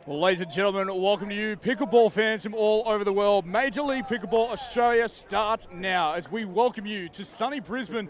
Well, ladies and gentlemen, welcome to you, pickleball fans from all over the world. Major League Pickleball Australia starts now as we welcome you to sunny Brisbane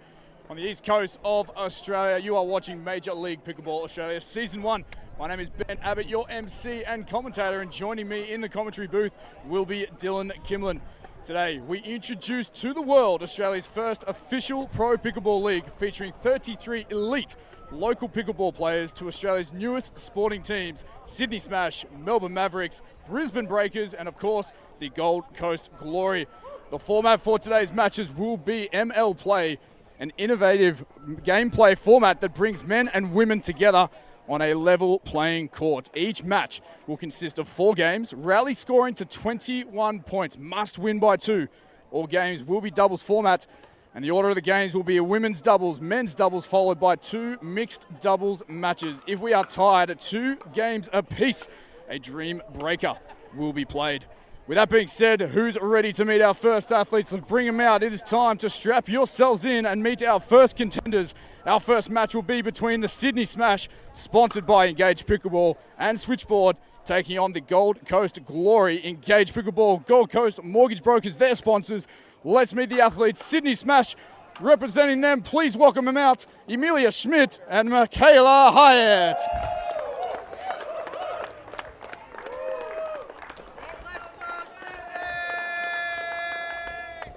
on the east coast of Australia. You are watching Major League Pickleball Australia Season 1. My name is Ben Abbott, your MC and commentator, and joining me in the commentary booth will be Dylan Kimlin. Today, we introduce to the world Australia's first official pro pickleball league featuring 33 elite local pickleball players to Australia's newest sporting teams, Sydney Smash, Melbourne Mavericks, Brisbane Breakers, and of course, the Gold Coast Glory. The format for today's matches will be MLP, an innovative gameplay format that brings men and women together on a level playing court. Each match will consist of 4 games, rally scoring to 21 points, must win by 2. All games will be doubles format, and the order of the games will be a women's doubles, men's doubles, followed by 2 mixed doubles matches. If we are tied at 2 games apiece, a dream breaker will be played. With that being said, who's ready to meet our first athletes? Let's bring them out. It is time to strap yourselves in and meet our first contenders. Our first match will be between the Sydney Smash, sponsored by Engage Pickleball, and SwitchBoard, taking on the Gold Coast Glory. Engage Pickleball, Gold Coast Mortgage Brokers, their sponsors. Let's meet the athletes. Sydney Smash, representing them, please welcome them out, Emilia Schmidt and Michaela Hyatt.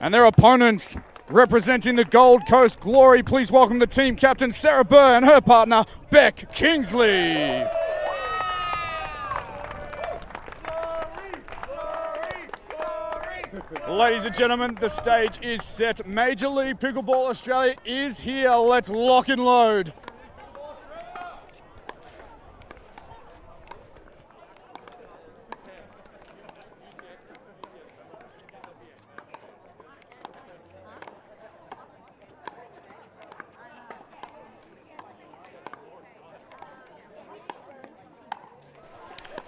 And their opponents, representing the Gold Coast Glory, please welcome the team captain Sarah Burr and her partner Beck Kingsley. Ladies and gentlemen, the stage is set. Major League Pickleball Australia is here. Let's lock and load.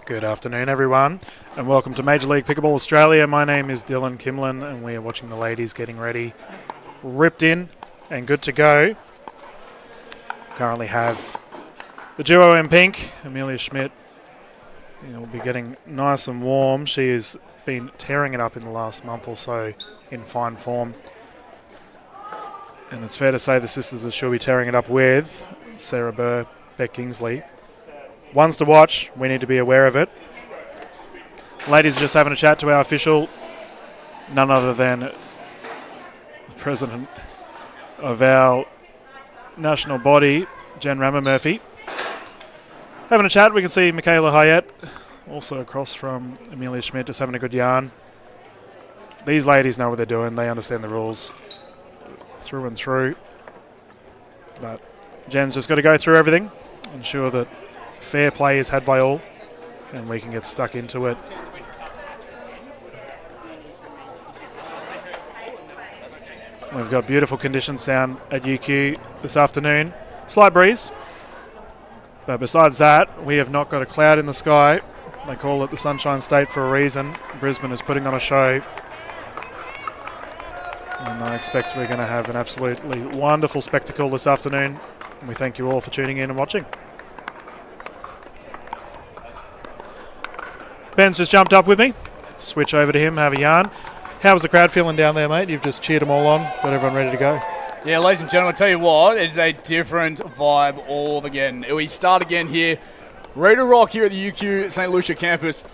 Good afternoon, everyone, and welcome to Major League Pickleball Australia. My name is Dylan Kimlin, and we are watching the ladies getting ready, ripped in and good to go. Currently have the duo in pink, Emilia Schmidt. Will be getting nice and warm. She has been tearing it up in the last month or so in fine form. And it's fair to say the sisters that she'll be tearing it up with, Sarah Burr, Beck Kingsley. Ones to watch, we need to be aware of it. Ladies are just having a chat to our official, none other than the president of our national body, Jen Rammer-Murphy. Having a chat, we can see Michaela Hyatt, also across from Emilia Schmidt, just having a good yarn. These ladies know what they're doing, they understand the rules through and through. But Jen's just got to go through everything, ensure that fair play is had by all, and we can get stuck into it. We've got beautiful conditions down at UQ this afternoon. Slight breeze, but besides that, we have not got a cloud in the sky. They call it the Sunshine State for a reason. Brisbane is putting on a show, and I expect we're going to have an absolutely wonderful spectacle this afternoon. And we thank you all for tuning in and watching. Ben's just jumped up with me. Switch over to him, have a yarn. How was the crowd feeling down there, mate? You've just cheered them all on, got everyone ready to go. Yeah, ladies and gentlemen, I'll tell you what, it's a different vibe all again. We start again here, ready to rock here at the UQ St. Lucia campus.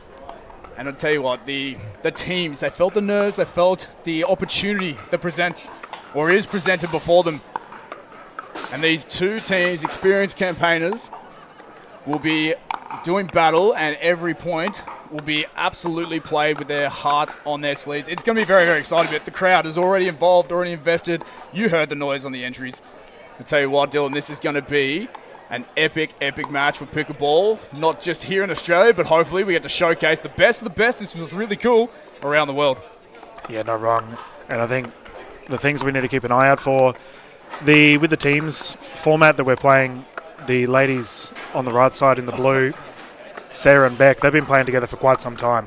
And I'll tell you what, the teams, they felt the nerves, they felt the opportunity that presents or is presented before them. And these two teams, experienced campaigners, will be doing battle, and every point will be absolutely played with their heart on their sleeves. It's going to be very, very exciting. But the crowd is already involved, already invested. You heard the noise on the entries. I'll tell you what, Dylan, this is going to be an epic, epic match for pickleball. Not just here in Australia, but hopefully we get to showcase the best of the best. This was really cool around the world. Yeah, not wrong. And I think the things we need to keep an eye out for, with the teams format that we're playing, the ladies on the right side in the blue, Sarah and Beck, they've been playing together for quite some time.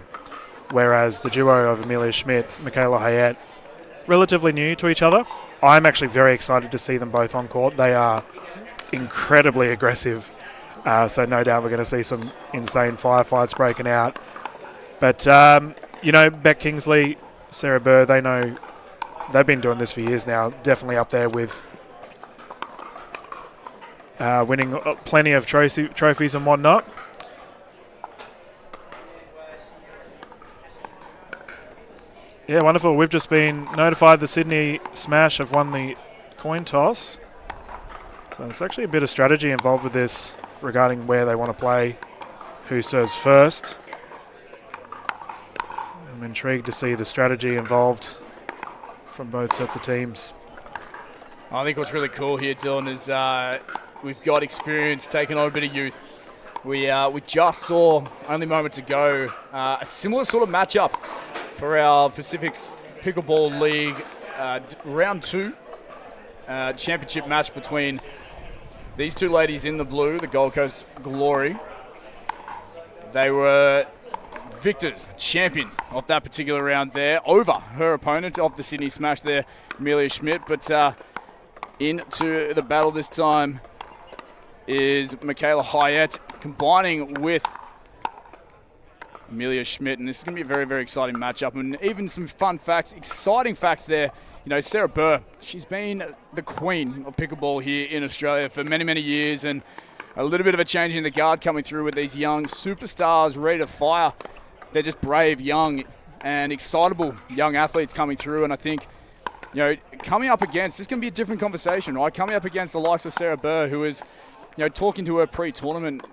Whereas the duo of Emilia Schmidt, Michaela Hyatt, relatively new to each other. I'm actually very excited to see them both on court. They are incredibly aggressive So no doubt we're going to see some insane firefights breaking out. But, Beck Kingsley, Sarah Burr, they know they've been doing this for years now. Definitely up there with winning plenty of trophies and whatnot. Yeah, wonderful. We've just been notified the Sydney Smash have won the coin toss. So it's actually a bit of strategy involved with this regarding where they want to play, who serves first. I'm intrigued to see the strategy involved from both sets of teams. I think what's really cool here, Dylan, is we've got experience taking on a bit of youth. We just saw, only moments ago, a similar sort of matchup for our Pacific Pickleball League round 2 championship match between these two ladies in the blue, the Gold Coast Glory. They were victors, champions of that particular round there over her opponent of the Sydney Smash there, Amelia Schmidt. But into the battle this time is Michaela Hyatt combining with Amelia Schmidt, and this is going to be a very, very exciting matchup. And even some fun facts, exciting facts there. Sarah Burr, she's been the queen of pickleball here in Australia for many, many years, and a little bit of a change in the guard coming through with these young superstars ready to fire. They're just brave, young, and excitable young athletes coming through, and I think, coming up against, this is going to be a different conversation, right? Coming up against the likes of Sarah Burr, who is, talking to her pre-tournament,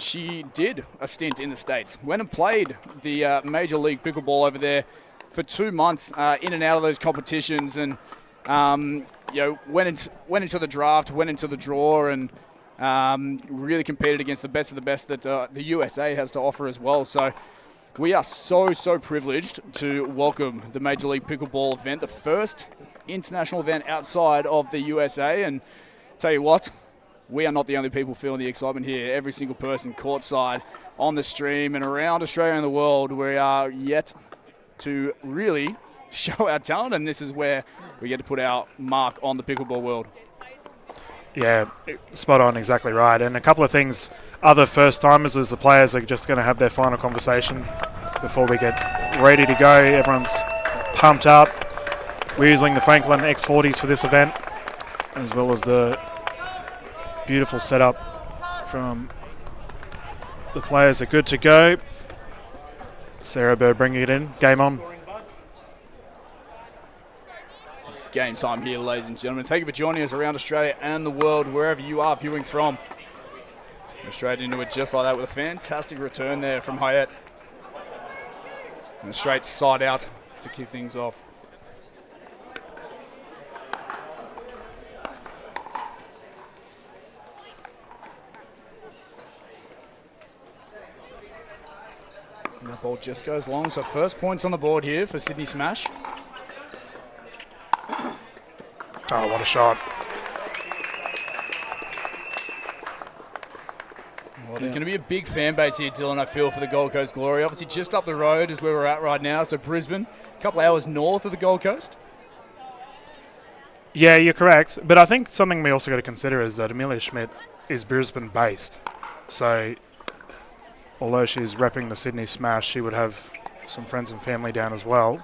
she did a stint in the States. Went and played the Major League Pickleball over there for 2 months, in and out of those competitions, and went into the draft, went into the draw, and really competed against the best of the best that the USA has to offer as well. So we are so privileged to welcome the Major League Pickleball event, the first international event outside of the USA. And tell you what, we are not the only people feeling the excitement here. Every single person courtside, on the stream, and around Australia and the world, we are yet to really show our talent, and this is where we get to put our mark on the pickleball world. Yeah, spot on, exactly right. And a couple of things, other first-timers as the players are just going to have their final conversation before we get ready to go. Everyone's pumped up. We're using the Franklin X40s for this event, as well as the beautiful setup from the players are good to go. Sarah Bird bringing it in. Game on. Game time here, ladies and gentlemen. Thank you for joining us around Australia and the world, wherever you are viewing from. We're straight into it just like that with a fantastic return there from Hyatt. And a straight side out to kick things off. And that ball just goes long. So first points on the board here for Sydney Smash. Oh, what a shot. Well, there's going to be a big fan base here, Dylan, I feel, for the Gold Coast Glory. Obviously, just up the road is where we're at right now. So Brisbane, a couple hours north of the Gold Coast. Yeah, you're correct. But I think something we also got to consider is that Amelia Schmidt is Brisbane-based. So although she's repping the Sydney Smash, she would have some friends and family down as well.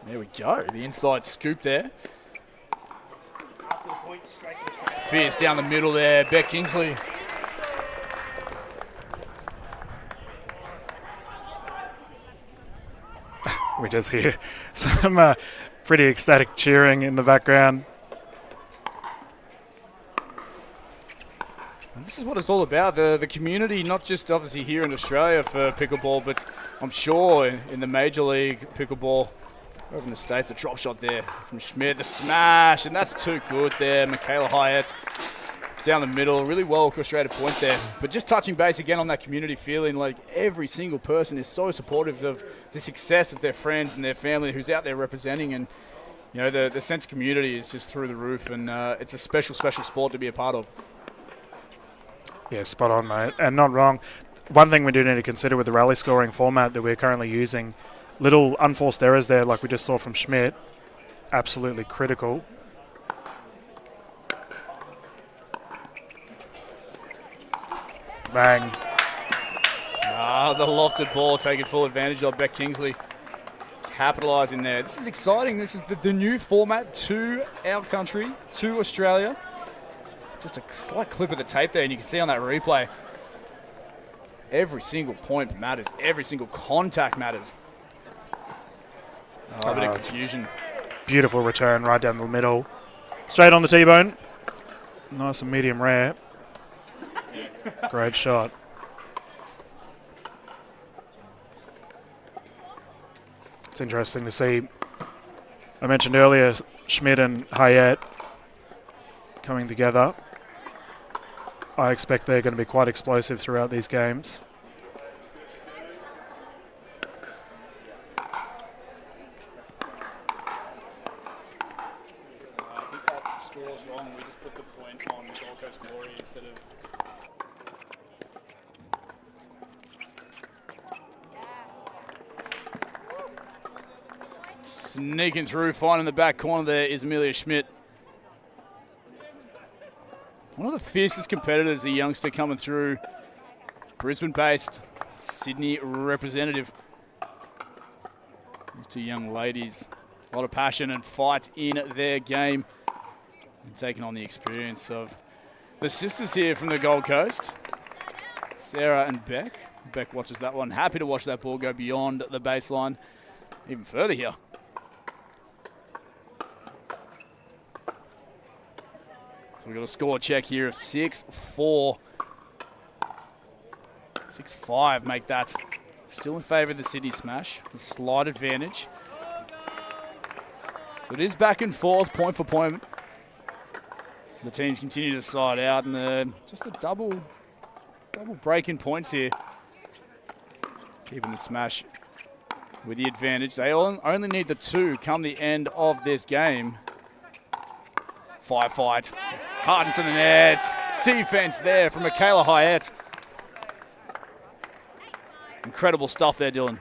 There we go. The inside scoop there. Fierce down the middle there. Beck Kingsley. We just hear some pretty ecstatic cheering in the background. This is what it's all about, the community, not just obviously here in Australia for pickleball, but I'm sure in the Major League Pickleball over in the States. The drop shot there from Schmidt, the smash, and that's too good there. Michaela Hyatt down the middle, really well orchestrated point there. But just touching base again on that community feeling, like every single person is so supportive of the success of their friends and their family who's out there representing, and the sense of community is just through the roof, and it's a special sport to be a part of. Yeah, spot on, mate. And not wrong. One thing we do need to consider with the rally scoring format that we're currently using, little unforced errors there like we just saw from Schmidt, absolutely critical. Bang. The lofted ball taken full advantage of. Beck Kingsley capitalising there. This is exciting. This is the new format to our country, to Australia. Just a slight clip of the tape there, and you can see on that replay, every single point matters. Every single contact matters. A bit of confusion. Beautiful return right down the middle. Straight on the T-bone. Nice and medium rare. Great shot. It's interesting to see. I mentioned earlier Schmidt and Hayat coming together. I expect they're going to be quite explosive throughout these games. I think that score's wrong. We just put the point on Gold Coast Glory instead of... Sneaking through, finding the back corner there is Amelia Schmidt. One of the fiercest competitors, the youngster coming through. Brisbane-based, Sydney representative. These two young ladies, a lot of passion and fight in their game. And taking on the experience of the sisters here from the Gold Coast, Sarah and Beck. Beck watches that one. Happy to watch that ball go beyond the baseline, even further here. So we've got a score check here of 6-4. 6-5 make that. Still in favour of the Sydney Smash. A slight advantage. So it is back and forth, point for point. The teams continue to side out, and just a double break in points here. Keeping the Smash with the advantage. They only need the 2 come the end of this game. Fight. Hard into the net. Defense there from Michaela Hayat. Incredible stuff there, Dylan.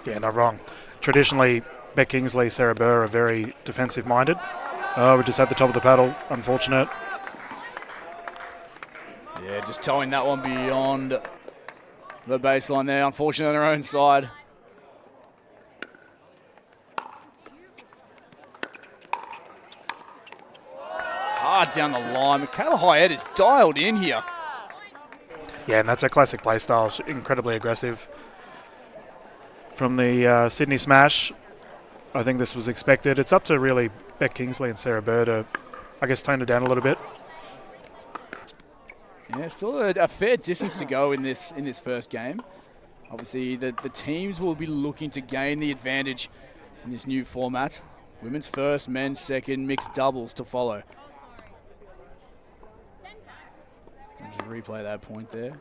Yeah, not wrong. Traditionally, Beck Kingsley, Sarah Burr are very defensive-minded. Oh, we just had the top of the paddle. Unfortunate. Yeah, just towing that one beyond the baseline there. Unfortunately on their own side. Hard down the line. Michaela Hayat is dialed in here. Yeah, and that's a classic play style. Incredibly aggressive. From the Sydney Smash, I think this was expected. It's up to really Beck Kingsley and Sarah Burr to, I guess, tone it down a little bit. Yeah, still a fair distance to go in this first game. Obviously, the teams will be looking to gain the advantage in this new format. Women's first, men's second, mixed doubles to follow. Just replay that point there.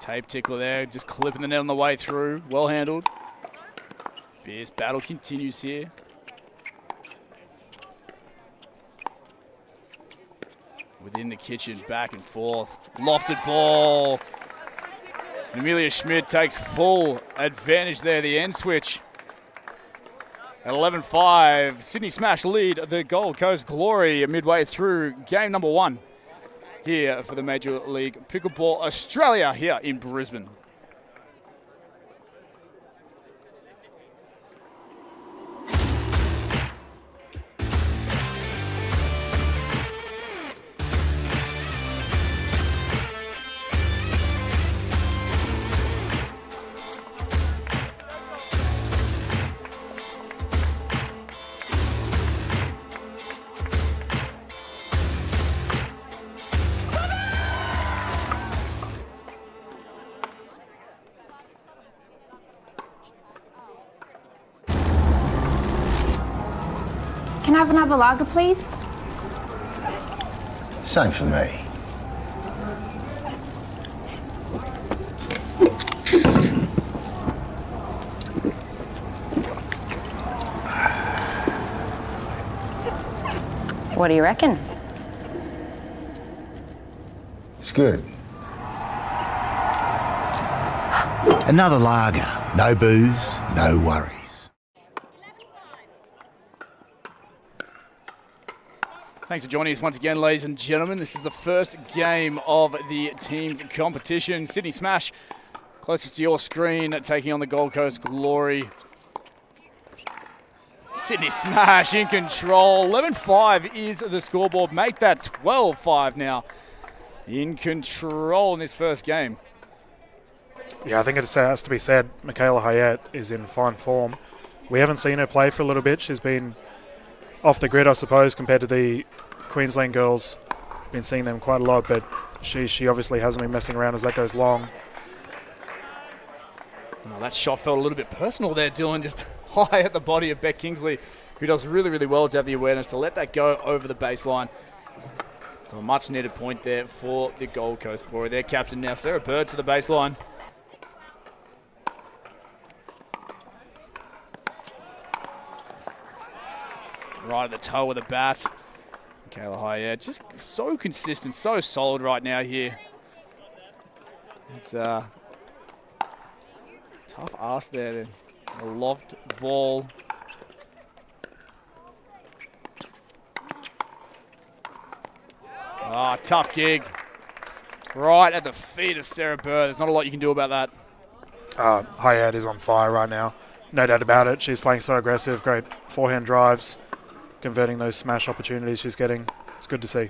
Tape tickler there, just clipping the net on the way through. Well handled. Fierce battle continues here. Within the kitchen, back and forth. Lofted ball. And Amelia Schmidt takes full advantage there, the end switch. At 11-5, Sydney Smash lead the Gold Coast Glory midway through game number 1 here for the Major League Pickleball Australia here in Brisbane. Can I have another lager, please? Same for me. What do you reckon? It's good. Another lager. No booze, no worries. Thanks for joining us once again, ladies and gentlemen. This is the first game of the team's competition. Sydney Smash, closest to your screen, taking on the Gold Coast Glory. Sydney Smash in control. 11-5 is the scoreboard. Make that 12-5 now. In control in this first game. Yeah, I think it has to be said, Michaela Hayat is in fine form. We haven't seen her play for a little bit. She's been off the grid, I suppose, compared to the Queensland girls. Been seeing them quite a lot, but she obviously hasn't been messing around as that goes long. Oh, that shot felt a little bit personal there, Dylan, just high at the body of Beck Kingsley, who does really, really well to have the awareness to let that go over the baseline. So a much needed point there for the Gold Coast Glory. Their captain now, Sarah Bird, to the baseline. Right at the toe of the bat. Michaela Hayat, just so consistent, so solid right now here. It's a tough ask there. A loft ball. Ah, tough gig. Right at the feet of Sarah Bird. There's not a lot you can do about that. Hayat is on fire right now. No doubt about it. She's playing so aggressive. Great forehand drives. Converting those smash opportunities she's getting. It's good to see.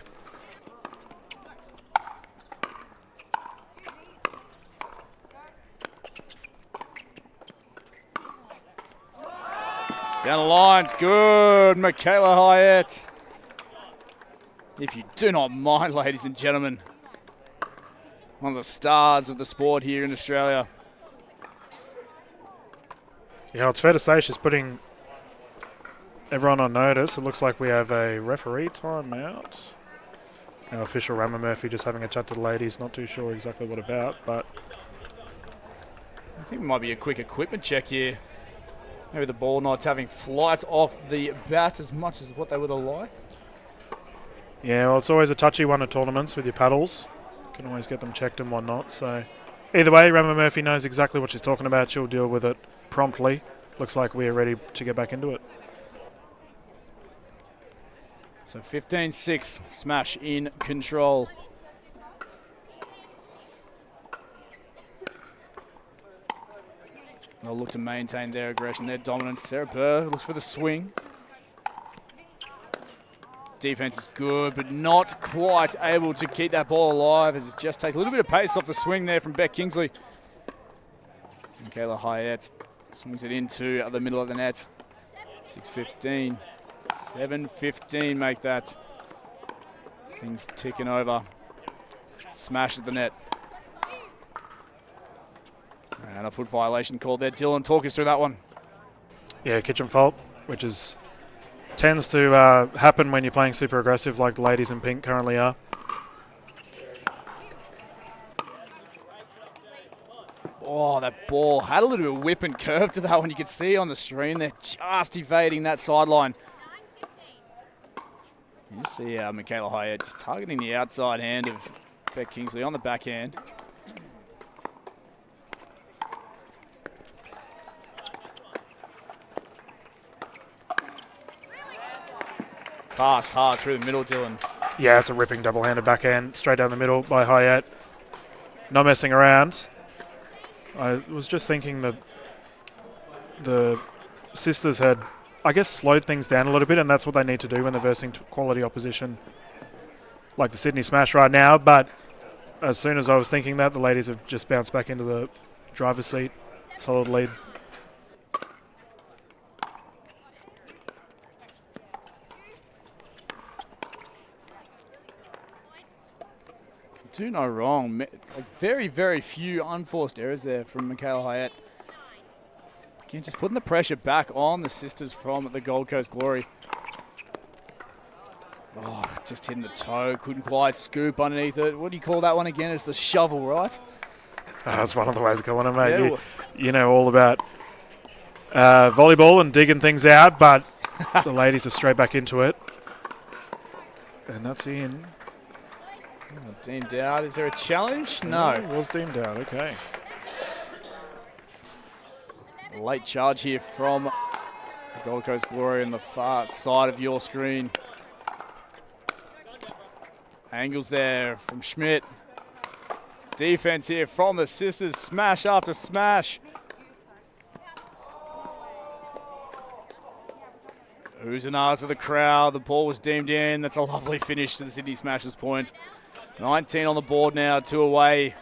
Down the lines, good, Michaela Hayat. If you do not mind, ladies and gentlemen, one of the stars of the sport here in Australia. Yeah, it's fair to say she's putting everyone on notice. It looks like we have a referee timeout. Our official Rama Murphy just having a chat to the ladies. Not too sure exactly what about, but I think it might be a quick equipment check here. Maybe the ball knot's having flight off the bat as much as what they would have liked. yeah, well, it's always a touchy one at tournaments with your paddles. You can always get them checked and whatnot. So either way, Rama Murphy knows exactly what she's talking about. She'll deal with it promptly. Looks like we are ready to get back into it. So 15-6, Smash in control. They'll look to maintain their aggression, their dominance. Sarah Burr looks for the swing. Defense is good, but not quite able to keep that ball alive as it just takes a little bit of pace off the swing there from Beck Kingsley. Michaela Hayat swings it into the middle of the net. 6-15. 7-15 make that. Things ticking over. Smash at the net. And a foot violation called there. Dylan, talk us through that one. Yeah, kitchen fault, which tends to happen when you're playing super aggressive like the ladies in pink currently are. Oh, that ball had a little bit of whip and curve to that one. You could see on the stream they're just evading that sideline. You see Michaela Hayat just targeting the outside hand of Beck Kingsley on the backhand. Fast, hard through the middle, Dylan. Yeah, it's a ripping double-handed backhand straight down the middle by Hayat. Not messing around. I was just thinking that the sisters had, I guess, slowed things down a little bit, and that's what they need to do when they're versing quality opposition like the Sydney Smash right now. But as soon as I was thinking that, the ladies have just bounced back into the driver's seat. Solid lead. Do no wrong. Very, very few unforced errors there from Michaela Hayat. Again, just putting the pressure back on the sisters from the Gold Coast Glory. Oh, just hitting the toe. Couldn't quite scoop underneath it. What do you call that one again? It's the shovel, right? That's one of the ways of calling it, mate. Yeah. You know all about volleyball and digging things out, but the ladies are straight back into it. And that's in. Deemed out. Is there a challenge? No. It was deemed out. Okay. Late charge here from the Gold Coast Glory on the far side of your screen. Angles there from Schmidt. Defense here from the sisters. Smash after smash. Oohs and ahs of the crowd. The ball was deemed in. That's a lovely finish to the Sydney Smashers point. 19 on the board now, 2 away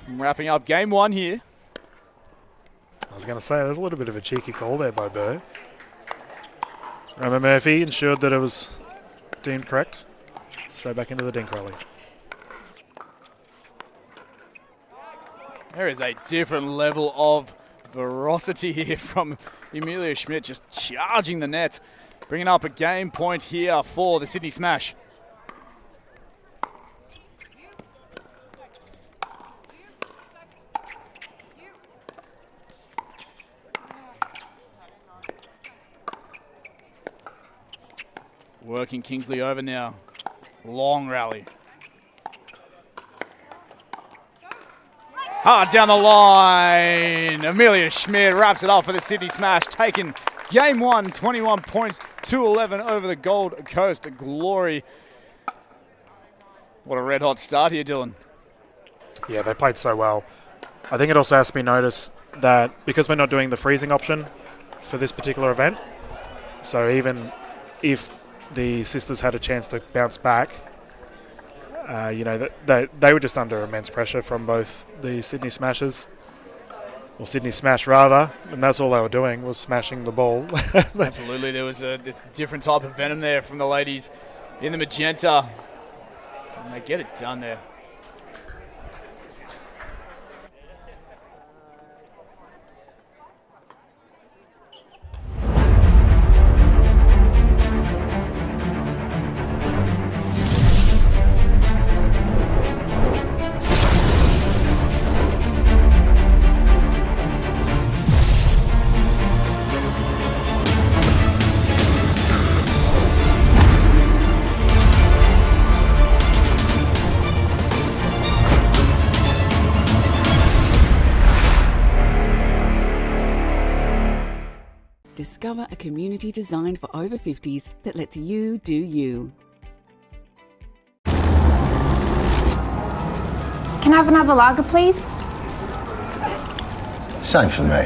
from wrapping up game 1 here. I was going to say, there's a little bit of a cheeky call there by Burr. Remember Murphy ensured that it was deemed correct. Straight back into the dink rally. There is a different level of ferocity here from Emilia Schmidt, just charging the net. Bringing up a game point here for the Sydney Smash. Working Kingsley over now. Long rally. Hard down the line. Emilia Schmidt wraps it up for the Sydney Smash, taking game 1, 21 points, 2-11 over the Gold Coast. Glory. What a red hot start here, Dylan. Yeah, they played so well. I think it also has to be noticed that because we're not doing the freezing option for this particular event, so even if the sisters had a chance to bounce back, they were just under immense pressure from both the Sydney Smashers, or Sydney Smash rather, and that's all they were doing was smashing the ball. Absolutely, there was this different type of venom there from the ladies in the magenta, and they get it done there. Discover a community designed for over 50s that lets you do you. Can I have another lager, please? Same for me.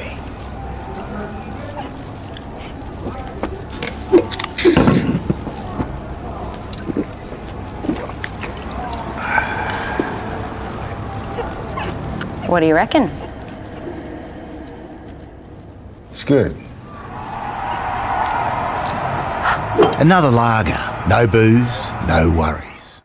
What do you reckon? It's good. Another lager. No booze, no worries.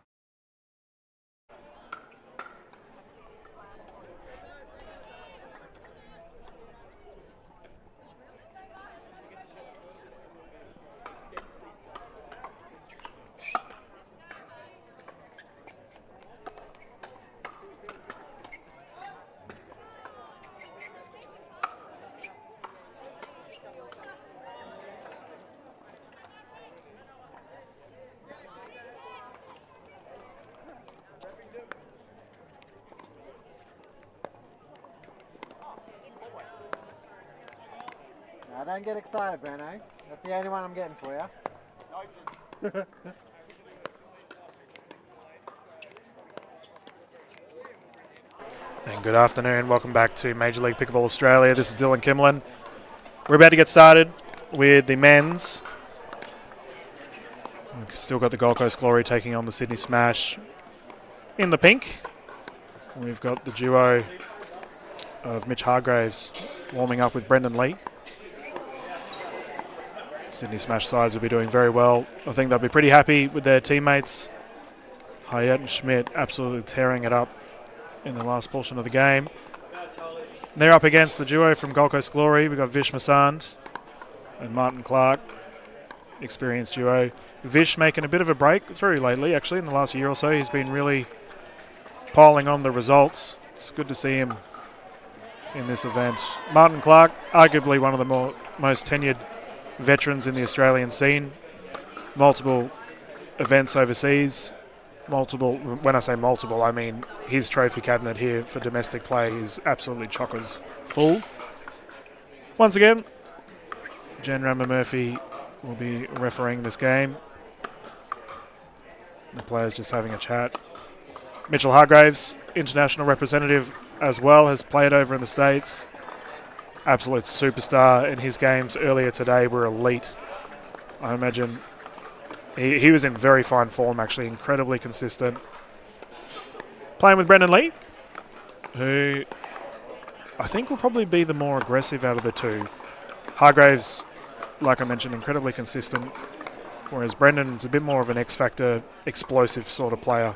Now don't get excited, Breno. That's the only one I'm getting for you. And good afternoon, welcome back to Major League Pickleball Australia. This is Dylan Kimlin. We're about to get started with the men's. We've still got the Gold Coast Glory taking on the Sydney Smash in the pink. We've got the duo of Mitch Hargraves warming up with Brendan Lee. Sydney Smash sides will be doing very well. I think they'll be pretty happy with their teammates. Hayat and Schmidt absolutely tearing it up in the last portion of the game. They're up against the duo from Gold Coast Glory. We've got Vish Masand and Martin Clark, experienced duo. Vish making a bit of a break. It's very lately, actually, in the last year or so. He's been really piling on the results. It's good to see him in this event. Martin Clark, arguably one of the most tenured veterans in the Australian scene. Multiple events overseas. Multiple, when I say multiple, I mean his trophy cabinet here for domestic play is absolutely chockers full. Once again, Jen Rammer Murphy will be refereeing this game. The players just having a chat. Mitchell Hargraves, international representative as well, has played over in the States. Absolute superstar in his games earlier today were elite. I imagine he was in very fine form, actually, incredibly consistent. Playing with Brendan Lee, who I think will probably be the more aggressive out of the two. Hargraves, like I mentioned, incredibly consistent, whereas Brendan's a bit more of an X-factor, explosive sort of player.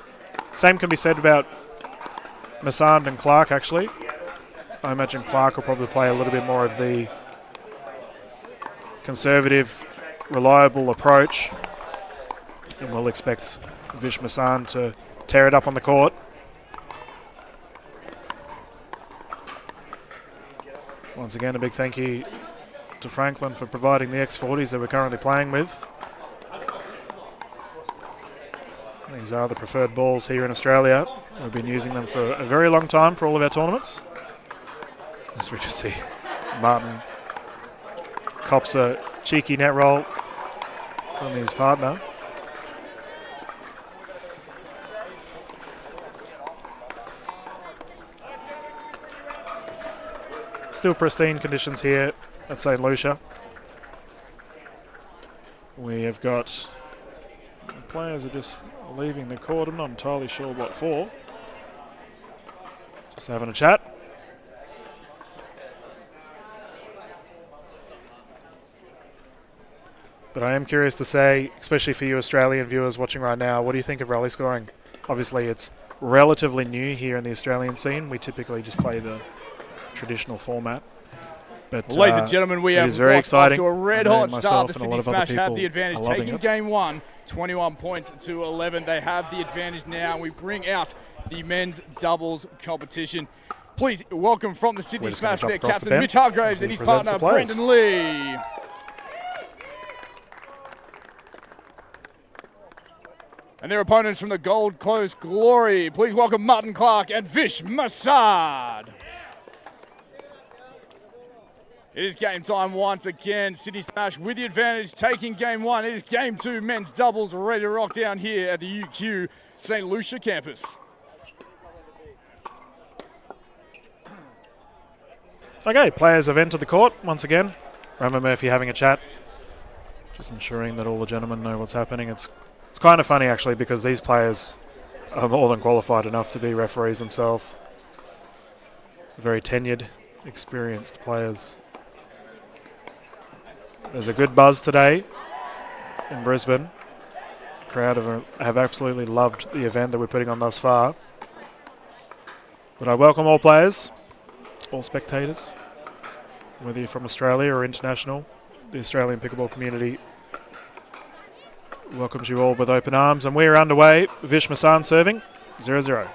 Same can be said about Massand and Clark, actually. I imagine Clark will probably play a little bit more of the conservative, reliable approach, and we'll expect Vish Massand to tear it up on the court. Once again, a big thank you to Franklin for providing the X40s that we're currently playing with. These are the preferred balls here in Australia. We've been using them for a very long time for all of our tournaments. As we just see Martin cops a cheeky net roll from his partner. Still pristine conditions here at St. Lucia. We have got the players are just leaving the court. I'm not entirely sure what for. Just having a chat. But I am curious to say, especially for you Australian viewers watching right now, what do you think of rally scoring? Obviously, it's relatively new here in the Australian scene. We typically just play the traditional format. But, well, ladies and gentlemen, we have very exciting. Off to a red-hot start. The Sydney Smash Smash have the advantage, taking game one, 21 points to 11. They have the advantage now. We bring out the men's doubles competition. Please welcome from the Sydney Smash their captain, Mitch Hargraves, and his partner, Brendan Lee. And their opponents from the Gold Coast Glory. Please welcome Martin Clark and Vish Massad. It is game time once again. Sydney Smash with the advantage, taking game one. It is game two, men's doubles, ready to rock down here at the UQ St. Lucia campus. Okay, players have entered the court once again. Ramon Murphy having a chat. Just ensuring that all the gentlemen know what's happening. It's kind of funny, actually, because these players are more than qualified enough to be referees themselves. Very tenured, experienced players. There's a good buzz today in Brisbane. The crowd have absolutely loved the event that we're putting on thus far. But I welcome all players, all spectators, whether you're from Australia or international. The Australian pickleball community welcomes you all with open arms, and we're underway. Vish Massand serving, 0-0.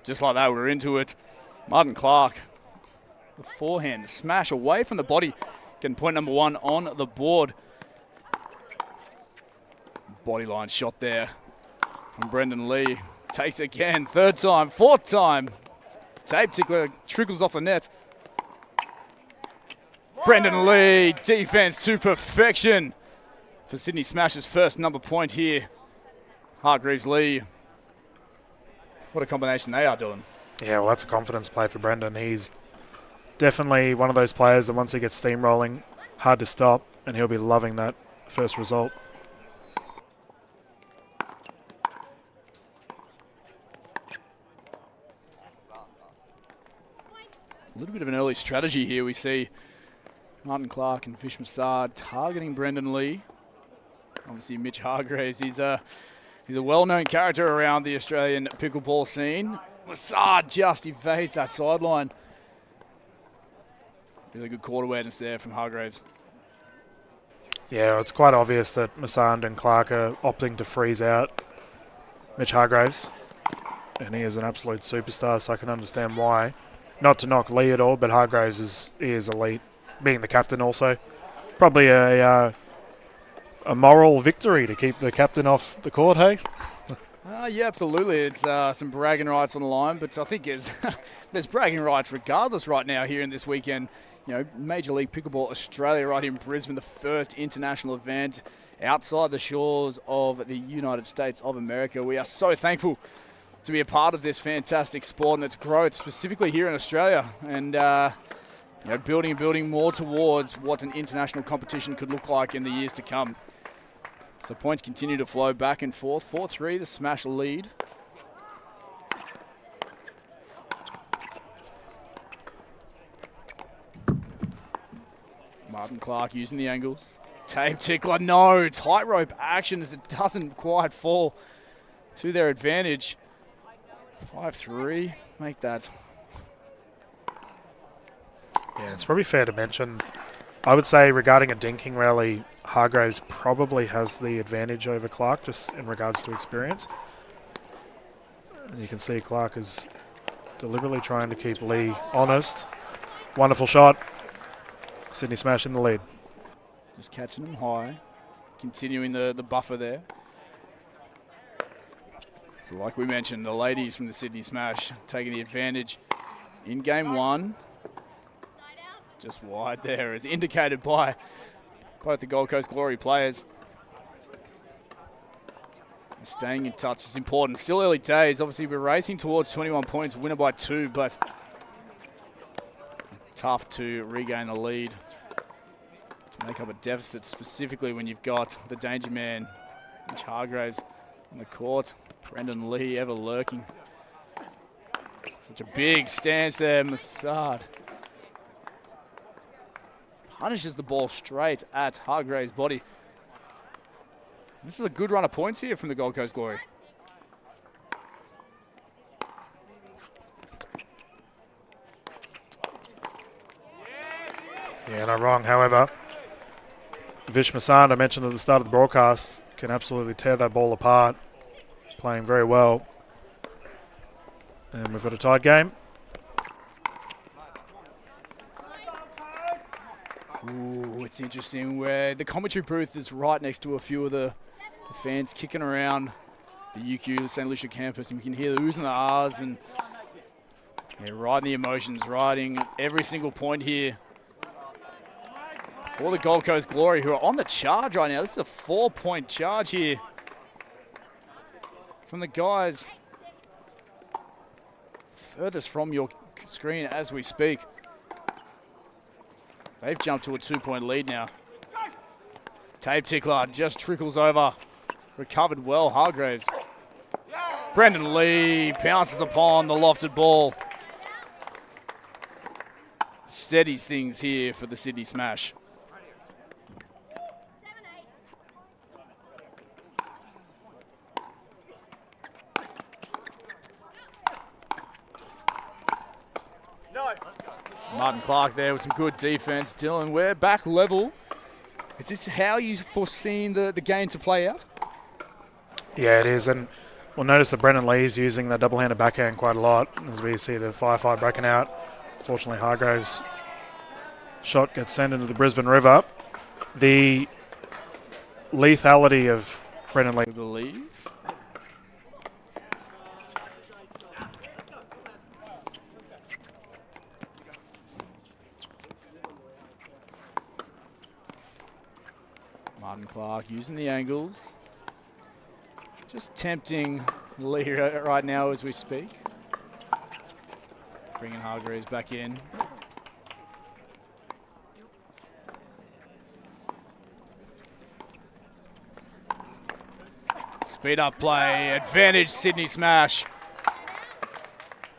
Just like that, we're into it. Martin Clark, the forehand, the smash away from the body, getting point number one on the board. Bodyline shot there from Brendan Lee. Takes it again, third time, fourth time. Tape tickler trickles off the net. Brendan Lee, defense to perfection for Sydney Smash's first number point here. Hargreaves Lee. What a combination they are doing. Yeah, well, that's a confidence play for Brendan. He's definitely one of those players that once he gets steamrolling, hard to stop, and he'll be loving that first result. A little bit of an early strategy here. We see Martin Clark and Vish Massad targeting Brendan Lee. Obviously, Mitch Hargraves, he's a well-known character around the Australian pickleball scene. Massad just evades that sideline. Really good court awareness there from Hargraves. Yeah, it's quite obvious that Massand and Clark are opting to freeze out Mitch Hargraves. And he is an absolute superstar, so I can understand why. Not to knock Lee at all, but Hargraves is elite. Being the captain also. Probably a a moral victory to keep the captain off the court, hey? Yeah, absolutely. It's some bragging rights on the line, but I think there's bragging rights regardless right now here in this weekend. You know, Major League Pickleball Australia right here in Brisbane, the first international event outside the shores of the United States of America. We are so thankful to be a part of this fantastic sport and its growth, specifically here in Australia, and you know, building more towards what an international competition could look like in the years to come. So points continue to flow back and forth. 4-3, the Smash lead. Martin Clark using the angles. Tape tickler, no. Tightrope action as it doesn't quite fall to their advantage. 5-3, make that. Yeah, it's probably fair to mention, I would say regarding a dinking rally, Hargraves probably has the advantage over Clark just in regards to experience. And you can see Clark is deliberately trying to keep Lee honest. Wonderful shot. Sydney Smash in the lead. Just catching them high, continuing the buffer there. So like we mentioned, the ladies from the Sydney Smash taking the advantage in game one. Just wide there, as indicated by both the Gold Coast Glory players. Staying in touch is important. Still early days. Obviously, we're racing towards 21 points, winner by 2, but tough to regain the lead. To make up a deficit, specifically when you've got the danger man, Mitch Hargraves, on the court. Brendan Lee ever lurking. Such a big stance there, Massad. Punishes the ball straight at Hargraves' body. This is a good run of points here from the Gold Coast Glory. Yeah, no wrong. However, Vish Masand, I mentioned at the start of the broadcast, can absolutely tear that ball apart. Playing very well. And we've got a tied game. Ooh, it's interesting where the commentary booth is right next to a few of the fans kicking around the UQ, the St. Lucia campus, and we can hear the oohs and the ahs, and they're riding the emotions, riding every single point here for the Gold Coast Glory, who are on the charge right now. This is a 4-point charge here from the guys furthest from your screen as we speak. They've jumped to a 2-point lead now. Tape tickler just trickles over. Recovered well, Hargraves. Brendan Lee pounces upon the lofted ball. Steadies things here for the Sydney Smash. Martin Clark there with some good defense. Dylan, we're back level. Is this how you foreseen the game to play out? Yeah, it is. And we'll notice that Brendan Lee's using the double-handed backhand quite a lot as we see the 5-5 breaking out. Fortunately, Hargraves' shot gets sent into the Brisbane River. The lethality of Brendan Lee. I believe. Martin Clark using the angles. Just tempting Lee right now as we speak. Bringing Hargraves back in. Speed up play, advantage Sydney Smash.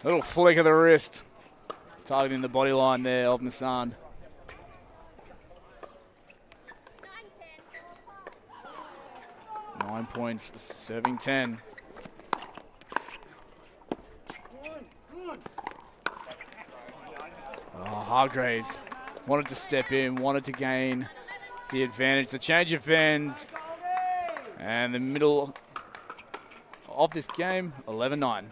Little flick of the wrist. Targeting the body line there of Masand. Points, serving 10. Oh, Hargraves wanted to step in, wanted to gain the advantage. The change of ends, and the middle of this game, 11-9.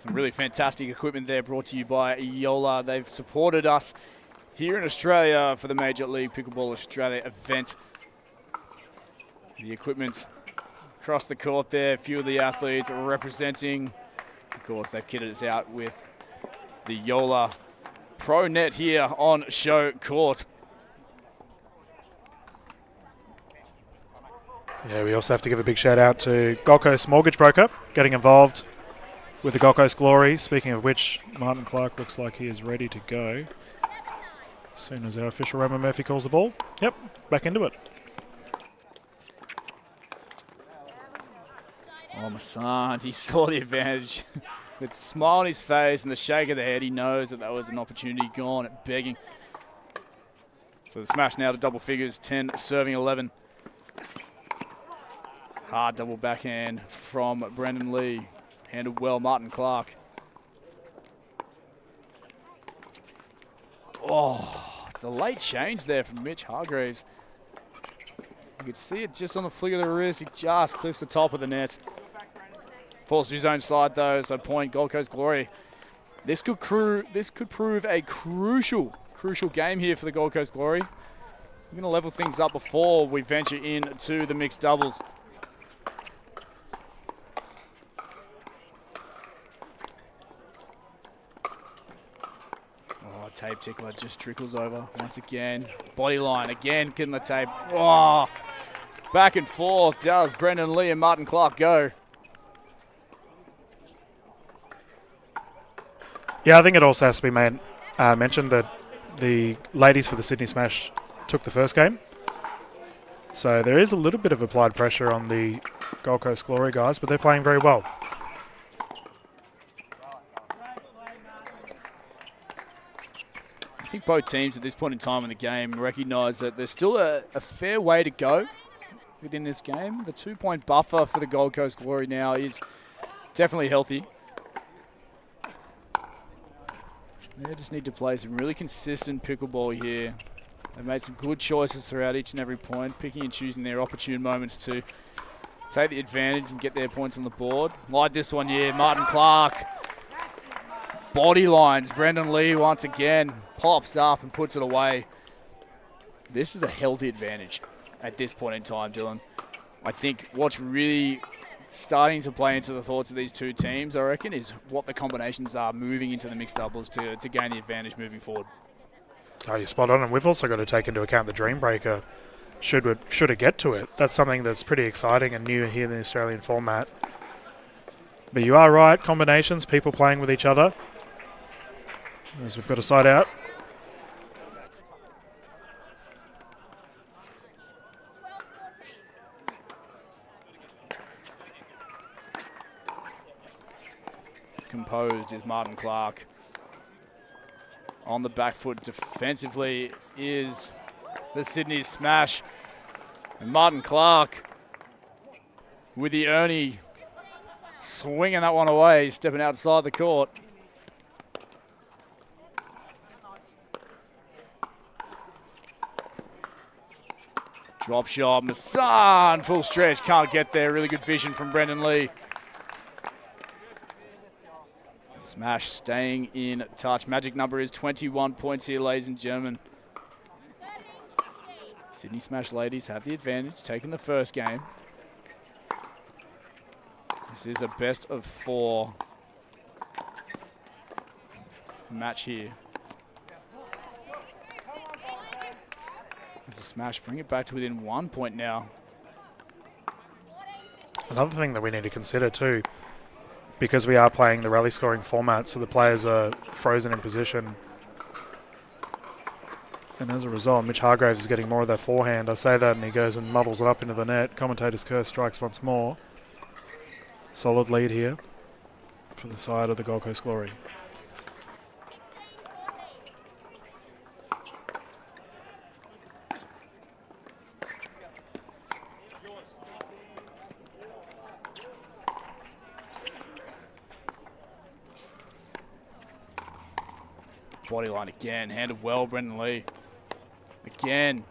Some really fantastic equipment there brought to you by Yola. They've supported us here in Australia for the Major League Pickleball Australia event. The equipment across the court there, a few of the athletes representing. Of course, they've kitted us out with the Yola Pro Net here on Showcourt. Yeah, we also have to give a big shout out to Gold Coast Mortgage Broker getting involved with the Gold Coast Glory. Speaking of which, Martin Clark looks like he is ready to go. As soon as our official Roman Murphy calls the ball. Yep, back into it. Oh, Masand, he saw the advantage. With a smile on his face and the shake of the head, he knows that that was an opportunity gone at begging. So the smash now to double figures, 10 serving 11. Hard double backhand from Brendan Lee. Handled well, Martin Clark. Oh, the late change there from Mitch Hargreaves. You could see it just on the flick of the wrist. He just clips the top of the net. Falls to his own side though, so point Gold Coast Glory. This could prove a crucial game here for the Gold Coast Glory. We're going to level things up before we venture into the mixed doubles. Tape tickler just trickles over once again. Body line again, getting the tape. Oh, back and forth does Brendan Lee and Martin Clark go. Yeah, I think it also has to be mentioned that the ladies for the Sydney Smash took the first game. So there is a little bit of applied pressure on the Gold Coast Glory guys, but they're playing very well. I think both teams at this point in time in the game recognise that there's still a fair way to go within this game. The 2-point buffer for the Gold Coast Glory now is definitely healthy. They just need to play some really consistent pickleball here. They've made some good choices throughout each and every point, picking and choosing their opportune moments to take the advantage and get their points on the board. Like this one here, Martin Clark. Body lines, Brendan Lee once again pops up and puts it away. This is a healthy advantage at this point in time, Dylan. I think what's really starting to play into the thoughts of these two teams, I reckon, is what the combinations are moving into the mixed doubles to gain the advantage moving forward. Oh, you're spot on, and we've also got to take into account the Dream Breaker. Should it get to it? That's something that's pretty exciting and new here in the Australian format. But you are right, combinations, people playing with each other. As we've got a side out. Composed is Martin Clark. On the back foot defensively is the Sydney Smash. And Martin Clark with the Ernie swinging that one away, stepping outside the court. Drop shot, Massan, full stretch, can't get there. Really good vision from Brendan Lee. Smash staying in touch. Magic number is 21 points here, ladies and gentlemen. Sydney Smash ladies have the advantage, taking the first game. This is a best of 4 match here. As the Smash bring it back to within 1 point now. Another thing that we need to consider too, because we are playing the rally scoring format, so the players are frozen in position. And as a result, Mitch Hargraves is getting more of that forehand. I say that and he goes and muddles it up into the net. Commentator's curse strikes once more. Solid lead here for the side of the Gold Coast Glory. Body line again, handled well, Brendan Lee. Again.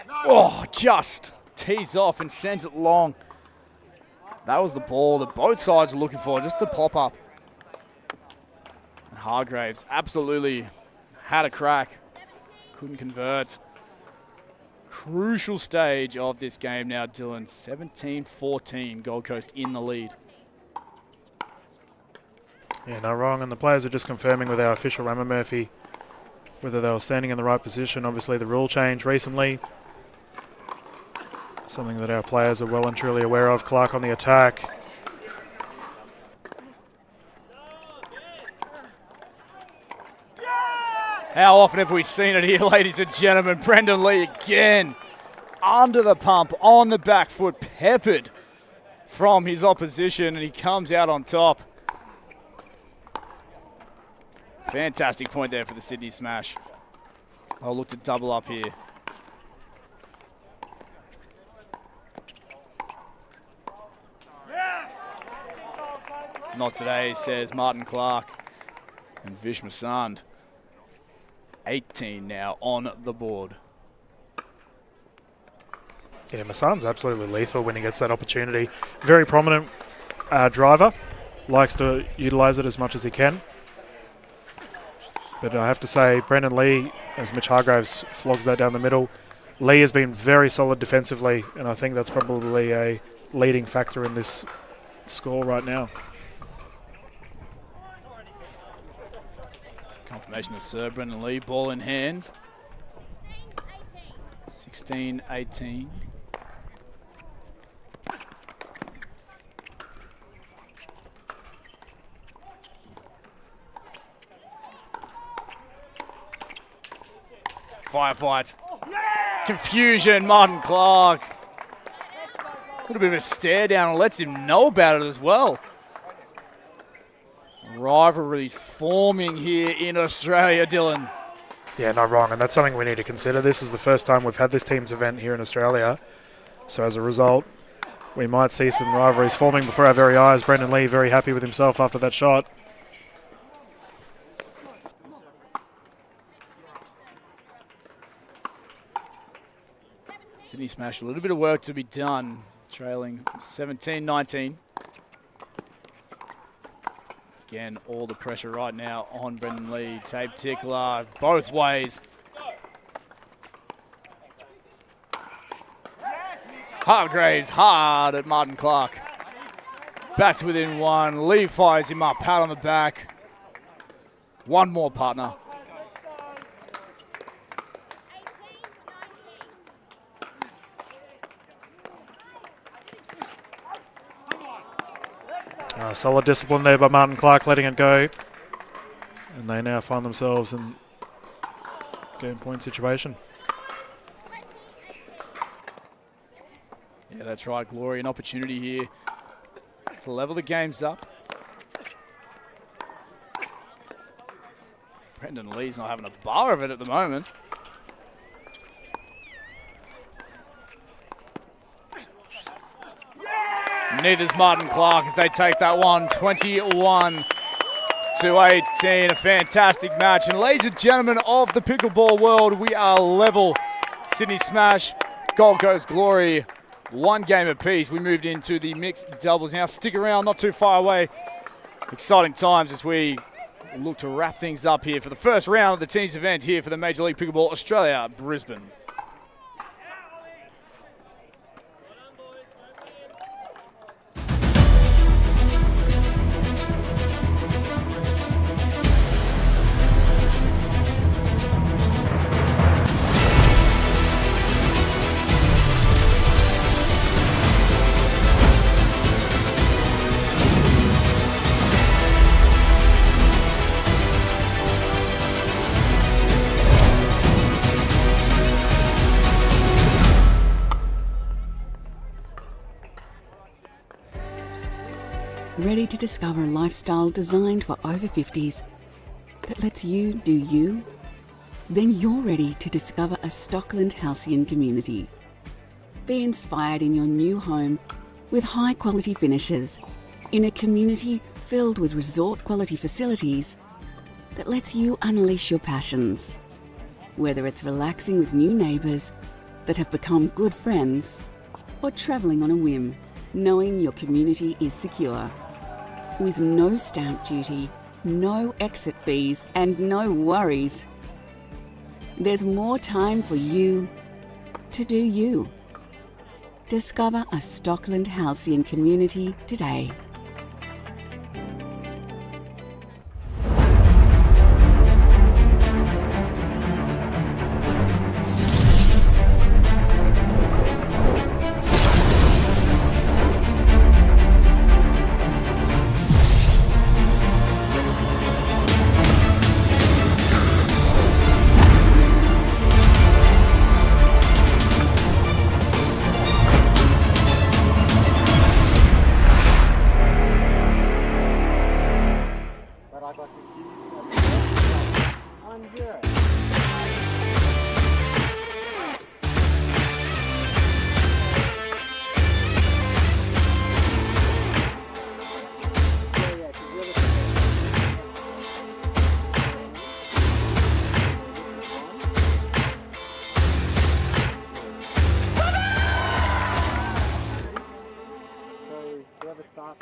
Oh, just tees off and sends it long. That was the ball that both sides were looking for, just to pop up. And Hargraves absolutely had a crack. Couldn't convert. Crucial stage of this game now, Dylan. 17-14, Gold Coast in the lead. Yeah, no wrong, and the players are just confirming with our official Rammer Murphy whether they were standing in the right position. Obviously the rule change recently, something that our players are well and truly aware of. Clark on the attack. How often have we seen it here, ladies and gentlemen? Brendan Lee again under the pump, on the back foot, peppered from his opposition, and he comes out on top. Fantastic point there for the Sydney Smash. I'll look to double up here. Not today, says Martin Clark and Vish Masand. 18 now on the board. Yeah, Masand's absolutely lethal when he gets that opportunity. Very prominent driver. Likes to utilise it as much as he can. But I have to say, Brendan Lee, as Mitch Hargraves flogs that down the middle, Lee has been very solid defensively, and I think that's probably a leading factor in this score right now. Confirmation of serve, Brendan Lee, ball in hand. 16-18. Firefight. Confusion, Martin Clark. A little bit of a stare down and lets him know about it as well. Rivalries forming here in Australia, Dylan. Yeah, not wrong, and that's something we need to consider. This is the first time we've had this team's event here in Australia. So as a result, we might see some rivalries forming before our very eyes. Brendan Lee very happy with himself after that shot. Sydney Smash, a little bit of work to be done, trailing 17-19. Again, all the pressure right now on Brendan Lee. Tape tickler both ways. Hargraves hard at Martin Clark. Back to within one. Lee fires him up, pat on the back. One more, partner. Solid discipline there by Martin Clark, letting it go. And they now find themselves in game point situation. Yeah, that's right, Glory. An opportunity here to level the games up. Brendan Lee's not having a bar of it at the moment. Neither's Martin Clark as they take that one 21-18. A fantastic match. And ladies and gentlemen of the pickleball world, we are level. Sydney Smash, Gold Coast Glory, one game apiece. We moved into the mixed doubles. Now stick around, not too far away. Exciting times as we look to wrap things up here for the first round of the teams event here for the Major League Pickleball Australia, Brisbane. Ready to discover a lifestyle designed for over 50s that lets you do you? Then you're ready to discover a Stockland Halcyon community. Be inspired in your new home with high quality finishes in a community filled with resort quality facilities that lets you unleash your passions. Whether it's relaxing with new neighbours that have become good friends or travelling on a whim, knowing your community is secure. With no stamp duty, no exit fees, and no worries. There's more time for you to do you. Discover a Stockland Halcyon community today.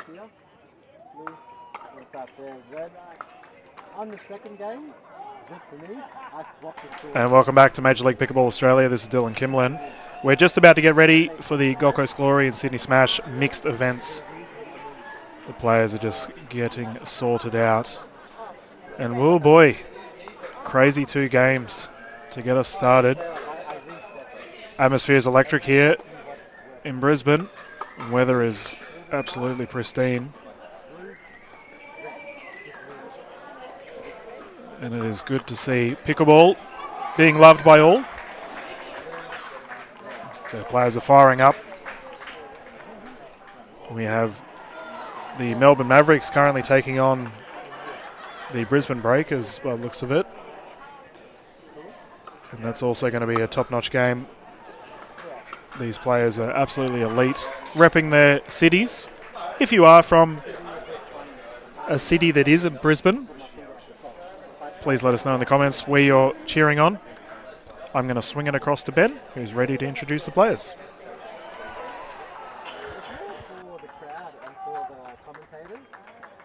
Here. Blue, and starts there as red. On the second game, just for me, I swapped the two. And welcome back to Major League Pickleball Australia. This is Dylan Kimlin. We're just about to get ready for the Gold Coast Glory and Sydney Smash mixed events. The players are just getting sorted out. And oh boy, crazy 2 games to get us started. Atmosphere is electric here in Brisbane. Weather is absolutely pristine. And it is good to see pickleball being loved by all. So players are firing up. We have the Melbourne Mavericks currently taking on the Brisbane Breakers by the looks of it. And that's also going to be a top-notch game. These players are absolutely elite, repping their cities. If you are from a city that isn't Brisbane, please let us know in the comments where you're cheering on. I'm going to swing it across to Ben, who's ready to introduce the players.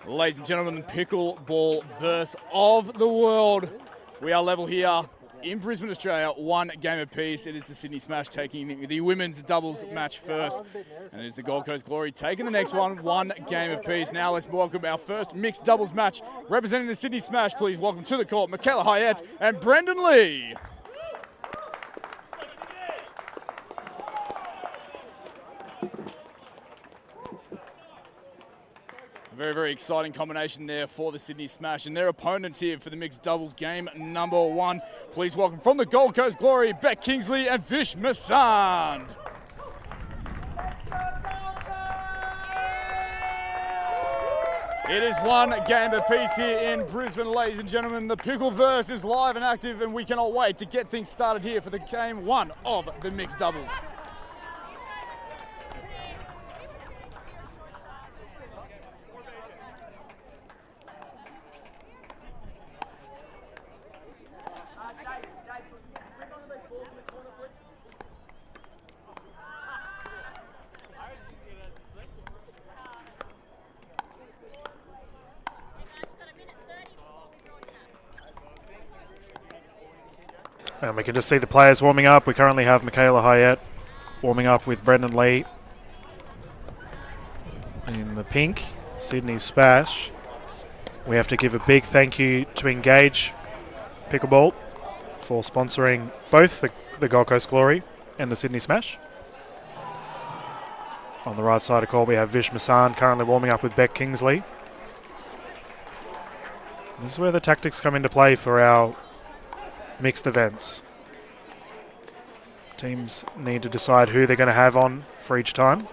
Ladies and gentlemen, pickleball verse of the world. We are level here in Brisbane, Australia, 1 game apiece. It is the Sydney Smash taking the women's doubles match first. And it is the Gold Coast Glory taking the next one, 1 game apiece. Now let's welcome our first mixed doubles match. Representing the Sydney Smash, please welcome to the court, Michaela Hyatt and Brendan Lee. Very, very exciting combination there for the Sydney Smash and their opponents here for the mixed doubles game number 1. Please welcome from the Gold Coast Glory, Beck Kingsley and Vish Masand. It is 1 game apiece here in Brisbane, ladies and gentlemen. The Pickleverse is live and active, and we cannot wait to get things started here for the game 1 of the mixed doubles. And we can just see the players warming up. We currently have Michaela Hyatt warming up with Brendan Lee. In the pink, Sydney Smash. We have to give a big thank you to Engage Pickleball for sponsoring both the Gold Coast Glory and the Sydney Smash. On the right side of court, we have Vish Masand currently warming up with Beck Kingsley. This is where the tactics come into play for our mixed events. Teams need to decide who they're going to have on for each time.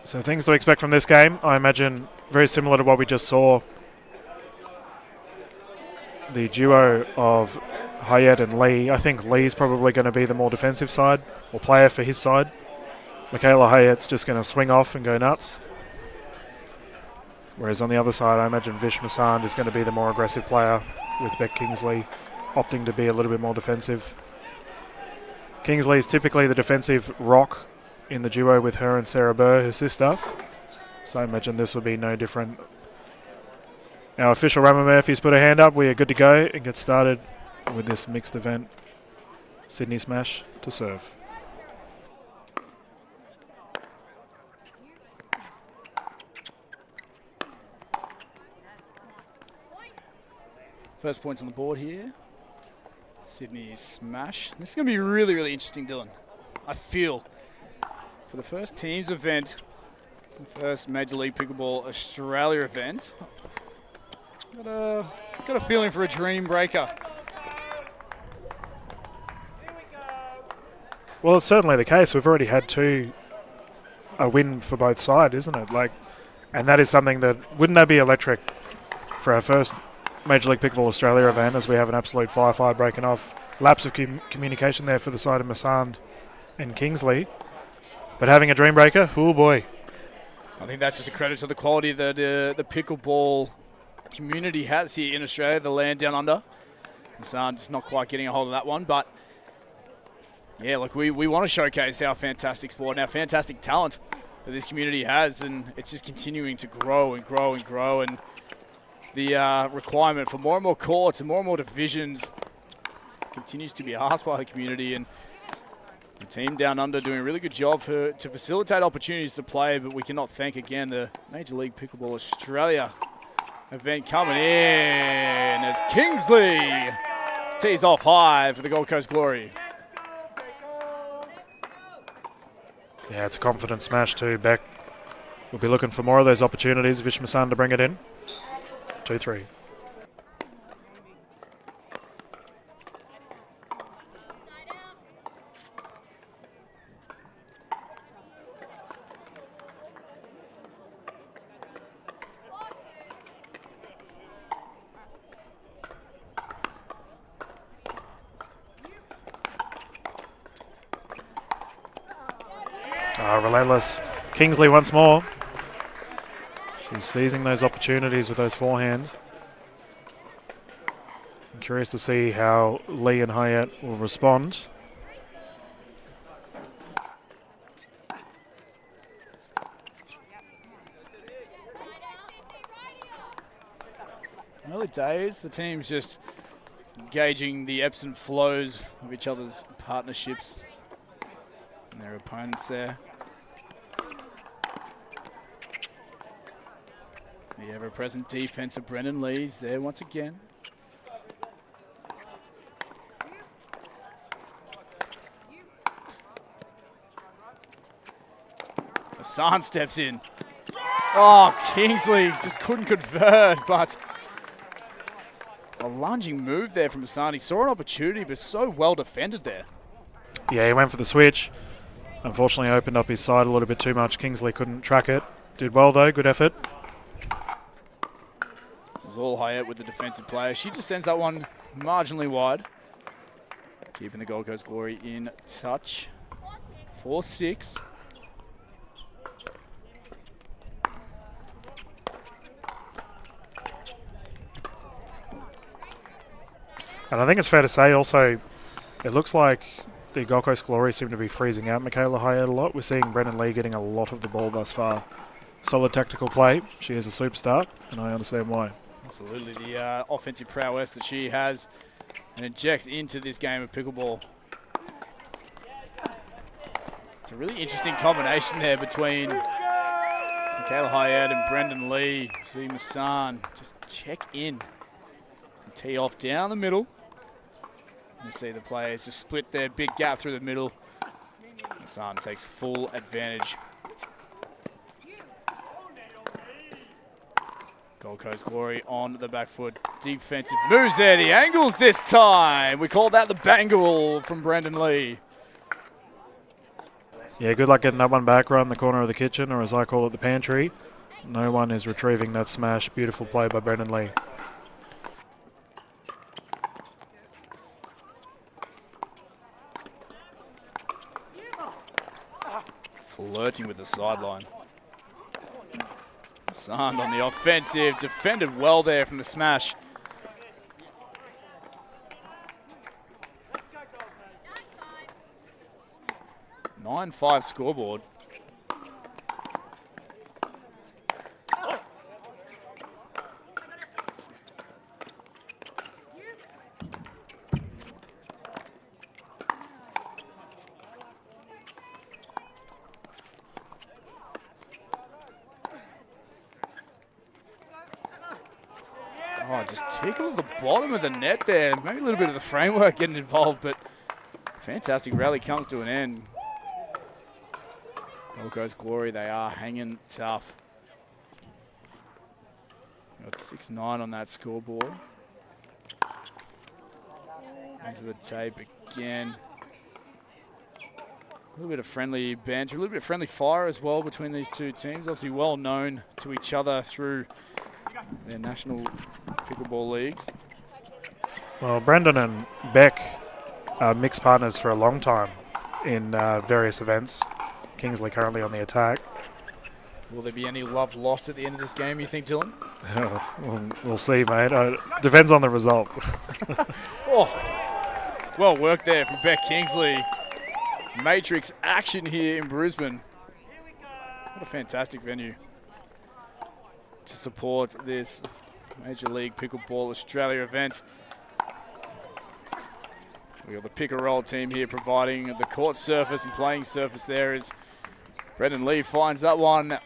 So things to expect from this game, I imagine very similar to what we just saw. The duo of Hyatt and Lee. I think Lee's probably going to be the more defensive side, or player for his side. Michaela Hyatt's just going to swing off and go nuts. Whereas on the other side, I imagine Vish Masand is going to be the more aggressive player, with Beck Kingsley opting to be a little bit more defensive. Kingsley is typically the defensive rock in the duo with her and Sarah Burr, her sister. So I imagine this will be no different. Our official Rama Murphy's put her hand up. We are good to go and get started with this mixed event. Sydney Smash to serve. First points on the board here. Sydney Smash. This is going to be really, really interesting, Dylan. I feel for the first teams event, the first Major League Pickleball Australia event, got a feeling for a dream breaker. Well, it's certainly the case. We've already had a win for both sides, isn't it? And that is something wouldn't that be electric for our first Major League Pickleball Australia event, as we have an absolute firefight breaking off. Lapse of communication there for the side of Masand and Kingsley. But having a dream breaker, oh boy. I think that's just a credit to the quality that the pickleball community has here in Australia, the land down under. Masand just not quite getting a hold of that one, but yeah, look, we want to showcase our fantastic sport and our fantastic talent that this community has, and it's just continuing to grow and grow and grow, and the requirement for more and more courts and more divisions continues to be asked by the community, and the team down under doing a really good job to facilitate opportunities to play. But we cannot thank again the Major League Pickleball Australia event coming in as Kingsley tees off high for the Gold Coast Glory. Yeah, it's a confident smash too. Beck will be looking for more of those opportunities. Vish Masand to bring it in. 2-3. Relentless. Kingsley once more. She's seizing those opportunities with those forehands. I'm curious to see how Lee and Hyatt will respond. Early days, the team's just gauging the ebbs and flows of each other's partnerships and their opponents there. The ever-present defense of Brendan Lee's there once again. Hassan steps in. Oh, Kingsley just couldn't convert, but a lunging move there from Hassan. He saw an opportunity, but so well defended there. Yeah, he went for the switch. Unfortunately, opened up his side a little bit too much. Kingsley couldn't track it. Did well, though. Good effort. It was all Hyatt with the defensive player. She just sends that one marginally wide. Keeping the Gold Coast Glory in touch. 4-6. And I think it's fair to say also, it looks like the Gold Coast Glory seem to be freezing out Michaela Hyatt a lot. We're seeing Brendan Lee getting a lot of the ball thus far. Solid tactical play. She is a superstar, and I understand why. Absolutely. The offensive prowess that she has and injects into this game of pickleball. It's a really interesting combination there between Michaela Hyatt and Brendan Lee. See Massan just check in and tee off down the middle. You see the players just split their big gap through the middle. Massan takes full advantage. Gold Coast Glory on the back foot. Defensive moves there. The angles this time. We call that the bangle from Brendan Lee. Yeah, good luck getting that one back right in the corner of the kitchen, or as I call it, the pantry. No one is retrieving that smash. Beautiful play by Brendan Lee. Flirting with the sideline. Sand on the offensive, defended well there from the smash. Nine 5 scoreboard. Oh, it just tickles the bottom of the net there. Maybe a little bit of the framework getting involved, but fantastic rally comes to an end. Gold Coast Glory, they are hanging tough. Got 6-9 on that scoreboard. Into the tape again. A little bit of friendly banter, a little bit of friendly fire as well between these two teams. Obviously well known to each other through their national pickleball leagues. Well, Brendan and Beck are mixed partners for a long time in various events. Kingsley currently on the attack. Will there be any love lost at the end of this game, you think, Dylan? We'll see, mate. Depends on the result. Oh, well worked there from Beck Kingsley. Matrix action here in Brisbane. What a fantastic venue to support this Major League Pickleball Australia event. We got the Pickleroll team here providing the court surface and playing surface there as Brendan Lee finds that one.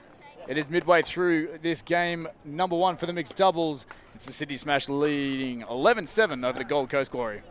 It is midway through this game, number 1 for the mixed doubles. It's the Sydney Smash leading 11-7 over the Gold Coast Glory.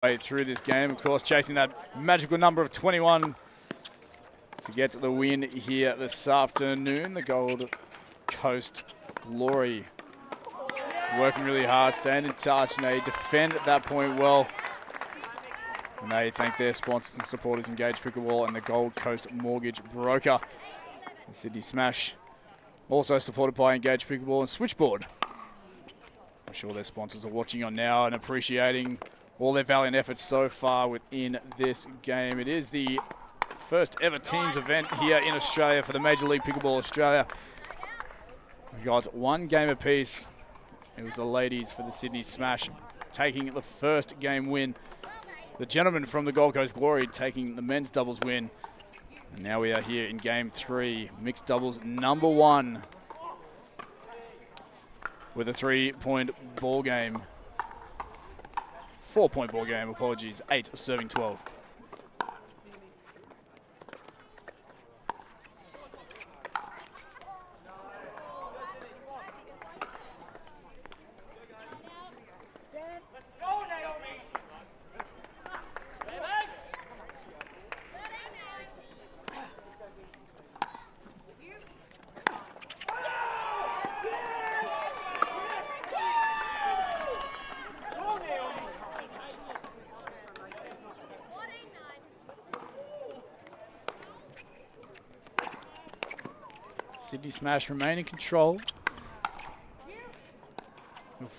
Way through this game, of course, chasing that magical number of 21 to get the win here this afternoon. The Gold Coast Glory working really hard, staying in touch, and they defend at that point well. And they thank their sponsors and supporters, Engage Pickleball and the Gold Coast Mortgage Broker. The Sydney Smash, also supported by Engage Pickleball and SwitchBoard. I'm sure their sponsors are watching on now and appreciating all their valiant efforts so far within this game. It is the first ever teams event here in Australia for the Major League Pickleball Australia. We got one game apiece. It was the ladies for the Sydney Smash taking the first game win. The gentlemen from the Gold Coast Glory taking the men's doubles win. And now we are here in game 3, mixed doubles number 1 with a 3-point ball game. 4-point ball game, apologies, 8 serving 12. Sydney Smash remain in control.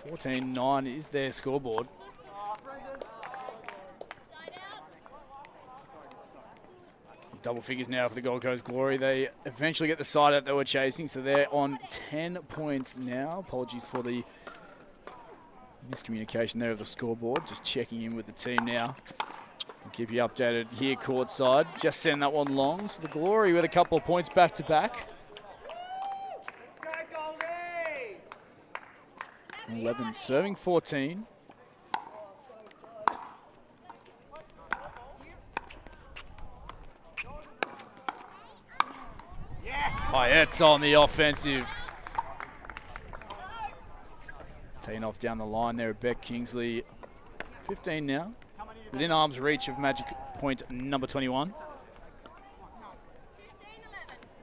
14-9 is their scoreboard. Double figures now for the Gold Coast Glory. They eventually get the side out they were chasing, so they're on 10 points now. Apologies for the miscommunication there of the scoreboard. Just checking in with the team now. I'll keep you updated here courtside. Just send that one long. So the Glory with a couple of points back to back. 11 serving 14. Hyatt on the offensive. Teeing off down the line there at Beck Kingsley. 15 now. Within arm's reach of magic point number 21.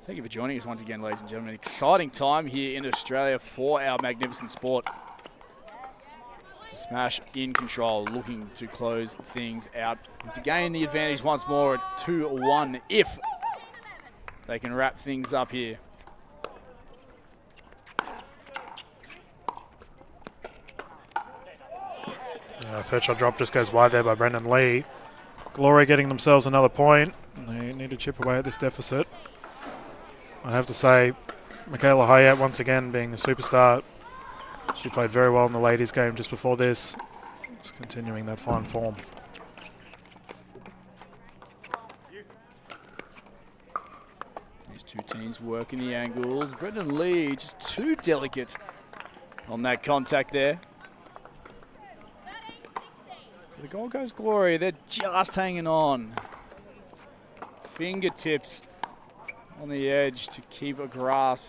Thank you for joining us once again, ladies and gentlemen. Exciting time here in Australia for our magnificent sport. It's a smash in control, looking to close things out and to gain the advantage once more at 2-1 if they can wrap things up here. Third shot drop just goes wide there by Brendan Lee. Glory getting themselves another point. They need to chip away at this deficit. I have to say, Michaela Hyatt once again being a superstar. She played very well in the ladies game just before this. Just continuing that fine form. These two teams working the angles. Brendan Lee just too delicate on that contact there. So the Gold Coast Glory, they're just hanging on. Fingertips on the edge to keep a grasp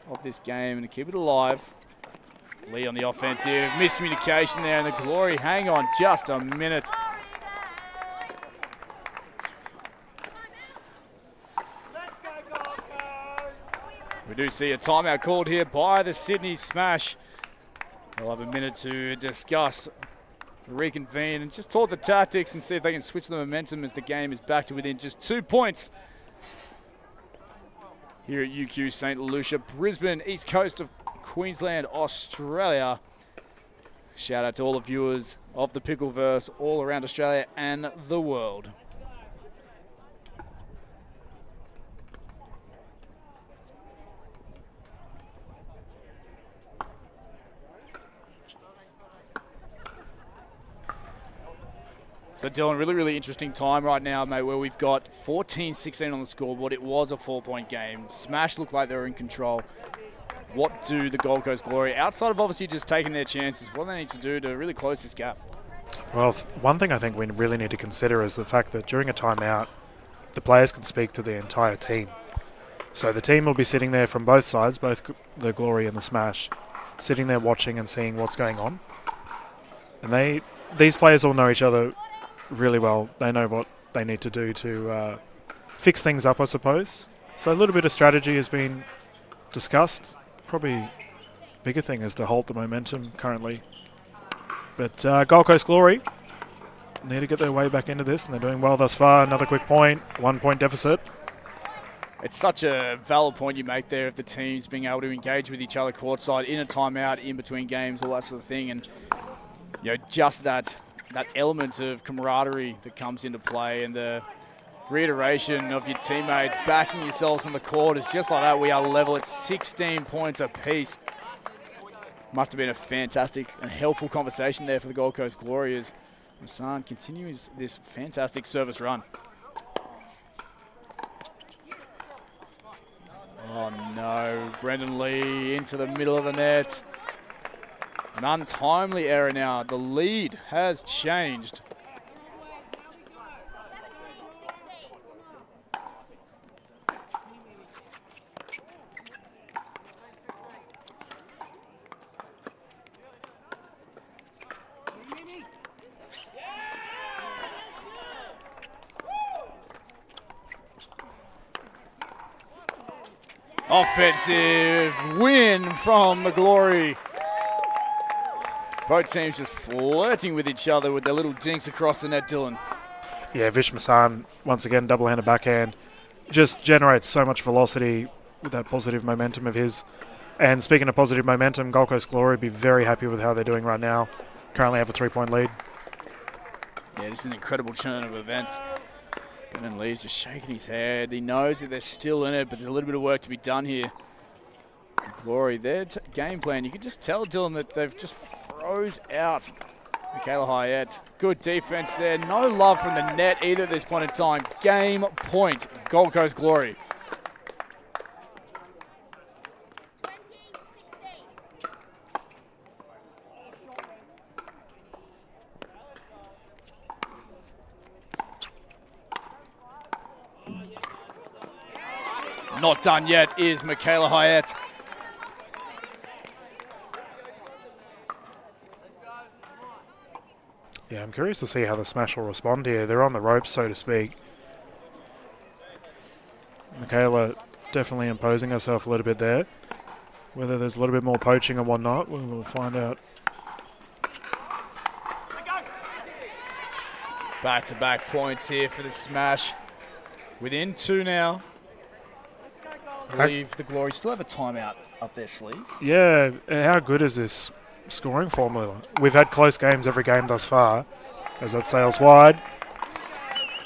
of this game and to keep it alive. Lee on the offensive, miscommunication there, and the Glory hang on just a minute. We do see a timeout called here by the Sydney Smash. They'll have a minute to discuss, reconvene, and just talk the tactics and see if they can switch the momentum as the game is back to within just 2 points. Here at UQ St. Lucia, Brisbane, east coast of Queensland, Australia. Shout out to all the viewers of the Pickleverse all around Australia and the world. So Dylan, really interesting time right now, mate, where we've got 14-16 on the scoreboard. It was a 4-point game. Smash looked like they were in control. What do the Gold Coast Glory, outside of obviously just taking their chances, what do they need to do to really close this gap? Well, one thing I think we really need to consider is the fact that during a timeout, the players can speak to the entire team. So the team will be sitting there from both sides, both the Glory and the Smash, sitting there watching and seeing what's going on. And these players all know each other really well. They know what they need to do to fix things up, I suppose. So a little bit of strategy has been discussed. Probably bigger thing is to halt the momentum currently. But Gold Coast Glory need to get their way back into this, and they're doing well thus far. Another quick point, 1 point deficit. It's such a valid point you make there of the teams being able to engage with each other courtside in a timeout, in between games, all that sort of thing. And just that element of camaraderie that comes into play, and the reiteration of your teammates backing yourselves on the court is just like that. We are level at 16 points apiece. Must have been a fantastic and helpful conversation there for the Gold Coast Glory as Hassan continues this fantastic service run. Oh no, Brendan Lee into the middle of the net. An untimely error now. The lead has changed. Offensive win from the Glory. Both teams just flirting with each other with their little dinks across the net, Dylan. Yeah, Vish Masan, once again, double-handed backhand. Just generates so much velocity with that positive momentum of his. And speaking of positive momentum, Gold Coast Glory be very happy with how they're doing right now. Currently have a 3-point lead. Yeah, this is an incredible churn of events. Brendan Lee's just shaking his head. He knows that they're still in it, but there's a little bit of work to be done here. Glory, their game plan, you can just tell, Dylan, that they've just froze out Michaela Hyatt. Good defense there. No love from the net either at this point in time. Game point, Gold Coast Glory. Not done yet is Michaela Hyatt. Yeah, I'm curious to see how the Smash will respond here. They're on the ropes, so to speak. Michaela definitely imposing herself a little bit there. Whether there's a little bit more poaching and whatnot, we'll find out. Back-to-back points here for the Smash. Within 2 now. I believe the Glory still have a timeout up their sleeve. Yeah, how good is this scoring formula? We've had close games every game thus far, as that sails wide.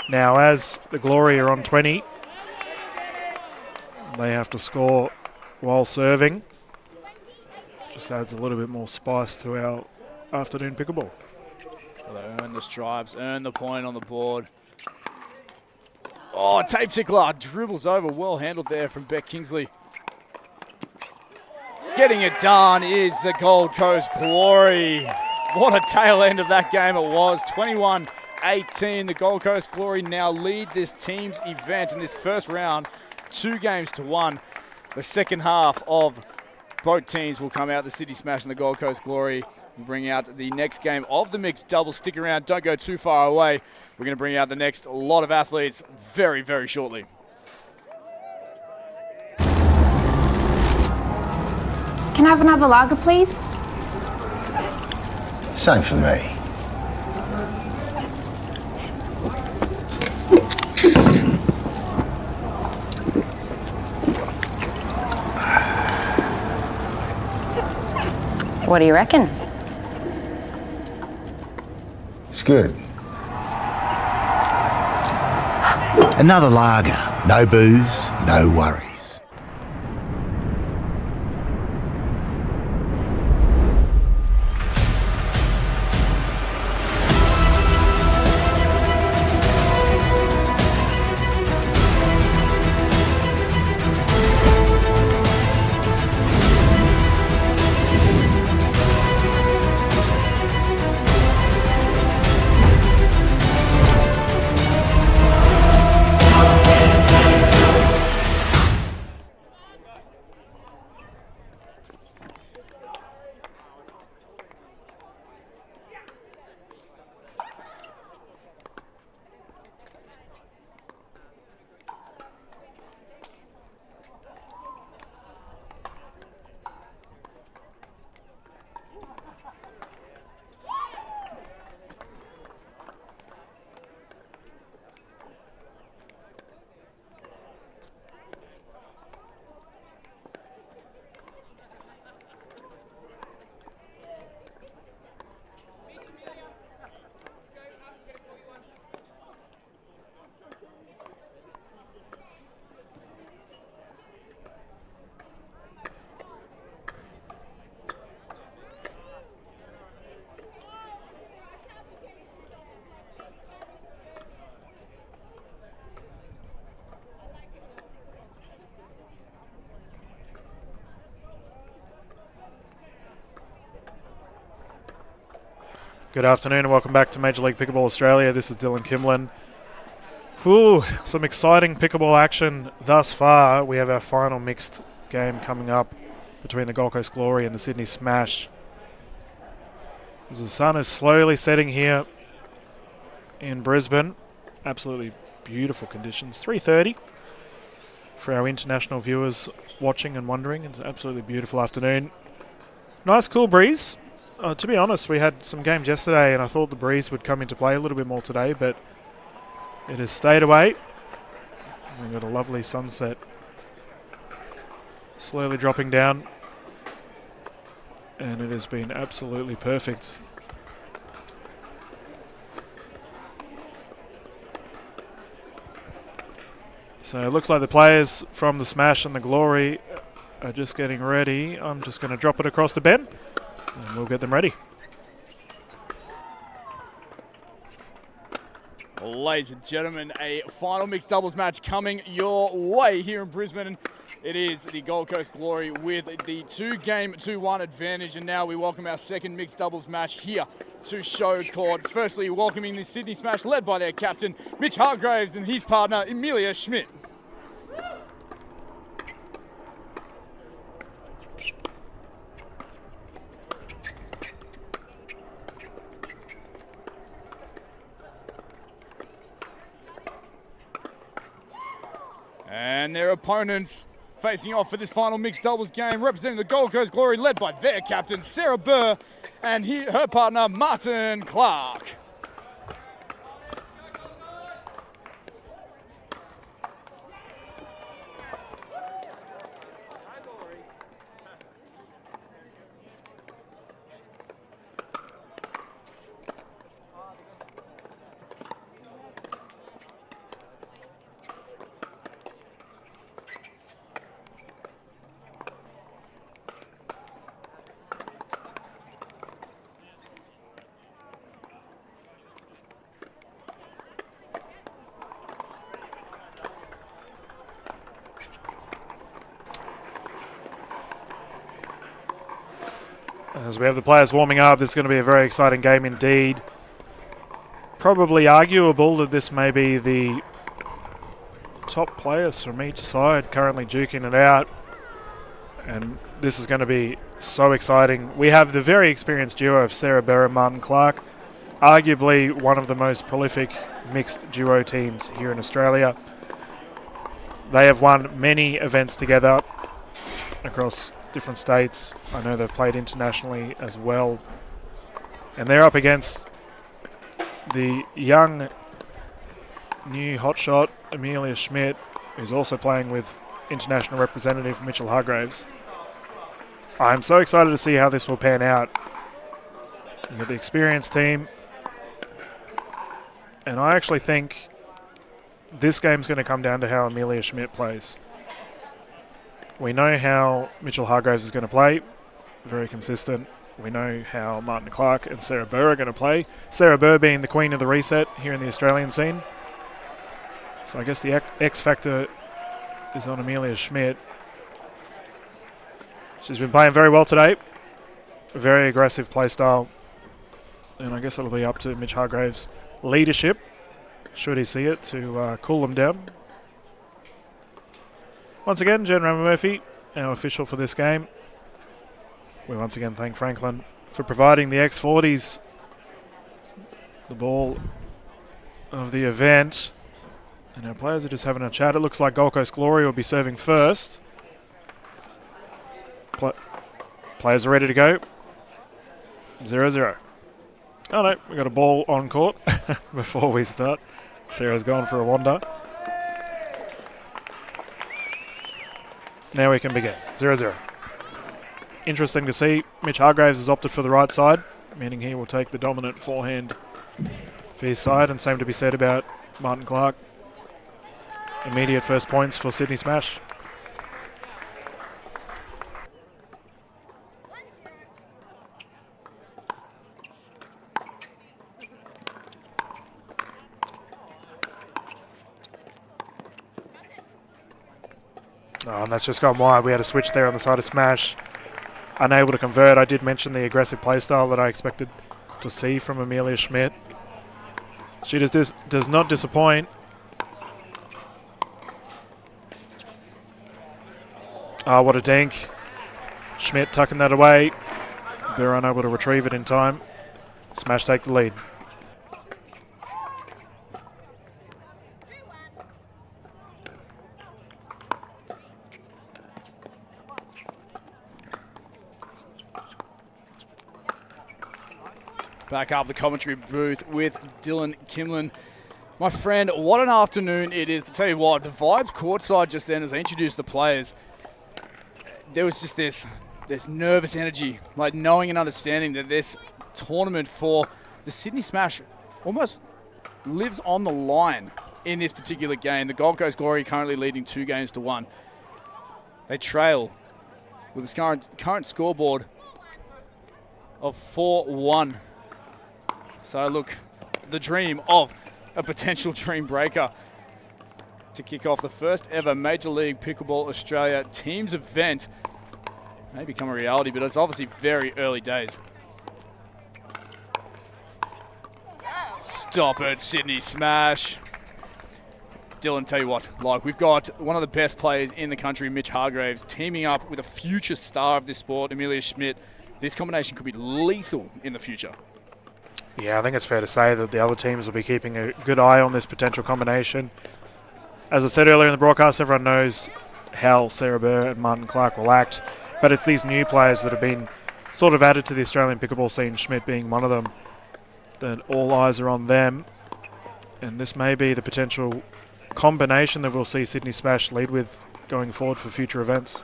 Now, as the Glory are on 20, they have to score while serving. Just adds a little bit more spice to our afternoon pickleball. Well, they earn the stripes, earn the point on the board. Oh, tape tickler dribbles over. Well handled there from Beck Kingsley. Getting it done is the Gold Coast Glory. What a tail end of that game it was. 21-18. The Gold Coast Glory now lead this team's event in this first round, 2-1. The second half of both teams will come out, the Sydney Smash and the Gold Coast Glory. We'll bring out the next game of the mixed double. Stick around, don't go too far away. We're going to bring out the next lot of athletes very, very shortly. Can I have another lager, please? Same for me. What do you reckon? It's good. Another lager. No booze, no worries. Good afternoon and welcome back to Major League Pickleball Australia. This is Dylan Kimlin. Whew, some exciting pickleball action thus far. We have our final mixed game coming up between the Gold Coast Glory and the Sydney Smash. As the sun is slowly setting here in Brisbane. Absolutely beautiful conditions. 3:30 for our international viewers watching and wondering. It's an absolutely beautiful afternoon. Nice cool breeze. To be honest, we had some games yesterday and I thought the breeze would come into play a little bit more today, but it has stayed away. We've got a lovely sunset slowly dropping down, and it has been absolutely perfect. So it looks like the players from the Smash and the Glory are just getting ready. I'm just going to drop it across to Ben and we'll get them ready. Ladies and gentlemen, a final mixed doubles match coming your way here in Brisbane. It is the Gold Coast Glory with the 2-game 2-1 advantage, and now we welcome our second mixed doubles match here to Showcourt. Firstly, welcoming the Sydney Smash led by their captain Mitch Hargraves and his partner Emilia Schmidt. And their opponents facing off for this final mixed doubles game, representing the Gold Coast Glory, led by their captain, Sarah Burr, and her partner, Martin Clark. As we have the players warming up, this is going to be a very exciting game indeed. Probably arguable that this may be the top players from each side currently duking it out. And this is going to be so exciting. We have the very experienced duo of Sarah Burr and Martin Clark, arguably one of the most prolific mixed duo teams here in Australia. They have won many events together across different states. I know they've played internationally as well. And they're up against the young new hotshot Amelia Schmidt, who's also playing with international representative Mitchell Hargraves. I'm so excited to see how this will pan out. You've got the experienced team, and I actually think this game's going to come down to how Amelia Schmidt plays. We know how Mitchell Hargraves is going to play, very consistent. We know how Martin Clark and Sarah Burr are going to play. Sarah Burr being the queen of the reset here in the Australian scene. So I guess the X factor is on Amelia Schmidt. She's been playing very well today. Very aggressive play style. And I guess it'll be up to Mitch Hargraves' leadership, should he see it, to cool them down. Once again, Jen Ramamurphy, our official for this game. We once again thank Franklin for providing the X40s, the ball of the event. And our players are just having a chat. It looks like Gold Coast Glory will be serving first. Players are ready to go. 0-0. Oh no, we got a ball on court before we start. Sarah's gone for a wander. Now we can begin. 0-0. Interesting to see. Mitch Hargraves has opted for the right side, meaning he will take the dominant forehand for his side, and same to be said about Martin Clark. Immediate first points for Sydney Smash. Oh, and that's just gone wide. We had a switch there on the side of Smash. Unable to convert. I did mention the aggressive playstyle that I expected to see from Amelia Schmidt. She does not disappoint. Oh, what a dink. Schmidt tucking that away. They're unable to retrieve it in time. Smash take the lead. Back up the commentary booth with Dylan Kimlin. My friend, what an afternoon it is. To tell you what, the vibes courtside just then as I introduced the players, there was just this nervous energy, like knowing and understanding that this tournament for the Sydney Smash almost lives on the line in this particular game. The Gold Coast Glory currently leading 2-1. They trail with this current scoreboard of 4-1. So look, the dream of a potential dream breaker to kick off the first ever Major League Pickleball Australia teams event may become a reality, but it's obviously very early days. Stop it, Sydney Smash. Dylan, tell you what, like we've got one of the best players in the country, Mitch Hargraves, teaming up with a future star of this sport, Amelia Schmidt. This combination could be lethal in the future. Yeah, I think it's fair to say that the other teams will be keeping a good eye on this potential combination. As I said earlier in the broadcast, everyone knows how Sarah Burr and Martin Clark will act, but it's these new players that have been sort of added to the Australian pickleball scene, Schmidt being one of them, that all eyes are on them. And this may be the potential combination that we'll see Sydney Smash lead with going forward for future events.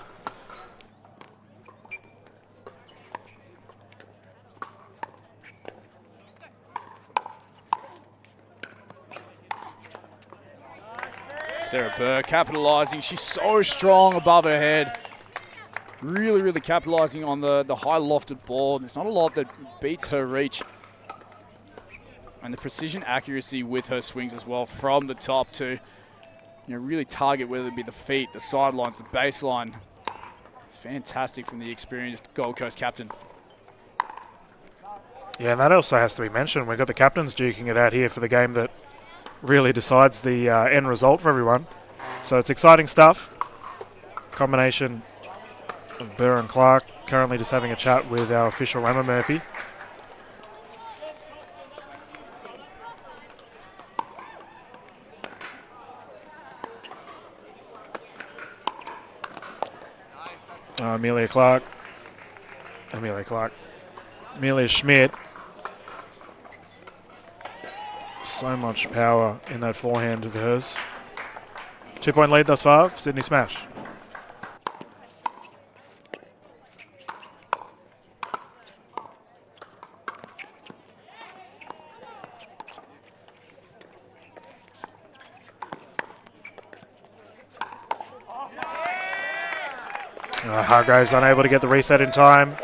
Sarah Burr capitalising. She's so strong above her head. Really, really capitalising on the high lofted ball. There's not a lot that beats her reach. And the precision accuracy with her swings as well from the top to really target, whether it be the feet, the sidelines, the baseline. It's fantastic from the experienced Gold Coast captain. Yeah, and that also has to be mentioned. We've got the captains duking it out here for the game that really decides the end result for everyone. So it's exciting stuff. Combination of Burr and Clark. Currently just having a chat with our official Emma Murphy. Amelia Schmidt. So much power in that forehand of hers. 2-point lead thus far for Sydney Smash. Hargraves unable to get the reset in time.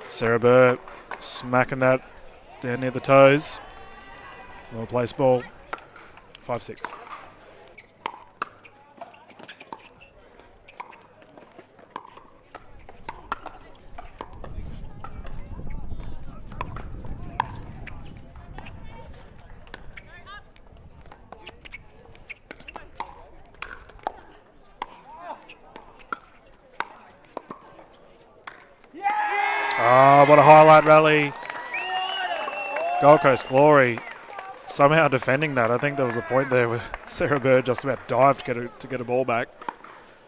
Sarah Burr smacking that down near the toes. Well placed ball. 5-6. What a highlight rally. Gold Coast Glory somehow defending that. I think there was a point there where Sarah Bird just about dived to get a ball back.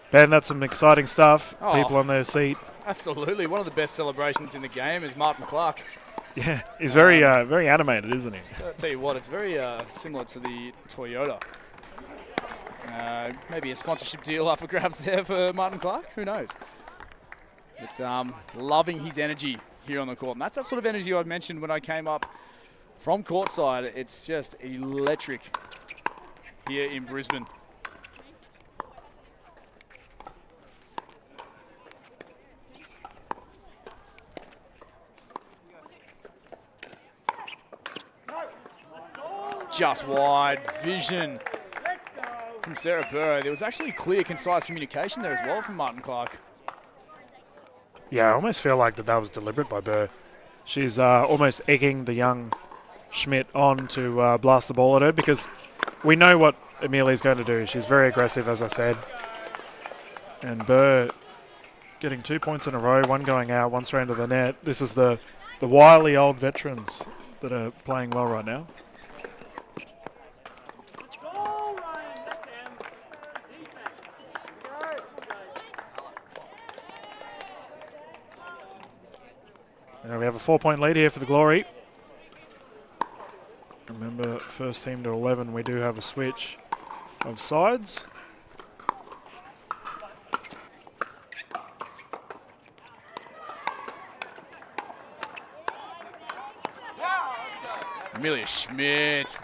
Ben, that's some exciting stuff. Oh, people on their seat. Absolutely. One of the best celebrations in the game is Martin Clark. Yeah, he's very animated, isn't he? So I'll tell you what, it's very similar to the Toyota. Maybe a sponsorship deal up for grabs there for Martin Clark. Who knows? But loving his energy here on the court. And that's that sort of energy I mentioned when I came up from courtside. It's just electric here in Brisbane. Just wide vision from Sarah Burr. There was actually clear, concise communication there as well from Martin Clark. Yeah, I almost feel like that was deliberate by Burr. She's almost egging the young Schmidt on to blast the ball at her because we know what Amelia's going to do. She's very aggressive, as I said. And Burr getting 2 points in a row, one going out, one straight into the net. This is the wily old veterans that are playing well right now. Now we have a 4-point lead here for the Glory. Remember, first team to 11, we do have a switch of sides. Amelia Schmidt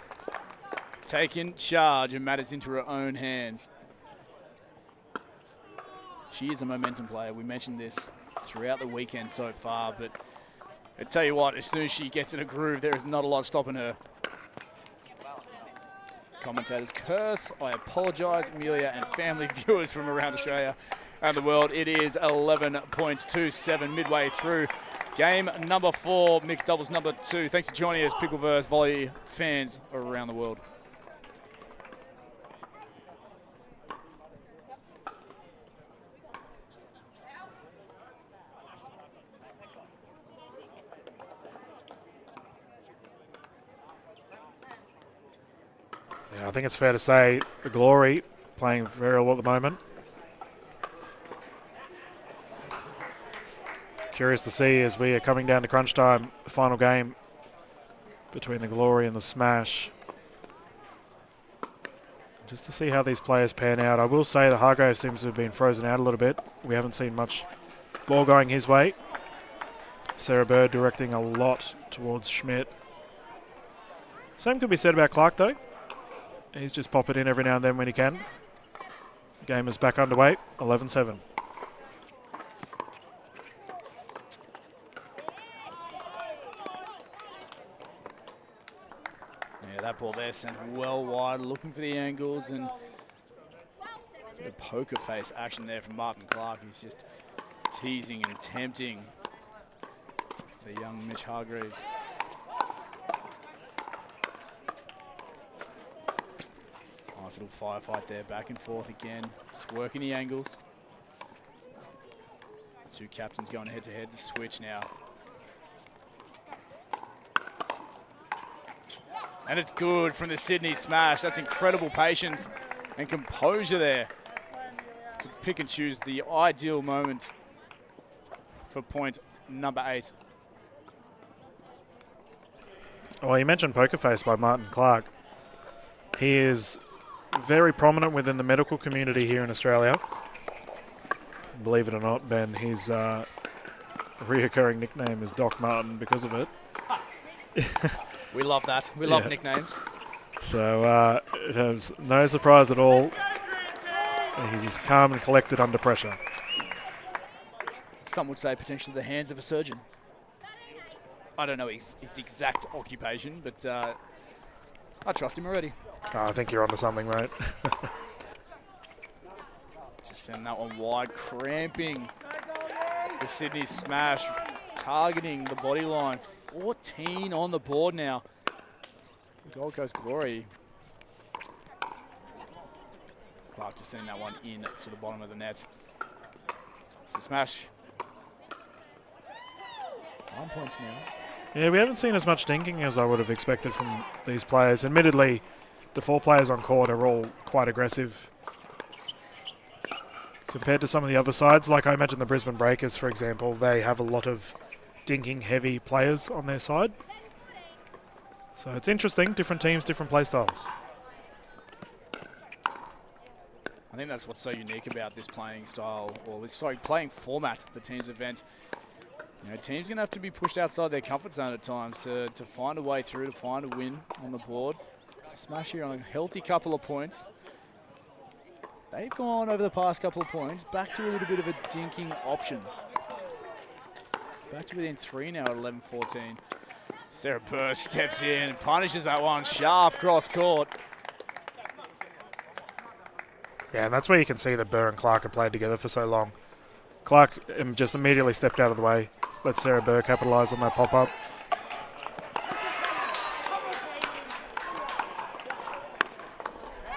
taking charge and matters into her own hands. She is a momentum player. We mentioned this throughout the weekend so far, but I tell you what, as soon as she gets in a groove, there is not a lot stopping her. Commentators curse. I apologise, Amelia and family viewers from around Australia and the world. It is 11 points to 7 midway through game number 4, mixed doubles number 2. Thanks for joining us, Pickleverse volley fans around the world. Yeah, I think it's fair to say the Glory playing very well at the moment. Curious to see as we are coming down to crunch time, the final game between the Glory and the Smash. Just to see how these players pan out. I will say that Hargrave seems to have been frozen out a little bit. We haven't seen much ball going his way. Sarah Bird directing a lot towards Schmidt. Same could be said about Clark though. He's just pop it in every now and then when he can. Game is back underway, 11-7. Yeah, that ball there sent well wide, looking for the angles, and a bit of poker face action there from Martin Clark, who's just teasing and tempting the young Mitch Hargreaves. Nice little firefight there, back and forth again, just working the angles. Two captains going head to head, the switch now. And it's good from the Sydney Smash. That's incredible patience and composure there to pick and choose the ideal moment for point number 8. Well, you mentioned Poker Face by Martin Clark. He is very prominent within the medical community here in Australia. Believe it or not, Ben, his reoccurring nickname is Doc Martin because of it. We love that. We love nicknames. So it has no surprise at all. He's calm and collected under pressure. Some would say potentially the hands of a surgeon. I don't know his exact occupation, but I trust him already. I think you're onto something, mate. Just send that one wide, cramping the Sydney Smash, targeting the body line. 14 on the board now. The Gold Coast Glory. Clark just sending that one in to the bottom of the net. It's the Smash. 9 points now. Yeah, we haven't seen as much dinking as I would have expected from these players. Admittedly, the 4 players on court are all quite aggressive compared to some of the other sides. Like I imagine the Brisbane Breakers, for example, they have a lot of dinking heavy players on their side. So it's interesting, different teams, different play styles. I think that's what's so unique about this playing style, or this playing format for Teams event. You know, teams are going to have to be pushed outside their comfort zone at times to find a way through, to find a win on the board. It's a Smash here on a healthy couple of points. They've gone over the past couple of points back to a little bit of a dinking option. Back to within 3 now at 11-14. Sarah Burr steps in, punishes that one, sharp cross court. Yeah, and that's where you can see that Burr and Clark have played together for so long. Clark just immediately stepped out of the way, let Sarah Burr capitalise on that pop-up.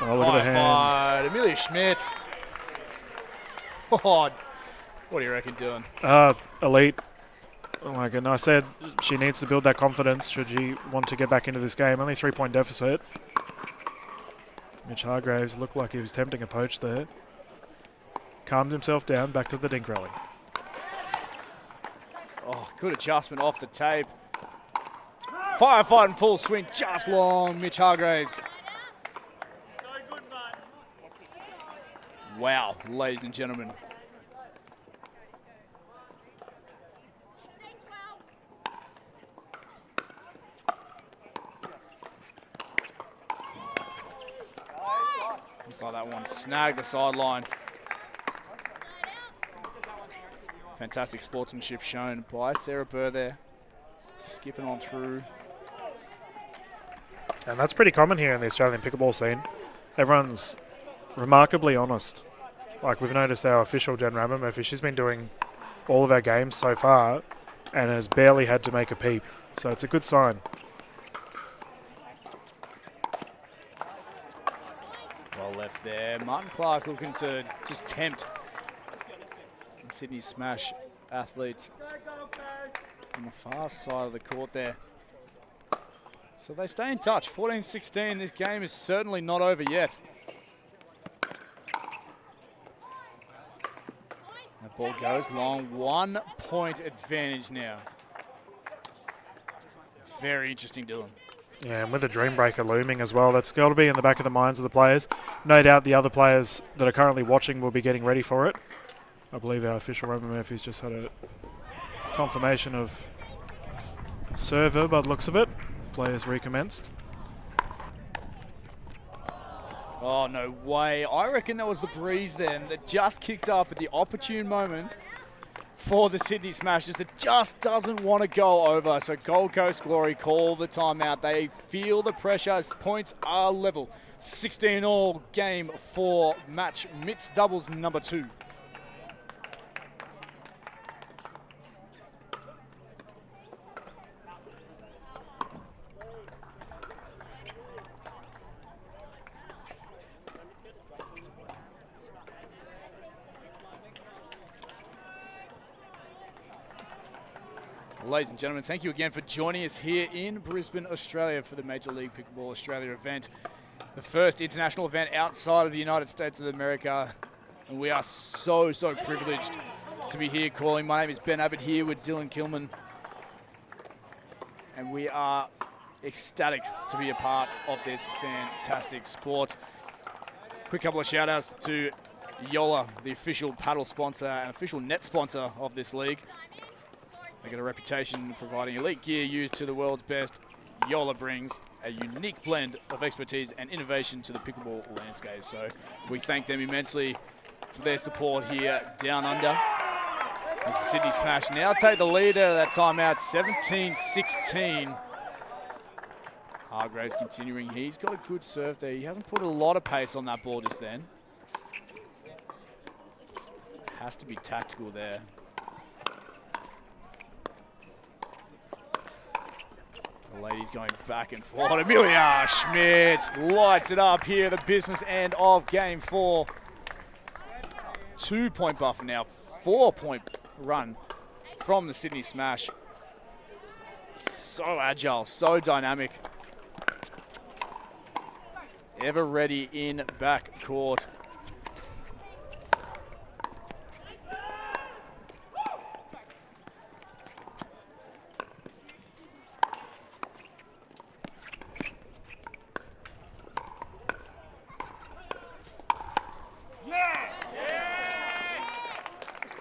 Oh, look at the hands. Amelia Schmidt. Oh, what do you reckon doing? Elite. Oh my goodness, I said she needs to build that confidence should she want to get back into this game. Only 3-point deficit. Mitch Hargraves looked like he was tempting a poach there. Calmed himself down, back to the dink rally. Oh, good adjustment off the tape. Firefight in full swing, just long, Mitch Hargraves. Wow, ladies and gentlemen. Looks like that one snagged the sideline. Fantastic sportsmanship shown by Sarah Burr there. Skipping on through. And that's pretty common here in the Australian pickleball scene. Everyone's remarkably honest. Like we've noticed our official Jen Ramamurphy, she's been doing all of our games so far and has barely had to make a peep. So it's a good sign. Well left there. Martin Clark looking to just tempt the Sydney Smash athletes on the far side of the court there. So they stay in touch. 14-16. This game is certainly not over yet. That ball goes long. 1 point advantage now. Very interesting, Dylan. Yeah, and with a dream breaker looming as well, that's got to be in the back of the minds of the players. No doubt the other players that are currently watching will be getting ready for it. I believe our official Roman Murphy's just had a confirmation of server by the looks of it. Players recommenced. Oh, no way. I reckon that was the breeze then that just kicked up at the opportune moment for the Sydney Smashers. It just doesn't want to go over. So Gold Coast Glory call the timeout. They feel the pressure. Points are level. 16-all game for match mixed doubles number 2. Ladies and gentlemen, thank you again for joining us here in Brisbane, Australia for the Major League Pickleball Australia event. The first international event outside of the United States of America. And we are so privileged to be here calling. My name is Ben Abbott here with Dylan Kilman. And we are ecstatic to be a part of this fantastic sport. Quick couple of shout outs to Yola, the official paddle sponsor and official net sponsor of this league. They got a reputation of providing elite gear used to the world's best. Yola brings a unique blend of expertise and innovation to the pickleball landscape. So we thank them immensely for their support here down under. As the Sydney Smash now take the lead out of that timeout, 17-16. Hargraves continuing. He's got a good serve there. He hasn't put a lot of pace on that ball just then. Has to be tactical there. The ladies going back and forth. Amelia Schmidt lights it up here, the business end of game 4. 2-point buffer now, 4-point run from the Sydney Smash. So agile, so dynamic. Ever ready in back court.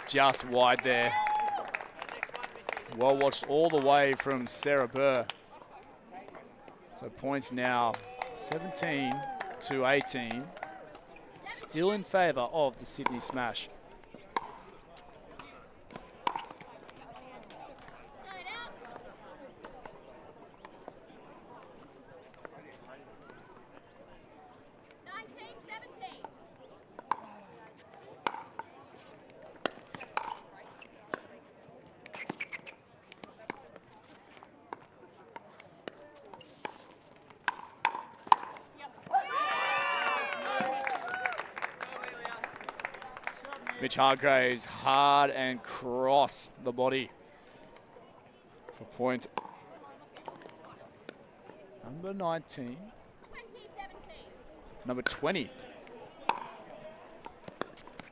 Just wide there. Well watched all the way from Sarah Burr. So points now 17-18. Still in favour of the Sydney Smash. Mitch Hargraves hard and cross the body for point number 19. Number 20.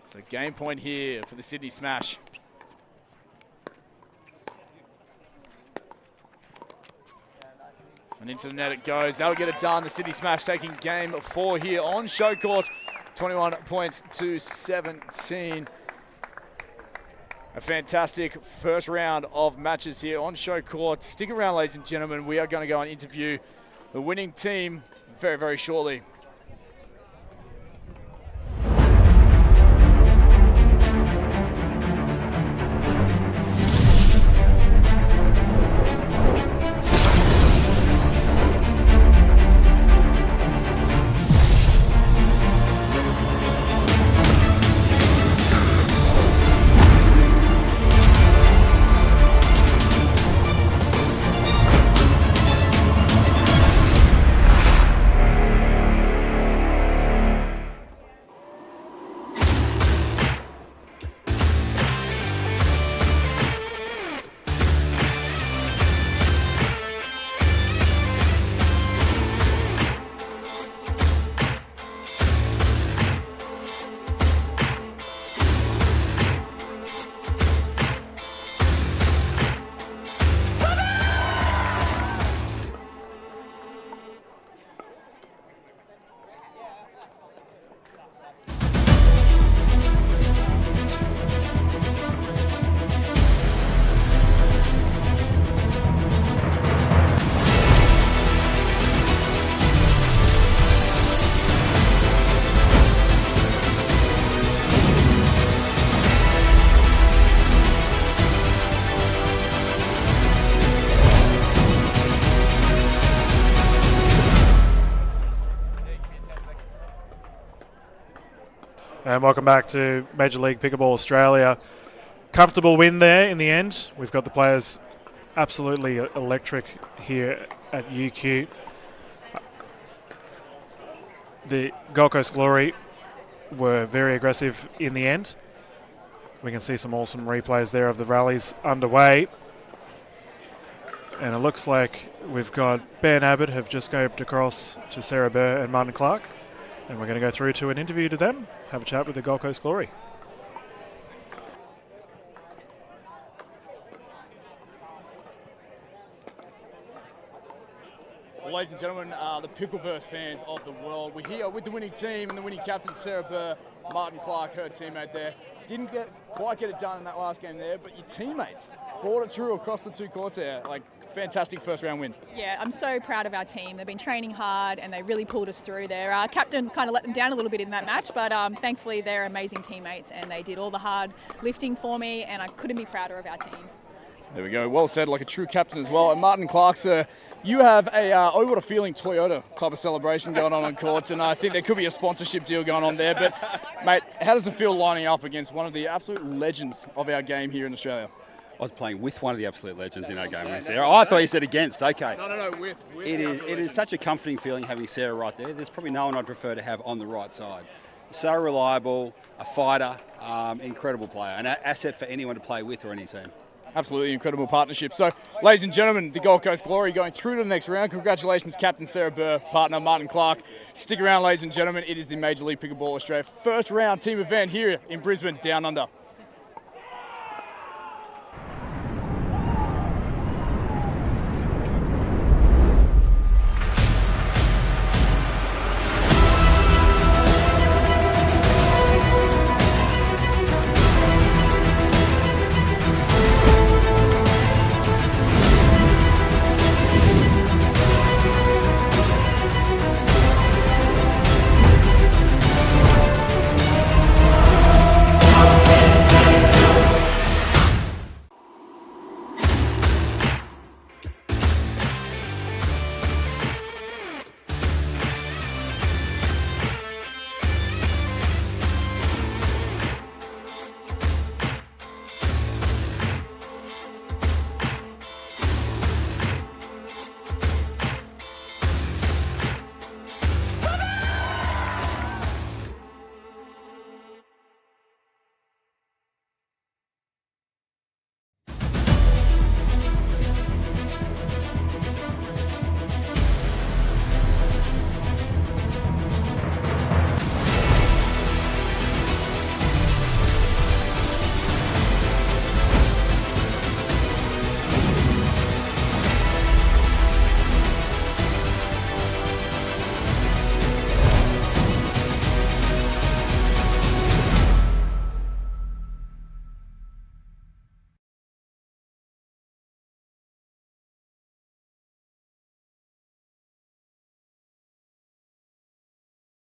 So game point here for the Sydney Smash. And into the net it goes. That'll get it done. The Sydney Smash taking game 4 here on Showcourt. 21 points to 17. A fantastic first round of matches here on Showcourt. Stick around, ladies and gentlemen. We are going to go and interview the winning team very, very shortly. And welcome back to Major League Pickleball Australia. Comfortable win there in the end. We've got the players absolutely electric here at UQ. The Gold Coast Glory were very aggressive in the end. We can see some awesome replays there of the rallies underway. And it looks like we've got Ben Abbott have just scoped across to Sarah Burr and Martin Clark. And we're going to go through to an interview to them, have a chat with the Gold Coast Glory. Well, ladies and gentlemen, the Pickleverse fans of the world, we're here with the winning team and the winning captain, Sarah Burr, Martin Clark, her teammate there. Didn't quite get it done in that last game there, but your teammates brought it through across the two courts there. Like, fantastic first round win. Yeah, I'm so proud of our team. They've been training hard and they really pulled us through there. Our captain kind of let them down a little bit in that match, but thankfully they're amazing teammates and they did all the hard lifting for me, and I couldn't be prouder of our team. There we go. Well said, like a true captain as well. And Martin Clark, sir, you have a oh, what a feeling Toyota type of celebration going on courts, and I think there could be a sponsorship deal going on there. But, mate, how does it feel lining up against one of the absolute legends of our game here in Australia? I was playing with one of the absolute legends in our game, Sarah. Oh, I thought you said against. Okay. No, with It is such a comforting feeling having Sarah right there. There's probably no one I'd prefer to have on the right side. So reliable, a fighter, incredible player, an asset for anyone to play with or any team. Absolutely incredible partnership. So, ladies and gentlemen, the Gold Coast Glory going through to the next round. Congratulations, Captain Sarah Burr, partner Martin Clark. Stick around, ladies and gentlemen. It is the Major League Pickleball Australia first round team event here in Brisbane, Down Under.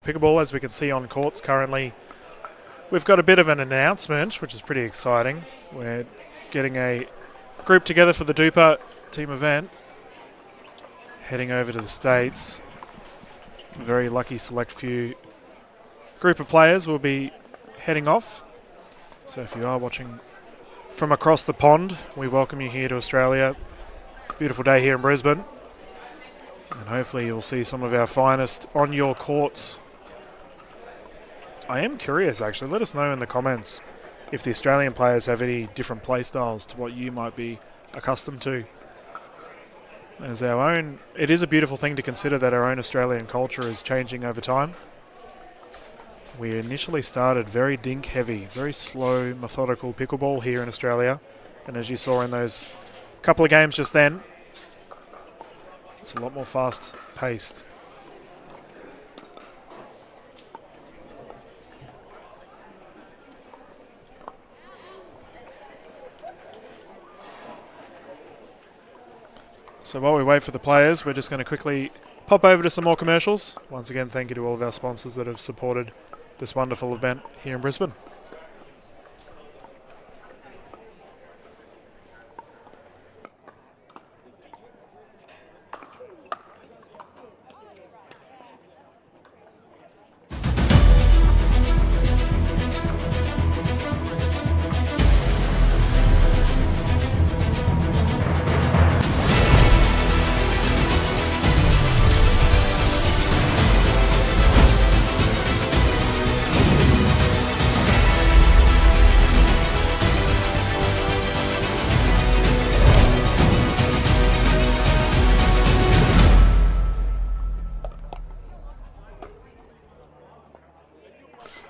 Pickleball, as we can see on courts currently, we've got a bit of an announcement, which is pretty exciting. We're getting a group together for the Duper team event, heading over to the States. A very lucky select few group of players will be heading off. So if you are watching from across the pond, we welcome you here to Australia. Beautiful day here in Brisbane. And hopefully you'll see some of our finest on your courts. I am curious, actually. Let us know in the comments if the Australian players have any different play styles to what you might be accustomed to. As our own, it is a beautiful thing to consider that our own Australian culture is changing over time. We initially started very dink heavy, very slow, methodical pickleball here in Australia. And as you saw in those couple of games just then, it's a lot more fast paced. So while we wait for the players, we're just going to quickly pop over to some more commercials. Once again, thank you to all of our sponsors that have supported this wonderful event here in Brisbane.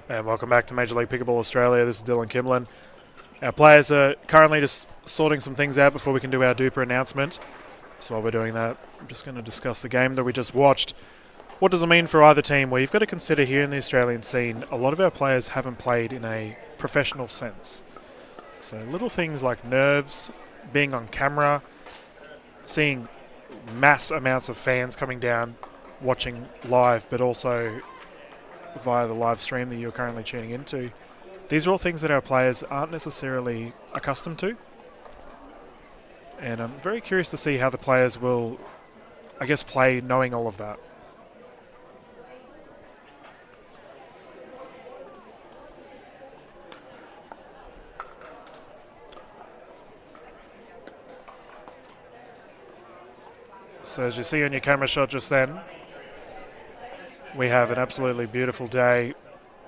And welcome back to Major League Pickleball Australia. This is Dylan Kimlin. Our players are currently just sorting some things out before we can do our Duper announcement. So while we're doing that, I'm just going to discuss the game that we just watched. What does it mean for either team? Well, you've got to consider here in the Australian scene, a lot of our players haven't played in a professional sense. So little things like nerves, being on camera, seeing mass amounts of fans coming down, watching live, but also via the live stream that you're currently tuning into. These are all things that our players aren't necessarily accustomed to. And I'm very curious to see how the players will, I guess, play knowing all of that. So as you see on your camera shot just then, we have an absolutely beautiful day.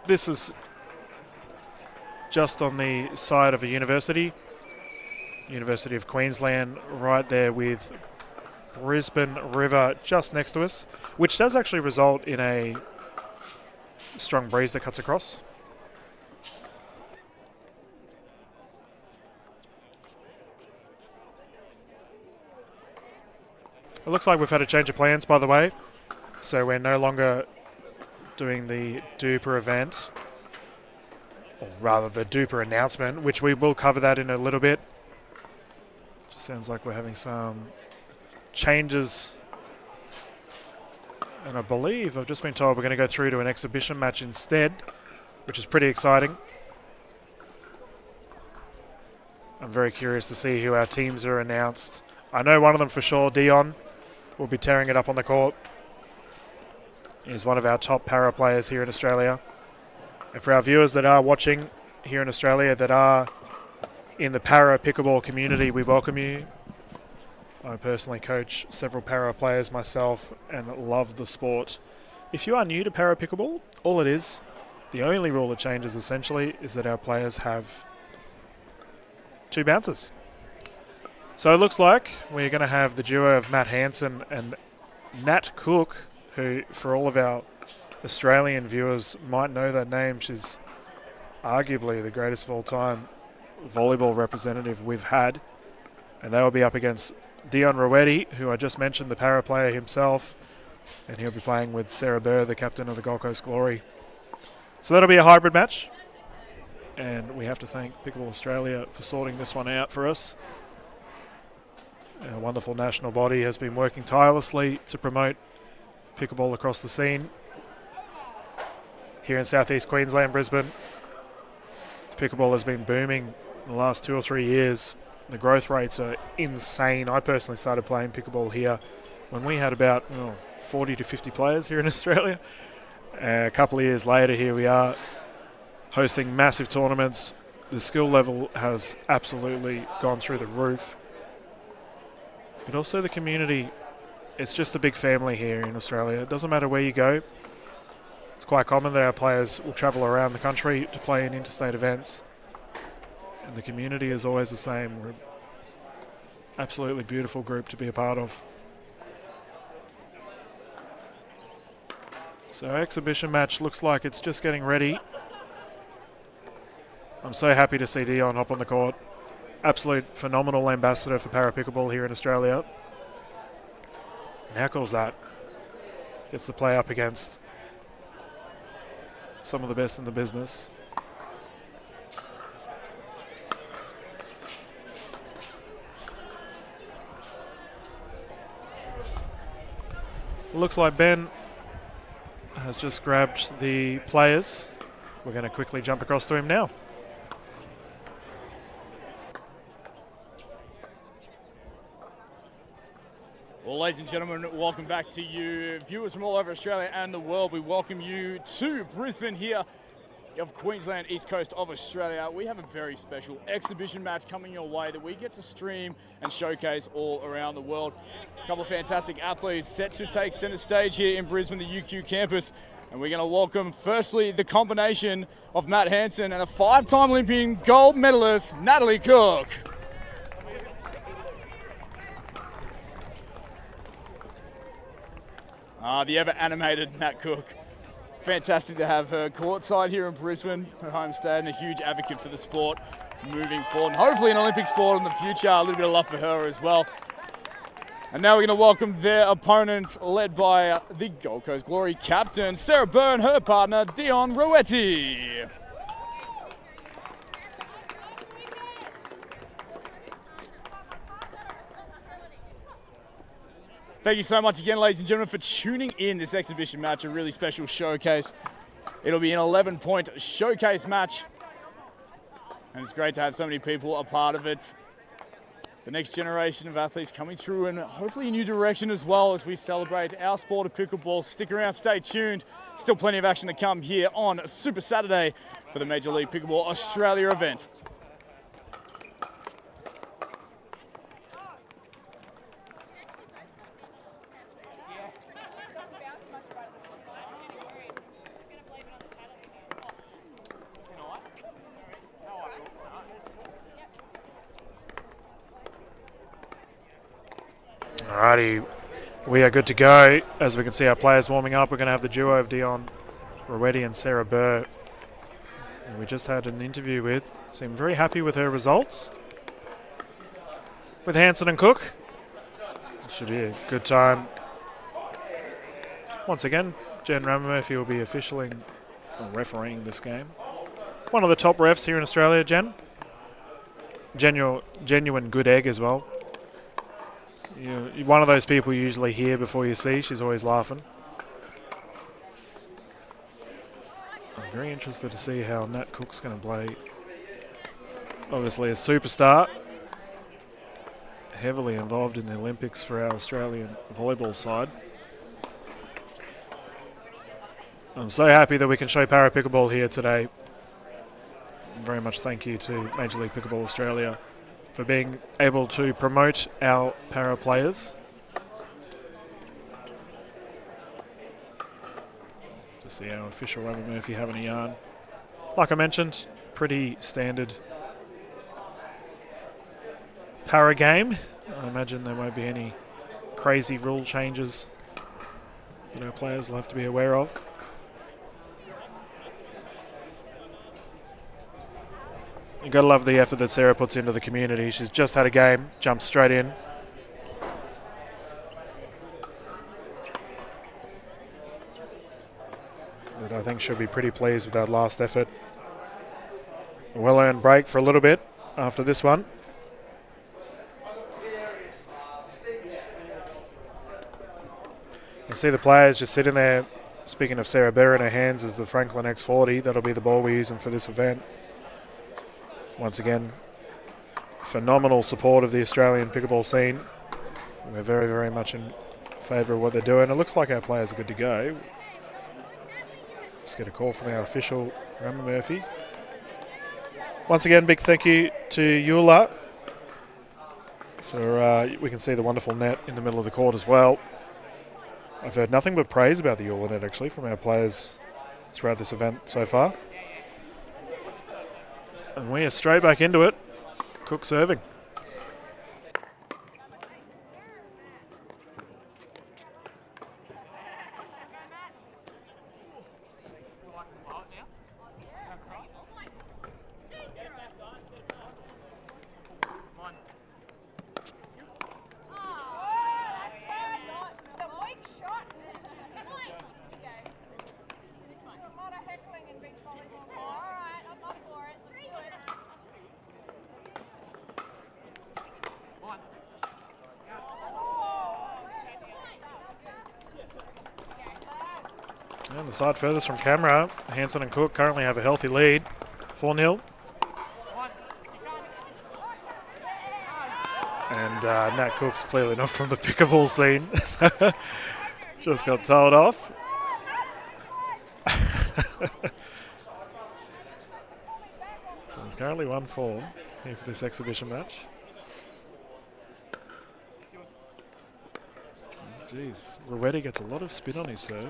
This is just on the side of a university, University of Queensland, right there with Brisbane River just next to us, which does actually result in a strong breeze that cuts across. It looks like we've had a change of plans, by the way. So we're no longer doing the Duper event, or rather the Duper announcement, which we will cover that in a little bit. Just sounds like we're having some changes. And I believe, I've just been told we're going to go through to an exhibition match instead, which is pretty exciting. I'm very curious to see who our teams are announced. I know one of them for sure, Dion, will be tearing it up on the court. He's one of our top para players here in Australia. And for our viewers that are watching here in Australia that are in the para pickleball community, we welcome you. I personally coach several para players myself and love the sport. If you are new to para pickleball, all it is, the only rule that changes essentially is that our players have 2 bouncers. So it looks like we're going to have the duo of Matt Hansen and Nat Cook, who, for all of our Australian viewers, might know that name. She's arguably the greatest of all time volleyball representative we've had. And they will be up against Dion Rowetti, who I just mentioned, the para player himself. And he'll be playing with Sarah Burr, the captain of the Gold Coast Glory. So that'll be a hybrid match. And we have to thank Pickleball Australia for sorting this one out for us. Our wonderful national body has been working tirelessly to promote pickleball across the scene. Here in southeast Queensland, Brisbane, pickleball has been booming in the last 2 or 3 years. The growth rates are insane. I personally started playing pickleball here when we had about 40 to 50 players here in Australia. A couple of years later, here we are hosting massive tournaments. The skill level has absolutely gone through the roof. But also the community, it's just a big family here in Australia. It doesn't matter where you go. It's quite common that our players will travel around the country to play in interstate events. And the community is always the same. We're an absolutely beautiful group to be a part of. So our exhibition match looks like it's just getting ready. I'm so happy to see Dion hop on the court. Absolute phenomenal ambassador for para pickleball here in Australia. And how cool is that? Gets to play up against some of the best in the business. Looks like Ben has just grabbed the players. We're going to quickly jump across to him now. Well, ladies and gentlemen, welcome back to you. Viewers from all over Australia and the world, we welcome you to Brisbane here of Queensland, east coast of Australia. We have a very special exhibition match coming your way that we get to stream and showcase all around the world. A couple of fantastic athletes set to take centre stage here in Brisbane, the UQ campus. And we're going to welcome, firstly, the combination of Matt Hansen and a 5-time Olympian gold medalist, Natalie Cook. The ever-animated Matt Cook. Fantastic to have her courtside here in Brisbane, her home state, and a huge advocate for the sport moving forward. And hopefully an Olympic sport in the future. A little bit of love for her as well. And now we're going to welcome their opponents, led by the Gold Coast Glory captain, Sarah Burr, and her partner, Dion Roetti. Thank you so much again, ladies and gentlemen, for tuning in this exhibition match, a really special showcase. It'll be an 11-point showcase match, and it's great to have so many people a part of it. The next generation of athletes coming through, and hopefully a new direction as well as we celebrate our sport of pickleball. Stick around, stay tuned. Still plenty of action to come here on Super Saturday for the Major League Pickleball Australia event. Alrighty, we are good to go. As we can see our players warming up, we're going to have the duo of Dion Roetti and Sarah Burr. And we just had an interview with, seemed very happy with her results. With Hanson and Cook. It should be a good time. Once again, Jen Ramamurphy will be officialing or refereeing this game. One of the top refs here in Australia, Jen. Genuine good egg as well. You're one of those people you usually hear before you see. She's always laughing. I'm very interested to see how Nat Cook's going to play. Obviously a superstar. Heavily involved in the Olympics for our Australian volleyball side. I'm so happy that we can show para pickleball here today. Very much thank you to Major League Pickleball Australia for being able to promote our para players. To see our official Ramamurphy having a yarn. Like I mentioned, pretty standard para game. I imagine there won't be any crazy rule changes that our players will have to be aware of. You've got to love the effort that Sarah puts into the community. She's just had a game, jumped straight in. But I think she'll be pretty pleased with that last effort. A well-earned break for a little bit after this one. You see the players just sitting there. Speaking of Sarah Burr in her hands is the Franklin X40. That'll be the ball we're using for this event. Once again, phenomenal support of the Australian pickleball scene. We're very, very much in favour of what they're doing. It looks like our players are good to go. Let's get a call from our official, Ramamurphy. Once again, big thank you to Eula for, we can see the wonderful net in the middle of the court as well. I've heard nothing but praise about the Eula net actually from our players throughout this event so far. And we are straight back into it. Cook serving. And the side furthest from camera, Hanson and Cook currently have a healthy lead, 4-0. And Nat Cook's clearly not from the pickleball scene. Just got told off. So it's currently 1-4 here for this exhibition match. Jeez, Roetti gets a lot of spin on his serve.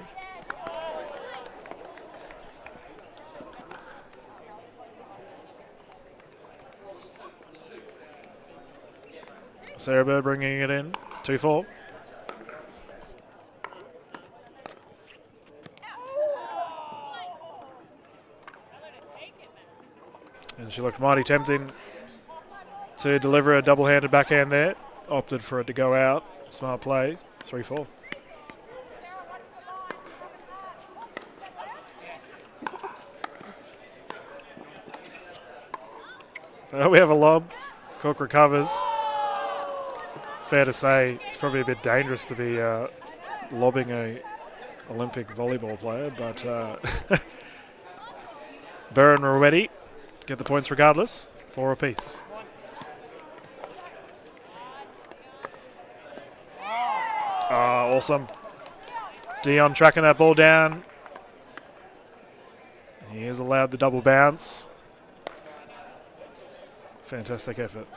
Sarah Burr bringing it in, 2-4. And she looked mighty tempting to deliver a double-handed backhand there. Opted for it to go out. Smart play. 3-4. We have a lob. Cook recovers. Fair to say, it's probably a bit dangerous to be lobbing a Olympic volleyball player, but Burr and Rowetti get the points regardless. 4 apiece. Awesome. Dion tracking that ball down. He is allowed the double bounce. Fantastic effort.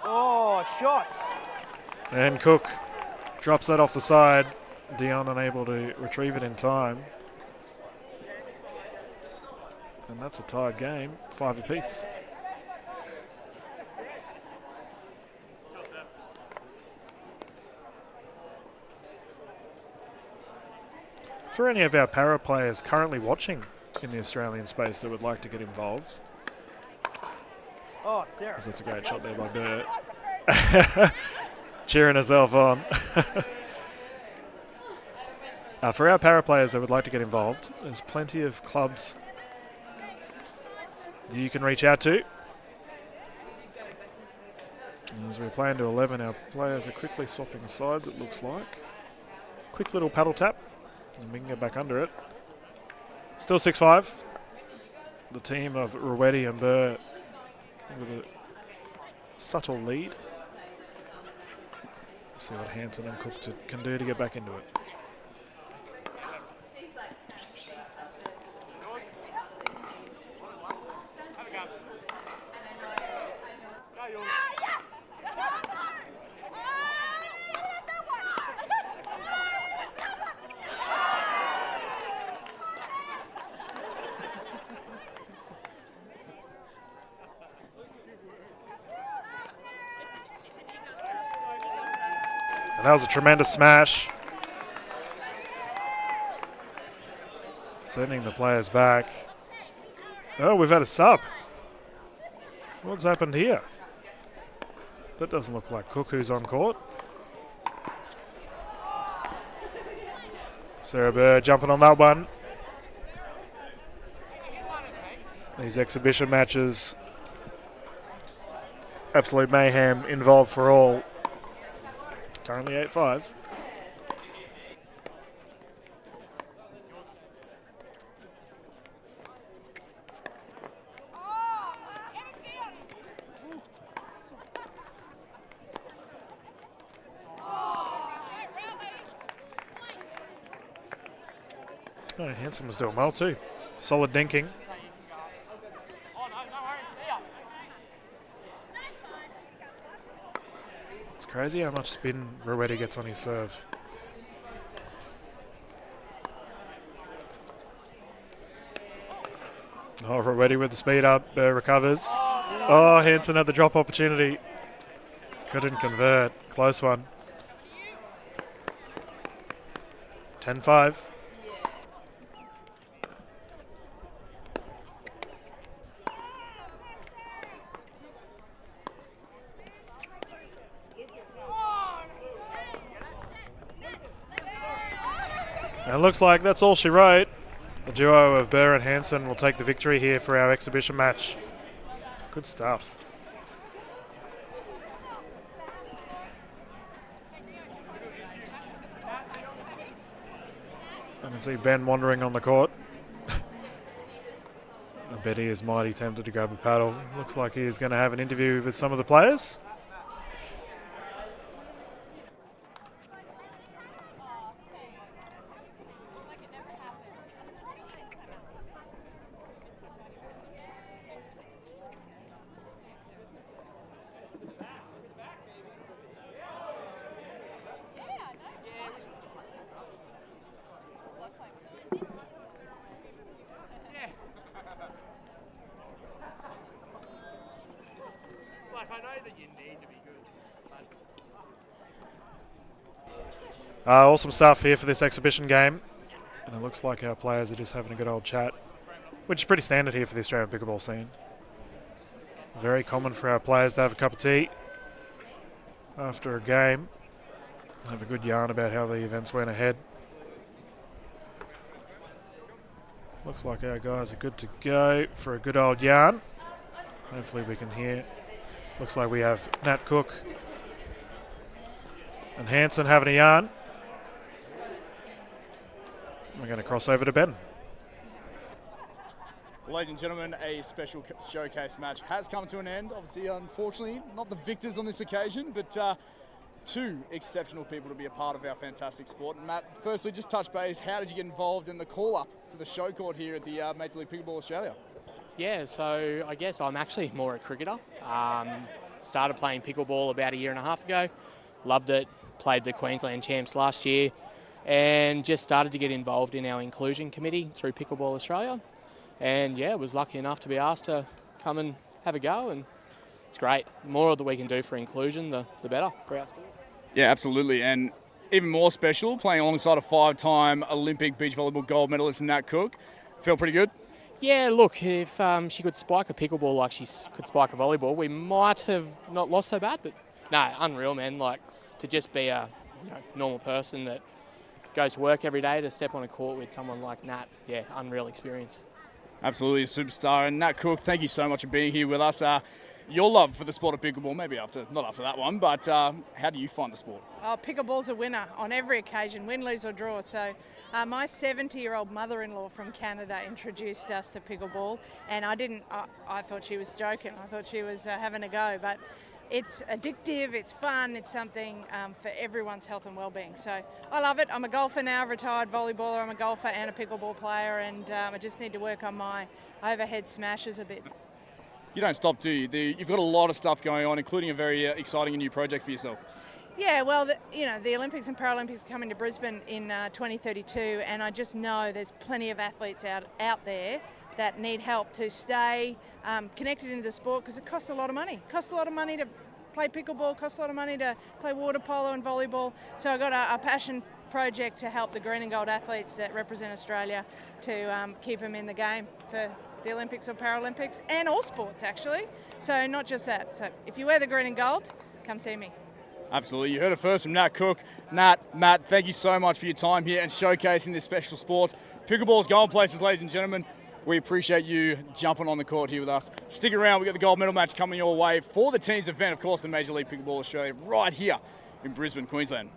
Oh, shot. And Cook drops that off the side. Dion unable to retrieve it in time. And that's a tied game, 5 apiece. For any of our para players currently watching in the Australian space that would like to get involved. Oh, Sarah. 'Cause that's a great shot there by Bert. Cheering herself on. For our para players that would like to get involved, there's plenty of clubs that you can reach out to. As we're playing to 11, our players are quickly swapping sides, it looks like. Quick little paddle tap, and we can get back under it. Still 6-5. The team of Rowetti and Burr with a subtle lead. See what Hansen and Cook can do to get back into it. And that was a tremendous smash. Sending the players back. Oh, we've had a sub. What's happened here? That doesn't look like Cook who's on court. Sarah Burr jumping on that one. These exhibition matches, absolute mayhem involved for all. Currently 8-5. Oh, Hansen was doing well too. Solid dinking. It's crazy how much spin Rowetti gets on his serve. Oh, Rowetti with the speed up, recovers. Oh, Hansen had the drop opportunity. Couldn't convert. Close one. 10-5. And it looks like that's all she wrote. The duo of Burr and Hansen will take the victory here for our exhibition match. Good stuff. I can see Ben wandering on the court. I bet he is mighty tempted to grab a paddle. Looks like he is going to have an interview with some of the players. Awesome stuff here for this exhibition game. And it looks like our players are just having a good old chat, which is pretty standard here for the Australian pickleball scene. Very common for our players to have a cup of tea after a game, have a good yarn about how the events went ahead. Looks like our guys are good to go for a good old yarn. Hopefully we can hear. Looks like we have Nat Cook and Hanson having a yarn. We're going to cross over to Ben. Ladies and gentlemen, a special showcase match has come to an end. Obviously, unfortunately, not the victors on this occasion, but two exceptional people to be a part of our fantastic sport. And Matt, firstly, just touch base, how did you get involved in the call-up to the Showcourt here at the Major League Pickleball Australia? Yeah, so I guess I'm actually more a cricketer. Started playing pickleball about 1.5 years ago. Loved it, played the Queensland champs last year, and just started to get involved in our inclusion committee through Pickleball Australia. And yeah, was lucky enough to be asked to come and have a go, and it's great. The more that we can do for inclusion, the better for our sport. Yeah, absolutely. And even more special, playing alongside a 5-time Olympic beach volleyball gold medalist Nat Cook. Feel pretty good? Yeah, look, if she could spike a pickleball like she could spike a volleyball, we might have not lost so bad. But no, unreal, man. Like, to just be a normal person that goes to work every day, to step on a court with someone like Nat, yeah, unreal experience. Absolutely a superstar. And Nat Cook, thank you so much for being here with us. Your love for the sport of pickleball, maybe not after that one, but how do you find the sport? Oh, pickleball's a winner on every occasion, win, lose or draw. So my 70-year-old mother-in-law from Canada introduced us to pickleball, and I thought she was joking. I thought she was having a go, but it's addictive, it's fun, it's something for everyone's health and well-being. So I love it. I'm a golfer now, retired volleyballer. I'm a golfer and a pickleball player, and I just need to work on my overhead smashes a bit. You don't stop, do you? You've got a lot of stuff going on, including a very exciting new project for yourself. Yeah, well, the Olympics and Paralympics are coming to Brisbane in 2032, and I just know there's plenty of athletes out there that need help to stay connected into the sport, because it costs a lot of money. It costs a lot of money to play pickleball, it costs a lot of money to play water polo and volleyball. So I've got a passion project to help the green and gold athletes that represent Australia to keep them in the game for the Olympics or Paralympics, and all sports actually. So not just that. So if you wear the green and gold, come see me. Absolutely. You heard it first from Nat Cook. Nat, Matt, thank you so much for your time here and showcasing this special sport. Pickleball's going places, ladies and gentlemen. We appreciate you jumping on the court here with us. Stick around. We've got the gold medal match coming your way for the team's event, of course, the Major League Pickleball Australia, right here in Brisbane, Queensland.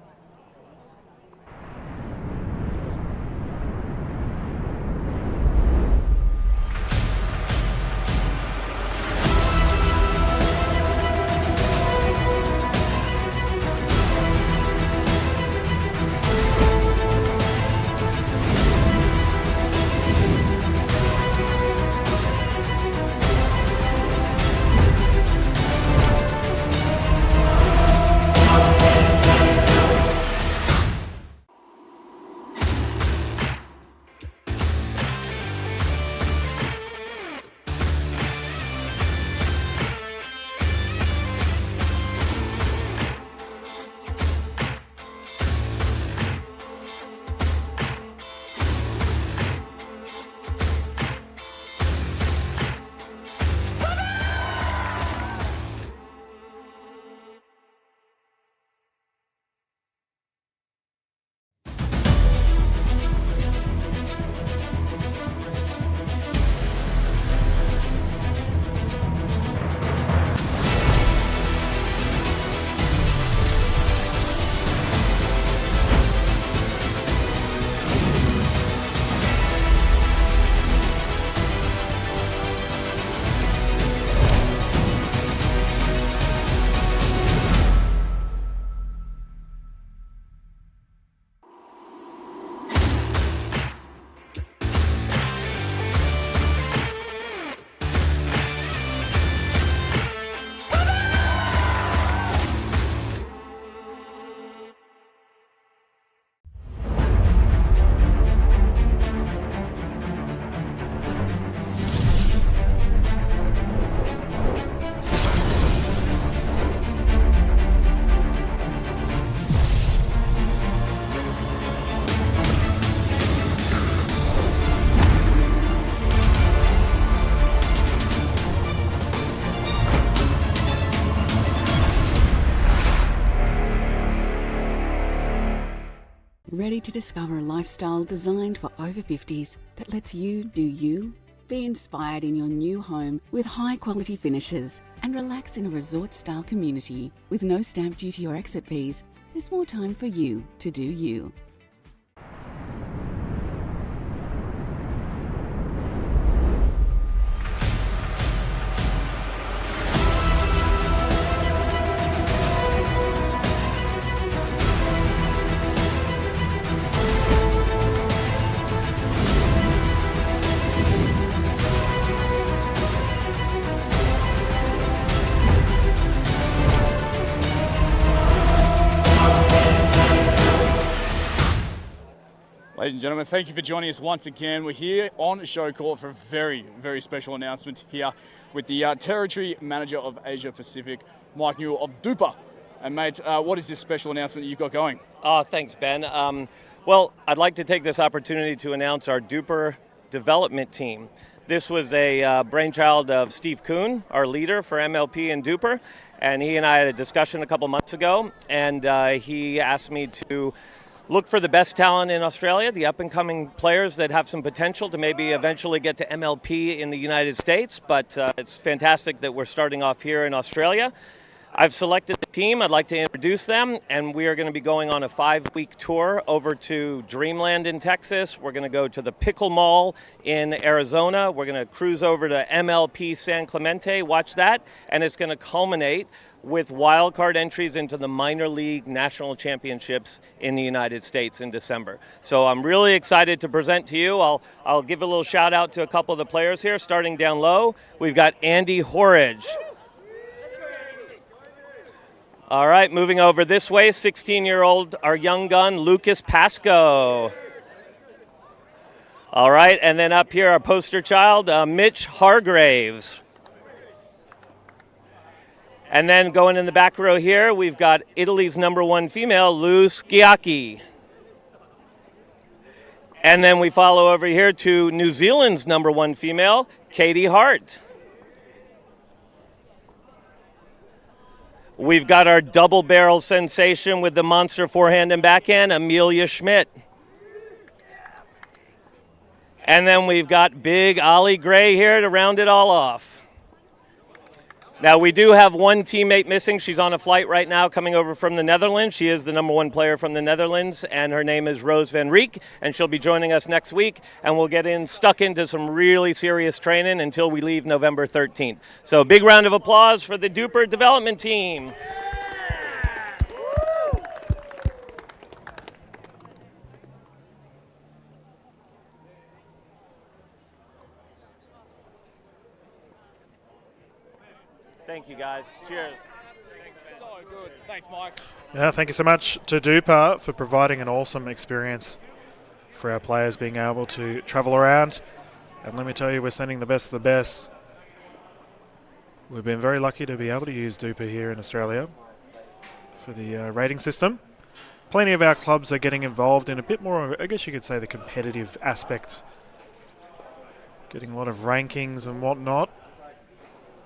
Ready to discover a lifestyle designed for over 50s that lets you do you? Be inspired in your new home with high-quality finishes and relax in a resort-style community with no stamp duty or exit fees. There's more time for you to do you. Ladies and gentlemen, thank you for joining us once again. We're here on Showcourt for a very, very special announcement here with the Territory Manager of Asia Pacific, Mike Newell of Duper. And mate, what is this special announcement that you've got going? Oh, thanks, Ben. Well, I'd like to take this opportunity to announce our Duper development team. This was a brainchild of Steve Kuhn, our leader for MLP and Duper, and he and I had a discussion a couple months ago, and he asked me to look for the best talent in Australia, the up-and-coming players that have some potential to maybe eventually get to MLP in the United States, but it's fantastic that we're starting off here in Australia. I've selected the team. I'd like to introduce them, and we are going to be going on a 5-week tour over to Dreamland in Texas. We're going to go to the Pickleroll in Arizona. We're going to cruise over to MLP San Clemente, watch that, and it's going to culminate with wildcard entries into the minor league national championships in the United States in December. So I'm really excited to present to you. I'll give a little shout out to a couple of the players here. Starting down low, we've got Andy Horridge. All right, moving over this way, 16-year-old, our young gun, Lucas Pasco. All right, and then up here, our poster child, Mitch Hargraves. And then going in the back row here, we've got Italy's #1 female, Lou Schiacchi. And then we follow over here to New Zealand's #1 female, Katie Hart. We've got our double barrel sensation with the monster forehand and backhand, Amelia Schmidt. And then we've got big Ollie Gray here to round it all off. Now, we do have one teammate missing. She's on a flight right now coming over from the Netherlands. She is the #1 player from the Netherlands, and her name is Rose Van Rieck, and she'll be joining us next week, and we'll get stuck into some really serious training until we leave November 13th. So big round of applause for the Duper development team. Thank you, guys. Cheers. So good. Thanks, Mike. Yeah, thank you so much to Duper for providing an awesome experience for our players being able to travel around. And let me tell you, we're sending the best of the best. We've been very lucky to be able to use Duper here in Australia for the rating system. Plenty of our clubs are getting involved in a bit more, I guess you could say, the competitive aspect. Getting a lot of rankings and whatnot.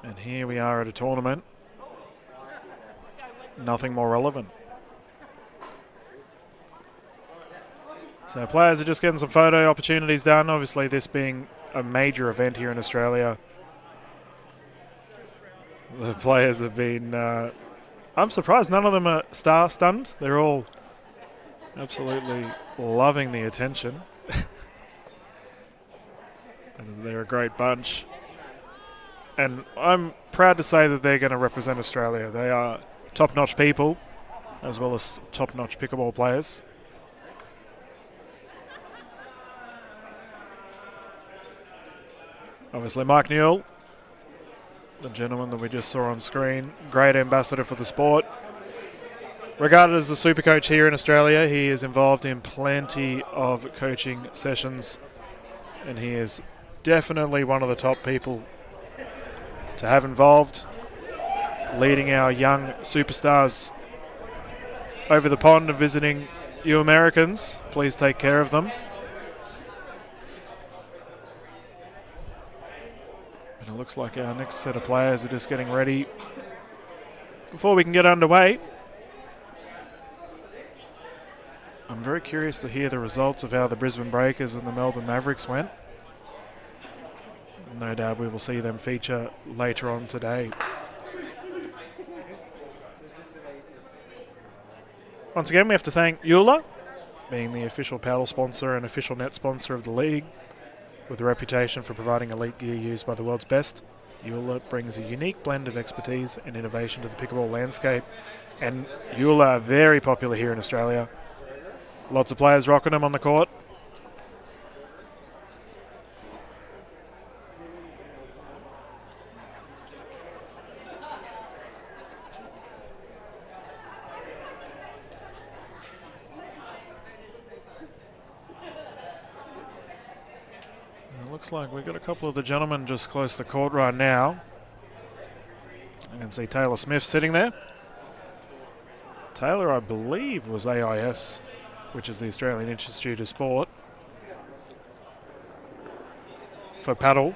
And here we are at a tournament. Nothing more relevant. So players are just getting some photo opportunities done. Obviously this being a major event here in Australia. The players have been, I'm surprised none of them are star-stunned. They're all absolutely loving the attention. And they're a great bunch. And I'm proud to say that they're going to represent Australia. They are top-notch people, as well as top-notch pickleball players. Obviously, Mike Newell, the gentleman that we just saw on screen, great ambassador for the sport. Regarded as the super coach here in Australia, he is involved in plenty of coaching sessions, and he is definitely one of the top people to have involved, leading our young superstars over the pond and visiting you Americans. Please take care of them. And it looks like our next set of players are just getting ready. Before we can get underway, I'm very curious to hear the results of how the Brisbane Breakers and the Melbourne Mavericks went. No doubt we will see them feature later on today. Once again, we have to thank Euler, being the official paddle sponsor and official net sponsor of the league, with a reputation for providing elite gear used by the world's best. Euler brings a unique blend of expertise and innovation to the pickleball landscape, and Euler are very popular here in Australia. Lots of players rocking them on the court. Looks like we've got a couple of the gentlemen just close to the court right now. I can see Taylor Smith sitting there. Taylor, I believe, was AIS, which is the Australian Institute of Sport, for paddle.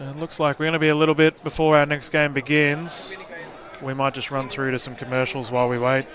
It looks like we're going to be a little bit before our next game begins. We might just run through to some commercials while we wait.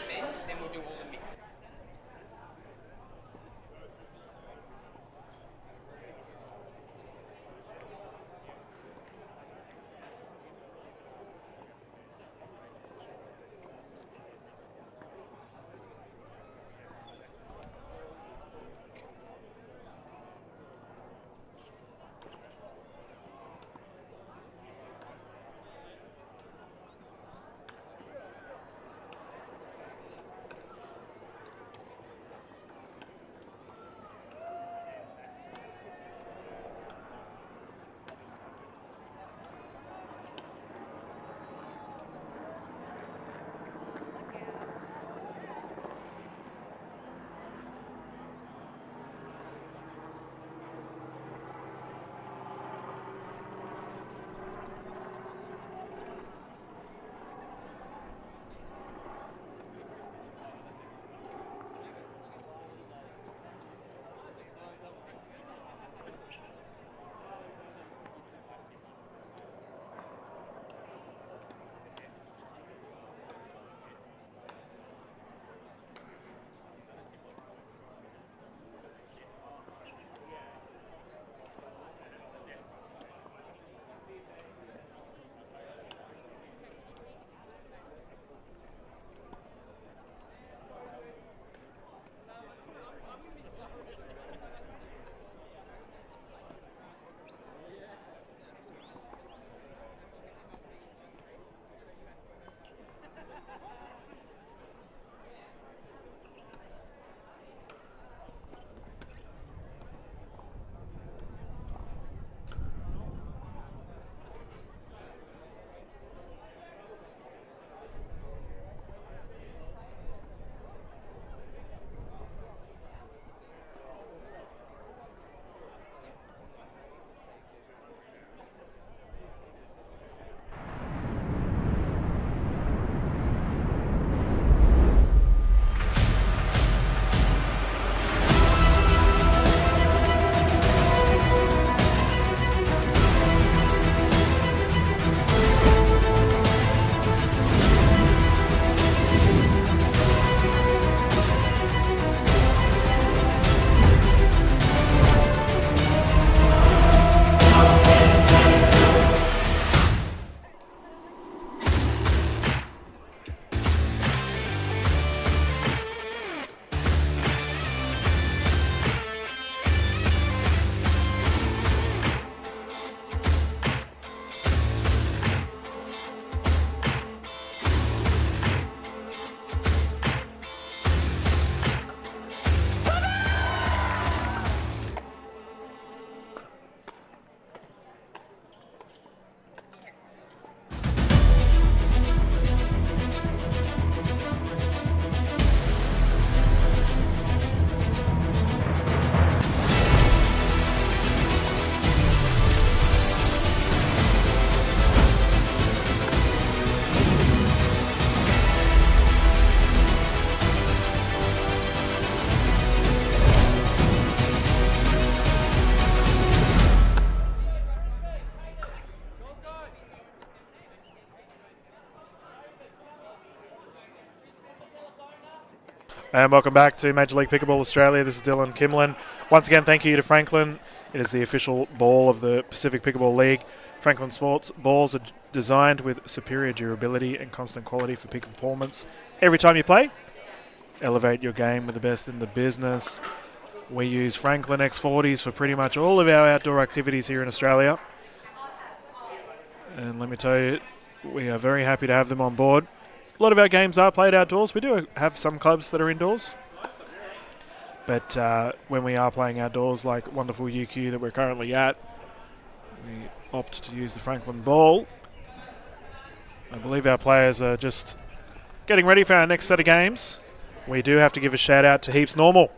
And welcome back to Major League Pickleball Australia. This is Dylan Kimlin. Once again, thank you to Franklin. It is the official ball of the Pacific Pickleball League. Franklin Sports balls are designed with superior durability and constant quality for peak performance every time you play. Elevate your game with the best in the business. We use Franklin X40s for pretty much all of our outdoor activities here in Australia. And let me tell you, we are very happy to have them on board. A lot of our games are played outdoors. We do have some clubs that are indoors. But when we are playing outdoors, like wonderful UQ that we're currently at, we opt to use the Franklin ball. I believe our players are just getting ready for our next set of games. We do have to give a shout out to Heaps Normal.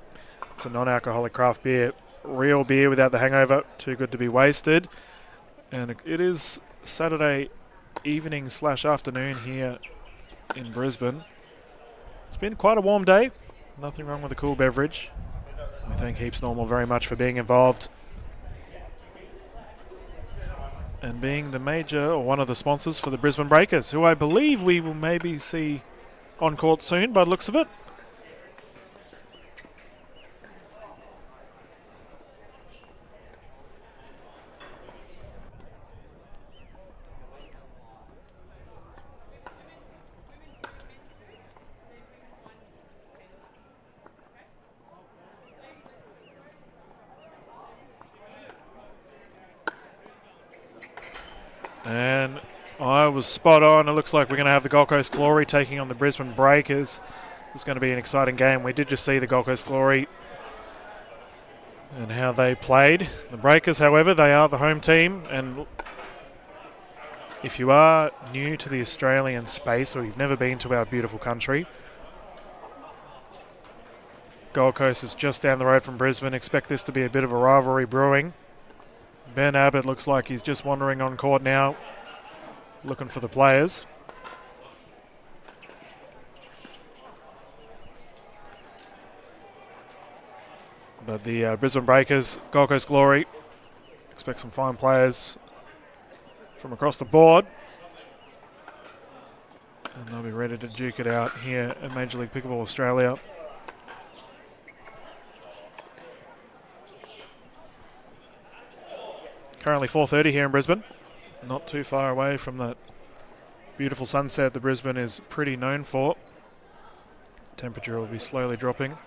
It's a non-alcoholic craft beer. Real beer without the hangover. Too good to be wasted. And it is Saturday evening / afternoon here in Brisbane. It's been quite a warm day. Nothing wrong with a cool beverage. We thank Heaps Normal very much for being involved and being the major or one of the sponsors for the Brisbane Breakers, who I believe we will maybe see on court soon by the looks of it. And I was spot on. It looks like we're going to have the Gold Coast Glory taking on the Brisbane Breakers. It's going to be an exciting game. We did just see the Gold Coast Glory and how they played. The Breakers, however, they are the home team. And if you are new to the Australian space or you've never been to our beautiful country, Gold Coast is just down the road from Brisbane. Expect this to be a bit of a rivalry brewing. Ben Abbott looks like he's just wandering on court now, looking for the players. But the Brisbane Breakers, Gold Coast Glory, expect some fine players from across the board. And they'll be ready to duke it out here at Major League Pickleball Australia. Currently 4:30 here in Brisbane. Not too far away from that beautiful sunset that Brisbane is pretty known for. Temperature will be slowly dropping.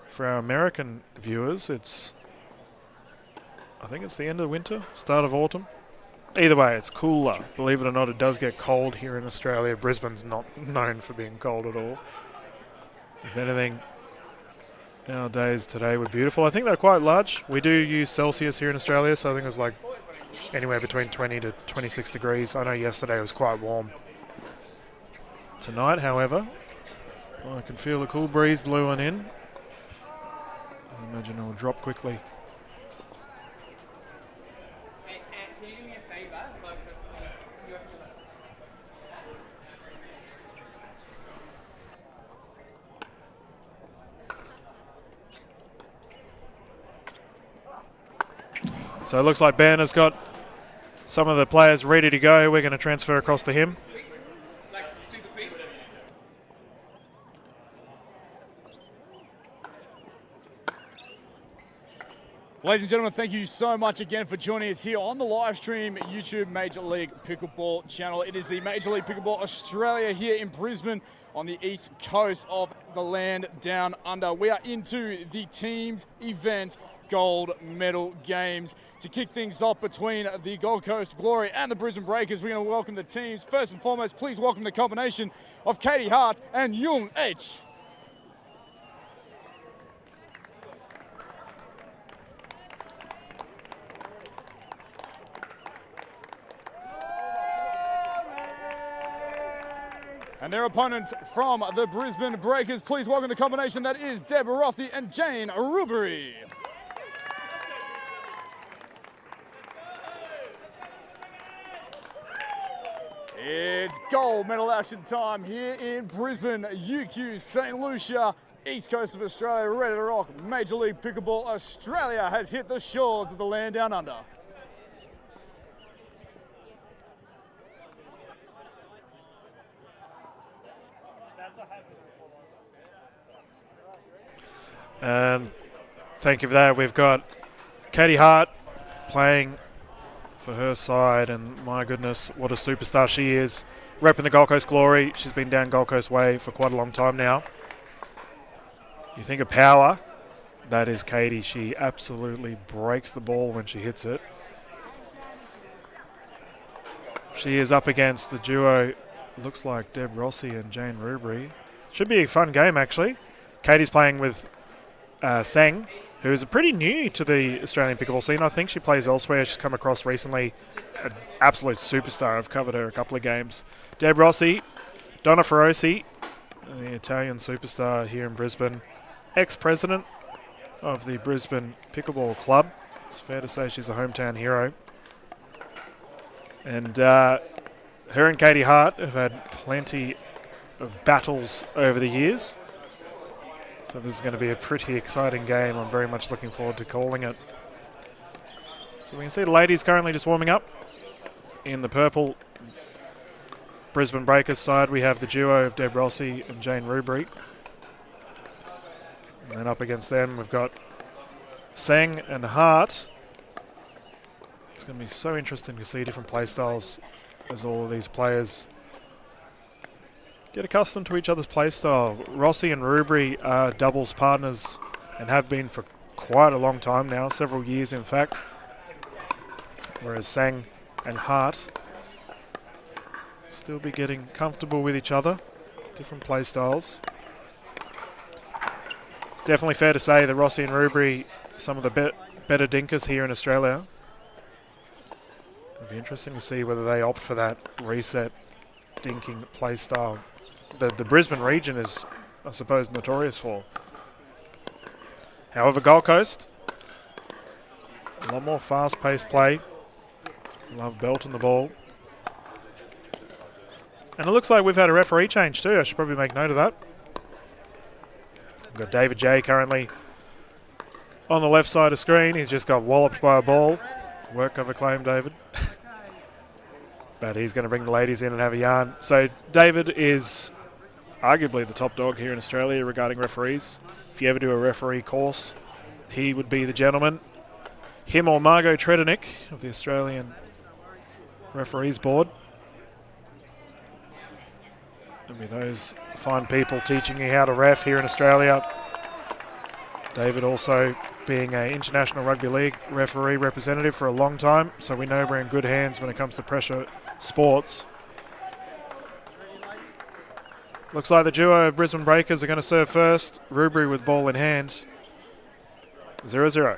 For our American viewers, I think it's the end of winter, start of autumn. Either way, it's cooler. Believe it or not, it does get cold here in Australia. Brisbane's not known for being cold at all. If anything, nowadays today were beautiful. I think they're quite large. We do use Celsius here in Australia, so I think it was like anywhere between 20 to 26 degrees. I know yesterday it was quite warm. Tonight, however, I can feel a cool breeze blowing in. I imagine it will drop quickly. Can you do me a favour? So it looks like Ben has got some of the players ready to go. We're going to transfer across to him. Ladies and gentlemen, thank you so much again for joining us here on the live stream YouTube Major League Pickleball channel. It is the Major League Pickleball Australia here in Brisbane on the east coast of the land down under. We are into the teams event gold medal games. To kick things off between the Gold Coast Glory and the Brisbane Breakers, we're going to welcome the teams. First and foremost, please welcome the combination of Katie Hart and Jung H. And their opponents from the Brisbane Breakers, please welcome the combination that is Deb Rothy and Jane Rubery. It's gold medal action time here in Brisbane, UQ, St. Lucia, east coast of Australia, ready to rock. Major League Pickleball Australia has hit the shores of the land down under. And thank you for that. We've got Katie Hart playing for her side, and my goodness, what a superstar she is. Repping the Gold Coast Glory. She's been down Gold Coast way for quite a long time now. You think of power, that is Katie. She absolutely breaks the ball when she hits it. She is up against the duo, looks like Deb Rossi and Jane Rubery. Should be a fun game, actually. Katie's playing with Seng, who is pretty new to the Australian pickleball scene. I think she plays elsewhere. She's come across recently. An absolute superstar. I've covered her a couple of games. Deb Rossi, Donna Feroci, the Italian superstar here in Brisbane. Ex-president of the Brisbane Pickleball Club. It's fair to say she's a hometown hero. And her and Katie Hart have had plenty of battles over the years. So this is going to be a pretty exciting game. I'm very much looking forward to calling it. So we can see the ladies currently just warming up. In the purple Brisbane Breakers side, we have the duo of Deb Rossi and Jane Rubery. And then up against them, we've got Seng and Hart. It's going to be so interesting to see different play styles as all of these players get accustomed to each other's play style. Rossi and Rubery are doubles partners and have been for quite a long time now, several years in fact. Whereas Seng and Hart still be getting comfortable with each other, different play styles. It's definitely fair to say that Rossi and Rubery, some of the better dinkers here in Australia. It'll be interesting to see whether they opt for that reset dinking play style that the Brisbane region is, I suppose, notorious for. However, Gold Coast, a lot more fast-paced play. Love belting the ball. And it looks like we've had a referee change too. I should probably make note of that. We've got David J currently on the left side of screen. He's just got walloped by a ball. Work of a claim, David. But he's going to bring the ladies in and have a yarn. So David is arguably the top dog here in Australia regarding referees. If you ever do a referee course, he would be the gentleman. Him or Margot Tredenick of the Australian Referees Board. There'll be those fine people teaching you how to ref here in Australia. David also being an International Rugby League referee representative for a long time, so we know we're in good hands when it comes to pressure sports. Looks like the duo of Brisbane Breakers are going to serve first. Rubery with ball in hand. 0-0.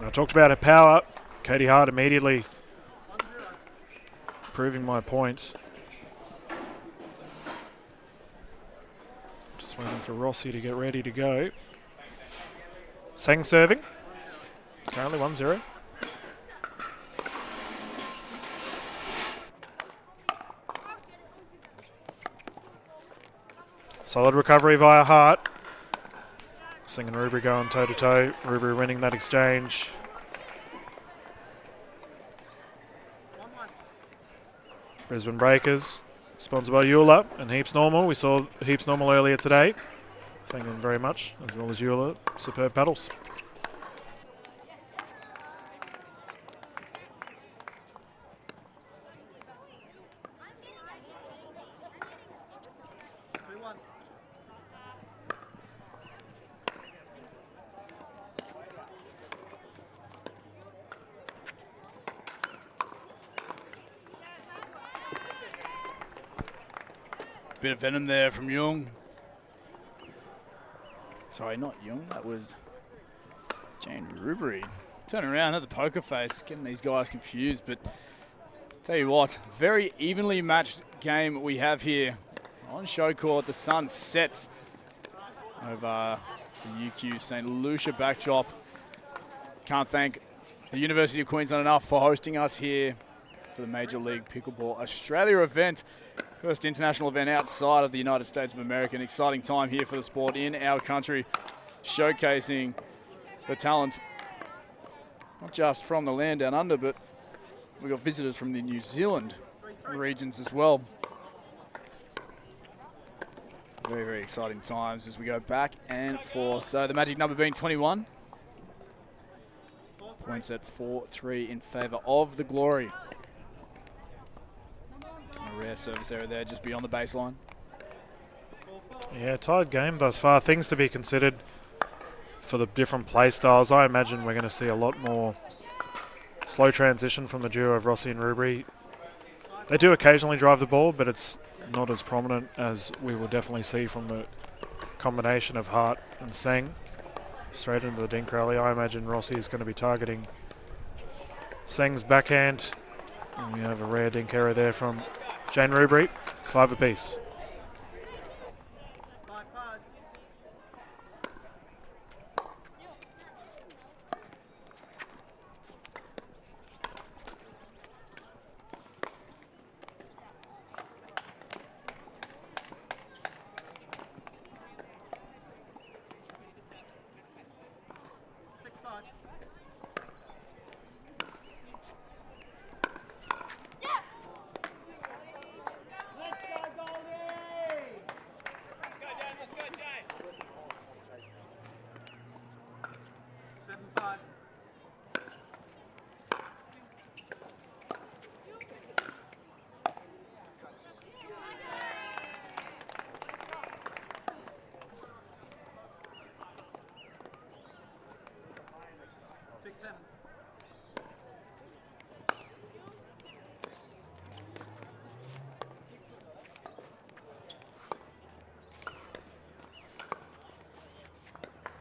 I talked about her power. Katie Hart immediately proving my point. Just waiting for Rossi to get ready to go. Seng serving. Currently 1-0. Solid recovery via Hart. Seng and Rubery going toe-to-toe. Rubery winning that exchange. Brisbane Breakers, sponsored by Euler and Heaps Normal. We saw Heaps Normal earlier today. Thank them very much, as well as Euler. Superb paddles. Bit of venom there from Jung. Sorry, not Jung. That was Jane Rubery. Turning around at the poker face, getting these guys confused. But tell you what, very evenly matched game we have here on Showcourt. The sun sets over the UQ St. Lucia backdrop. Can't thank the University of Queensland enough for hosting us here for the Major League Pickleball Australia event. First international event outside of the United States of America. An exciting time here for the sport in our country, showcasing the talent, not just from the land down under, but we've got visitors from the New Zealand regions as well. Very, very exciting times as we go back and forth. So the magic number being 21. Points at 4-3 in favour of the Glory. A rare service error there just beyond the baseline. Yeah, tied game thus far. Things to be considered for the different play styles. I imagine we're going to see a lot more slow transition from the duo of Rossi and Rubery. They do occasionally drive the ball, but it's not as prominent as we will definitely see from the combination of Hart and Seng. Straight into the dink rally. I imagine Rossi is going to be targeting Seng's backhand. And we have a rare dink error there from Jane Rubery. 5 apiece.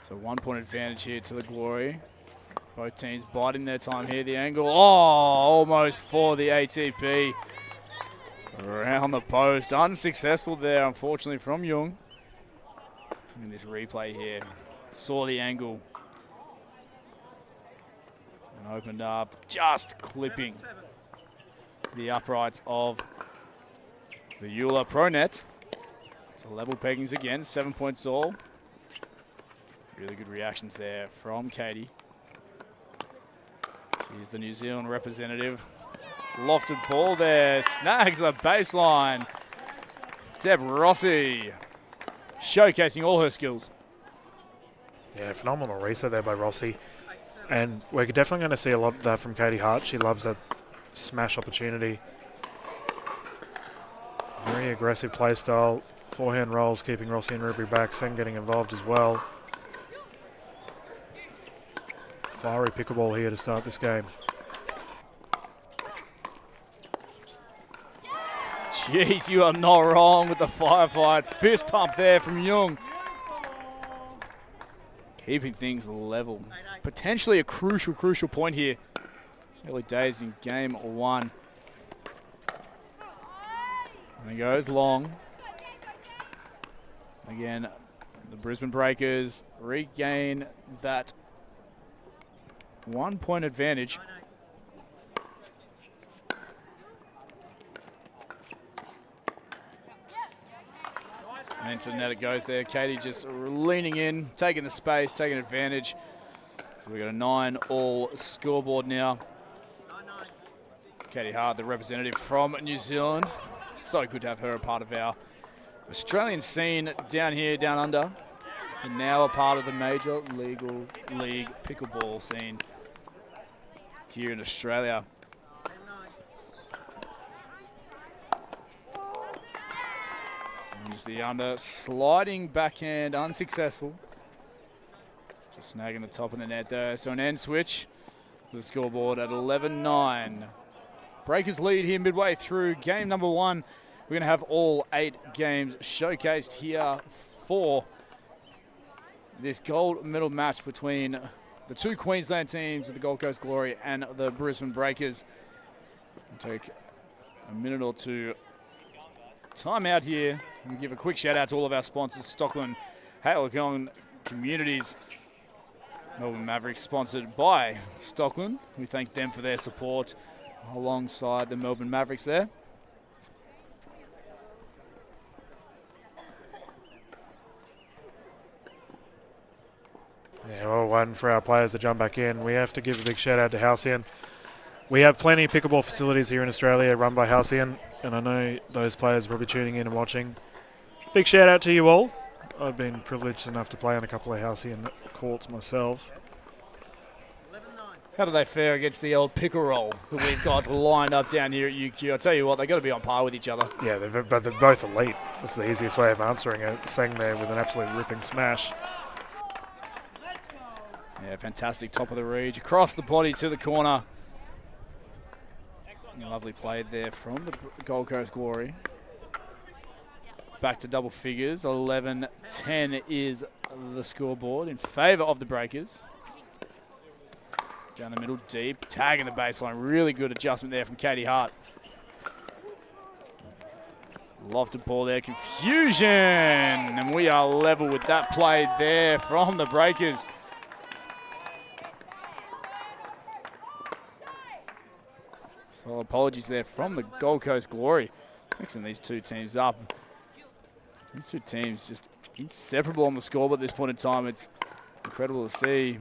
So 1 point advantage here to the Glory. Both teams biding their time here. The angle, almost for the ATP. Around the post, unsuccessful there, unfortunately, from Jung. In this replay here, saw the angle. And opened up, just clipping the uprights of the Euler Pro Net. So level peggings again, 7 points all. Really good reactions there from Katie. She's the New Zealand representative. Lofted ball there, snags the baseline. Deb Rossi showcasing all her skills. Yeah, phenomenal reset there by Rossi. And we're definitely going to see a lot of that from Katie Hart. She loves that smash opportunity. Very aggressive play style. Forehand rolls, keeping Rossi and Rubery back. Sen getting involved as well. Fiery pickleball here to start this game. Jeez, you are not wrong with the firefight. Fist pump there from Jung. Keeping things level. Potentially a crucial point here. Early days in game 1. And he goes long. Again, the Brisbane Breakers regain that 1 point advantage. And into the net it goes there. Katie just leaning in, taking the space, taking advantage. So we've got a 9-all scoreboard now. Katie Hart, the representative from New Zealand. So good to have her a part of our Australian scene down here, down under. And now a part of the Major League Pickleball scene here in Australia. And just the under, sliding backhand, unsuccessful. Just snagging the top of the net there. So an end switch with the scoreboard at 11-9. Breakers lead here midway through game number 1. We're going to have all 8 games showcased here for this gold medal match between the 2 Queensland teams of the Gold Coast Glory and the Brisbane Breakers. We'll take a minute or two time out here and give a quick shout out to all of our sponsors, Stockland, Halcyon Communities, Melbourne Mavericks sponsored by Stockland. We thank them for their support alongside the Melbourne Mavericks there. Yeah, well, one for our players to jump back in. We have to give a big shout out to Halcyon. We have plenty of pickleball facilities here in Australia run by Halcyon, and I know those players are probably tuning in and watching. Big shout out to you all. I've been privileged enough to play on a couple of Halcyon courts myself. How do they fare against the old Pickleroll that we've got lined up down here at UQ? I tell you what, they've got to be on par with each other. Yeah, they're both elite. That's the easiest way of answering it. Sang there with an absolute ripping smash. Yeah, fantastic top of the reach. Across the body to the corner. Lovely play there from the Gold Coast Glory. Back to double figures. 11-10 is the scoreboard in favour of the Breakers. Down the middle, deep, tagging the baseline. Really good adjustment there from Katie Hart. Lofted ball there, confusion. And we are level with that play there from the Breakers. So apologies there from the Gold Coast Glory. Mixing these two teams up. These two teams just inseparable on the scoreboard at this point in time. It's incredible to see.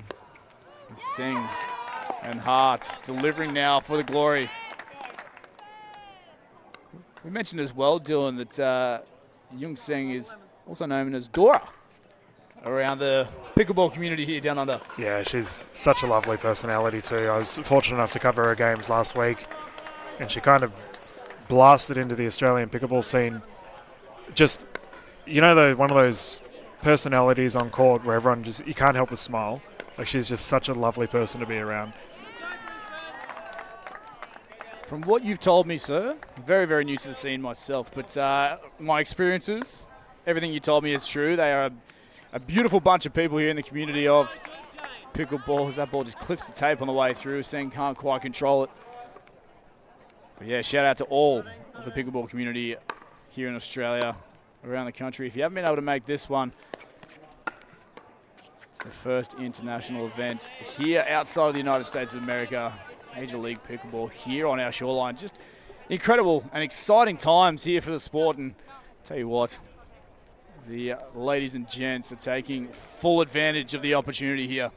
Singh and Hart delivering now for the Glory. We mentioned as well, Dylan, that Jung Seng is also known as Dora around the pickleball community here down under. Yeah, she's such a lovely personality too. I was fortunate enough to cover her games last week, and she kind of blasted into the Australian pickleball scene. Just, you know, one of those personalities on court where everyone just, you can't help but smile. Like, she's just such a lovely person to be around. From what you've told me, sir, very, very new to the scene myself, but my experiences, everything you told me is true. They are a beautiful bunch of people here in the community of pickleball. As that ball just clips the tape on the way through, Seng can't quite control it. But yeah, shout out to all of the pickleball community here in Australia, around the country. If you haven't been able to make this one, it's the first international event here outside of the United States of America. Major League Pickleball here on our shoreline. Just incredible and exciting times here for the sport. And tell you what, the ladies and gents are taking full advantage of the opportunity here.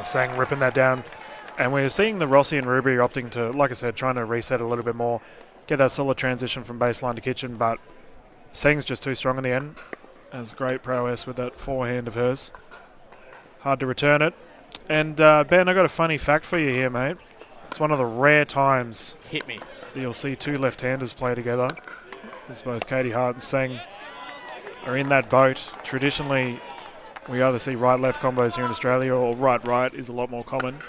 Sang ripping that down. And we're seeing the Rossi and Ruby opting to, like I said, trying to reset a little bit more, get that solid transition from baseline to kitchen, but Seng's just too strong in the end. Has great prowess with that forehand of hers. Hard to return it. And Ben, I got a funny fact for you here, mate. It's one of the rare times hit me that you'll see two left-handers play together. As both Katie Hart and Seng are in that boat. Traditionally, we either see right-left combos here in Australia, or right-right is a lot more common.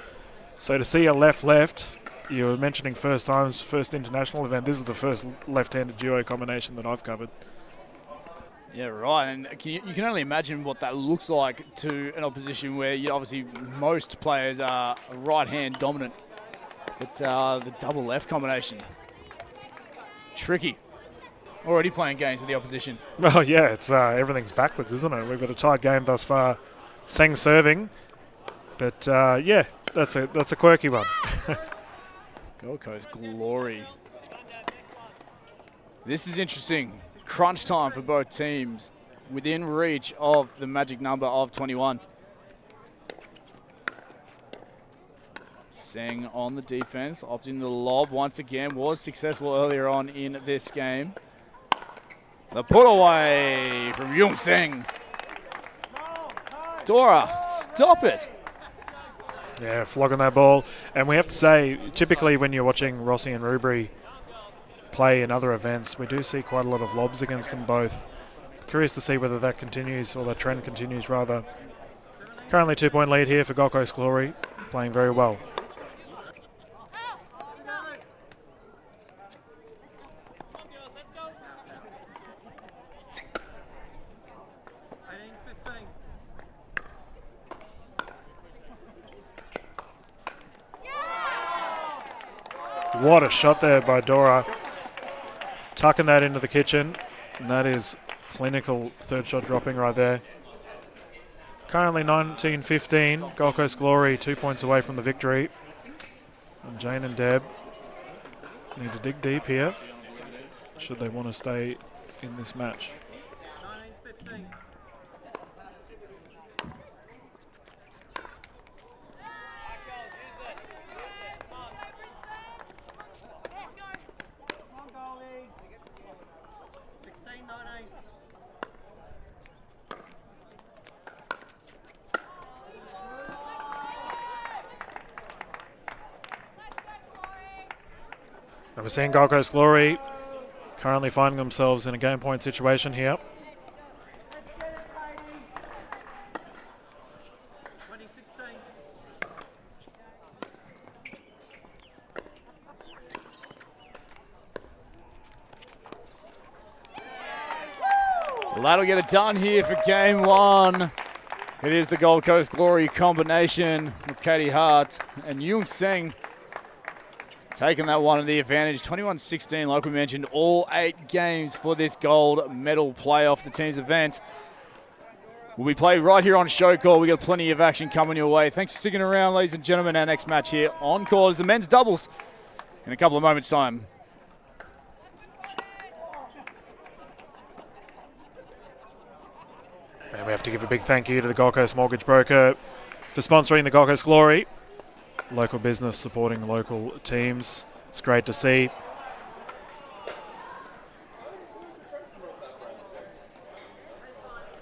So to see a left-left, you were mentioning first times, first international event. This is the first left-handed duo combination that I've covered. Yeah, right. And you can only imagine what that looks like to an opposition where obviously most players are right-hand dominant. But the double left combination, tricky. Already playing games with the opposition. Well, yeah, it's everything's backwards, isn't it? We've got a tight game thus far. Seng serving. But, yeah, that's a quirky one. Gold Coast Glory. This is interesting. Crunch time for both teams. Within reach of the magic number of 21. Seng on the defense, opting the lob once again. Was successful earlier on in this game. The put away from Jung Seng. Dora, stop it. Yeah, flogging that ball. And we have to say, typically when you're watching Rossi and Rubery play in other events, we do see quite a lot of lobs against them both. Curious to see whether that continues, or that trend continues rather. Currently 2-point lead here for Gold Coast Glory, playing very well. What a shot there by Dora. Tucking that into the kitchen. And that is clinical third shot dropping right there. Currently 19-15. Gold Coast Glory 2 points away from the victory. And Jane and Deb need to dig deep here, should they want to stay in this match. And we're seeing Gold Coast Glory currently finding themselves in a game point situation here. Well, that'll get it done here for game one. It is the Gold Coast Glory combination of Katie Hart and Yung Seng taking that one to the advantage. 21-16, like we mentioned, all 8 games for this gold medal playoff, the team's event. Will be played right here on Showcourt. We got plenty of action coming your way. Thanks for sticking around, ladies and gentlemen. Our next match here on court is the men's doubles in a couple of moments' time. And we have to give a big thank you to the Gold Coast Mortgage Broker for sponsoring the Gold Coast Glory. Local business supporting local teams. It's great to see.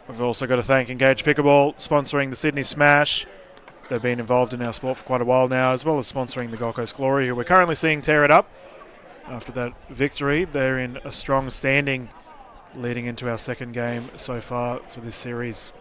We've also got to thank Engage Pickleball, sponsoring the Sydney Smash. They've been involved in our sport for quite a while now, as well as sponsoring the Gold Coast Glory, who we're currently seeing tear it up. After that victory, they're in a strong standing leading into our second game so far for this series.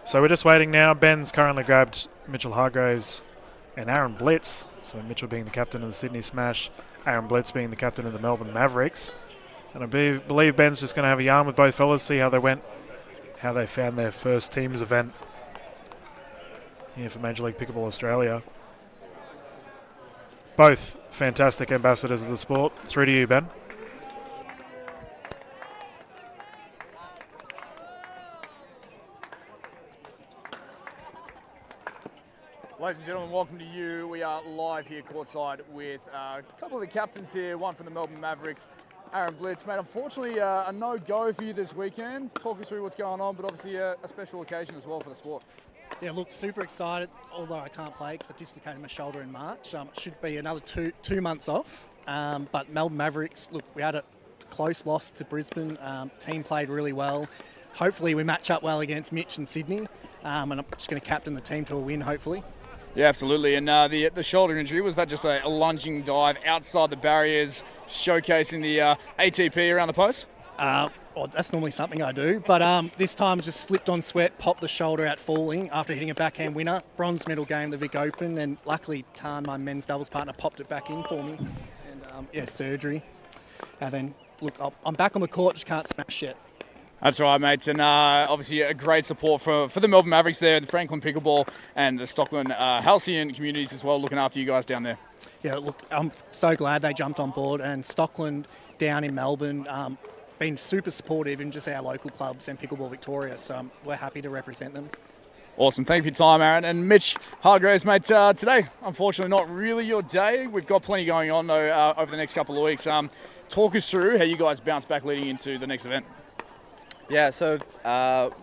So we're just waiting now. Ben's currently grabbed Mitchell Hargraves and Aaron Blitz. So Mitchell being the captain of the Sydney Smash, Aaron Blitz being the captain of the Melbourne Mavericks. And I believe Ben's just going to have a yarn with both fellas, see how they went, how they found their first teams event here for Major League Pickleball Australia. Both fantastic ambassadors of the sport. Through to you, Ben. Ladies and gentlemen, welcome to you. We are live here courtside with a couple of the captains here, one from the Melbourne Mavericks, Aaron Blitz. Mate, unfortunately a no-go for you this weekend. Talk us through what's going on, but obviously a special occasion as well for the sport. Yeah, look, super excited, although I can't play because I dislocated my shoulder in March. It should be another two months off. But Melbourne Mavericks, look, we had a close loss to Brisbane. Team played really well. Hopefully we match up well against Mitch and Sydney. And I'm just going to captain the team to a win, hopefully. Yeah, absolutely. And the shoulder injury, was that just a lunging dive outside the barriers, showcasing the ATP around the post? Well, that's normally something I do. But this time I just slipped on sweat, popped the shoulder out falling after hitting a backhand winner. Bronze medal game, the Vic Open. And luckily, Tan, my men's doubles partner, popped it back in for me. And, surgery. And then, look, I'm back on the court, just can't smash yet. That's right, mates, and obviously a great support for the Melbourne Mavericks there, the Franklin Pickleball and the Stockland Halcyon communities as well, looking after you guys down there. Yeah, look, I'm so glad they jumped on board, and Stockland down in Melbourne been super supportive in just our local clubs and Pickleball Victoria, so we're happy to represent them. Awesome. Thank you for your time, Aaron. And Mitch Hargraves, mate, today, unfortunately, not really your day. We've got plenty going on, though, over the next couple of weeks. Talk us through how you guys bounce back leading into the next event. Yeah, so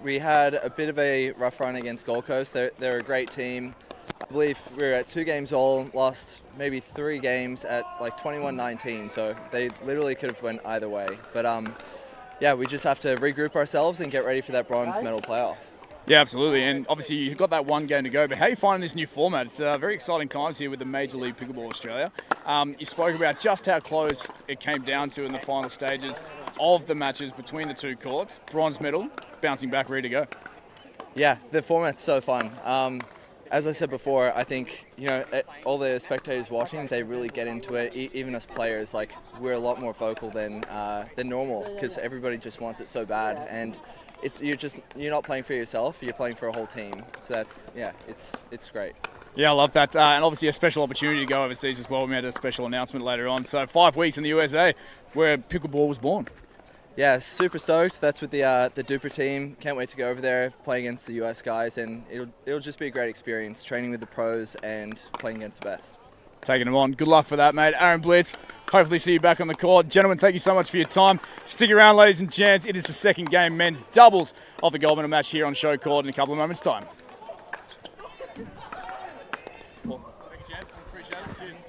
we had a bit of a rough run against Gold Coast. They're a great team. I believe we were at 2 games all, lost maybe 3 games at like 21-19, so they literally could have went either way. But yeah, we just have to regroup ourselves and get ready for that bronze medal playoff. Yeah, absolutely. And obviously you've got that 1 game to go, but how are you finding this new format? It's very exciting times here with the Major League Pickleball Australia. You spoke about just how close it came down to in the final stages of the matches between the 2 courts. Bronze medal, bouncing back, ready to go. Yeah, the format's so fun. As I said before, I think, all the spectators watching, they really get into it. Even us players, like, we're a lot more vocal than normal because everybody just wants it so bad. And you're not playing for yourself, you're playing for a whole team. So that, yeah, it's great. Yeah, I love that. And obviously a special opportunity to go overseas as well. We made a special announcement later on. So 5 weeks in the USA where pickleball was born. Yeah, super stoked. That's with the Duper team. Can't wait to go over there, play against the US guys, and it'll just be a great experience, training with the pros and playing against the best. Taking them on. Good luck for that, mate. Aaron Blitz, hopefully see you back on the court. Gentlemen, thank you so much for your time. Stick around, ladies and gents. It is the second game, men's doubles of the gold medal match here on Showcourt in a couple of moments' time. Awesome. Thank you, gents. Appreciate it. Cheers.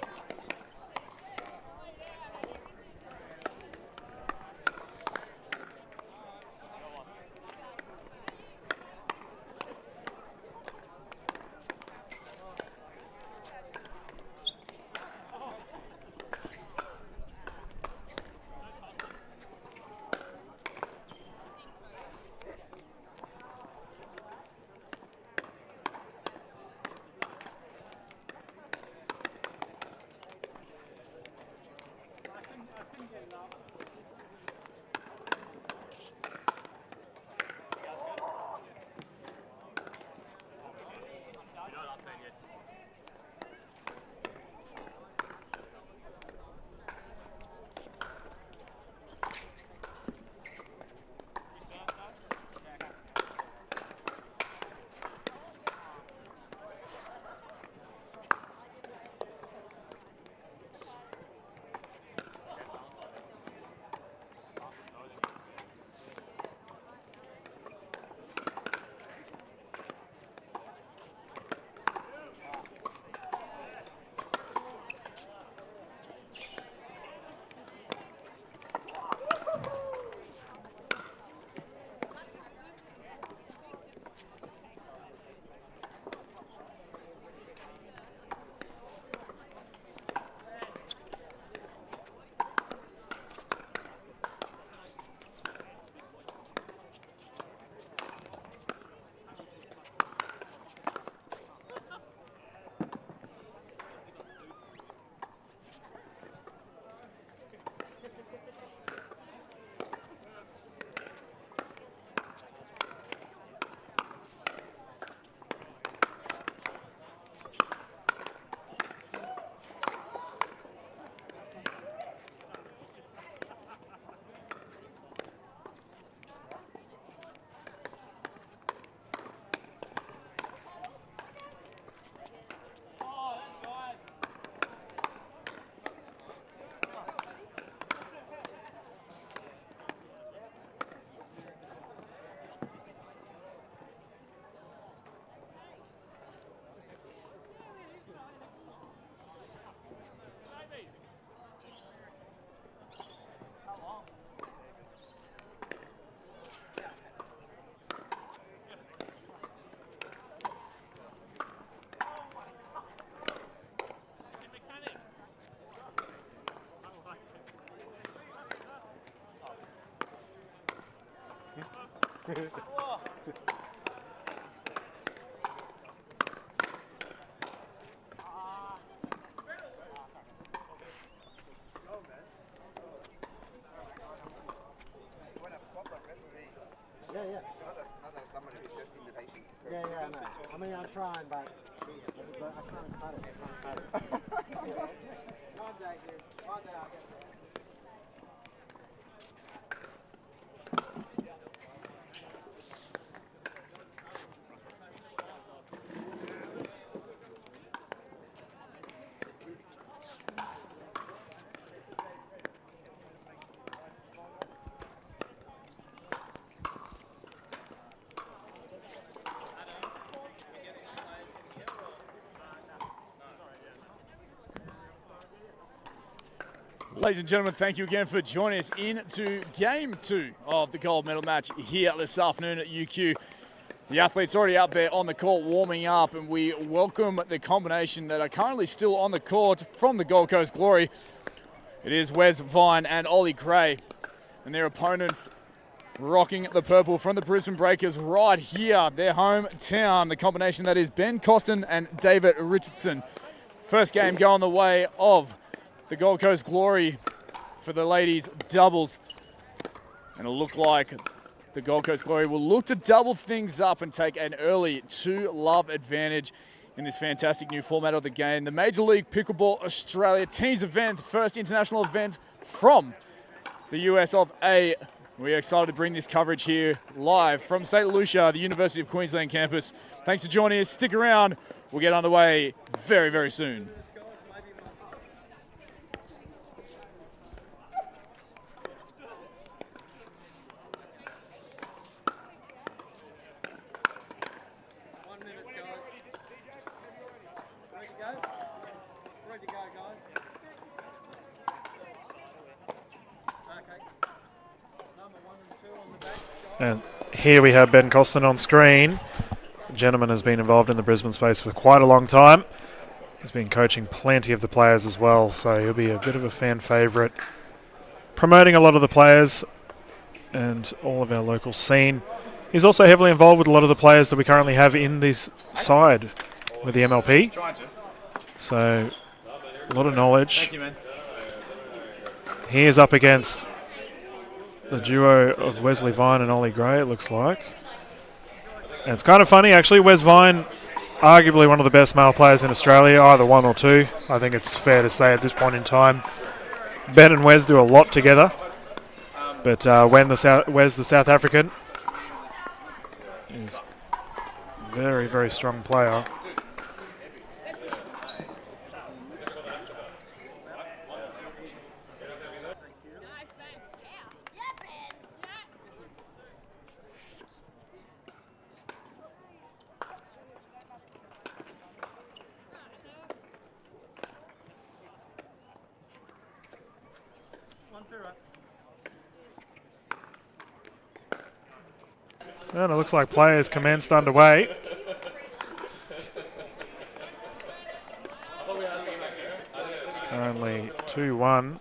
Yeah, I know. I mean, I'm trying, but I can't cut it. One day, dude. One day I'll get there. Ladies and gentlemen, thank you again for joining us into Game 2 of the gold medal match here this afternoon at UQ. The athletes already out there on the court warming up, and we welcome the combination that are currently still on the court from the Gold Coast Glory. It is Wes Vine and Ollie Cray, and their opponents rocking the purple from the Brisbane Breakers right here, their hometown. The combination that is Ben Costin and David Richardson. First game going the way of the Gold Coast Glory for the ladies doubles. And it'll look like the Gold Coast Glory will look to double things up and take an early 2-love advantage in this fantastic new format of the game. The Major League Pickleball Australia teams event, first international event from the US of A. We're excited to bring this coverage here live from St. Lucia, the University of Queensland campus. Thanks for joining us. Stick around. We'll get underway very, very soon. And here we have Ben Costin on screen. The gentleman has been involved in the Brisbane space for quite a long time. He's been coaching plenty of the players as well, so he'll be a bit of a fan favourite. Promoting a lot of the players and all of our local scene. He's also heavily involved with a lot of the players that we currently have in this side with the MLP. So, a lot of knowledge. Thank you, man. He is up against the duo of Wesley Vine and Ollie Gray, it looks like. And it's kind of funny, actually. Wes Vine, arguably one of the best male players in Australia, either one or two. I think it's fair to say at this point in time. Ben and Wes do a lot together. But Wes, the South African, is a very, very strong player. And it looks like players commenced underway. It's currently 2-1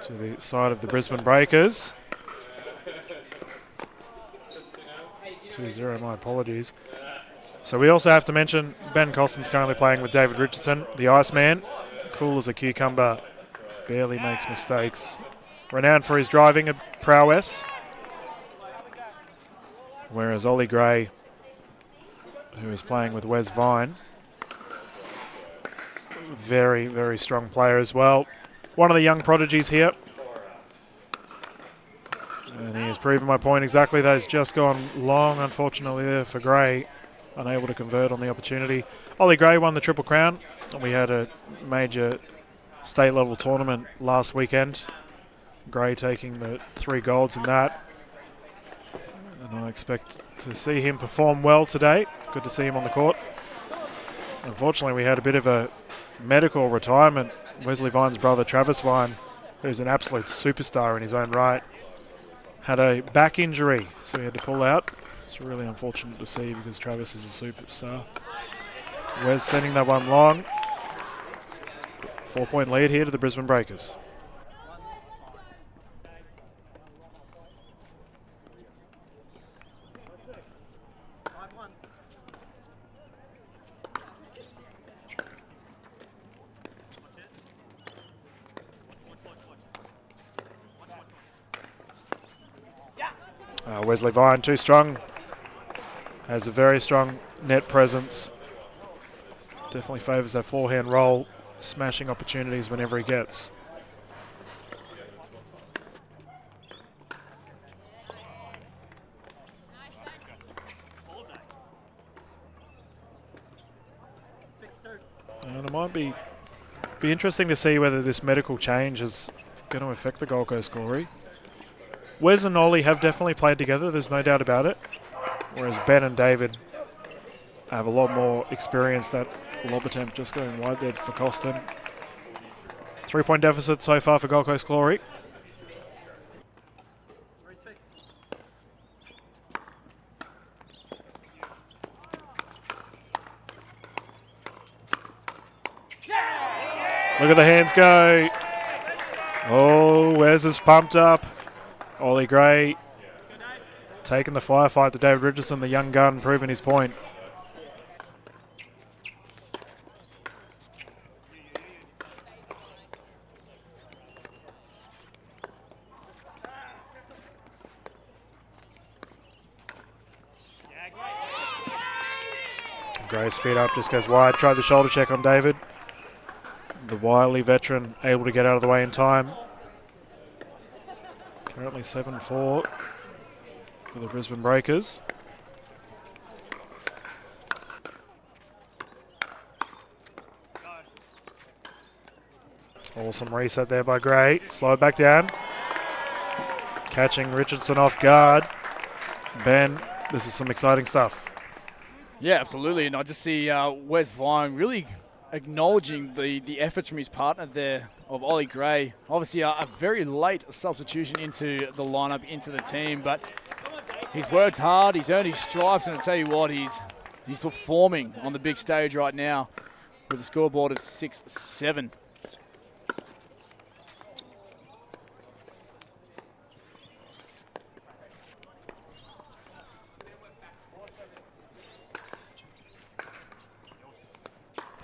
to the side of the Brisbane Breakers. 2-0, my apologies. So we also have to mention Ben Costin's currently playing with David Richardson, the Iceman. Cool as a cucumber, barely makes mistakes. Renowned for his driving prowess. Whereas Ollie Gray, who is playing with Wes Vine, very, very strong player as well. One of the young prodigies here. And he has proven my point exactly. That has just gone long, unfortunately, there for Gray. Unable to convert on the opportunity. Ollie Gray won the Triple Crown. We had a major state-level tournament last weekend. Gray taking the 3 golds in that. And I expect to see him perform well today. It's good to see him on the court. Unfortunately, we had a bit of a medical retirement. Wesley Vine's brother, Travis Vine, who's an absolute superstar in his own right, had a back injury, so he had to pull out. It's really unfortunate to see because Travis is a superstar. Wes sending that one long. 4-point lead here to the Brisbane Breakers. Wesley Vine, too strong. Has a very strong net presence. Definitely favours that forehand roll, smashing opportunities whenever he gets. And it might be interesting to see whether this medical change is going to affect the Gold Coast Glory. Wes and Ollie have definitely played together, there's no doubt about it. Whereas Ben and David have a lot more experience. That lob attempt just going wide there for Costin. 3-point deficit so far for Gold Coast Glory. Look at the hands go. Oh, Wes is pumped up. Ollie Gray taking the firefight to David Richardson, the young gun, proving his point. Gray speed up, just goes wide. Tried the shoulder check on David. The wily veteran able to get out of the way in time. Currently 7-4 for the Brisbane Breakers. Awesome reset there by Gray. Slow it back down. Catching Richardson off guard. Ben, this is some exciting stuff. Yeah, absolutely. And I just see Wes Vine really acknowledging the efforts from his partner there of Ollie Gray. Obviously a very late substitution into the lineup, into the team, but he's worked hard, he's earned his stripes, and I tell you what, he's performing on the big stage right now with a scoreboard of 6-7.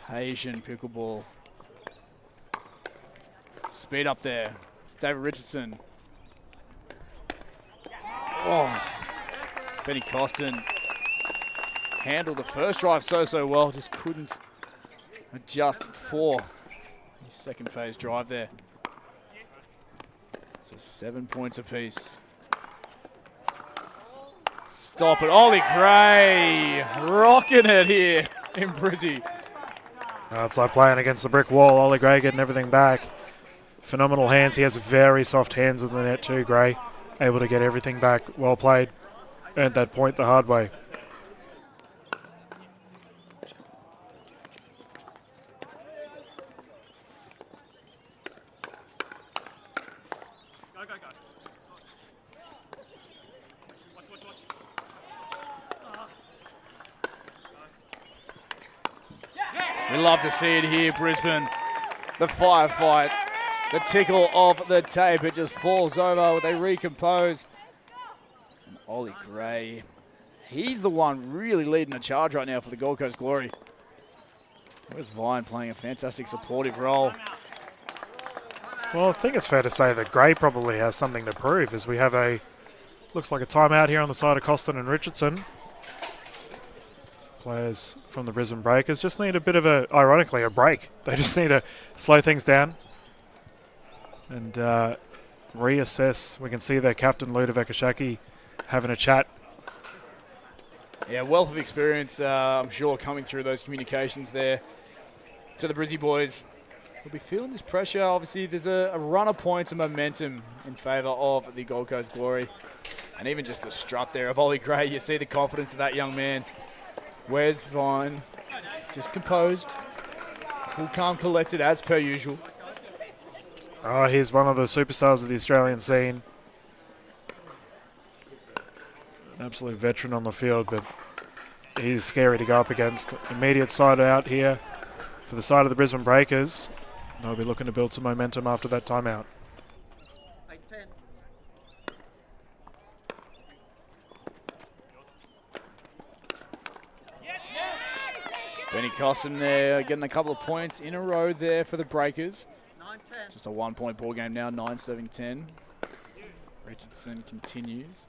Patient pickleball. Speed up there. David Richardson. Oh, Benny Costin handled the first drive so well, just couldn't adjust for his second phase drive there. So 7 points apiece. Stop it. Ollie Gray rocking it here in Brizzy. It's like playing against the brick wall. Ollie Gray getting everything back. Phenomenal hands. He has very soft hands in the net too, Gray. Able to get everything back. Well played. Earned that point the hard way. We love to see it here, Brisbane. The firefight, the tickle of the tape. It just falls over. They recompose. And Ollie Gray, he's the one really leading the charge right now for the Gold Coast Glory. Where's Vine playing a fantastic supportive role? Well, I think it's fair to say that Gray probably has something to prove, as we have looks like a timeout here on the side of Costin and Richardson. Players from the Brisbane Breakers just need a bit of ironically, a break. They just need to slow things down and reassess. We can see their captain, Ludovic Ashaki, having a chat. Yeah, wealth of experience, I'm sure, coming through those communications there to the Brizzy boys. They'll be feeling this pressure. Obviously, there's a run of points and momentum in favour of the Gold Coast Glory. And even just the strut there of Ollie Gray, you see the confidence of that young man. Where's Vine? Just composed. Cool, calm, collected as per usual. Oh, he's one of the superstars of the Australian scene. An absolute veteran on the field, but he's scary to go up against. Immediate side out here for the side of the Brisbane Breakers. They'll be looking to build some momentum after that timeout. Benny Costin there getting a couple of points in a row there for the Breakers. Just a 1 point ball game now, 9-7-10. Richardson continues.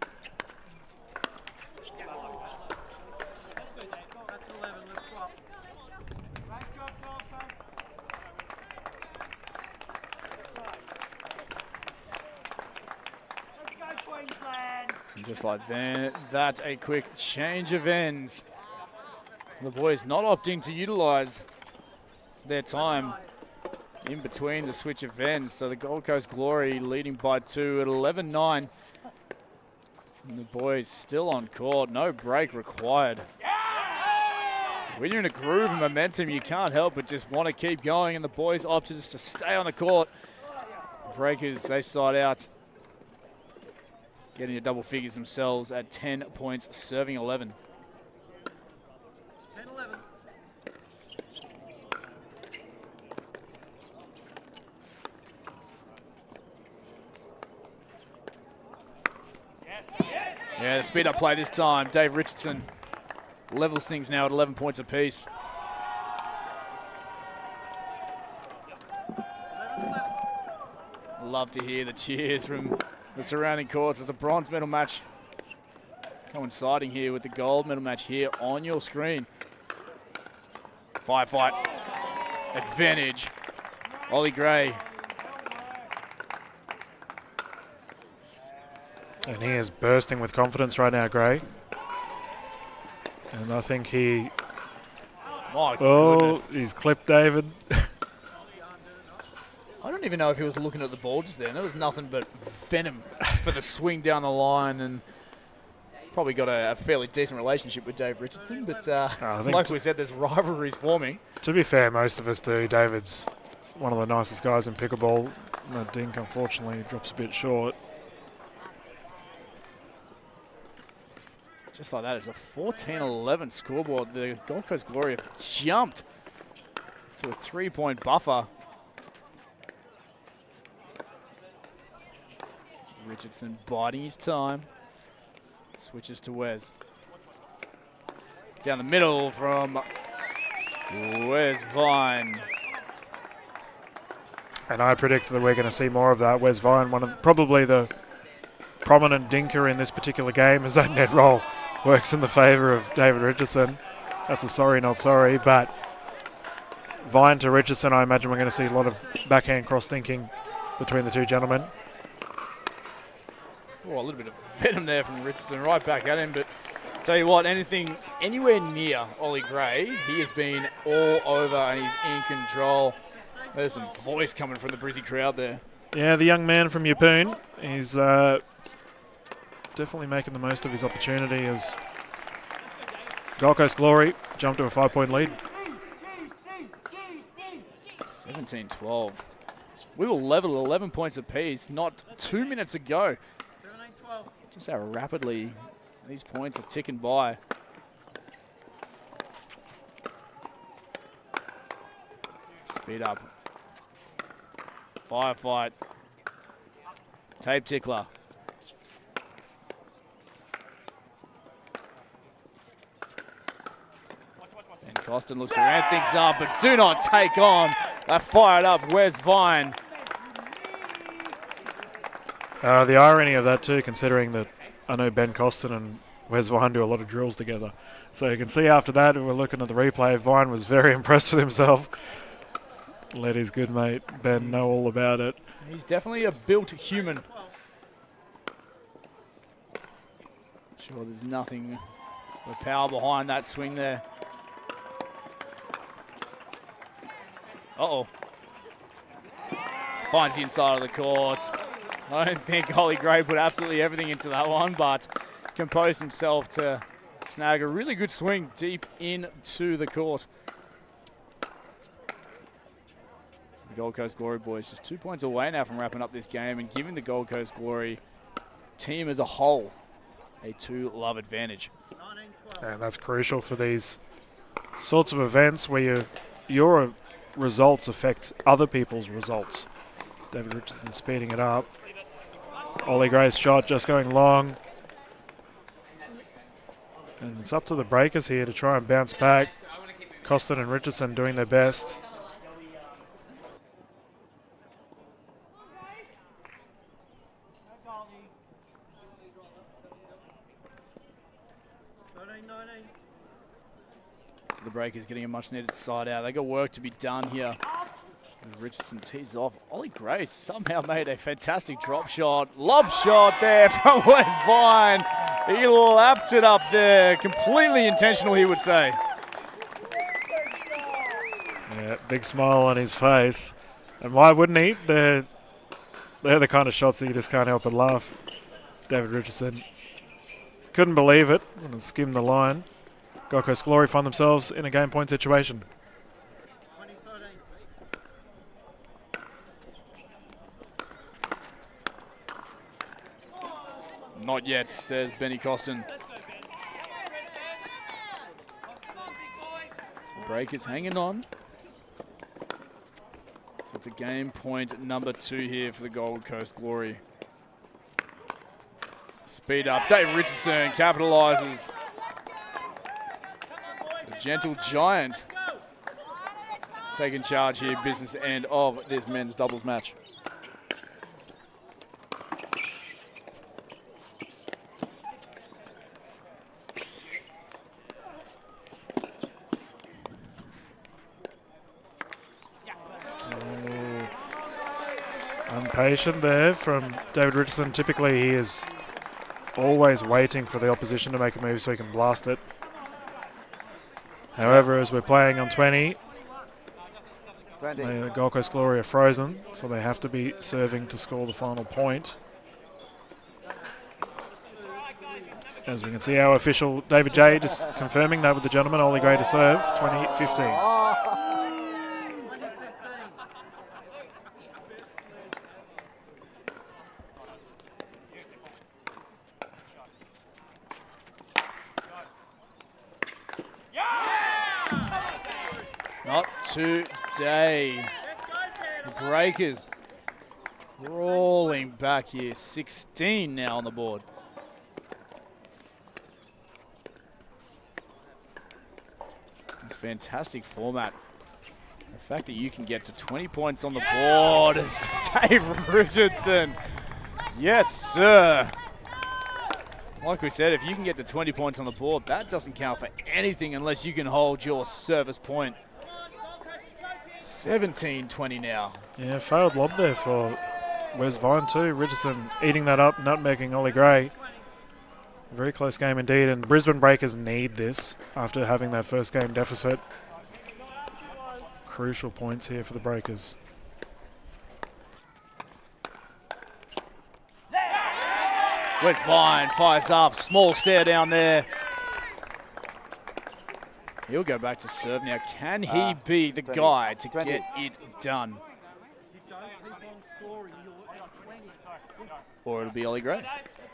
And just like that, a quick change of ends. The boys not opting to utilise their time in between the switch of ends. So the Gold Coast Glory leading by 2 at 11-9. And the boys still on court. No break required. When you're in a groove of momentum, you can't help but just want to keep going. And the boys opt just to stay on the court. The Breakers, they side out. Getting to double figures themselves at 10 points, serving 11. Yeah, the speed up play this time. Dave Richardson levels things now at 11 points apiece. Love to hear the cheers from the surrounding courts. It's a bronze medal match coinciding here with the gold medal match here on your screen. Firefight. Advantage. Ollie Gray. And he is bursting with confidence right now, Gray. And I think he... My goodness. He's clipped David. I don't even know if he was looking at the ball just then. There was nothing but venom for the swing down the line, and probably got a fairly decent relationship with Dave Richardson. But like we said, there's rivalries forming. To be fair, most of us do. David's one of the nicest guys in pickleball. That dink, unfortunately, drops a bit short. Just like that, it's a 14-11 scoreboard. The Gold Coast Glory have jumped to a 3-point buffer. Richardson biding his time. Switches to Wes. Down the middle from Wes Vine. And I predict that we're going to see more of that. Wes Vine, probably the prominent dinker in this particular game, as that net roll works in the favour of David Richardson. That's a sorry, not sorry, but Vine to Richardson, I imagine we're going to see a lot of backhand cross-dinking between the two gentlemen. Oh, a little bit of venom there from Richardson, right back at him, but tell you what, anything anywhere near Ollie Gray, he has been all over and he's in control. There's some voice coming from the Brizzy crowd there. Yeah, the young man from Yeppoon, he's definitely making the most of his opportunity as Gold Coast Glory jump to a 5-point lead. 17-12. We were level at 11 points apiece not 2 minutes ago. Just how rapidly these points are ticking by. Speed up. Firefight. Tape tickler. And Costin looks to ramp things up, but do not take on a fired up Wes Vine. The irony of that too, considering that I know Ben Costin and Wes Vine do a lot of drills together. So you can see after that, we're looking at the replay, Vine was very impressed with himself. Let his good mate Ben know all about it. He's definitely a built human. Sure, there's nothing but power behind that swing there. Uh-oh. Finds the inside of the court. I don't think Ollie Gray put absolutely everything into that one, but composed himself to snag a really good swing deep into the court. So the Gold Coast Glory boys just 2 points away now from wrapping up this game and giving the Gold Coast Glory team as a whole a 2-love advantage. And that's crucial for these sorts of events where your results affect other people's results. David Richardson speeding it up. Ollie Gray's shot just going long. And it's up to the Breakers here to try and bounce back. Costin and Richardson doing their best. So the Breakers getting a much needed side out. They got work to be done here. Richardson tees off. Ollie Gray somehow made a fantastic drop shot. Lob shot there from Wes Vine. He laps it up there. Completely intentional, he would say. Yeah, big smile on his face. And why wouldn't he? They're the kind of shots that you just can't help but laugh. David Richardson couldn't believe it and skimmed the line. Gold Coast Glory find themselves in a game point situation. Not yet, says Benny Costin. So the Breakers hanging on. So it's a game point number 2 here for the Gold Coast Glory. Speed up. Dave Richardson capitalizes. The gentle giant taking charge here, business end of this men's doubles match. patient there from David Richardson. Typically, he is always waiting for the opposition to make a move so he can blast it. However, as we're playing on 20, the Gold Coast Glory are frozen, so they have to be serving to score the final point. As we can see, our official David J just confirming that with the gentleman, Ollie Gray to serve, 20-15. Not today. The Breakers rolling back here. 16 now on the board. It's a fantastic format. The fact that you can get to 20 points on the board is Dave Richardson. Yes, sir. Like we said, if you can get to 20 points on the board, that doesn't count for anything unless you can hold your service point. 17-20 now. Yeah, failed lob there for Wes Vine too. Richardson eating that up, nutmegging Ollie Gray. Very close game indeed, and Brisbane Breakers need this after having that first game deficit. Crucial points here for the Breakers. Wes Vine fires up, small stare down there. He'll go back to serve now. Can he be the guy to get it done? Or it'll be Ollie Gray.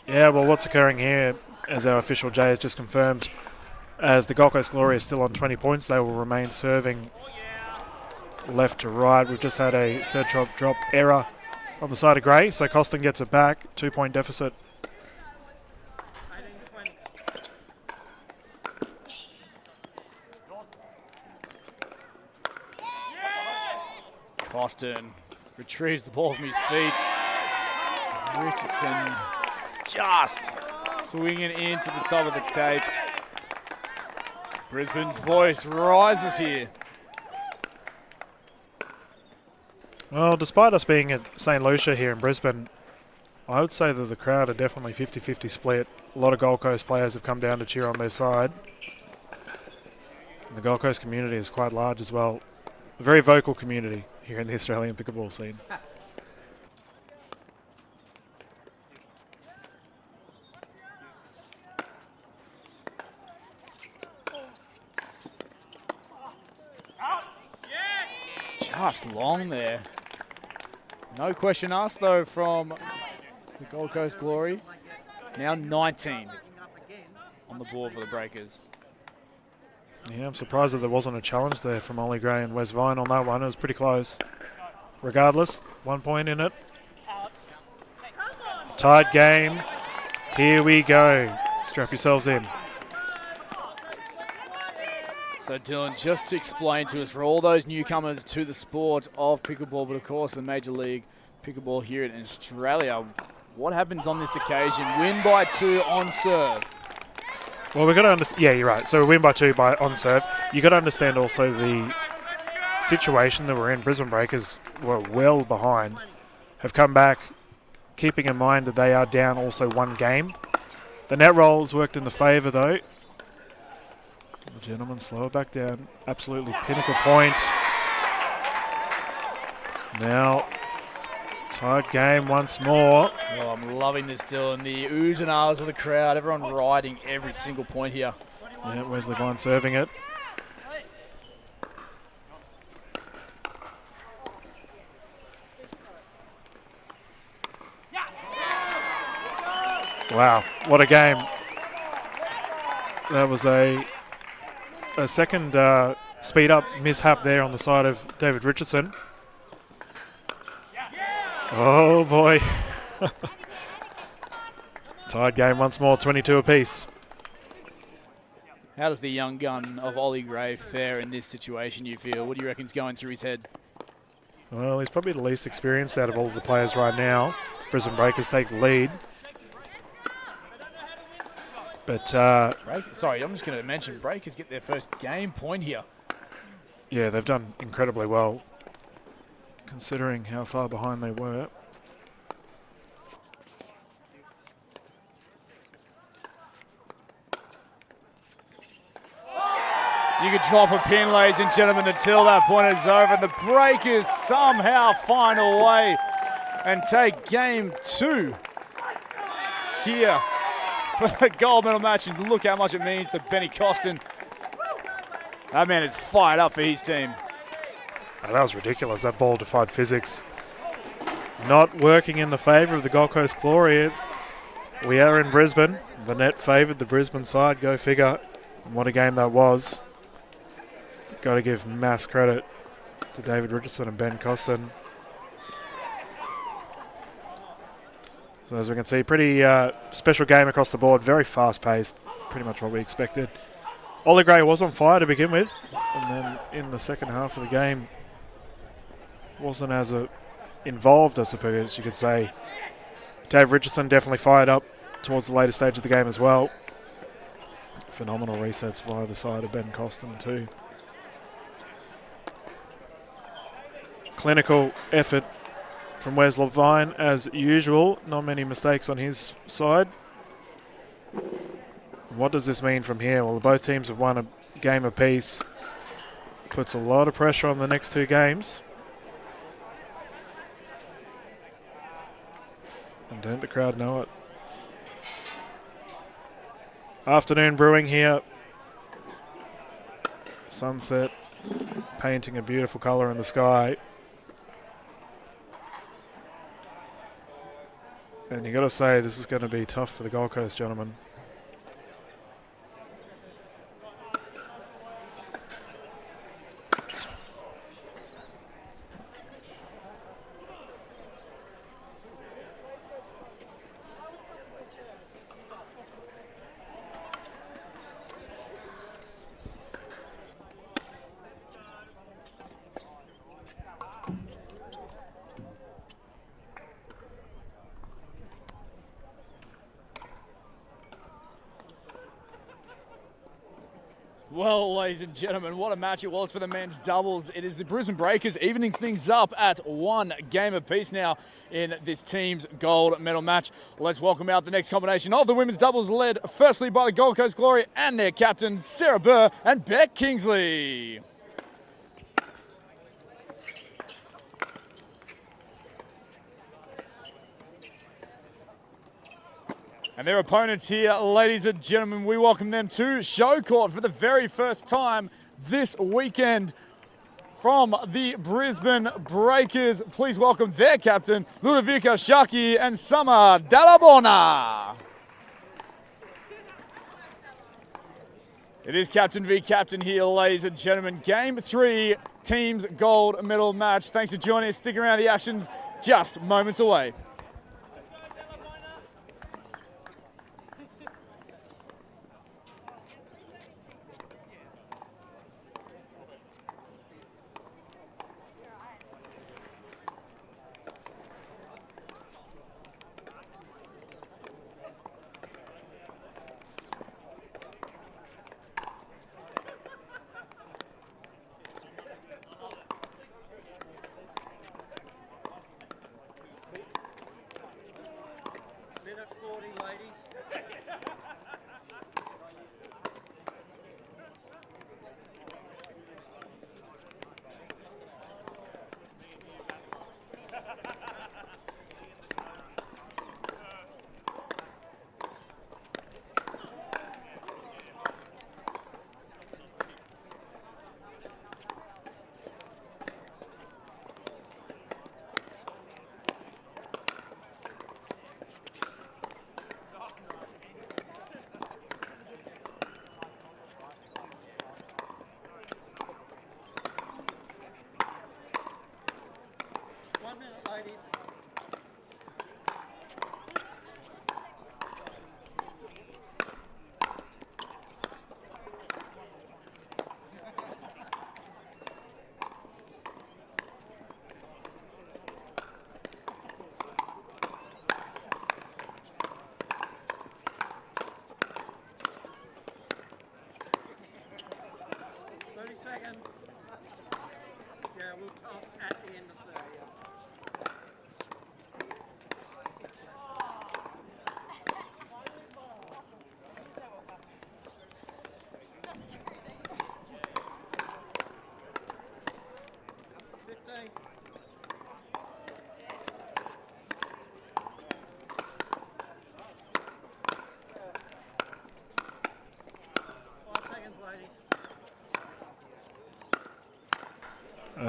Yeah, well, what's occurring here, as our official Jay has just confirmed, as the Gold Coast Glory is still on 20 points, they will remain serving left to right. We've just had a third drop error on the side of Gray, so Costin gets it back, 2-point deficit. Costin retrieves the ball from his feet. Richardson just swinging into the top of the tape. Brisbane's voice rises here. Well, despite us being at St. Lucia here in Brisbane, I would say that the crowd are definitely 50-50 split. A lot of Gold Coast players have come down to cheer on their side. And the Gold Coast community is quite large as well. A very vocal community here in the Australian pickleball scene. Just long there. No question asked though from the Gold Coast Glory. Now 19 on the board for the Breakers. Yeah, I'm surprised that there wasn't a challenge there from Ollie Gray and Wes Vine on that one. It was pretty close. Regardless, 1 point in it. Tied game. Here we go. Strap yourselves in. So Dylan, just to explain to us, for all those newcomers to the sport of pickleball, but of course the Major League Pickleball here in Australia, what happens on this occasion? Win by 2 on serve. Well, we've got to understand. Yeah, you're right. So we win by 2 on serve. You've got to understand also the situation that we're in. Brisbane Breakers were well behind, have come back, keeping in mind that they are down also 1 game. The net rolls worked in the favour though. The gentleman slow it back down. Absolutely pinnacle point. It's now tied game once more. Oh, I'm loving this, Dylan. The oohs and ahs of the crowd. Everyone riding every single point here. Yeah, Wesley Vine serving it. Wow, what a game. That was a second speed up mishap there on the side of David Richardson. Oh boy. Tied game once more, 22 apiece. How does the young gun of Ollie Gray fare in this situation, you feel? What do you reckon's going through his head? Well, he's probably the least experienced out of all of the players right now. Brisbane Breakers take the lead. But sorry, I'm just going to mention Breakers get their first game point here. Yeah, they've done incredibly well, considering how far behind they were. You could drop a pin, ladies and gentlemen, until that point is over. The Breakers somehow find a way and take game 2 here for the gold medal match. And look how much it means to Benny Costin. That man is fired up for his team. Oh, that was ridiculous. That ball defied physics. Not working in the favour of the Gold Coast Glory. We are in Brisbane. The net favoured the Brisbane side. Go figure. What a game that was. Got to give mass credit to David Richardson and Ben Costin. So as we can see, pretty special game across the board. Very fast-paced. Pretty much what we expected. Ollie Gray was on fire to begin with. And then in the second half of the game, wasn't as involved, I suppose you could say. Dave Richardson definitely fired up towards the later stage of the game as well. Phenomenal resets via the side of Ben Costin too. Clinical effort from Wes Levine as usual. Not many mistakes on his side. What does this mean from here? Well, both teams have won a game apiece. Puts a lot of pressure on the next 2 games. And don't the crowd know it? Afternoon brewing here. Sunset painting a beautiful colour in the sky. And you got to say this is going to be tough for the Gold Coast gentlemen. Well, ladies and gentlemen, what a match it was for the men's doubles. It is the Brisbane Breakers evening things up at 1 game apiece now in this team's gold medal match. Let's welcome out the next combination of the women's doubles, led firstly by the Gold Coast Glory and their captains, Sarah Burr and Beck Kingsley. And their opponents here, ladies and gentlemen, we welcome them to Showcourt for the very first time this weekend from the Brisbane Breakers. Please welcome their captain, Ludovica Shaki and Summer Dallabona. It is captain v captain here, ladies and gentlemen. Game 3, team's gold medal match. Thanks for joining us. Stick around, the action's just moments away.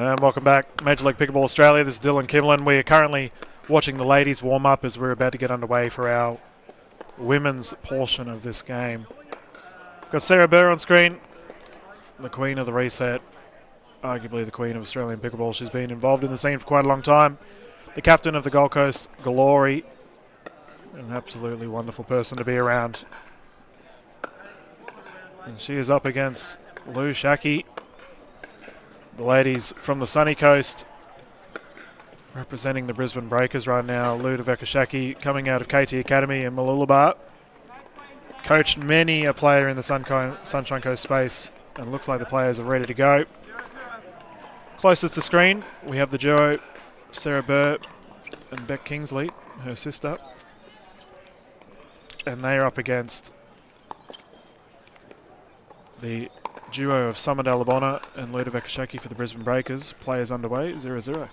And welcome back, Major League Pickleball Australia. This is Dylan Kimlin. We are currently watching the ladies warm up as we're about to get underway for our women's portion of this game. Got Sarah Burr on screen, the queen of the reset, arguably the queen of Australian pickleball. She's been involved in the scene for quite a long time. The captain of the Gold Coast Glory, an absolutely wonderful person to be around. And she is up against Lou Shaki. The ladies from the sunny coast representing the Brisbane Breakers right now. Ludovika Shaki coming out of KT Academy in Mooloolaba. Coached many a player in the Sunshine Coast space, and looks like the players are ready to go. Closest to screen, we have the duo Sarah Burr and Beck Kingsley, her sister. And they are up against the duo of Summer Dalabona and Ludovika Shaki for the Brisbane Breakers. Players underway, 0-0.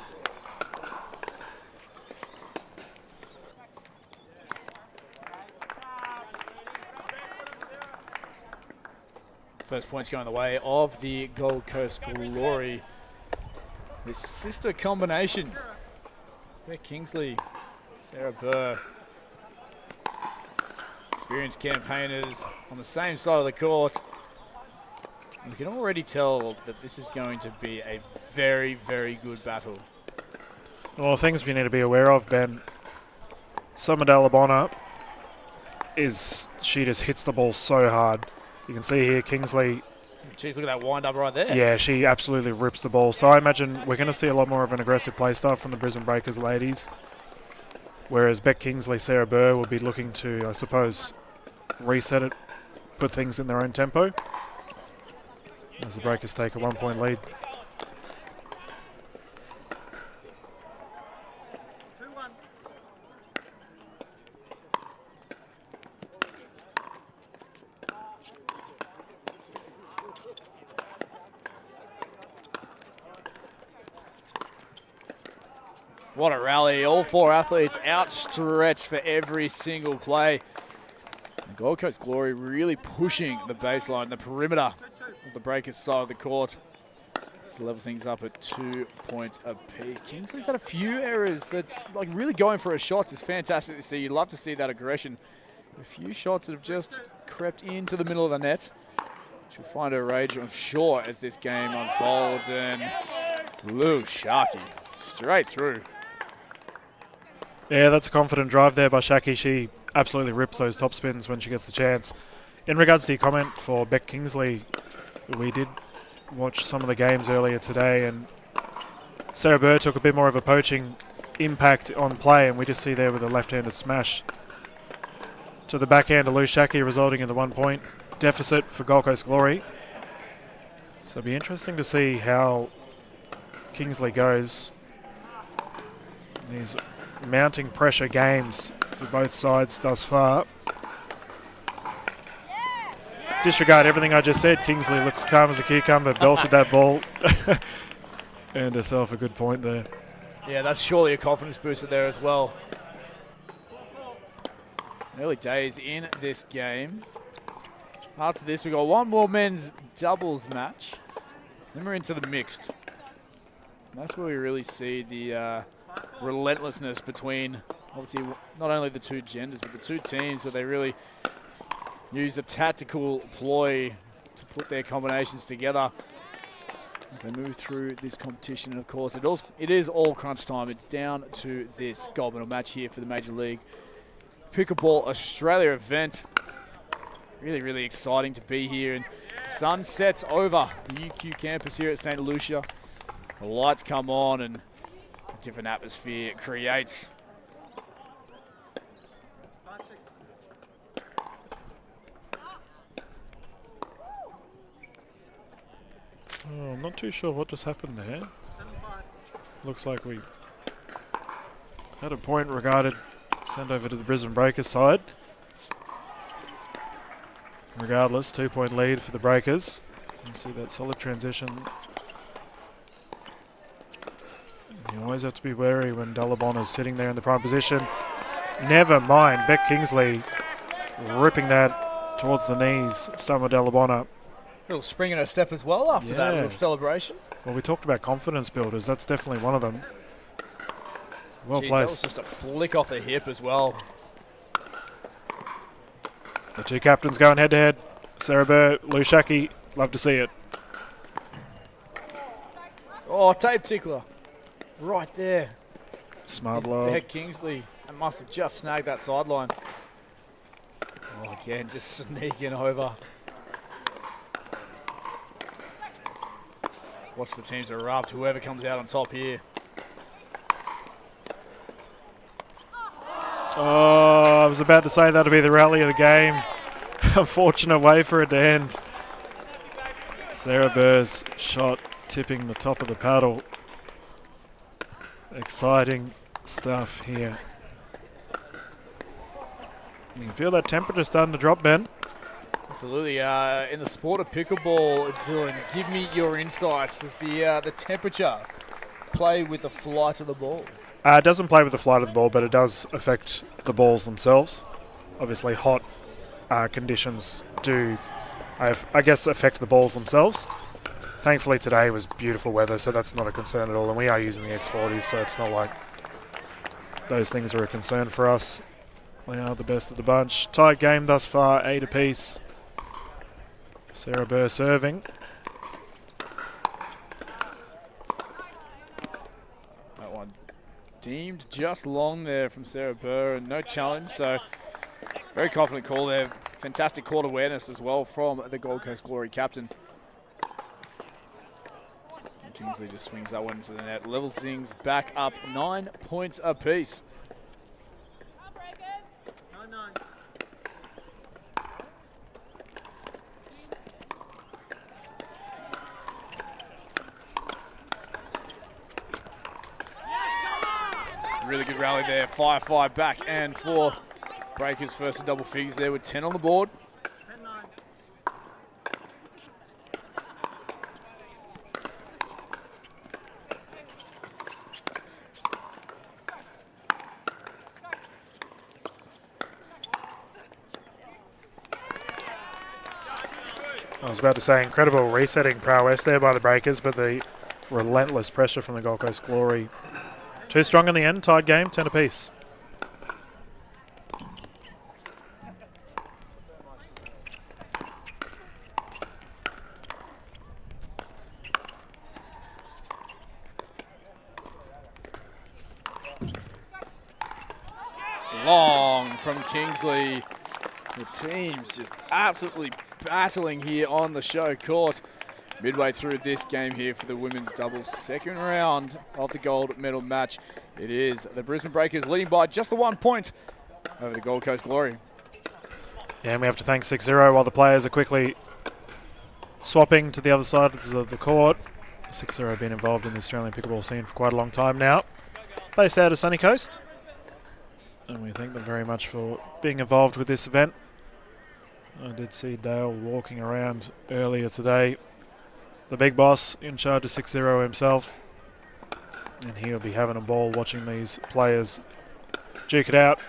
First points going the way of the Gold Coast Glory. This sister combination. Beck Kingsley, Sarah Burr. Experienced campaigners on the same side of the court. You can already tell that this is going to be a very, very good battle. Well, things we need to be aware of, Ben. Summer Dalabona she just hits the ball so hard. You can see here Kingsley. Jeez, look at that wind up right there. Yeah, she absolutely rips the ball. So I imagine we're going to see a lot more of an aggressive play style from the Brisbane Breakers ladies. Whereas Beck Kingsley, Sarah Burr will be looking to, I suppose, reset it, put things in their own tempo. As the Breakers take a 1-point lead. What a rally. All four athletes outstretched for every single play. The Gold Coast Glory really pushing the baseline, the perimeter of the Breakers side of the court to level things up at 2 points apiece. Kingsley's had a few errors. That's like really going for her shots is fantastic to see. You'd love to see that aggression. A few shots that have just crept into the middle of the net. She'll find her rage, I'm sure, as this game unfolds. And Lou Shaki straight through. Yeah, that's a confident drive there by Shaki. She absolutely rips those top spins when she gets the chance. In regards to your comment for Beck Kingsley, we did watch some of the games earlier today, and Sarah Burr took a bit more of a poaching impact on play, and we just see there with a left-handed smash to the backhand of Lou Shaki, resulting in the 1-point deficit for Gold Coast Glory. So it'll be interesting to see how Kingsley goes. These mounting pressure games for both sides thus far. Disregard everything I just said. Kingsley looks calm as a cucumber, belted that ball. Earned herself a good point there. Yeah, that's surely a confidence booster there as well. Early days in this game. After this, we've got one more men's doubles match. Then we're into the mixed. And that's where we really see the relentlessness between, obviously, not only the two genders, but the two teams, where they really use a tactical ploy to put their combinations together as they move through this competition. And of course, it is all crunch time. It's down to this gold medal match here for the Major League Pickleball Australia event. Really, really exciting to be here. And the sun sets over the UQ campus here at St. Lucia. The lights come on and a different atmosphere it creates. Oh, I'm not too sure what just happened there. Looks like we had a point regarded sent over to the Brisbane Breakers side. Regardless, 2-point lead for the Breakers. You see that solid transition. You always have to be wary when Dalabon is sitting there in the prime position. Never mind, Beck Kingsley ripping that towards the knees. Summer Dalabona. Little spring in her step as well after that little celebration. Well, we talked about confidence builders. That's definitely one of them. Well Jeez, placed. that was just a flick off the hip as well. The two captains going head-to-head. Sarah Burr, Lou Shaki. Love to see it. Oh, tape tickler. Right there. Smart Is lob. Beck Kingsley must have just snagged that sideline. Oh, again, just sneaking over. Watch the teams erupt. Whoever comes out on top here. Oh, I was about to say that'll be the rally of the game. Unfortunate way for it to end. Sarah Burr's shot tipping the top of the paddle. Exciting stuff here. You can feel that temperature starting to drop, Ben. Absolutely. In the sport of pickleball, Dylan, give me your insights. Does the temperature play with the flight of the ball? It doesn't play with the flight of the ball, but it does affect the balls themselves. Obviously, hot conditions do, I guess, affect the balls themselves. Thankfully, today was beautiful weather, so that's not a concern at all. And we are using the X40s, so it's not like those things are a concern for us. They are the best of the bunch. Tight game thus far, 8 apiece. Sarah Burr serving. That one deemed just long there from Sarah Burr, and no challenge, so very confident call there. Fantastic court awareness as well from the Gold Coast Glory captain. And Kingsley just swings that one into the net. Levels things back up 9 points apiece. Really good rally there. 5-5 back and for Breakers first to double figures there with 10 on the board. I was about to say incredible resetting prowess there by the Breakers, but the relentless pressure from the Gold Coast Glory. Too strong in the end, tied game, 10 apiece. Long from Kingsley. The team's just absolutely battling here on the Showcourt. Midway through this game here for the women's doubles, second round of the gold medal match. It is the Brisbane Breakers leading by just the 1 point over the Gold Coast Glory. Yeah, and we have to thank 6-0 while the players are quickly swapping to the other side of the court. 6-0 have been involved in the Australian pickleball scene for quite a long time now. Based out of Sunny Coast. And we thank them very much for being involved with this event. I did see Dale walking around earlier today. The big boss in charge of 6-0 himself. And he'll be having a ball watching these players duke it out.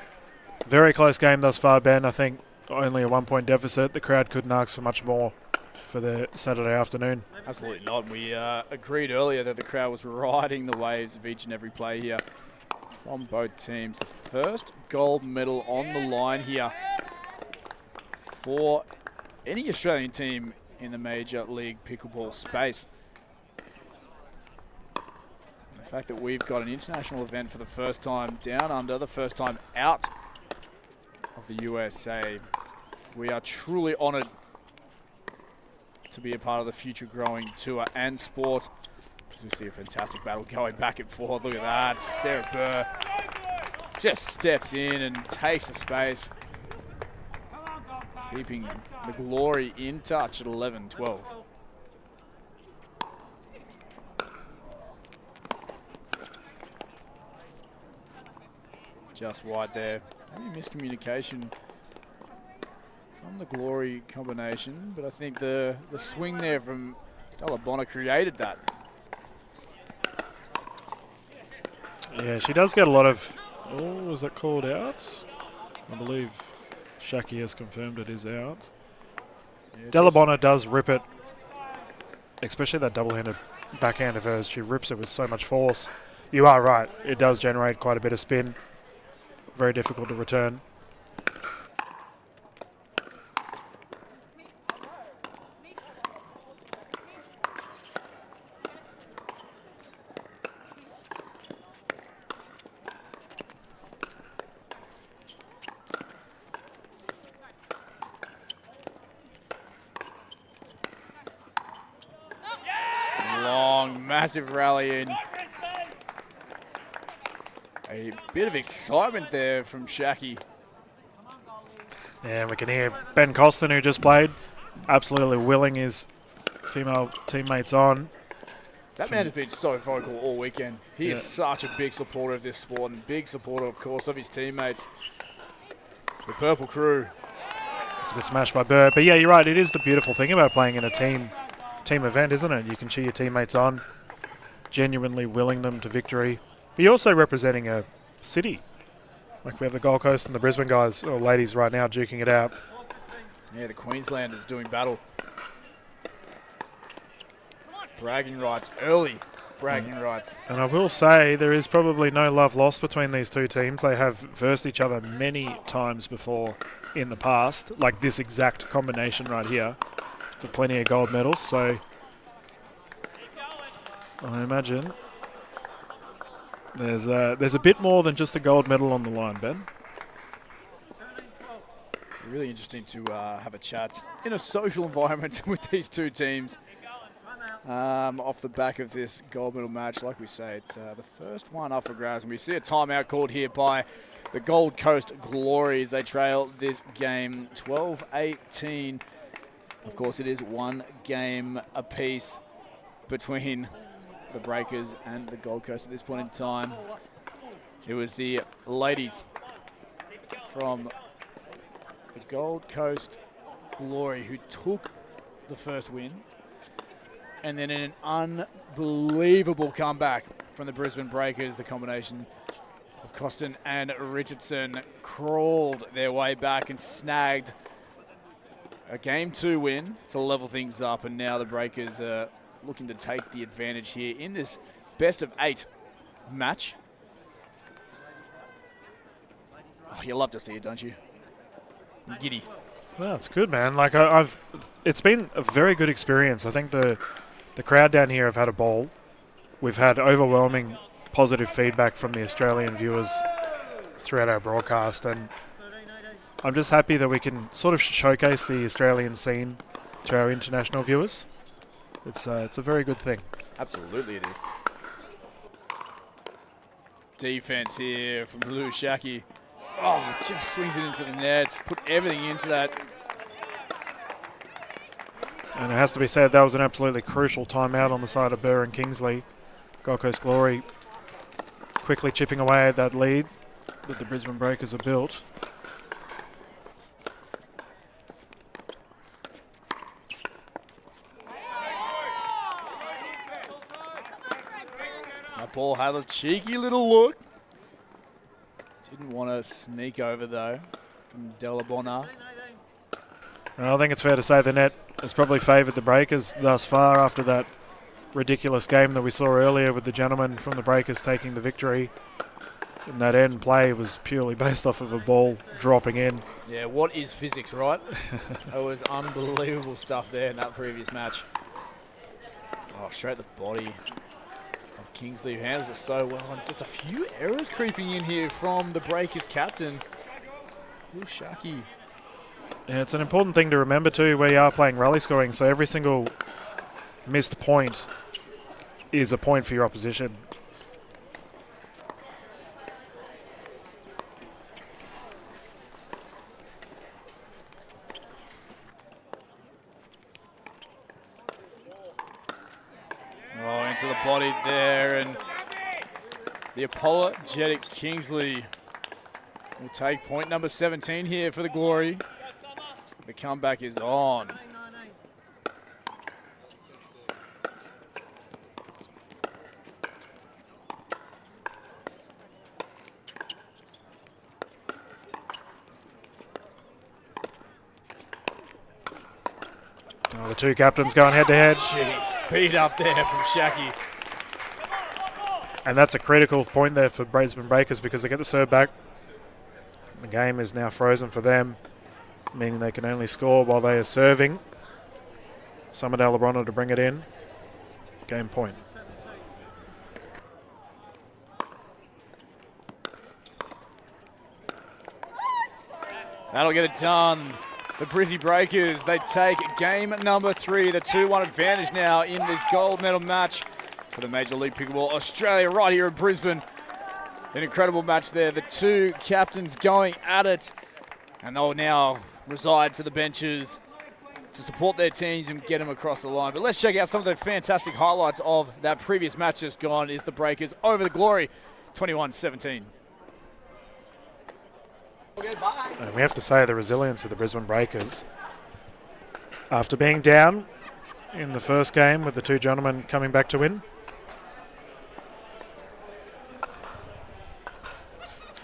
Very close game thus far, Ben. I think only a 1 point deficit. The crowd couldn't ask for much more for the Saturday afternoon. Absolutely not. We agreed earlier that the crowd was riding the waves of each and every play here from both teams. The first gold medal on the line here for any Australian team in the Major League Pickleball space. The fact that we've got an international event for the first time down under, the first time out of the USA. We are truly honoured to be a part of the future growing tour and sport. As we see a fantastic battle going back and forth. Look at that. Sarah Burr just steps in and takes the space, keeping the Glory in touch at 11-12. Just wide there. Maybe miscommunication from the Glory combination, but I think the swing there from Della created that. Yeah, she does get a lot of... Oh, was that called out? I believe Shaki has confirmed it is out. Yeah, Della does rip it, especially that double-handed backhand of hers. She rips it with so much force. You are right. It does generate quite a bit of spin. Very difficult to return. Long, massive rally in. A bit of excitement there from Shaki. And we can hear Ben Costin, who just played, absolutely willing his female teammates on. That man has been so vocal all weekend. He is such a big supporter of this sport and big supporter, of course, of his teammates. The Purple Crew. It's a good smash by Burr. But yeah, you're right. It is the beautiful thing about playing in a team event, isn't it? You can cheer your teammates on, genuinely willing them to victory. But you're also representing a city. Like we have the Gold Coast and the Brisbane guys, or ladies right now, duking it out. Yeah, the Queenslanders doing battle. Bragging rights, early bragging rights. And I will say there is probably no love lost between these two teams. They have versed each other many times before in the past, like this exact combination right here, for plenty of gold medals. So I imagine there's a bit more than just a gold medal on the line, Ben. Really interesting to have a chat in a social environment with these two teams. Off the back of this gold medal match, like we say, it's the first one up for grabs. And we see a timeout called here by the Gold Coast Glories. They trail this game 12-18. Of course, it is one game apiece between the Breakers and the Gold Coast at this point in time. It was the ladies from the Gold Coast Glory who took the first win. And then in an unbelievable comeback from the Brisbane Breakers, the combination of Costin and Richardson crawled their way back and snagged a Game 2 win to level things up. And now the Breakers are looking to take the advantage here in this best-of-8 match. Oh, you love to see it, don't you? I'm giddy. Well, it's good, man. Like it's been a very good experience. I think the crowd down here have had a ball. We've had overwhelming positive feedback from the Australian viewers throughout our broadcast, and I'm just happy that we can sort of showcase the Australian scene to our international viewers. It's a very good thing. Absolutely it is. Defense here from Blue Shaki. Oh, just swings it into the net. Put everything into that. And it has to be said, that was an absolutely crucial timeout on the side of Burr and Kingsley. Gold Coast Glory quickly chipping away at that lead that the Brisbane Breakers have built. That ball had a cheeky little look. Didn't want to sneak over, though, from Delabona. I think it's fair to say the net has probably favoured the Breakers thus far after that ridiculous game that we saw earlier with the gentleman from the Breakers taking the victory. And that end play was purely based off of a ball dropping in. Yeah, what is physics, right? It was unbelievable stuff there in that previous match. Oh, straight to the body of Kingsley, who handles it so well. And just a few errors creeping in here from the Breakers captain, Will Shaki. Yeah, it's an important thing to remember too. We are playing rally scoring, so every single missed point is a point for your opposition. Oh, into the body there, and the apologetic Kingsley will take point number 17 here for the Glory. The comeback is on. The two captains going head-to-head. Jeez, speed up there from Shaki. And that's a critical point there for Brisbane Breakers because they get the serve back. The game is now frozen for them, meaning they can only score while they are serving. Summerdale LeBron to bring it in. Game point. That'll get it done. The Brisbane Breakers, they take game number 3, the 2-1 advantage now in this gold medal match for the Major League Pickleball Australia right here in Brisbane. An incredible match there. The two captains going at it, and they'll now reside to the benches to support their teams and get them across the line. But let's check out some of the fantastic highlights of that previous match just gone. Is the Breakers over the Glory, 21-17. And we have to say the resilience of the Brisbane Breakers. After being down in the first game with the two gentlemen coming back to win.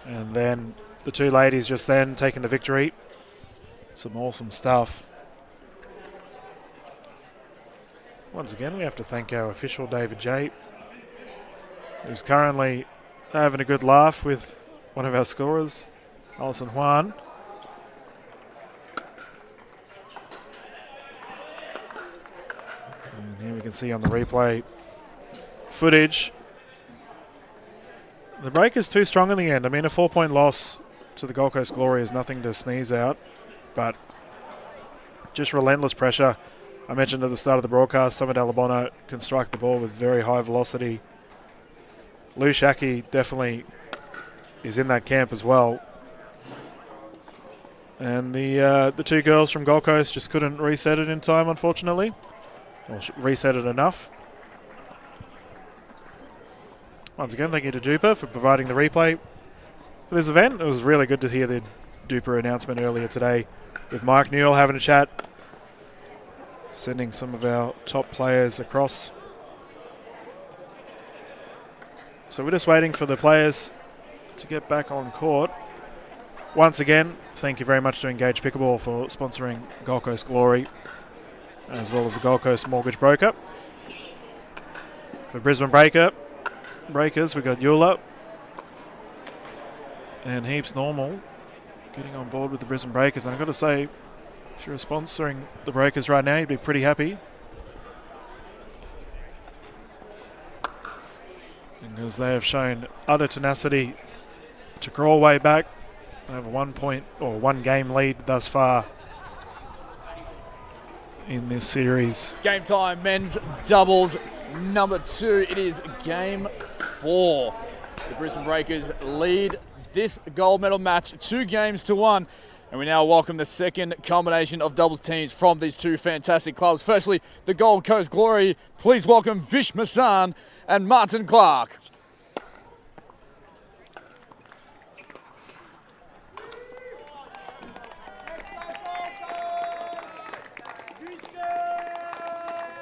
And then the two ladies just then taking the victory. Some awesome stuff. Once again, we have to thank our official, David J, who's currently having a good laugh with one of our scorers, Alison Juan. And here we can see on the replay footage, the Breakers too strong in the end. I mean, a 4-point loss to the Gold Coast Glory is nothing to sneeze out, but just relentless pressure. I mentioned at the start of the broadcast, Summerdale LeBron can strike the ball with very high velocity. Lou Shaki definitely is in that camp as well. And the two girls from Gold Coast just couldn't reset it in time, unfortunately. Or reset it enough. Once again, thank you to Duper for providing the replay for this event. It was really good to hear the Duper announcement earlier today with Mike Newell having a chat, sending some of our top players across. So we're just waiting for the players to get back on court. Once again, thank you very much to Engage Pickleball for sponsoring Gold Coast Glory, as well as the Gold Coast Mortgage Broker. For Brisbane Breakers, we've got Eula and Heaps Normal getting on board with the Brisbane Breakers. And I've got to say, if you're sponsoring the Breakers right now, you'd be pretty happy, because they have shown utter tenacity to crawl way back. They have a 1 game lead thus far in this series. Game time, men's doubles number 2. It is game 4. The Brisbane Breakers lead this gold medal match 2-1. And we now welcome the second combination of doubles teams from these two fantastic clubs. Firstly, the Gold Coast Glory. Please welcome Vish Masan and Martin Clark.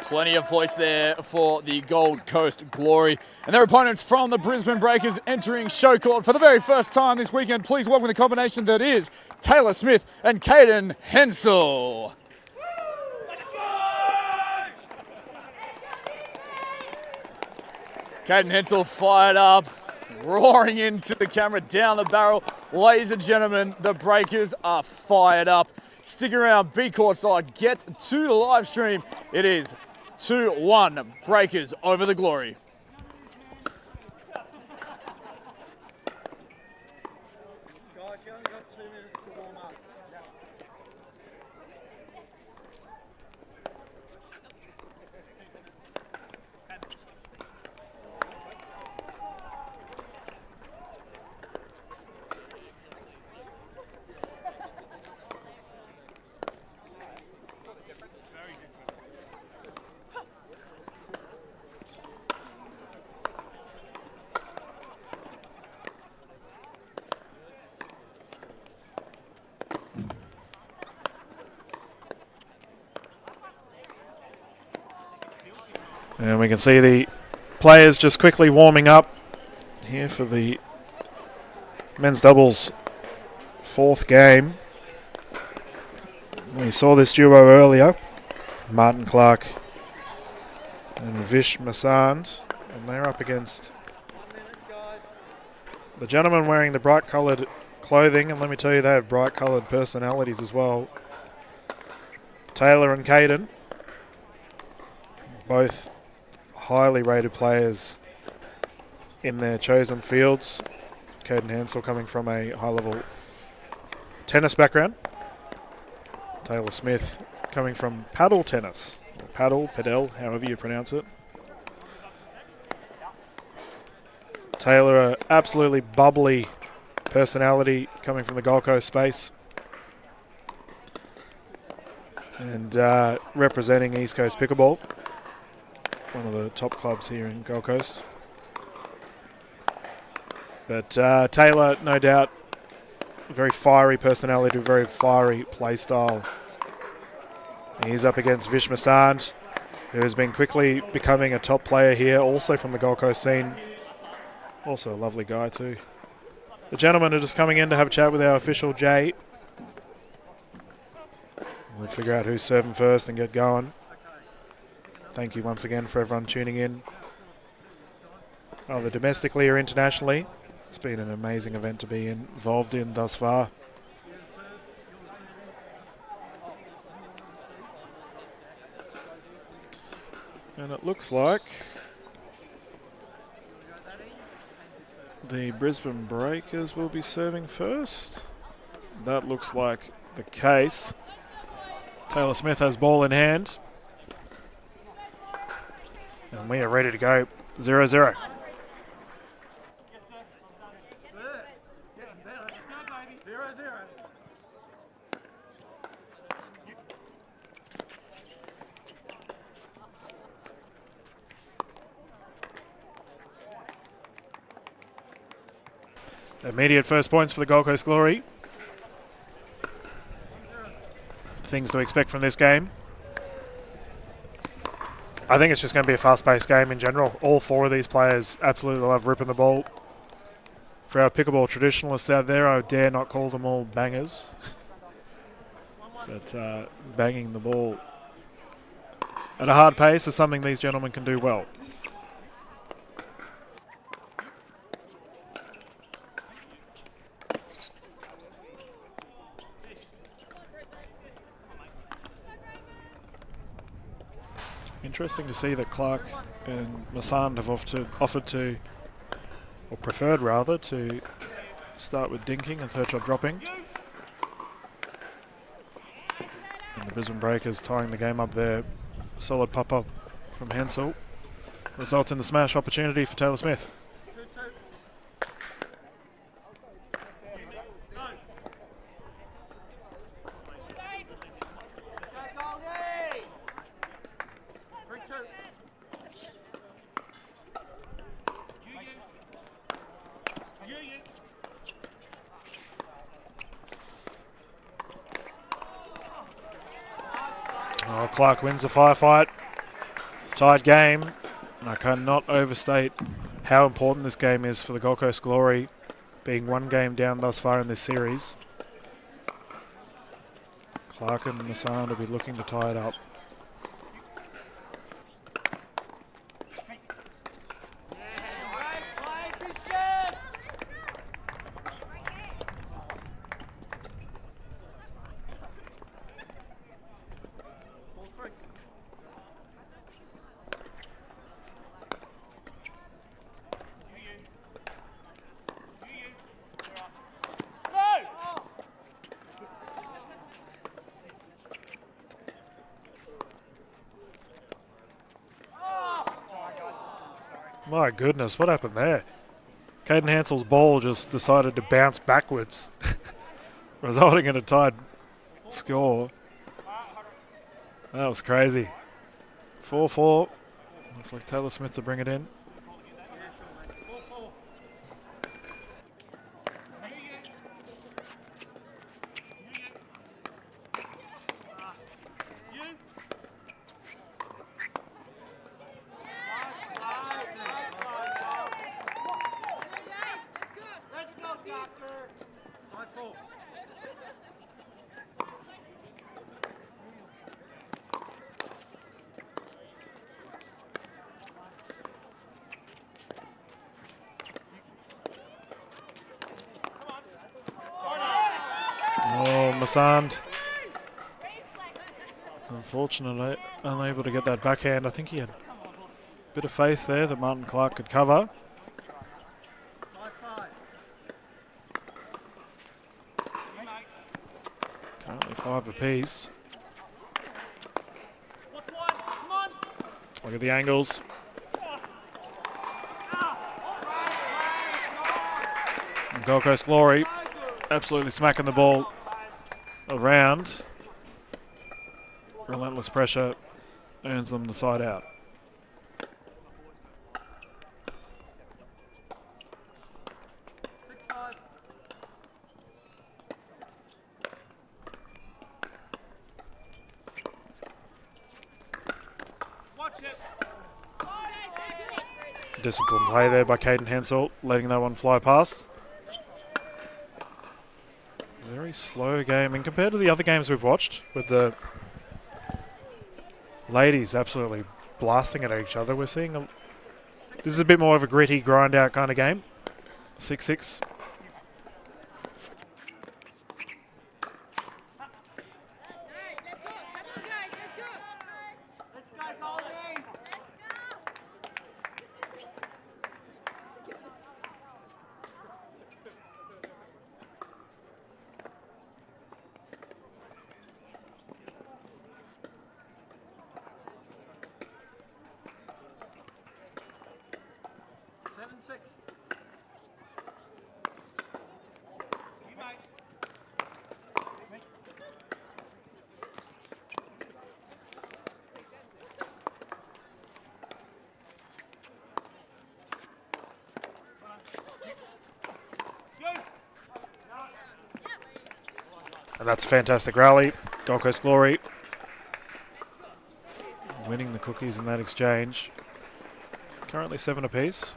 Plenty of voice there for the Gold Coast Glory. And their opponents from the Brisbane Breakers entering Showcourt for the very first time this weekend. Please welcome the combination that is Taylor Smith and Caden Hensel. Caden Hensel fired up, roaring into the camera down the barrel. Ladies and gentlemen, the Breakers are fired up. Stick around, be courtside, get to the live stream. It is 2-1 Breakers over the Glory. And we can see the players just quickly warming up here for the men's doubles 4th game. We saw this duo earlier Martin Clark and Vish Masand, and they're up against the gentleman wearing the bright coloured clothing, and let me tell you, they have bright coloured personalities as well. Taylor and Caden, both highly rated players in their chosen fields. Caden Hansel coming from a high-level tennis background. Taylor Smith coming from paddle tennis, or padel, however you pronounce it. Taylor, a absolutely bubbly personality coming from the Gold Coast space, and representing East Coast Pickleball, one of the top clubs here in Gold Coast. But Taylor, no doubt, a very fiery personality, a very fiery play style. He's up against Vish Masand, who has been quickly becoming a top player here, also from the Gold Coast scene. Also a lovely guy too. The gentlemen are just coming in to have a chat with our official, Jay. We'll figure out who's serving first and get going. Thank you once again for everyone tuning in, either domestically or internationally. It's been an amazing event to be involved in thus far. And it looks like the Brisbane Breakers will be serving first. That looks like the case. Taylor Smith has ball in hand. And we are ready to go 0-0. Immediate first points for the Gold Coast Glory. Things to expect from this game. I think it's just going to be a fast-paced game in general. All four of these players absolutely love ripping the ball. For our pickleball traditionalists out there, I dare not call them all bangers. But banging the ball at a hard pace is something these gentlemen can do well. Interesting to see that Clark and Masand have offered to, or preferred rather, to start with dinking and third shot dropping. And the Brisbane Breakers tying the game up there. Solid pop-up from Hansel. Results in the smash opportunity for Taylor Smith. Oh, Clark wins the firefight. Tied game. And I cannot overstate how important this game is for the Gold Coast Glory, being one game down thus far in this series. Clark and Masand will be looking to tie it up. My goodness, what happened there? Caden Hansel's ball just decided to bounce backwards, resulting in a tied score. That was crazy. 4-4. Looks like Taylor Smith to bring it in. Masand. Unfortunately, unable to get that backhand. I think he had a bit of faith there that Martin Clark could cover. Currently 5 apiece. Look at the angles. And Gold Coast Glory absolutely smacking the ball around. Relentless pressure earns them the side out. Disciplined play there by Caden Hensel, letting that one fly past. Very slow game, and compared to the other games we've watched, with the ladies absolutely blasting at each other, we're seeing this is a bit more of a gritty, grind out kind of game. 6-6. And that's a fantastic rally. Gold Coast Glory winning the cookies in that exchange. Currently 7 apiece.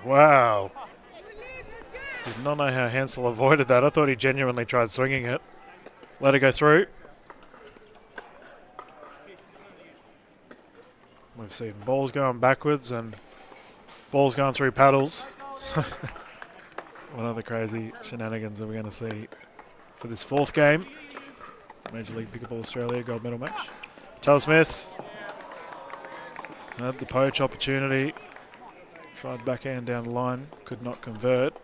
Wow. Did not know how Hansel avoided that. I thought he genuinely tried swinging it. Let it go through. We've seen balls going backwards and balls going through paddles. What other crazy shenanigans are we going to see for this 4th game? Major League Pickleball Australia gold medal match. Taylor Smith had the poach opportunity. Tried backhand down the line, could not convert.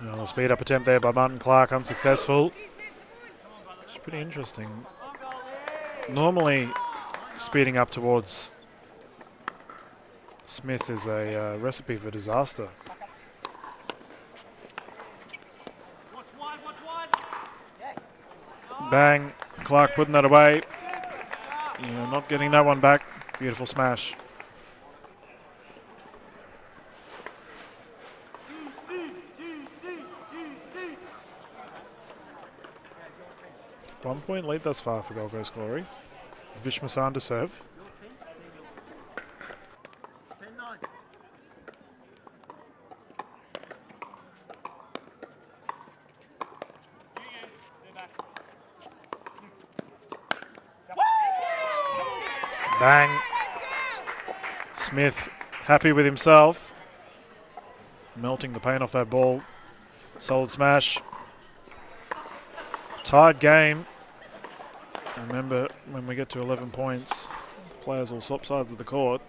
Well, a speed up attempt there by Martin Clark, unsuccessful. It's pretty interesting. Normally, speeding up towards Smith is a recipe for disaster. Bang, Clark putting that away. Not getting that one back. Beautiful smash. One point lead thus far for Gold Coast Glory. Vishmasan to serve. Bang. Smith happy with himself. Melting the paint off that ball. Solid smash. Tied game. Remember, when we get to 11 points, the players will swap sides of the court.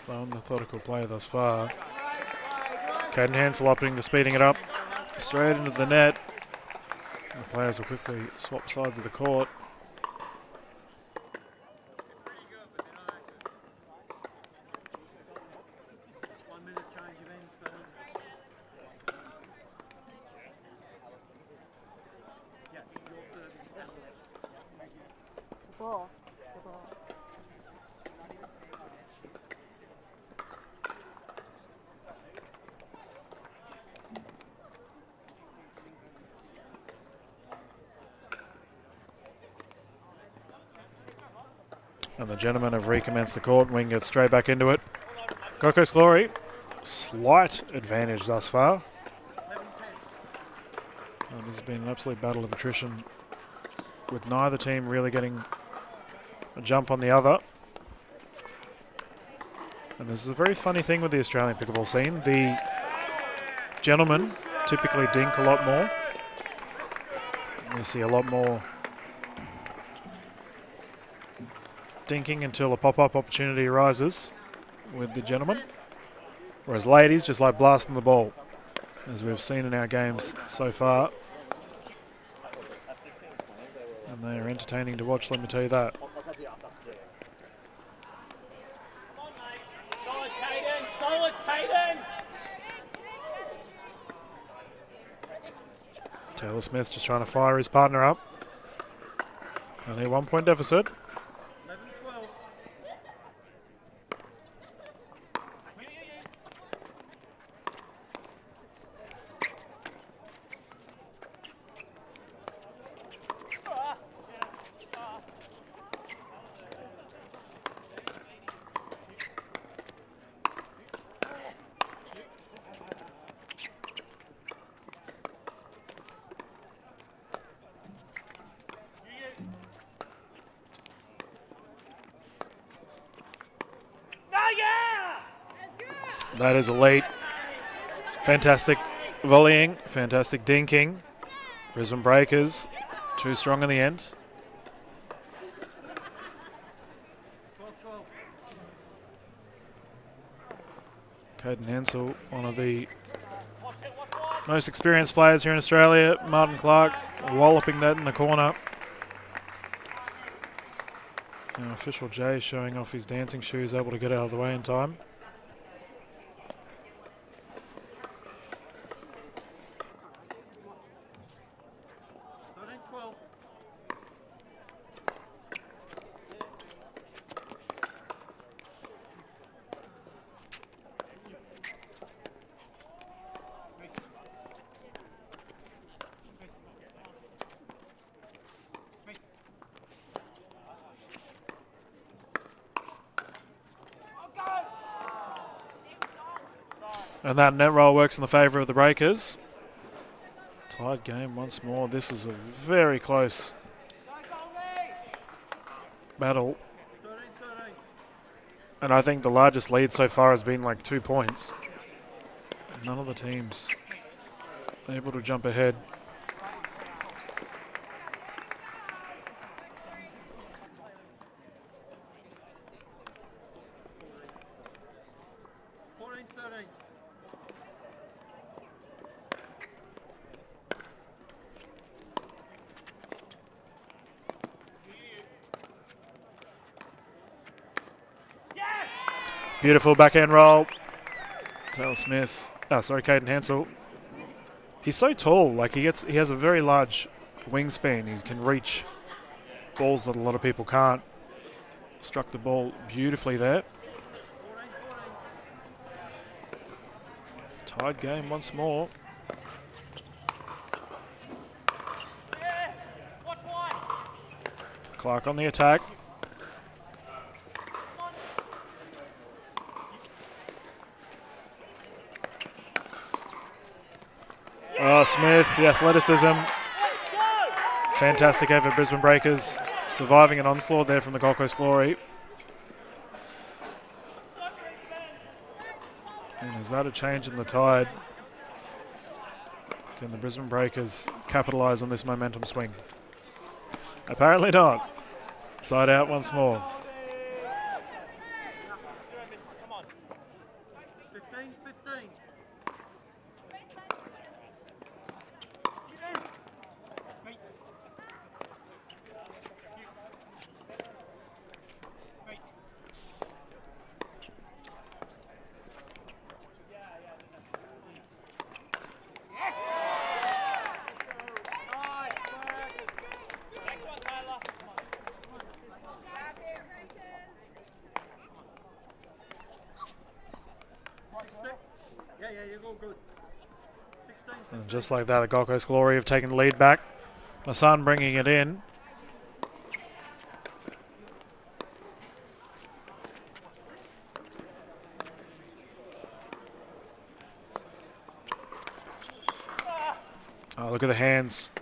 Slow and methodical play thus far. Caden Hansel opting to speeding it up straight into the net. The players will quickly swap sides of the court. And the gentlemen have recommenced the court. We can get straight back into it. Gold Coast Glory, slight advantage thus far. And this has been an absolute battle of attrition with neither team really getting a jump on the other. And this is a very funny thing with the Australian pickleball scene. The gentlemen typically dink a lot more. We see a lot more dinking until a pop-up opportunity arises with the gentlemen. Whereas ladies just like blasting the ball, as we've seen in our games so far. And they are entertaining to watch, let me tell you that. Solid, Caden! Solid, Caden! Taylor Smith just trying to fire his partner up. Only a 1 point deficit. That is elite. Fantastic volleying, fantastic dinking. Brisbane Breakers, too strong in the end. Caden Hansel, one of the most experienced players here in Australia. Martin Clark walloping that in the corner. Now official Jay showing off his dancing shoes, able to get out of the way in time. And that net roll works in the favour of the Breakers. Tied game once more. This is a very close battle. And I think the largest lead so far has been like 2 points. None of the teams able to jump ahead. Beautiful backhand roll. Taylor Smith. Oh, sorry, Caden Hansel. He's so tall. Like he has a very large wingspan. He can reach balls that a lot of people can't. Struck the ball beautifully there. Tied game once more. Clark on the attack. Oh, Smith, the athleticism. Fantastic effort, Brisbane Breakers. Surviving an onslaught there from the Gold Coast Glory. And is that a change in the tide? Can the Brisbane Breakers capitalise on this momentum swing? Apparently not. Side out once more. And just like that, the Gold Coast Glory have taken the lead back. Massan bringing it in. Oh, look at the hands.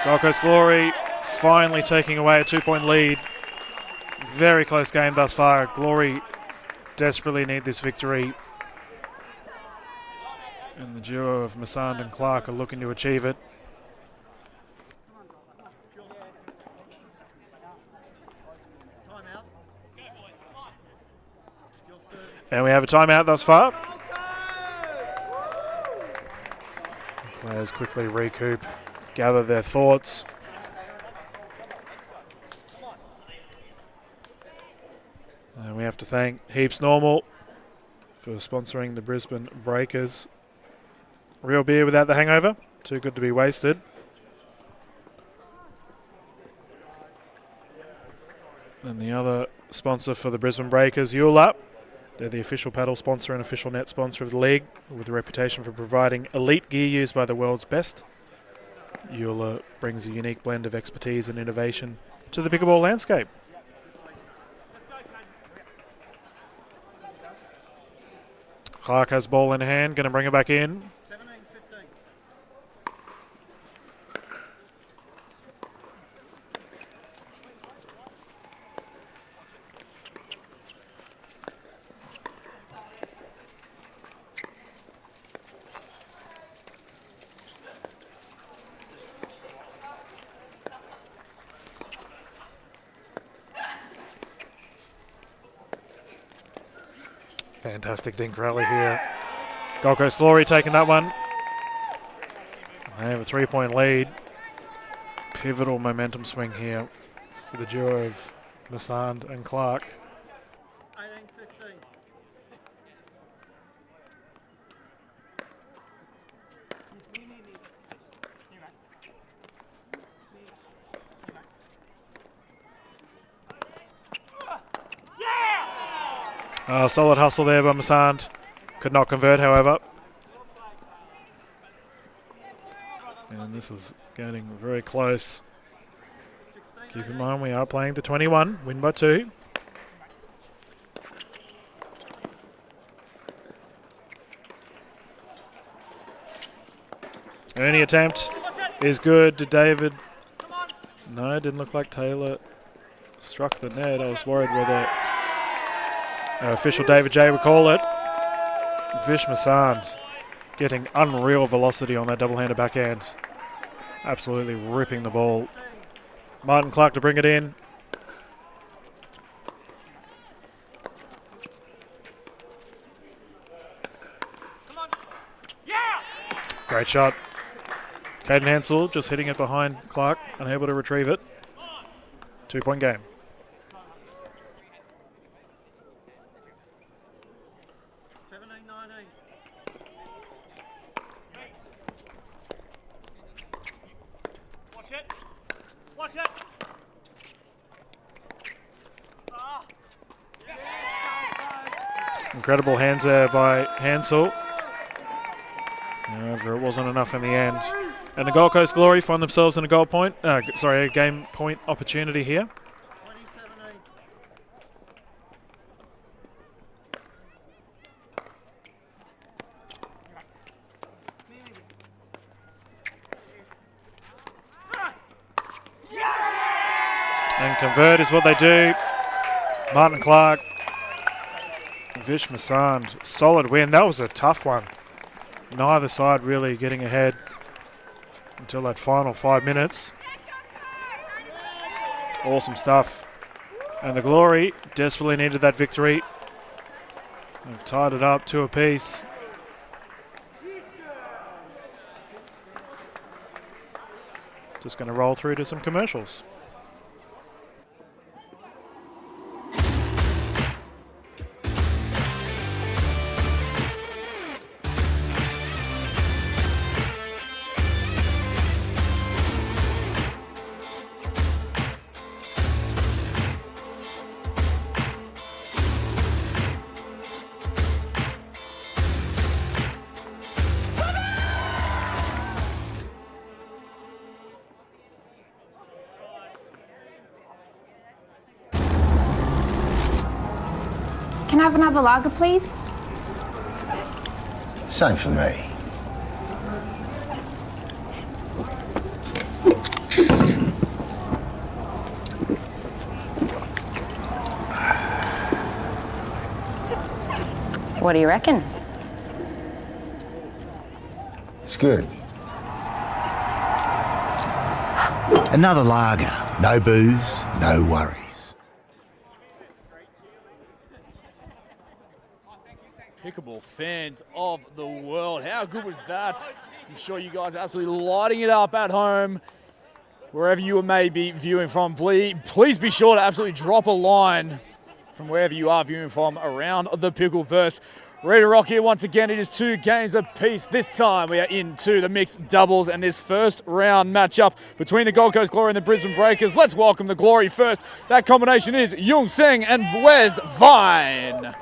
Gold Coast Glory finally taking away a 2-point lead. Very close game thus far. Glory desperately need this victory. And the duo of Masand and Clark are looking to achieve it. And we have a timeout thus far. Players quickly recoup, gather their thoughts. And we have to thank Heaps Normal for sponsoring the Brisbane Breakers. Real beer without the hangover, too good to be wasted. And the other sponsor for the Brisbane Breakers, Euler. They're the official paddle sponsor and official net sponsor of the league, with a reputation for providing elite gear used by the world's best. Euler brings a unique blend of expertise and innovation to the pickleball landscape. Clark has ball in hand, going to bring it back in. Fantastic dink rally here. Gold Coast Glory taking that one. They have a 3-point lead. Pivotal momentum swing here for the duo of Masand and Clark. 18-15. Solid hustle there by Masand. Could not convert, however. And this is getting very close. Keep in mind we are playing to 21, win by 2. Ernie attempt is good to David. No, it didn't look like Taylor struck the net. I was worried whether official David J would call it. Vish Masand getting unreal velocity on that double-handed backhand. Absolutely ripping the ball. Martin Clark to bring it in. Great shot. Caden Hansel just hitting it behind Clark, unable to retrieve it. 2-point game. Incredible hands there by Hansel. However, it wasn't enough in the end. And the Gold Coast Glory find themselves in a game point opportunity here. And convert is what they do. Martin Clark. Vish Masand, solid win. That was a tough one. Neither side really getting ahead until that final 5 minutes. Awesome stuff. And the Glory desperately needed that victory. They've tied it up 2 apiece. Just going to roll through to some commercials. Can I have another lager, please? Same for me. What do you reckon? It's good. Another lager. No booze, no worries. Pickleball fans of the world, how good was that? I'm sure you guys are absolutely lighting it up at home. Wherever you may be viewing from, please be sure to absolutely drop a line from wherever you are viewing from around the Pickleverse. Ready to rock here once again. It is 2 games apiece. This time we are into the mixed doubles and this first round matchup between the Gold Coast Glory and the Brisbane Breakers. Let's welcome the Glory first. That combination is Yung Seng and Wes Vine.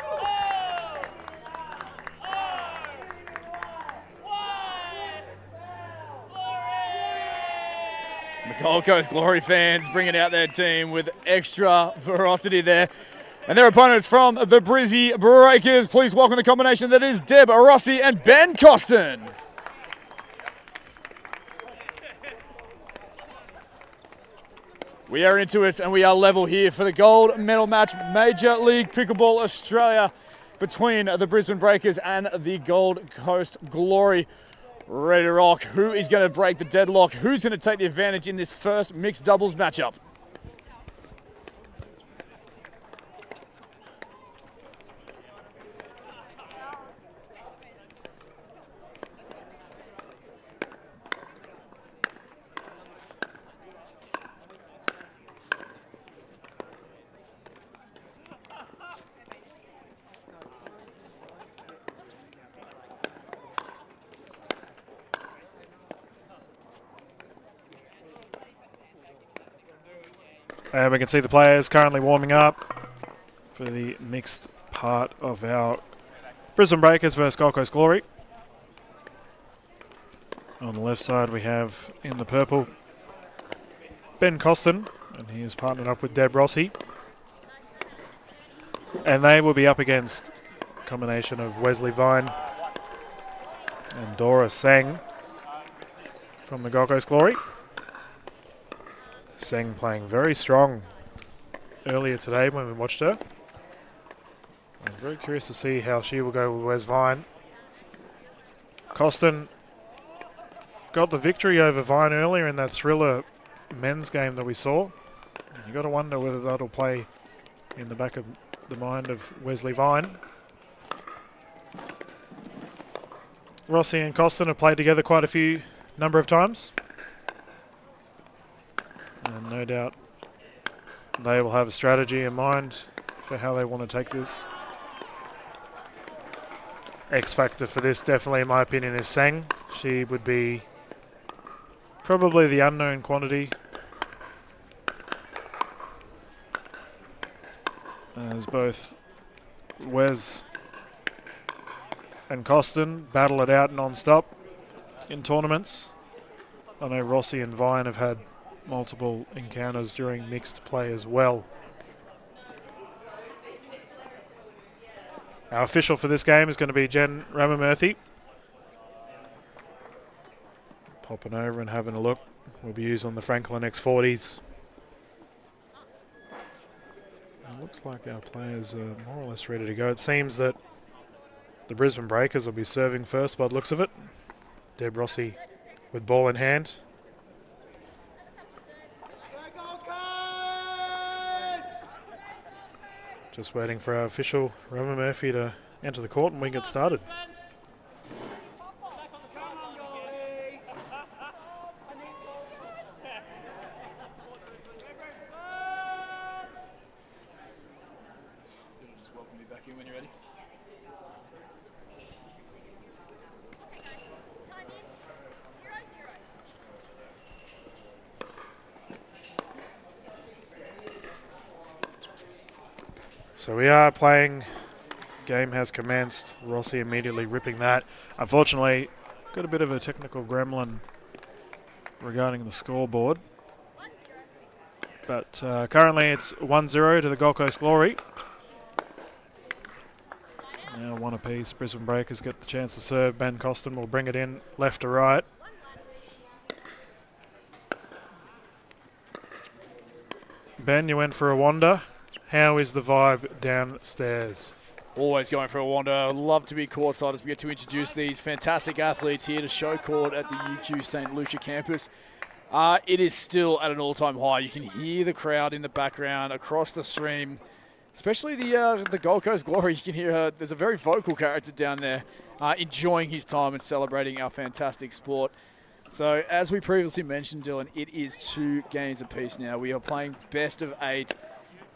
The Gold Coast Glory fans bringing out their team with extra ferocity there. And their opponents from the Brisbane Breakers, please welcome the combination that is Deb Rossi and Ben Costin. We are into it and we are level here for the gold medal match, Major League Pickleball Australia, between the Brisbane Breakers and the Gold Coast Glory. Ready to rock. Who is going to break the deadlock? Who's going to take the advantage in this first mixed doubles matchup? And we can see the players currently warming up for the mixed part of our Brisbane Breakers versus Gold Coast Glory. On the left side we have, in the purple, Ben Costin, and he is partnered up with Deb Rossi. And they will be up against a combination of Wesley Vine and Dora Seng from the Gold Coast Glory. Seng playing very strong earlier today when we watched her. I'm very curious to see how she will go with Wes Vine. Costin got the victory over Vine earlier in that thriller men's game that we saw. You got to wonder whether that'll play in the back of the mind of Wesley Vine. Rossi and Costin have played together quite a number of times. And no doubt they will have a strategy in mind for how they want to take this. X factor for this, definitely in my opinion, is Seng. She would be probably the unknown quantity, as both Wes and Costin battle it out non-stop in tournaments. I know Rossi and Vine have had multiple encounters during mixed play as well. Our official for this game is going to be Jen Ramamurthy. Popping over and having a look. We'll be using the Franklin X40s. It looks like our players are more or less ready to go. It seems that the Brisbane Breakers will be serving first by the looks of it. Deb Rossi with ball in hand. Just waiting for our official, Rama Murphy, to enter the court and we get started. Just welcome me back in when you're ready. So we are playing. Game has commenced. Rossi immediately ripping that. Unfortunately, got a bit of a technical gremlin regarding the scoreboard. But currently it's 1-0 to the Gold Coast Glory. Now one apiece. Brisbane Breakers get the chance to serve. Ben Costin will bring it in left to right. Ben, you went for a wander. How is the vibe downstairs? Always going for a wander. Love to be courtside as we get to introduce these fantastic athletes here to Showcourt at the UQ St. Lucia campus. It is still at an all-time high. You can hear the crowd in the background across the stream, especially the Gold Coast Glory. You can hear there's a very vocal character down there enjoying his time and celebrating our fantastic sport. So as we previously mentioned, Dylan, it is 2 games apiece now. We are playing best of 8.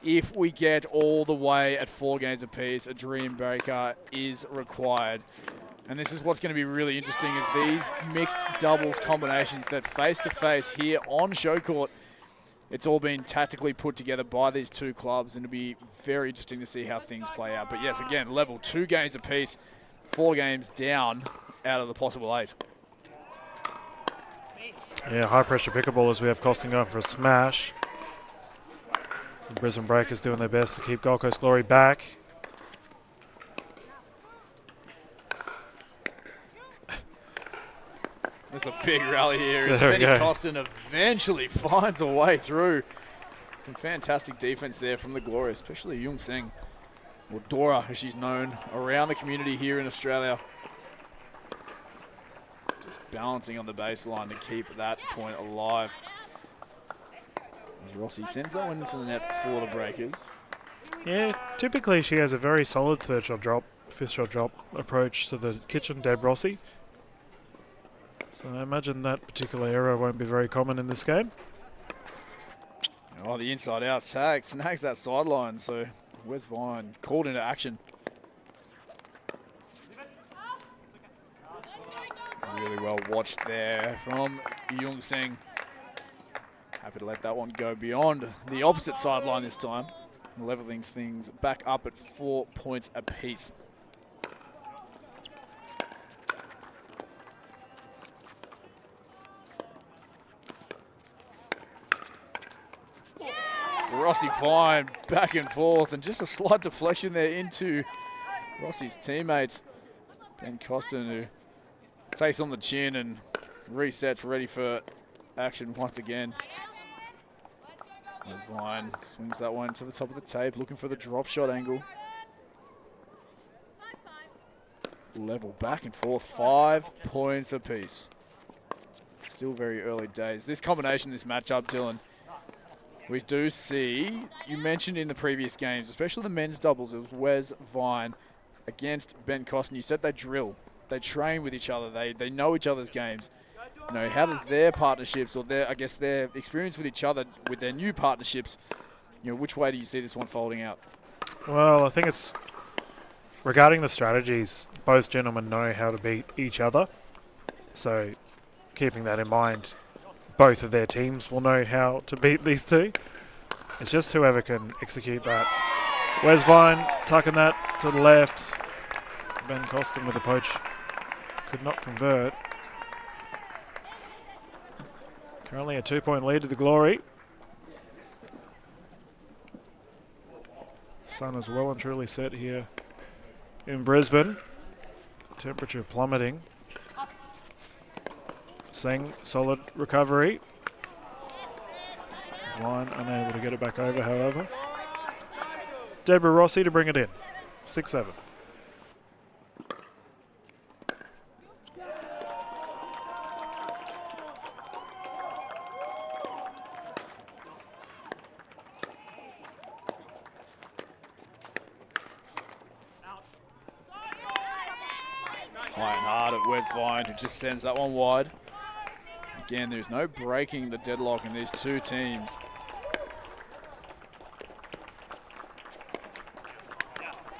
If we get all the way at 4 games apiece, a dream breaker is required. And this is what's going to be really interesting is these mixed doubles combinations that face-to-face here on Showcourt. It's all been tactically put together by these 2 clubs, and it'll be very interesting to see how things play out. But yes, again, level 2 games apiece, 4 games down out of the possible 8. Yeah, high-pressure pickleball as we have Costin going for a smash. The Brisbane Breakers doing their best to keep Gold Coast Glory back. There's a big rally here as Benny Costin eventually finds a way through. Some fantastic defense there from the Glory, especially Jung Seng, or Dora as she's known around the community here in Australia. Just balancing on the baseline to keep that point alive. As Rossi sends that one into the net for the Breakers. Yeah, typically she has a very solid third shot drop, fifth shot drop approach to the kitchen, Deb Rossi. So I imagine that particular error won't be very common in this game. Oh, the inside out tag snags that sideline. So Wes Vine called into action. Really well watched there from Jung Seng. Happy to let that one go beyond the opposite sideline this time. Leveling things back up at 4 points apiece. Rossi Vine back and forth, and just a slight deflection there into Rossi's teammate, Ben Costin, who takes on the chin and resets, ready for action once again. As Vine swings that one to the top of the tape, looking for the drop shot angle. Level back and forth, 5 points apiece. Still very early days. This combination, this matchup, Dylan, we do see, you mentioned in the previous games, especially the men's doubles, it was Wes Vine against Ben Costin. You said they drill, they train with each other, they know each other's games. You know, how does their partnerships or their experience with each other with their new partnerships, you know, which way do you see this one folding out? Well, I think it's regarding the strategies, both gentlemen know how to beat each other. So keeping that in mind, both of their teams will know how to beat these 2. It's just whoever can execute that. Wes Vine tucking that to the left. Ben Costin with a poach could not convert. Currently a 2-point lead to the Glory. Sun is well and truly set here in Brisbane. Temperature plummeting. Seng, solid recovery. Vine unable to get it back over, however. Deborah Rossi to bring it in. 6-7. High and hard at Wes Vine, who just sends that one wide. Again, there's no breaking the deadlock in these 2 teams.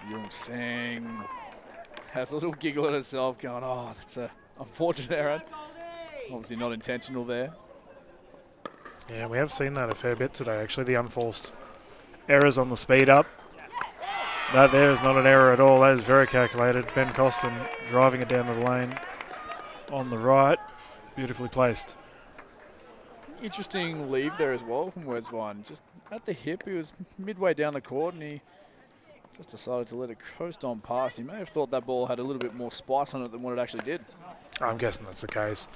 Jung Seng has a little giggle at herself going, oh, that's an unfortunate error. Obviously not intentional there. Yeah, we have seen that a fair bit today, actually, the unforced errors on the speed up. That there is not an error at all. That is very calculated. Ben Costin driving it down the lane on the right. Beautifully placed. Interesting leave there as well from Wes Vine. Just at the hip, he was midway down the court and he Just decided to let it coast on past. He may have thought that ball had a little bit more spice on it than what it actually did. I'm guessing that's the case.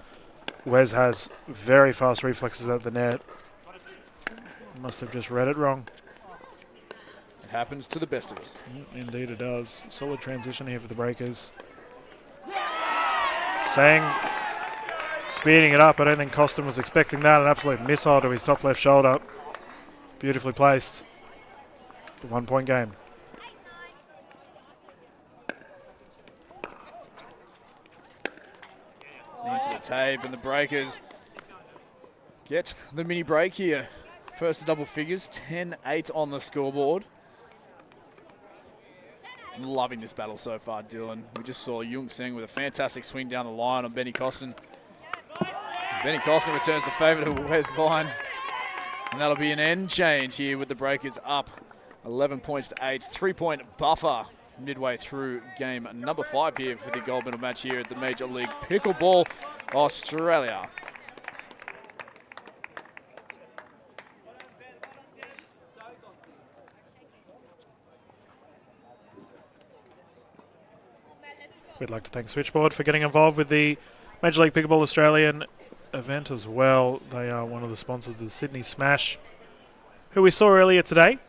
Wes has very fast reflexes at the net. Must have just read it wrong. It happens to the best of us. Indeed it does. Solid transition here for the Breakers. Sang speeding it up. I don't think Costin was expecting that. An absolute missile to his top left shoulder. Beautifully placed. 1 point game. Into the tape, and the Breakers get the mini break here. First to double figures, 10-8 on the scoreboard. I'm loving this battle so far, Dylan. We just saw Jung Seng with a fantastic swing down the line on Benny Costin. Benny Costin returns the favour to Wes Vine. And that'll be an end change here with the Breakers up 11 points to 8. 3-point buffer midway through game number 5 here for the gold medal match here at the Major League Pickleball Australia. We'd like to thank SwitchBoard for getting involved with the Major League Pickleball Australian event as well. They are one of the sponsors of the Sydney Smash, who we saw earlier today.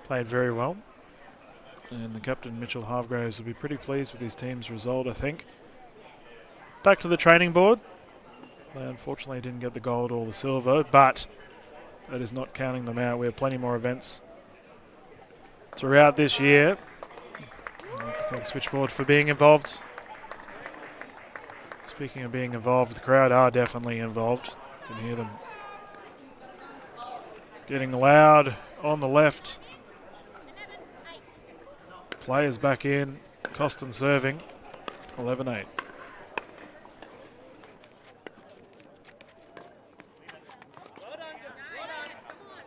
Played very well. And the captain, Mitchell Hargraves, will be pretty pleased with his team's result, I think. Back to the training board. They unfortunately didn't get the gold or the silver, but that is not counting them out. We have plenty more events throughout this year. I'd like to thank SwitchBoard for being involved. Speaking of being involved, the crowd are definitely involved. You can hear them getting loud on the left. Players back in. Costin serving. 11-8.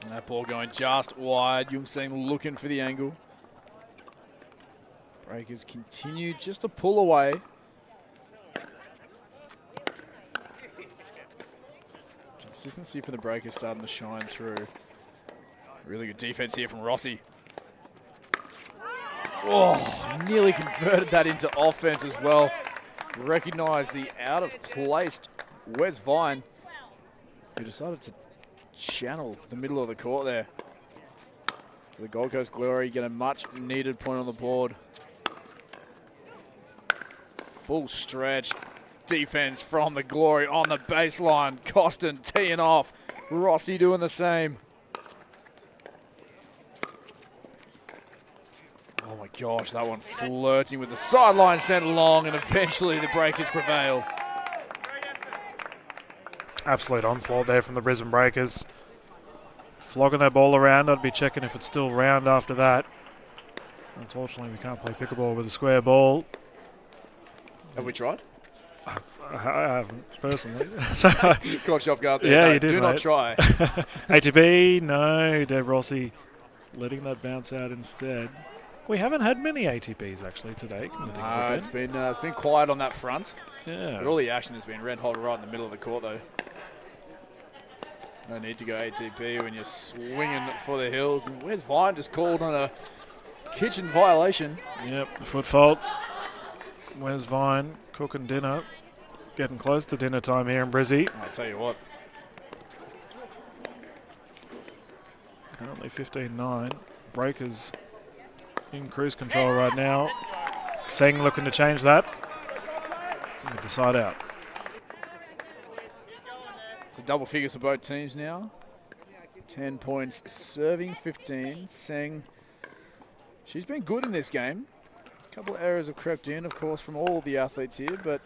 And that ball going just wide. Jung Seng looking for the angle. Breakers continue just to pull away. Consistency for the Breakers starting to shine through. Really good defense here from Rossi. Oh, nearly converted that into offense as well. Recognise the out of place Wes Vine, who decided to channel the middle of the court there. So the Gold Coast Glory get a much needed point on the board. Full stretch defense from the Glory on the baseline. Costin teeing off. Rossi doing the same. Oh my gosh, that one flirting with the sideline sent long, and eventually the Breakers prevail. Absolute onslaught there from the Brisbane Breakers. Flogging that ball around. I'd be checking if it's still round after that. Unfortunately, we can't play pickleball with a square ball. Have we tried? I haven't, personally. Caught you off guard there. Yeah, No, you did, do mate. not try. ATP, no. Deb Rossi letting that bounce out instead. We haven't had many ATPs actually today. Can you think of it, it's been quiet on that front. Yeah. But all the action has been red hot right in the middle of the court though. No need to go ATP when you're swinging for the hills. And where's Vine just called on a kitchen violation? Yep, foot fault. Where's Vine cooking dinner? Getting close to dinner time here in Brizzy. I'll tell you what. Currently 15-9. Breakers in cruise control right now. Seng looking to change that. Get the side out. So double figures for both teams now. 10 points serving, 15. Seng, she's been good in this game. A couple of errors have crept in, of course, from all the athletes here, but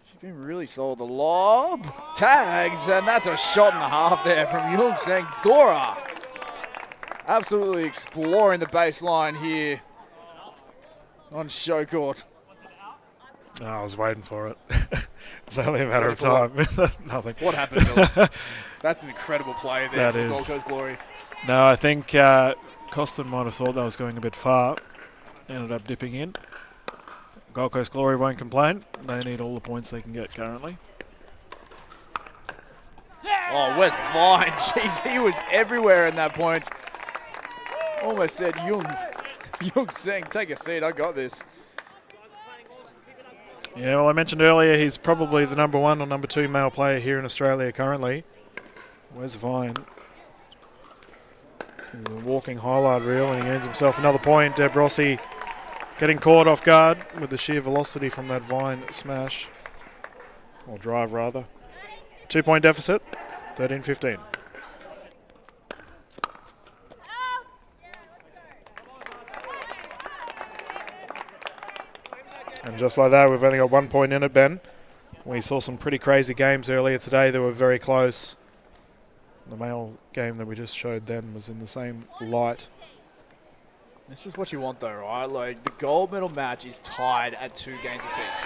she's been really solid. The lob, tags, and that's a shot and a half there from Jung Seng. Dora absolutely exploring the baseline here on Showcourt. Oh, I was waiting for it. It's only a matter of time. Nothing. What happened, Bill? That's an incredible play there for Gold Coast Glory. No, I think Costin might have thought that was going a bit far. Ended up dipping in. Gold Coast Glory won't complain. They need all the points they can get currently. Oh, Wes Vine. Jeez, he was everywhere in that point. Almost said Jung. Young Seng, take a seat. I got this. Yeah, well, I mentioned earlier he's probably the number 1 or number 2 male player here in Australia currently. Where's Vine? He's a walking highlight reel, and he earns himself another point. Deb Rossi getting caught off guard with the sheer velocity from that Vine smash. Or drive, rather. 2-point deficit, 13-15. And just like that, we've only got 1 point in it, Ben. We saw some pretty crazy games earlier today that were very close. The male game that we just showed then was in the same light. This is what you want, though, right? Like, the gold medal match is tied at 2 games apiece.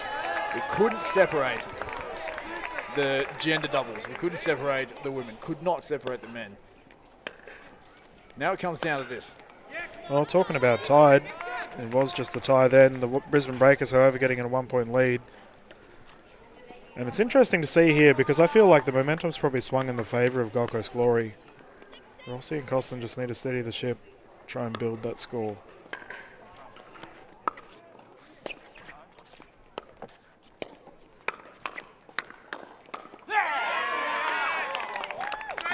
We couldn't separate the gender doubles. We couldn't separate the women. Could not separate the men. Now it comes down to this. Well, talking about tied, it was just a tie then. The Brisbane Breakers, however, getting in a 1-point lead. And it's interesting to see here because I feel like the momentum's probably swung in the favour of Gold Coast Glory. Rossi and Costin just need to steady the ship, try and build that score.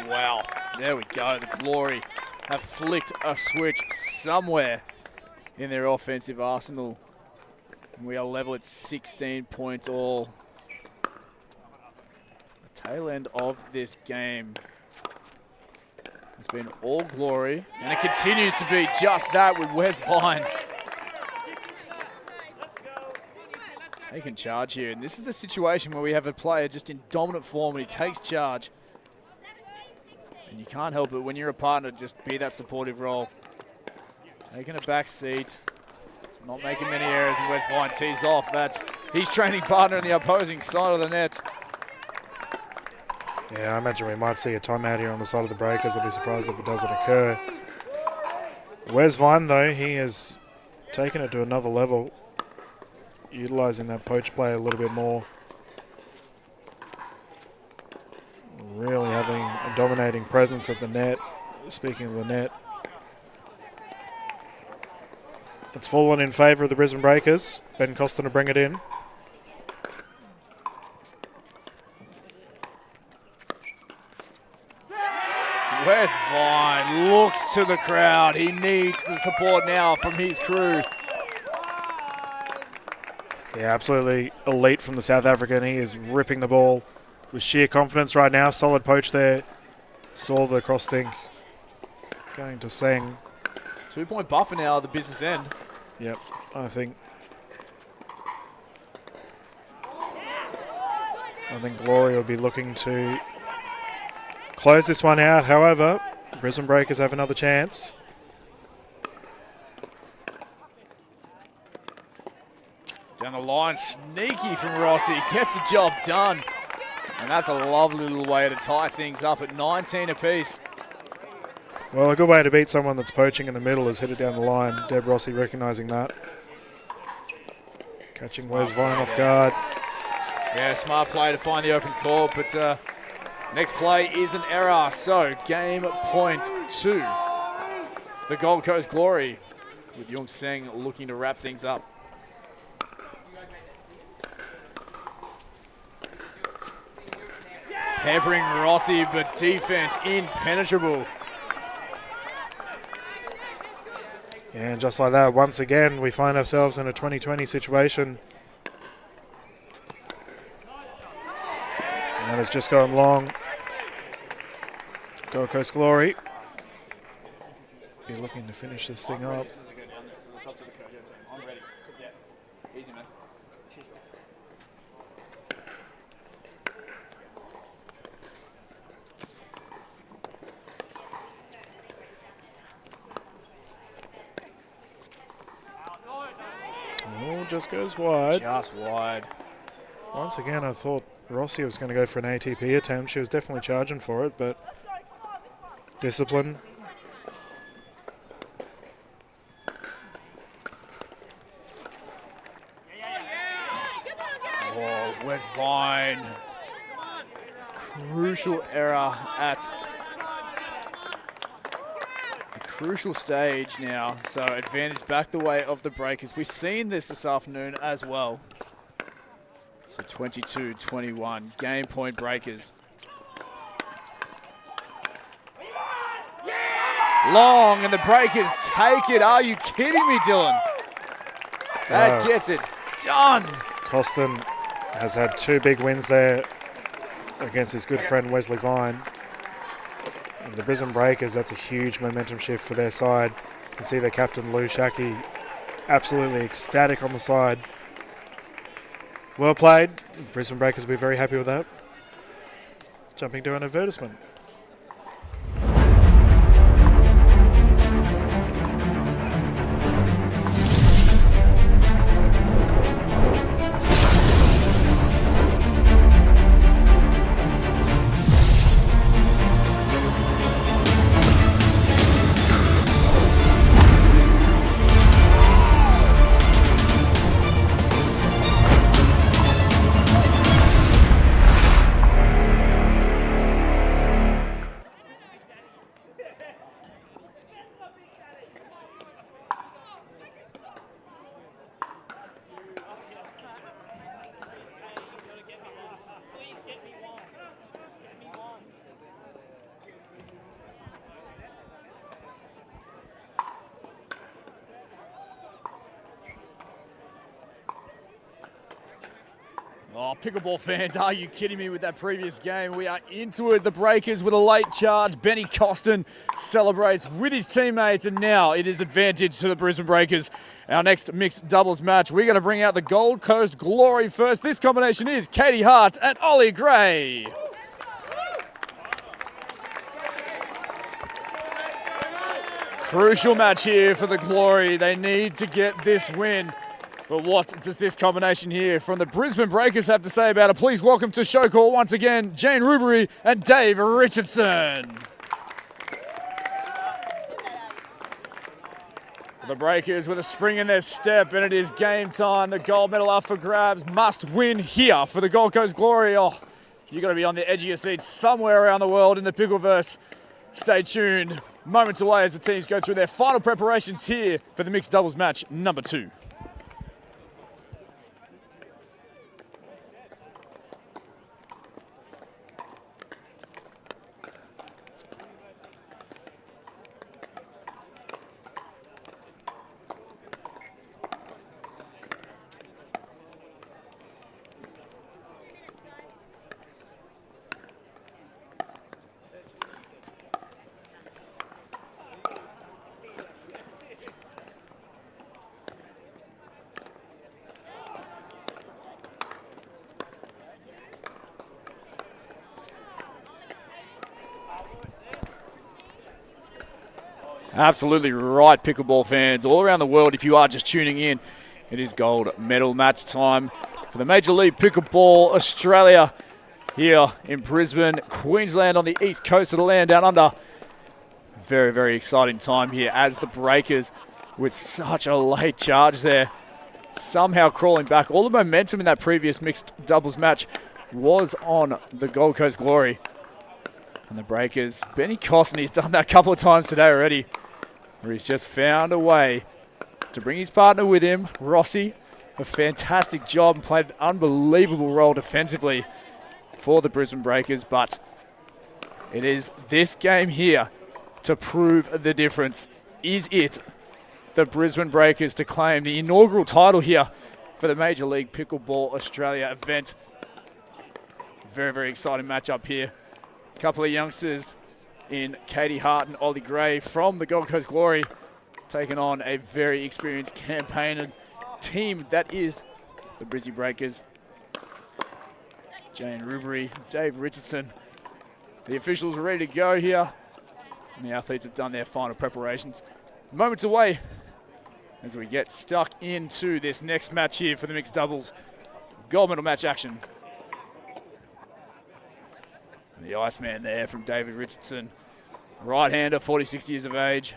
Wow, there we go. The Glory have flicked a switch somewhere in their offensive arsenal. We are level at 16 points all. The tail end of this game has been all Glory, and it continues to be just that with Wes Vine taking charge here. And this is the situation where we have a player just in dominant form and he takes charge. And you can't help it when you're a partner, just be that supportive role. Taking a back seat, not making many errors, and Wes Vine tees off. That's his training partner on the opposing side of the net. Yeah, I imagine we might see a timeout here on the side of the Breakers. I'd be surprised if it doesn't occur. Wes Vine, though, he has taken it to another level, utilising that poach play a little bit more. Really having a dominating presence at the net. Speaking of the net, it's fallen in favour of the Brisbane Breakers. Ben Costin to bring it in. Wes Vine looks to the crowd. He needs the support now from his crew. Yeah, absolutely elite from the South African. He is ripping the ball with sheer confidence right now. Solid poach there. Saw the cross stink going to Seng. 2-point buffer now at the business end. Yep, I think Glory will be looking to close this one out. However, Brisbane Breakers have another chance. Down the line, sneaky from Rossi. Gets the job done. And that's a lovely little way to tie things up at 19 apiece. Well, a good way to beat someone that's poaching in the middle is hit it down the line. Deb Rossi recognising that. Catching Wes Vine off guard. Yeah, smart play to find the open court, but next play is an error. So game point 2. The Gold Coast Glory with Young Seng looking to wrap things up. Peppering Rossi, but defense impenetrable. And just like that, once again, we find ourselves in a 2020 situation. And it's just gone long. Gold Coast Glory be looking to finish this thing up. Oh, just goes wide. Just wide. Once again, I thought Rossi was going to go for an ATP attempt. She was definitely charging for it, but discipline. Oh, Wes Vine. Crucial error at the crucial stage now, so advantage back the way of the Breakers. We've seen this afternoon as well. So 22-21, game point Breakers. Long, and the Breakers take it. Are you kidding me, Dylan? That gets it done. Costin has had 2 big wins there against his good friend Wesley Vine. And the Brisbane Breakers, that's a huge momentum shift for their side. You can see their captain Lou Shackey absolutely ecstatic on the side. Well played. Brisbane Breakers will be very happy with that. Jumping to an advertisement. Oh, pickleball fans, are you kidding me with that previous game? We are into it. The Breakers with a late charge. Benny Costin celebrates with his teammates, and now it is advantage to the Brisbane Breakers. Our next mixed doubles match, we're going to bring out the Gold Coast Glory first. This combination is Katie Hart and Ollie Gray. Crucial match here for the Glory. They need to get this win. But what does this combination here from the Brisbane Breakers have to say about it? Please welcome to Showcourt once again, Jane Rubery and Dave Richardson. The Breakers with a spring in their step, and it is game time. The gold medal up for grabs. Must win here for the Gold Coast Glory. Oh, you got to be on the edge of your seat somewhere around the world in the Pickleverse. Stay tuned. Moments away as the teams go through their final preparations here for the mixed doubles match number 2. Absolutely right, pickleball fans all around the world. If you are just tuning in, it is gold medal match time for the Major League Pickleball Australia here in Brisbane, Queensland, on the east coast of the land down under. Very, very exciting time here as the Breakers, with such a late charge there, somehow crawling back. All the momentum in that previous mixed doubles match was on the Gold Coast Glory. And the Breakers, Benny Costin, he's done that a couple of times today already, where he's just found a way to bring his partner with him. Rossi, a fantastic job and played an unbelievable role defensively for the Brisbane Breakers, but it is this game here to prove the difference. Is it the Brisbane Breakers to claim the inaugural title here for the Major League Pickleball Australia event? Very, very exciting matchup here. A couple of youngsters in Katie Hart and Ollie Gray from the Gold Coast Glory, taking on a very experienced campaign and team that is the Brisbane Breakers. Jane Rubery, Dave Richardson. The officials are ready to go here, and the athletes have done their final preparations. Moments away as we get stuck into this next match here for the mixed doubles gold medal match action. The Iceman there from David Richardson. Right-hander, 46 years of age.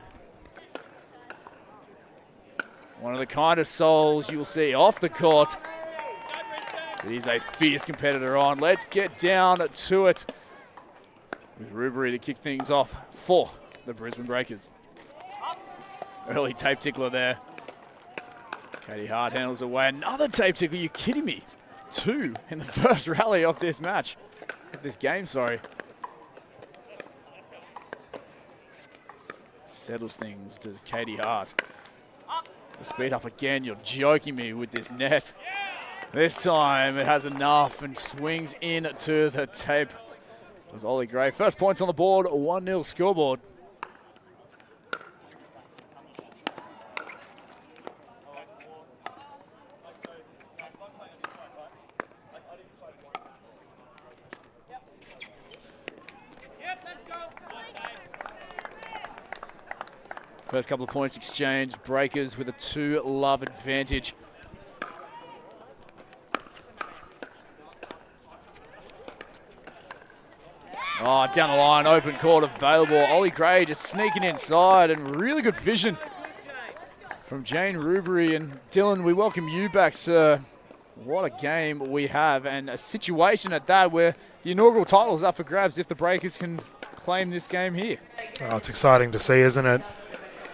One of the kind of souls you'll see off the court. But he's a fierce competitor on. Let's get down to it with Rubery to kick things off for the Brisbane Breakers. Early tape tickler there. Katie Hart handles away. Another tape tickler. Are you kidding me? 2 in the first rally of this match. Of this game, sorry. Settles things to Katie Hart. The speed up again. You're joking me with this net. This time it has enough and swings into the tape. It was Ollie Gray. First points on the board, 1-0 scoreboard. First couple of points exchanged. Breakers with a 2-love advantage. Oh, down the line, open court available. Ollie Gray just sneaking inside and really good vision from Jane Rubery. And Dylan, we welcome you back, sir. What a game we have, and a situation at that where the inaugural title is up for grabs if the Breakers can claim this game here. Oh, it's exciting to see, isn't it?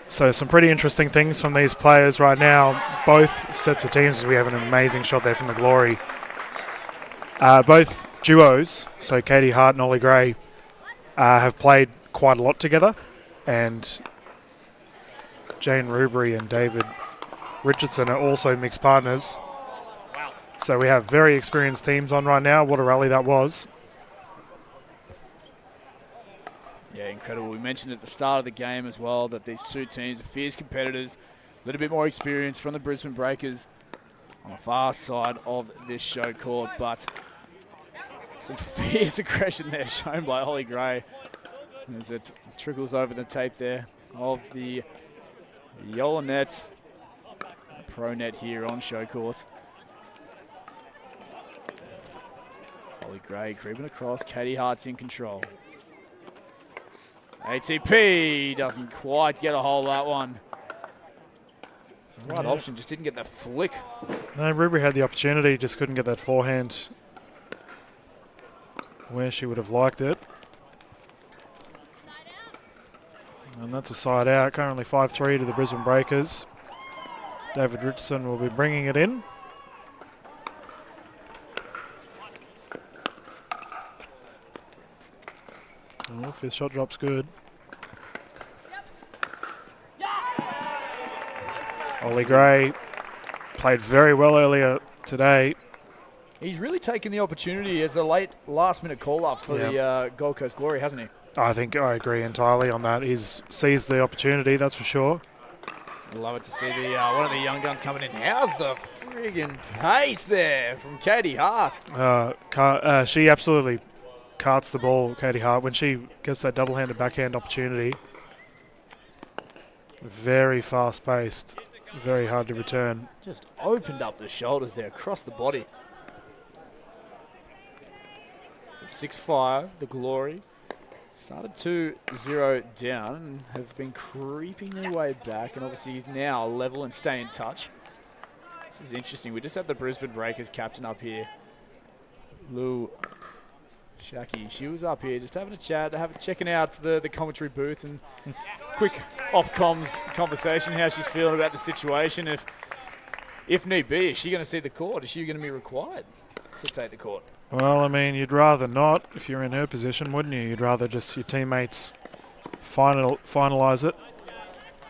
So some pretty interesting things from these players right now. Both sets of teams, we have an amazing shot there from the Glory. Both duos, so Katie Hart and Ollie Gray, have played quite a lot together, and Jane Rubery and David Richardson are also mixed partners. Wow. So we have very experienced teams on right now. What a rally that was. Yeah, incredible. We mentioned at the start of the game as well that these two teams are fierce competitors, a little bit more experience from the Brisbane Breakers on the far side of this show court, but some fierce aggression there shown by Ollie Gray as it trickles over the tape there of the Yola net, pro net here on Showcourt. Ollie Gray creeping across. Katie Hart's in control. ATP doesn't quite get a hold of that one. It's the right option, just didn't get the flick. No, Rubery had the opportunity, just couldn't get that forehand where she would have liked it. And that's a side out. Currently 5-3 to the Brisbane Breakers. David Richardson will be bringing it in. Oh, fifth shot drop's good. Ollie Gray played very well earlier today. He's really taken the opportunity as a late last-minute call-up for the Gold Coast Glory, hasn't he? I think I agree entirely on that. He's seized the opportunity, that's for sure. Love it to see the one of the young guns coming in. How's the friggin' pace there from Katie Hart? She absolutely carts the ball, Katie Hart, when she gets that double-handed backhand opportunity. Very fast-paced, very hard to return. Just opened up the shoulders there across the body. 6-5, the Glory. Started 2-0 down and have been creeping their way back, and obviously now level and stay in touch. This is interesting. We just had the Brisbane Breakers captain up here, Lou Shaki. She was up here just having a chat, checking out the commentary booth, and quick off-comms conversation, how she's feeling about the situation. If need be, is she going to see the court? Is she going to be required to take the court? Well, I mean, you'd rather not if you're in her position, wouldn't you? You'd rather just your teammates finalise it.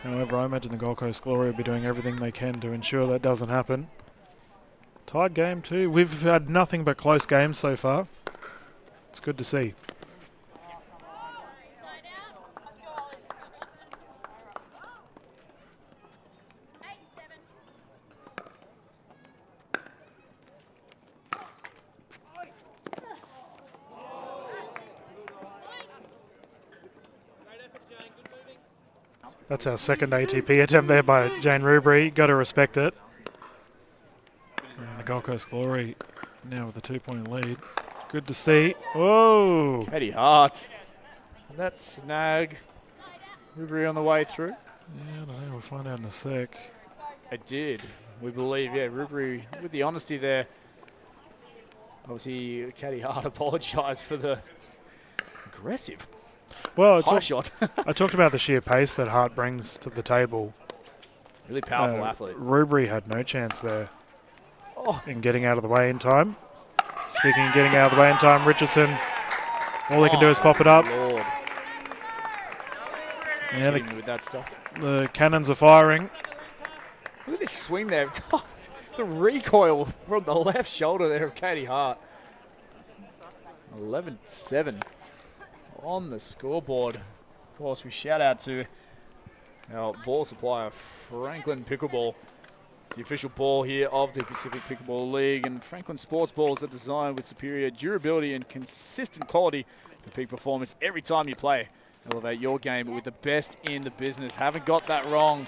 However, I imagine the Gold Coast Glory will be doing everything they can to ensure that doesn't happen. Tied game too. We've had nothing but close games so far. It's good to see. That's our second ATP attempt there by Jane Rubery. Got to respect it. And the Gold Coast Glory now with a 2-point lead. Good to see. Whoa! Katie Hart. And that snag. Rubery on the way through. Yeah, I don't know. We'll find out in a sec. It did. We believe, yeah, Rubery with the honesty there. Obviously, Katie Hart apologised for the aggressive. Well, high shot. I talked about the sheer pace that Hart brings to the table. Really powerful athlete. Rubery had no chance there in getting out of the way in time. Speaking of getting out of the way in time, Richardson, all they can do is pop it up. Lord. Yeah, With that stuff. the cannons are firing. Look at this swing there. The recoil from the left shoulder there of Katie Hart. 11-7 on the scoreboard. Of course, we shout out to our ball supplier, Franklin Pickleball. It's the official ball here of the Pacific Pickleball League, and Franklin sports balls are designed with superior durability and consistent quality for peak performance every time you play. Elevate your game with the best in the business. Haven't got that wrong.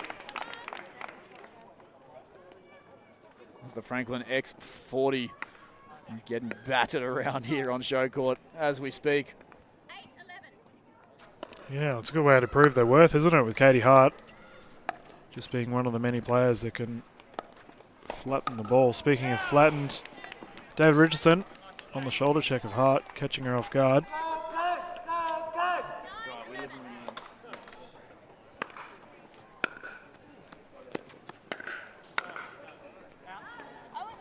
It's the Franklin X40. He's getting battered around here on Showcourt as we speak. Yeah, it's a good way to prove their worth, isn't it, with Katie Hart just being one of the many players that can flatten the ball. Speaking of flattened, David Richardson on the shoulder check of Hart, catching her off guard.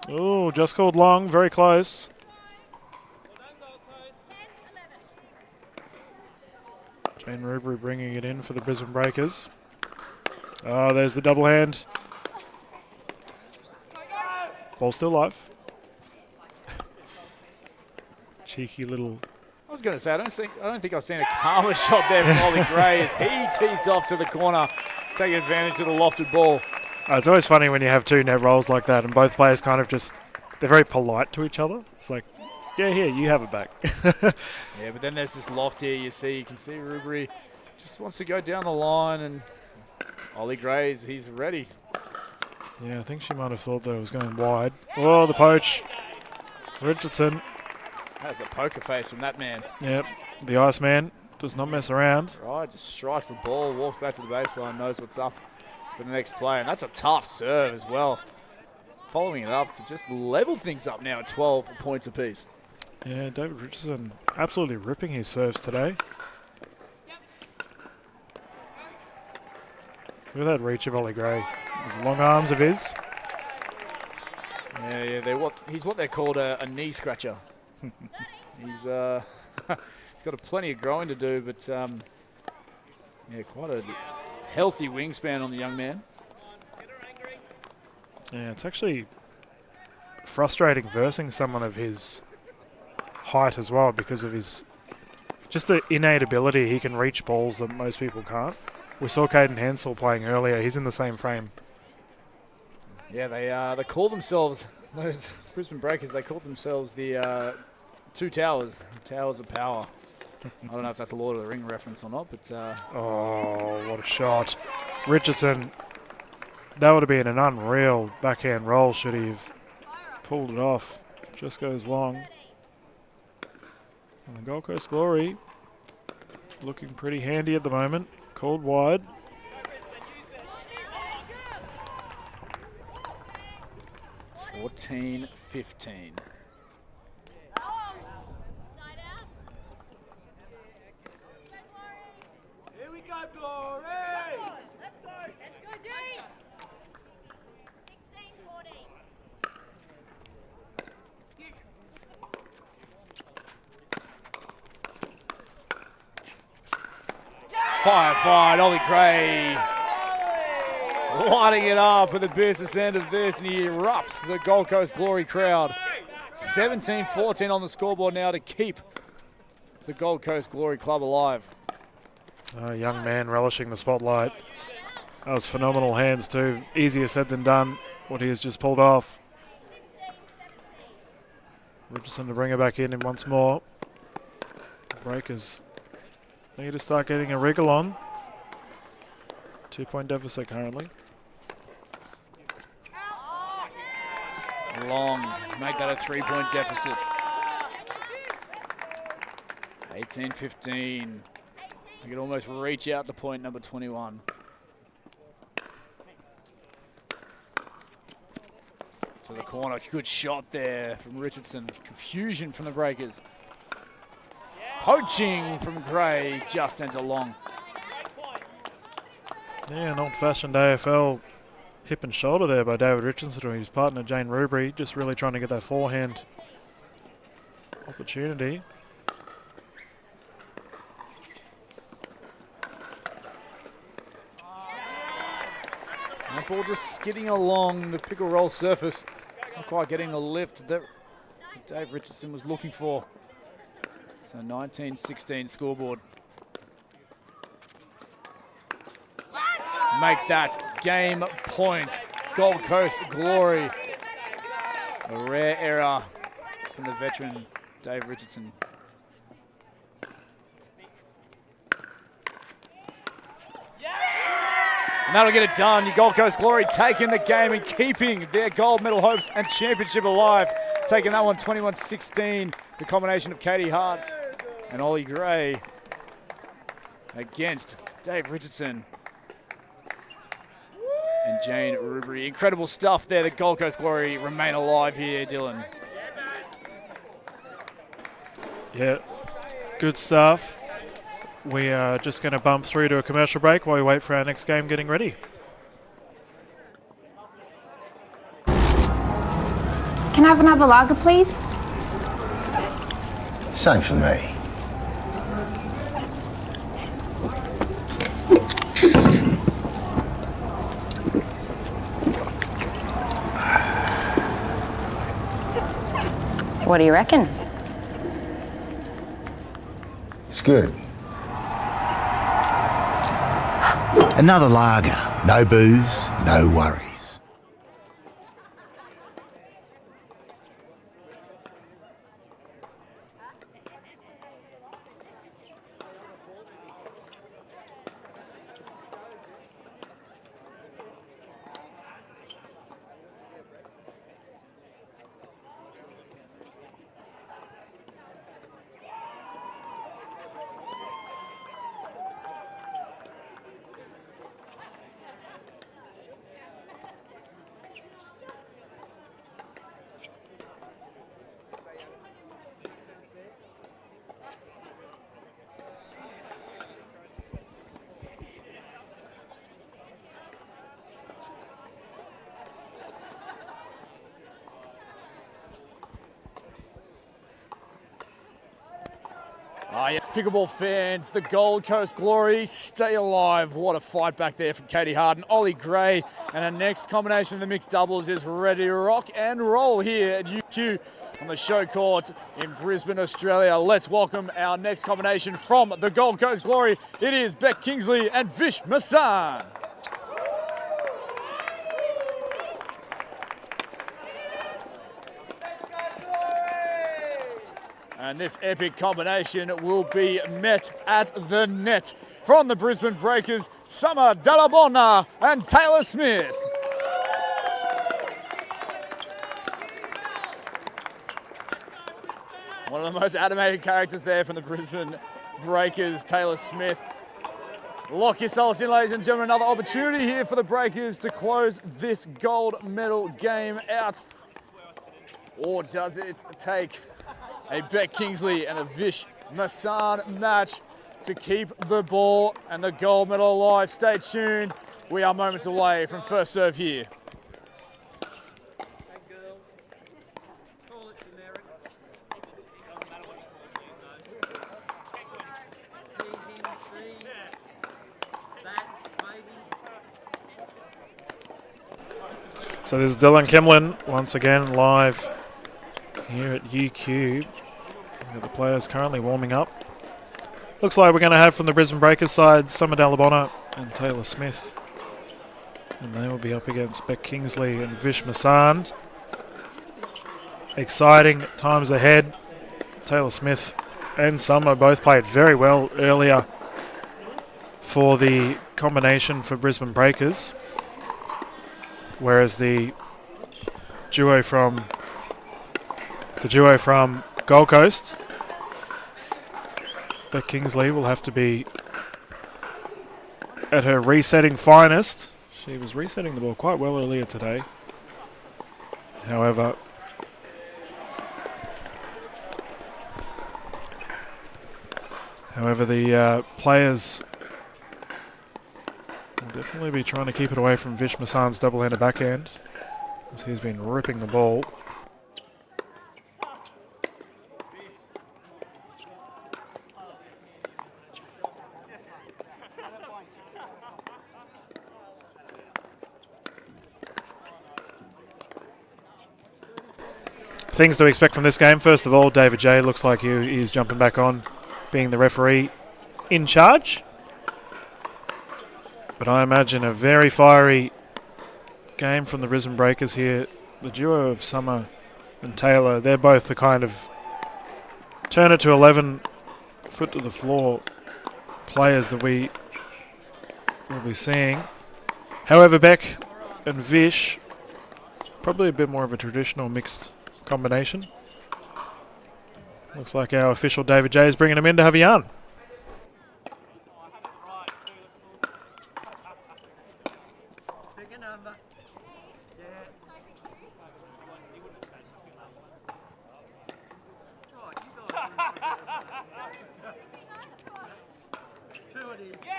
Oh, just called long, very close. Jane Rubery bringing it in for the Brisbane Breakers. Oh, there's the double hand. Ball still live. Cheeky little. I was going to say, I don't think I've seen a calmer shot there from Ollie Gray as he tees off to the corner, taking advantage of the lofted ball. It's always funny when you have two net rolls like that and both players kind of just, they're very polite to each other. It's like, yeah, here, you have it back. Yeah, but then there's this loft here you can see Rubery just wants to go down the line, and Ollie Gray, he's ready. Yeah, I think she might have thought that it was going wide. Oh, the poach. Richardson. That's the poker face from that man. Yep, the Iceman does not mess around. Right, just strikes the ball, walks back to the baseline, knows what's up for the next play, and that's a tough serve as well. Following it up to just level things up now at 12 points apiece. Yeah, David Richardson absolutely ripping his serves today. Look at that reach of Ollie Gray. Those long arms of his. Yeah, he's what they're called a knee scratcher. He's got plenty of growing to do, but yeah, quite a healthy wingspan on the young man. Yeah, it's actually frustrating versing someone of his height as well because of his just the innate ability. He can reach balls that most people can't. We saw Caden Hansel playing earlier. He's in the same frame. Yeah, they call themselves, those Brisbane Breakers, they call themselves the Two Towers, Towers of Power. I don't know if that's a Lord of the Ring reference or not, but... Oh, what a shot. Richardson, that would have been an unreal backhand roll should he have pulled it off. Just goes long. And the Gold Coast Glory looking pretty handy at the moment. Called wide. $14-15. Here we go, Glory! Let's go, G! 16-14. Fire, Ollie Gray lighting it up at the business end of this, and he erupts the Gold Coast Glory crowd. 17-14 on the scoreboard now to keep the Gold Coast Glory club alive. A young man relishing the spotlight. That was phenomenal hands too. Easier said than done, what he has just pulled off. Richardson to bring her back in once more. Breakers need to start getting a wriggle on. 2-point deficit currently. Long, make that a 3-point deficit. 18-15. You can almost reach out to point number 21. To the corner, good shot there from Richardson. Confusion from the Breakers. Poaching from Gray, just sends it long. Yeah, an old-fashioned AFL hip and shoulder there by David Richardson to his partner Jane Rubery, just really trying to get that forehand opportunity. That ball just skidding along the Pickleroll surface, not quite getting the lift that Dave Richardson was looking for. So 19-16 scoreboard. Make that game point. Gold Coast glory. A rare error from the veteran Dave Richardson. And that'll get it done. Your Gold Coast Glory taking the game and keeping their gold medal hopes and championship alive. Taking that one 21-16. The combination of Katie Hart and Ollie Gray against Dave Richardson and Jane Rubery. Incredible stuff there. The Gold Coast Glory remain alive here, Dylan. Yeah, good stuff. We are just going to bump through to a commercial break while we wait for our next game getting ready. Can I have another lager, please? Same for me. What do you reckon? It's good. Another lager. No booze, no worries. Yes, Pickleball fans, the Gold Coast Glory stay alive. What a fight back there from Katie Hart and Ollie Gray. And our next combination of the mixed doubles is ready to rock and roll here at UQ on the Showcourt in Brisbane, Australia. Let's welcome our next combination from the Gold Coast Glory. It is Beck Kingsley and Vish Massan. And this epic combination will be met at the net from the Brisbane Breakers, Summer Dallabona and Taylor Smith. One of the most animated characters there from the Brisbane Breakers, Taylor Smith. Lock yourselves in, ladies and gentlemen. Another opportunity here for the Breakers to close this gold medal game out. Or does it take a Beck Kingsley and a Vish Massan match to keep the ball and the gold medal alive? Stay tuned. We are moments away from first serve here. So this is Dylan Kimlin once again live here at UQ. The players currently warming up. Looks like we're going to have from the Brisbane Breakers side Summer Dallabona and Taylor Smith. And they will be up against Beck Kingsley and Vish Massan. Exciting times ahead. Taylor Smith and Summer both played very well earlier for the combination for Brisbane Breakers. Whereas the duo from Gold Coast, Beck Kingsley, will have to be at her resetting finest. She was resetting the ball quite well earlier today. However, the players will Definitely be trying to keep it away from Vish Masan's double-handed backhand, as he's been ripping the ball. Things to expect from this game. First of all, David J looks like he is jumping back on, being the referee in charge. But I imagine a very fiery game from the Brisbane Breakers here. The duo of Summer and Taylor, they're both the kind of turn it to 11, foot to the floor players that we will be seeing. However, Beck and Vish, probably a bit more of a traditional mixed combination. Looks like our official David J is bringing him in to have a yarn.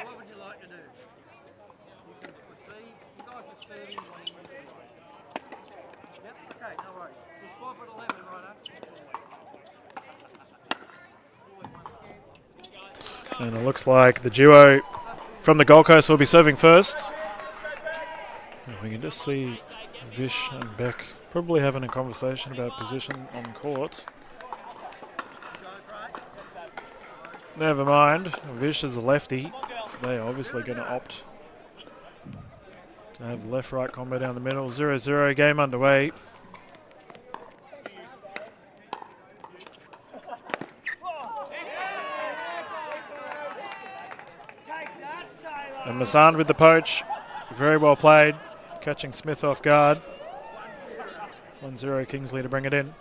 What would you like to do? You can proceed. You guys are serving. Yep, okay, no worries. We'll swap at 11, right? And it looks like the duo from the Gold Coast will be serving first. And we can just see Vish and Beck probably having a conversation about position on court. Never mind, Vish is a lefty, so they're obviously going to opt to have the left-right combo down the middle. 0-0, game underway. And Masan with the poach, very well played, catching Smith off guard. 1-0 Kingsley to bring it in.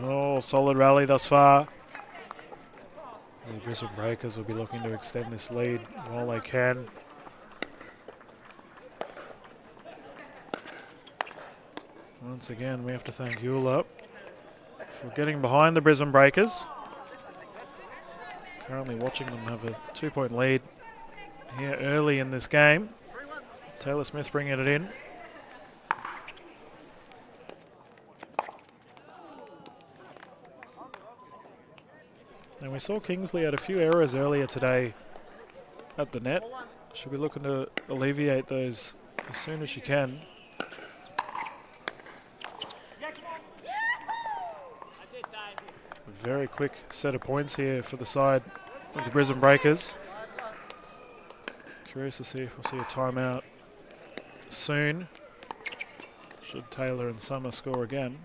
Oh, solid rally thus far. The Brisbane Breakers will be looking to extend this lead while they can. Once again, we have to thank Eula for getting behind the Brisbane Breakers. Currently watching them have a 2-point lead here early in this game. Taylor Smith bringing it in. And we saw Kingsley had a few errors earlier today at the net. She'll be looking to alleviate those as soon as she can. A very quick set of points here for the side of the Brisbane Breakers. Curious to see if we'll see a timeout soon, should Taylor and Summer score again.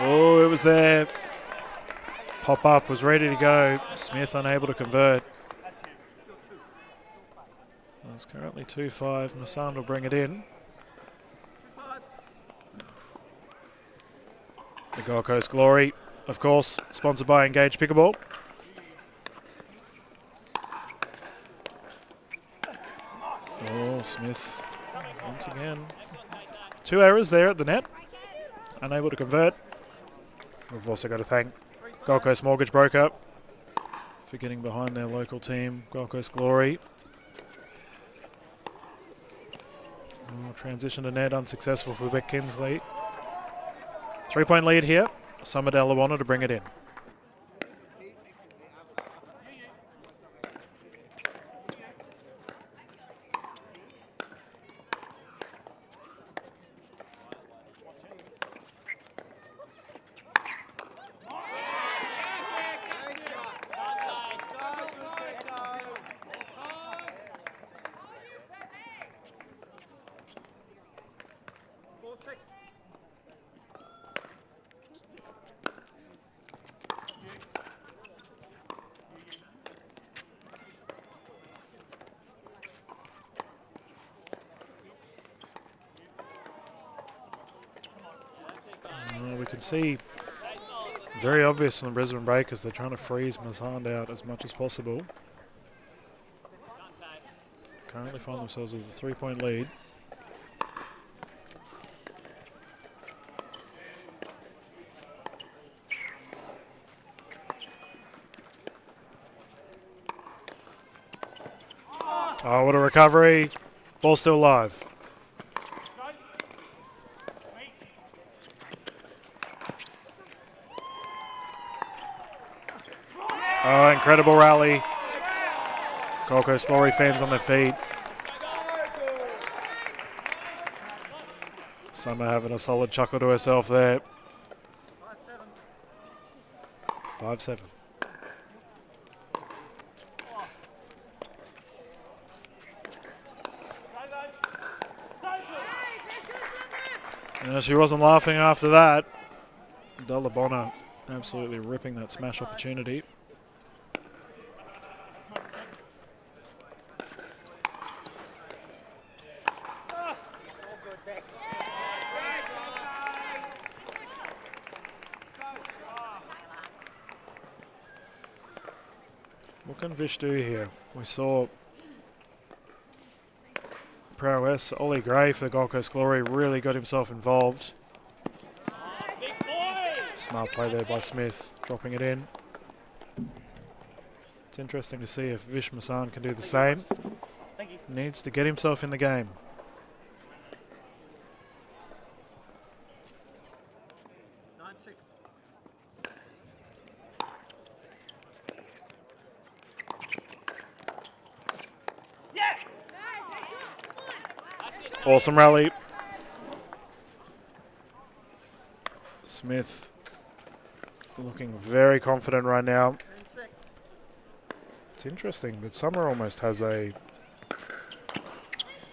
Oh, it was there. Pop up was ready to go. Smith unable to convert. It's currently 2-5. Masan will bring it in. The Gold Coast Glory, of course, sponsored by Engage Pickleball. Oh, Smith once again. 2 errors there at the net. Unable to convert. We've also got to thank Gold Coast Mortgage Broker for getting behind their local team, Gold Coast Glory. Oh, transition to net unsuccessful for Beck Kingsley. 3-point lead here. Summer Delawana to bring it in. we can see very obvious on the Brisbane Breakers. They're trying to freeze Mazand out as much as possible. Currently find themselves with a 3-point lead. Oh, what a recovery. Ball still live. Oh, incredible rally. Gold Coast Glory fans on their feet. Summer having a solid chuckle to herself there. 5-7. She wasn't laughing after that. Della Bonner absolutely ripping that smash opportunity. What can Vish do here? We saw prowess. Ollie Gray for the Gold Coast Glory really got himself involved. Smart play there by Smith, dropping it in. It's interesting to see if Vish Masan can do the same. Needs to get himself in the game. Awesome rally. Smith looking very confident right now. It's interesting, but Summer almost has a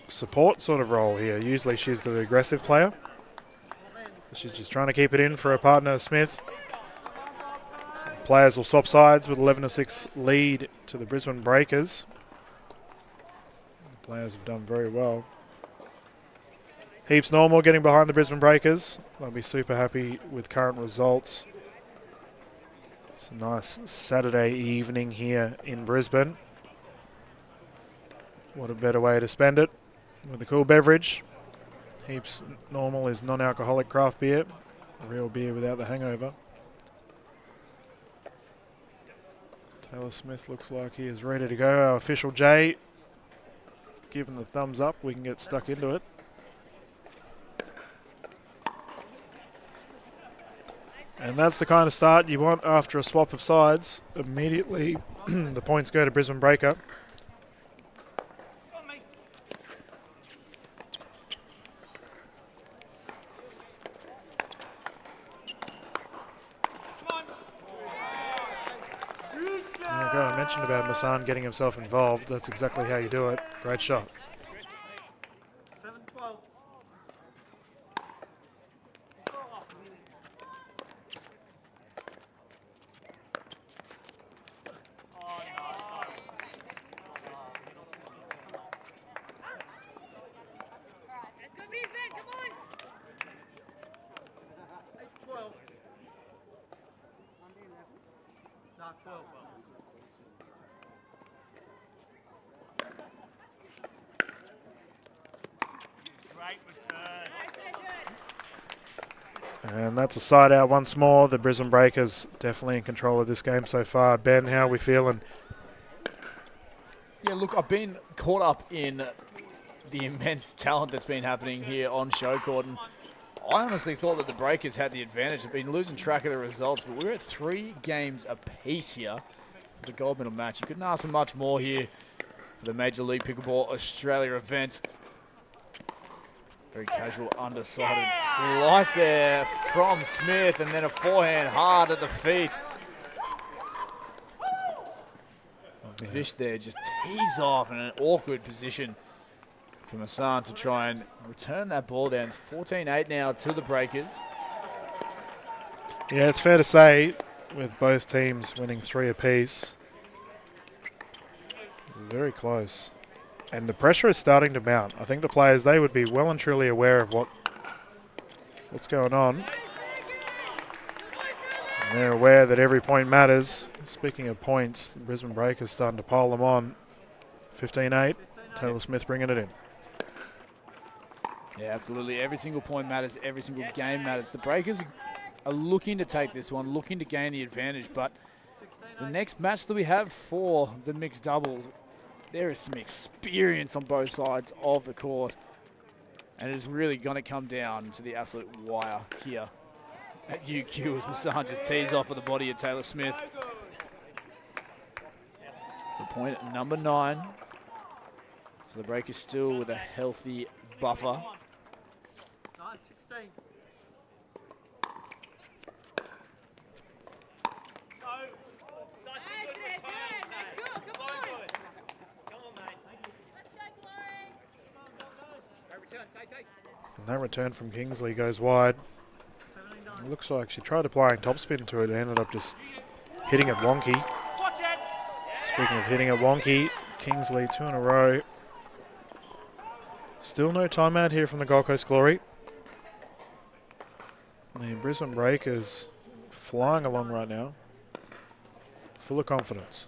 support sort of role here. Usually she's the aggressive player. She's just trying to keep it in for her partner, Smith. Players will swap sides with 11-6 lead to the Brisbane Breakers. The players have done very well. Heaps Normal getting behind the Brisbane Breakers. They'll be super happy with current results. It's a nice Saturday evening here in Brisbane. What a better way to spend it with a cool beverage. Heaps Normal is non-alcoholic craft beer. Real beer without the hangover. Taylor Smith looks like he is ready to go. Our official Jay giving the thumbs up. We can get stuck into it. And that's the kind of start you want after a swap of sides. Immediately, the points go to Brisbane Breaker. There you go. I mentioned about Masan getting himself involved. That's exactly how you do it. Great shot. And that's a side out once more. The Brisbane Breakers definitely in control of this game so far. Ben, how are we feeling? Yeah, look, I've been caught up in the immense talent that's been happening here on Showcourt, and I honestly thought that the Breakers had the advantage. They've been losing track of the results, but we're at 3 games apiece here for the gold medal match. You couldn't ask for much more here for the Major League Pickleball Australia event. Very casual, undersided slice there from Smith, and then a forehand hard at the feet. Vish there just tees off in an awkward position for Masan to try and return that ball down. It's 14-8 now to the Breakers. Yeah, it's fair to say, with both teams winning 3 apiece, very close. And the pressure is starting to mount. I think the players, they would be well and truly aware of what's going on. They're aware that every point matters. Speaking of points, the Brisbane Breakers starting to pile them on. 15-8, Taylor Smith bringing it in. Yeah, absolutely. Every single point matters. Every single game matters. The Breakers are looking to take this one, looking to gain the advantage. But the next match that we have for the mixed doubles, there is some experience on both sides of the court. And it is really going to come down to the absolute wire here at UQ as Massan just tees off with the body of Taylor Smith. For point at number 9. So the Breakers still with a healthy buffer. 9-16. And that return from Kingsley goes wide. It looks like she tried applying topspin to it and ended up just hitting it wonky. Speaking of hitting it wonky, Kingsley 2 in a row. Still no timeout here from the Gold Coast Glory. The Brisbane Breakers flying along right now, full of confidence.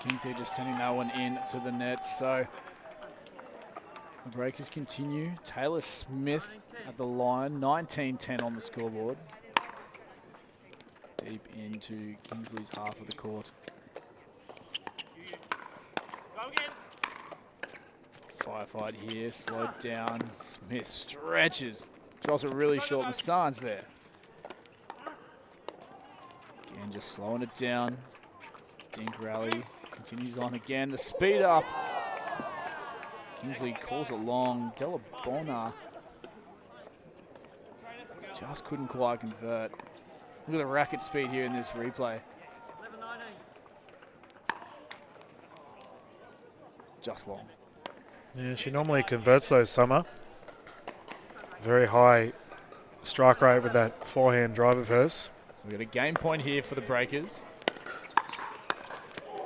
Kingsley just sending that one in to the net. So the Breakers continue. Taylor Smith at the line, 19-10 on the scoreboard. Deep into Kingsley's half of the court. Firefight here, slowed down. Smith stretches. Drops it really short. Massan's there. Again, just slowing it down. Dink rally. Continues on again. The speed up. Kingsley calls it long. Della Bona just couldn't quite convert. Look at the racket speed here in this replay. Just long. Yeah, she normally converts those, Summer. Very high strike rate with that forehand drive of hers. So we've got a game point here for the Breakers.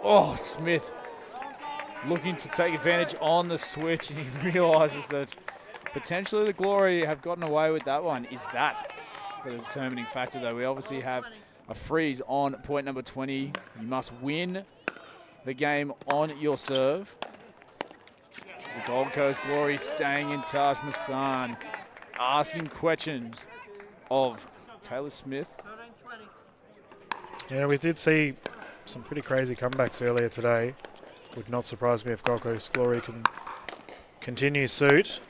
Oh, Smith looking to take advantage on the switch, and he realises that potentially the Glory have gotten away with that one. Is that the determining factor, though? We obviously have a freeze on point number 20. You must win the game on your serve. So the Gold Coast Glory staying in touch. Massan asking questions of Taylor Smith. Yeah, we did see some pretty crazy comebacks earlier today. Would not surprise me if Gold Coast Glory can continue suit.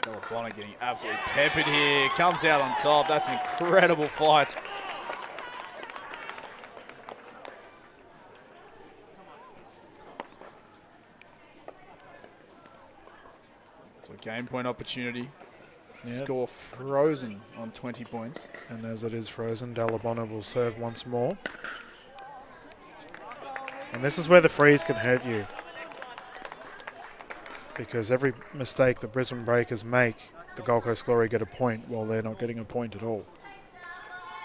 Della Bona getting absolutely peppered here. Comes out on top. That's an incredible fight. So a game point opportunity. Yep. Score frozen on 20 points. And as it is frozen, Della Bona will serve once more. And this is where the freeze can hurt you. Because every mistake the Brisbane Breakers make, the Gold Coast Glory get a point while they're not getting a point at all.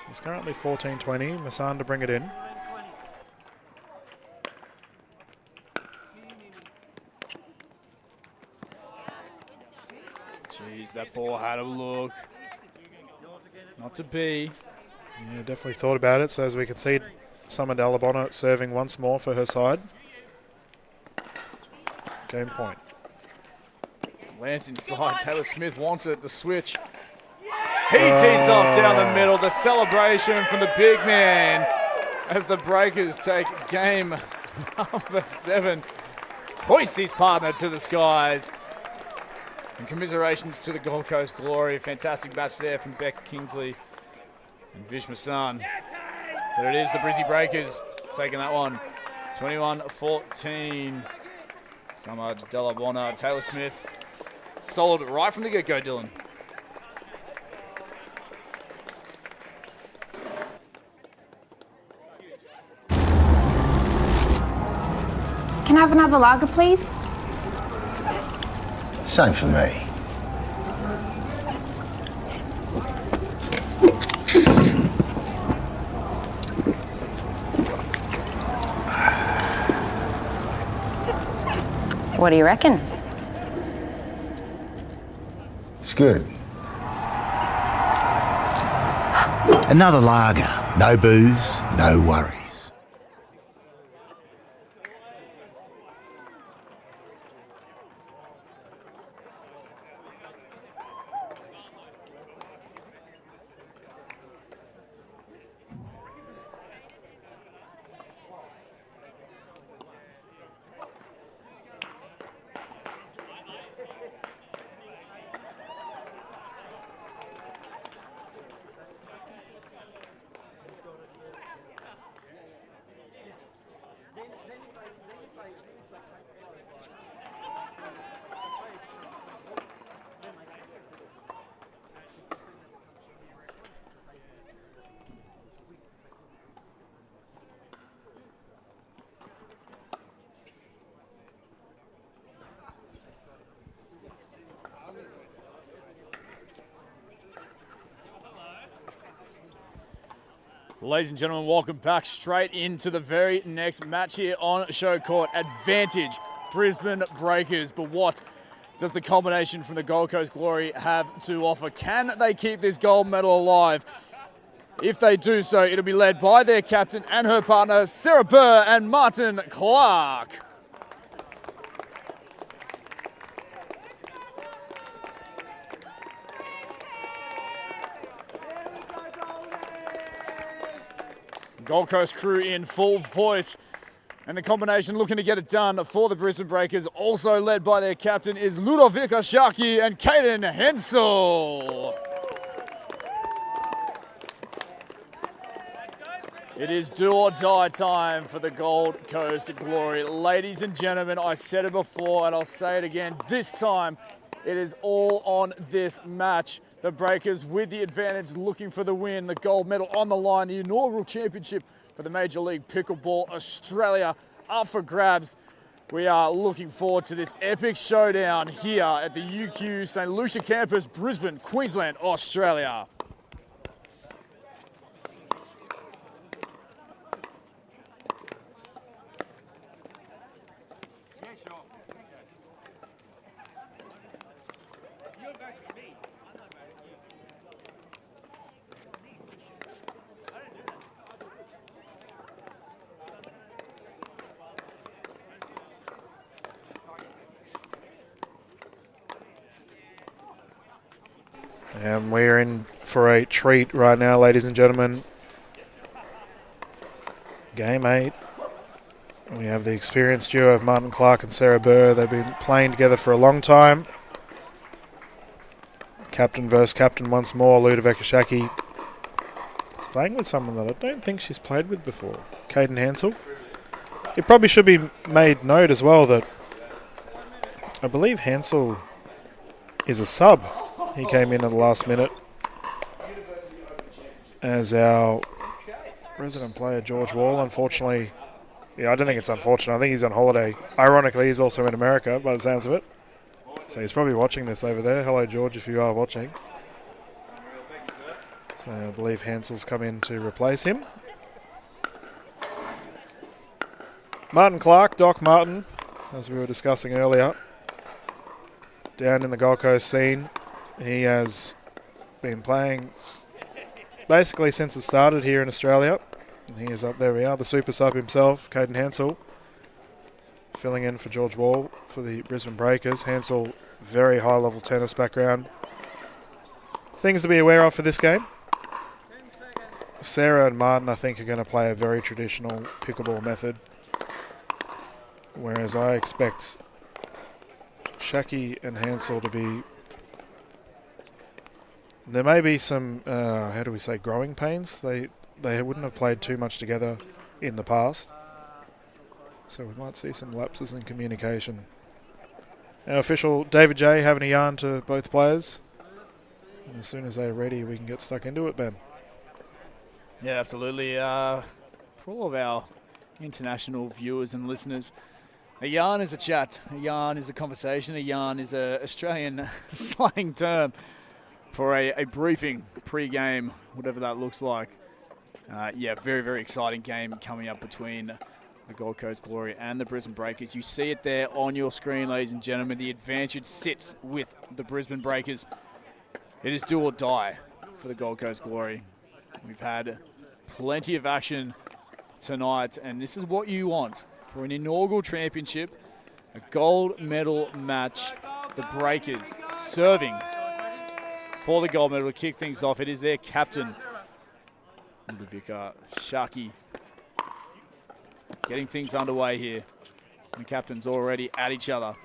It's currently 14-20. Massan to bring it in. Jeez, that ball had a look. Not to be. Yeah, definitely thought about it. So as we can see, Summer Della Bona serving once more for her side. Game point. Lands inside. Taylor Smith wants it. The switch. He tees off down the middle. The celebration from the big man as the Breakers take game number 7. Hoists his partner to the skies. And commiserations to the Gold Coast Glory. Fantastic match there from Beck Kingsley and Vish Massan. But it is the Brizzy Breakers taking that one. 21-14. Summer Della Bona, Taylor Smith. Solid right from the get-go, Dylan. Can I have another lager, please? Same for me. What do you reckon? It's good. Another lager. No booze, no worries. Ladies and gentlemen, welcome back straight into the very next match here on Showcourt. Advantage, Brisbane Breakers. But what does the combination from the Gold Coast Glory have to offer? Can they keep this gold medal alive? If they do so, it'll be led by their captain and her partner, Sarah Burr and Martin Clark. Gold Coast crew in full voice, and the combination looking to get it done for the Brisbane Breakers, also led by their captain, is Ludovica Shaki and Caden Hensel. It is do or die time for the Gold Coast Glory. Ladies and gentlemen, I said it before and I'll say it again, this time it is all on this match. The Breakers with the advantage, looking for the win, the gold medal on the line, the inaugural championship for the Major League Pickleball Australia up for grabs. We are looking forward to this epic showdown here at the UQ St. Lucia campus, Brisbane, Queensland, Australia. And we're in for a treat right now, ladies and gentlemen. Game 8. We have the experienced duo of Martin Clark and Sarah Burr. They've been playing together for a long time. Captain versus captain once more. Ludovica Shaki is playing with someone that I don't think she's played with before. Caden Hansel. It probably should be made note as well that I believe Hansel is a sub. He came in at the last minute as our resident player, George Wall. Unfortunately, I don't think it's unfortunate. I think he's on holiday. Ironically, he's also in America by the sounds of it. So he's probably watching this over there. Hello, George, if you are watching. So I believe Hansel's come in to replace him. Martin Clark, Doc Martin, as we were discussing earlier, down in the Gold Coast scene. He has been playing basically since it started here in Australia. And he is up, there we are, the super sub himself, Caden Hansel, filling in for George Wall for the Brisbane Breakers. Hansel, very high level tennis background. Things to be aware of for this game. Sarah and Martin, I think, are going to play a very traditional pickleball method. Whereas I expect Shaki and Hansel to be... There may be some, how do we say, growing pains. They wouldn't have played too much together in the past. So we might see some lapses in communication. Our official David J having a yarn to both players. And as soon as they're ready, we can get stuck into it, Ben. Yeah, absolutely. For all of our international viewers and listeners, A yarn is a chat, a yarn is a conversation, a yarn is a Australian slang term for a briefing pre-game, whatever that looks like. Yeah, very, very exciting game coming up between the Gold Coast Glory and the Brisbane Breakers. You see it there on your screen, ladies and gentlemen. The advantage sits with the Brisbane Breakers. It is do or die for the Gold Coast Glory. We've had plenty of action tonight, and this is what you want for an inaugural championship, a gold medal match. The Breakers serving for the gold medal to kick things off. It is their captain, Ludovica Shaki, getting things underway here. The captains already at each other.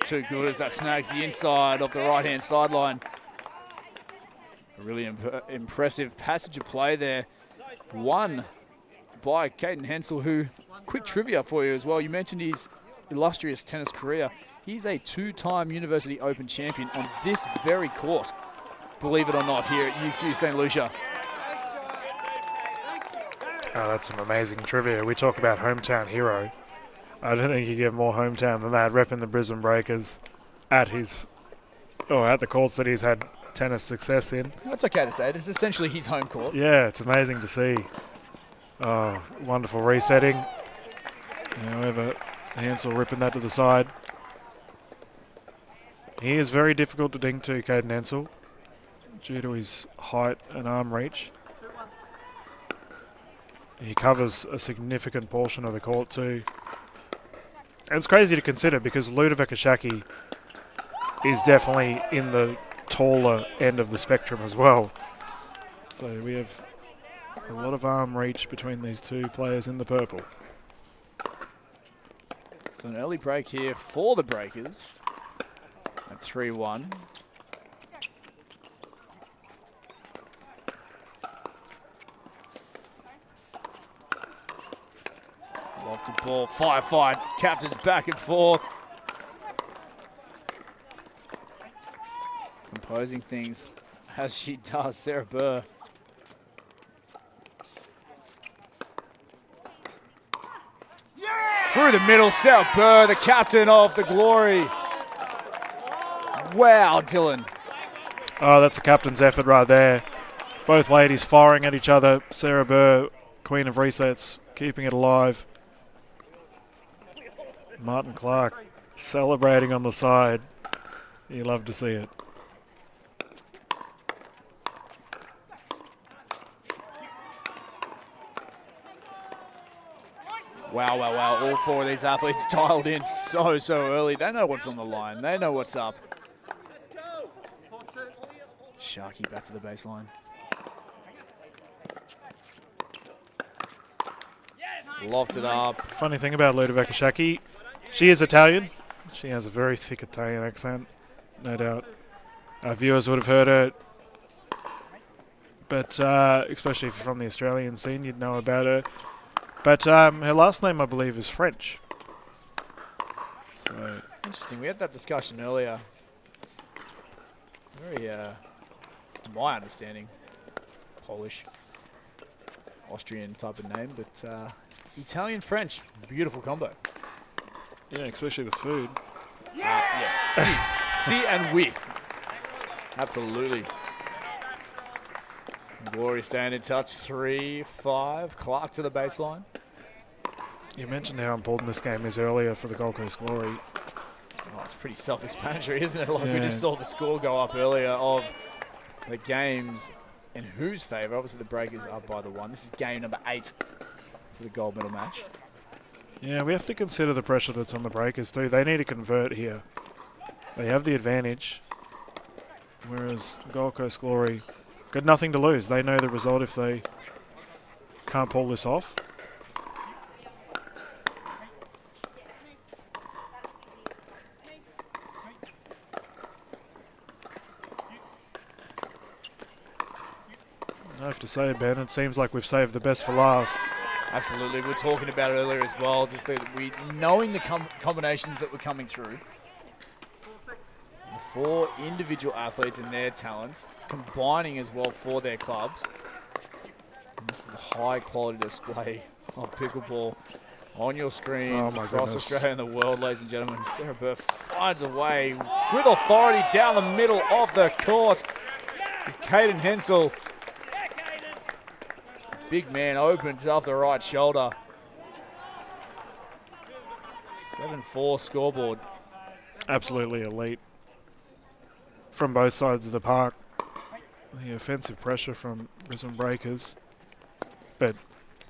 Too good as that snags the inside of the right-hand sideline. A really impressive passage of play there. Won by Caden Hensel, who, quick trivia for you as well. You mentioned his illustrious tennis career. He's a two-time University Open champion on this very court, believe it or not, here at UQ St. Lucia. Oh, that's some amazing trivia. We talk about hometown hero. I don't think you get more hometown than that, repping the Brisbane Breakers at the courts that he's had tennis success in. That's okay to say. It is essentially his home court. Yeah, it's amazing to see. Oh, wonderful resetting. However, Hansel ripping that to the side. He is very difficult to dink to, Caden Hansel, due to his height and arm reach. He covers a significant portion of the court too. And it's crazy to consider because Ludovic Ashaki is definitely in the taller end of the spectrum as well. So we have a lot of arm reach between these two players in the purple. So an early break here for the Breakers at 3-1. Lofted ball, firefight, captures back and forth. Composing things as she does, Sarah Burr. Through the middle, Sarah Burr, the captain of the Glory. Wow, Dylan. Oh, that's a captain's effort right there. Both ladies firing at each other. Sarah Burr, queen of resets, keeping it alive. Martin Clark celebrating on the side. You love to see it. Wow, wow, wow. All four of these athletes dialed in so early. They know what's on the line. They know what's up. Sharky back to the baseline. Lofted up. Funny thing about Ludovica Shaki, she is Italian. She has a very thick Italian accent, no doubt. Our viewers would have heard her, but especially if you're from the Australian scene, you'd know about her. But her last name, I believe, is French. So interesting. We had that discussion earlier. Very, from my understanding, Polish, Austrian type of name, but Italian-French, beautiful combo. Yeah, especially the food. Yes, si and oui. Absolutely. Glory staying in touch, 3-5. Clark to the baseline. You mentioned how important this game is earlier for the Gold Coast Glory. Oh, it's pretty self-explanatory, isn't it? Like we just saw the score go up earlier of the games in whose favour. Obviously the Breakers are by the 1. This is game number 8 for the gold medal match. Yeah, we have to consider the pressure that's on the Breakers too. They need to convert here. They have the advantage, whereas Gold Coast Glory got nothing to lose. They know the result if they can't pull this off. I have to say, Ben, it seems like we've saved the best for last. Absolutely. We were talking about it earlier as well, just knowing the combinations that were coming through. The 4 individual athletes and their talents combining as well for their clubs. And this is the high quality display of pickleball on your screens across Australia and the world, ladies and gentlemen. Sarah Burr finds a way with authority down the middle of the court. It's Caden Hensel. Big man opens up the right shoulder. 7-4 scoreboard. Absolutely elite from both sides of the park. The offensive pressure from Brisbane Breakers. But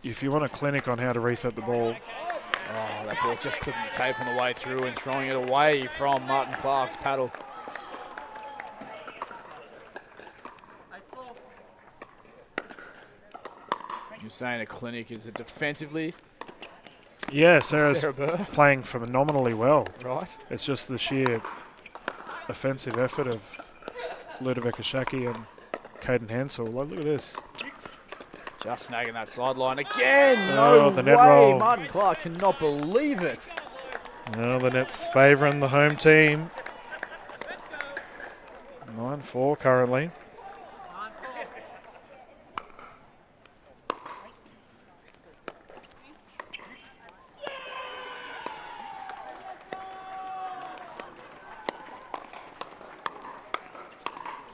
if you want a clinic on how to reset the ball. Oh, that ball just clipping the tape on the way through and throwing it away from Martin Clark's paddle. You're saying a clinic, is it defensively? Yeah, Sarah's Sarah Burr playing phenomenally well. Right. It's just the sheer offensive effort of Ludovic Ashaki and Caden Hansel. Look at this. Just snagging that sideline again. Oh, No the net way. roll. Martin Clark cannot believe it. Well, the net's favouring the home team. 9-4 currently.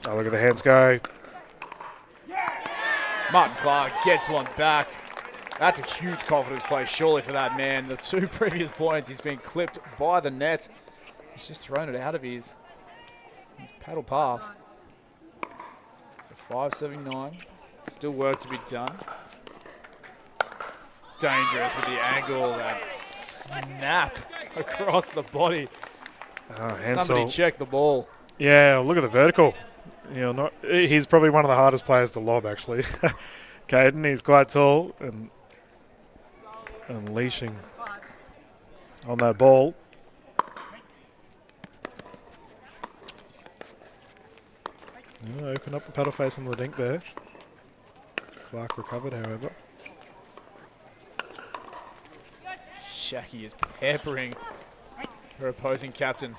Oh, look at the hands go. Martin Clark gets one back. That's a huge confidence play, surely, for that man. The 2 previous points, he's been clipped by the net. He's just thrown it out of his paddle path. So 5.79. Still work to be done. Dangerous with the angle. That snap across the body. Hansel. Somebody check the ball. Yeah, look at the vertical. You know, he's probably one of the hardest players to lob, actually. Caden, he's quite tall and unleashing on that ball. Open up the paddle face on the dink there. Clark recovered, however. Shaki is peppering her opposing captain.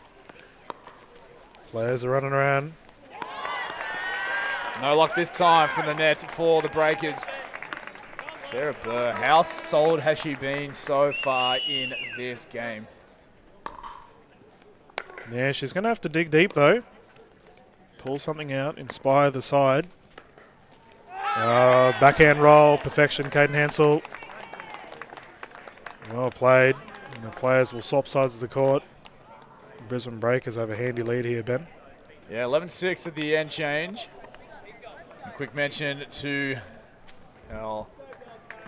Players are running around. No luck this time from the net for the Breakers. Sarah Burr, how solid has she been so far in this game? Yeah, she's going to have to dig deep, though. Pull something out, inspire the side. Backhand roll, perfection, Caden Hansel. Well played. And the players will swap sides of the court. Brisbane Breakers have a handy lead here, Ben. Yeah, 11-6 at the end change. A quick mention to our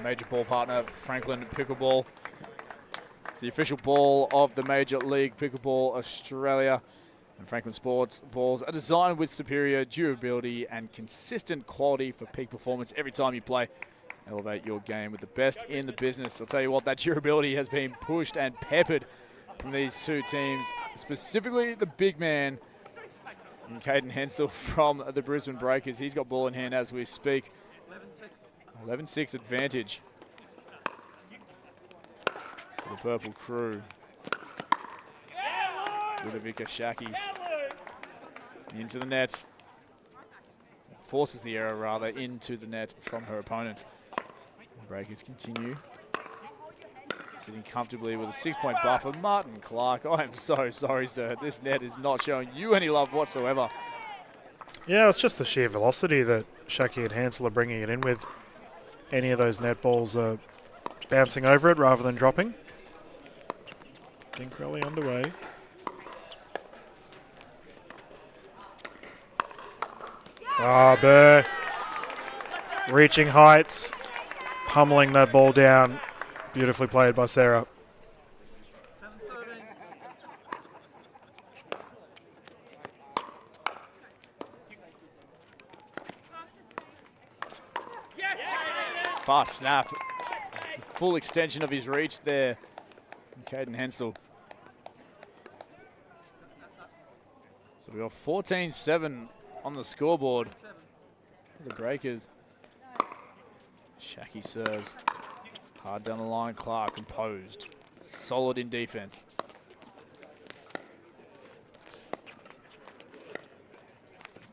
major ball partner, Franklin Pickleball. It's the official ball of the Major League Pickleball Australia. And Franklin Sports balls are designed with superior durability and consistent quality for peak performance every time you play. Elevate your game with the best in the business. I'll tell you what, that durability has been pushed and peppered from these 2 teams, specifically the big man, Caden Hensel from the Brisbane Breakers. He's got ball in hand as we speak. 11-6 advantage to the Purple Crew. Ludovic Ashaki into the net. Forces the error, rather, into the net from her opponent. The Breakers continue. Sitting comfortably with a 6-point buffer. Martin Clark, I am so sorry, sir. This net is not showing you any love whatsoever. Yeah, it's just the sheer velocity that Shaki and Hansel are bringing it in with. Any of those net balls are bouncing over it rather than dropping. Dink rally underway. Burr reaching heights, pummeling that ball down. Beautifully played by Sarah. Fast snap. Full extension of his reach there from Caden Hensel. So we got 14-7 on the scoreboard for the Breakers. Shaki serves. Hard down the line, Clark composed. Solid in defense.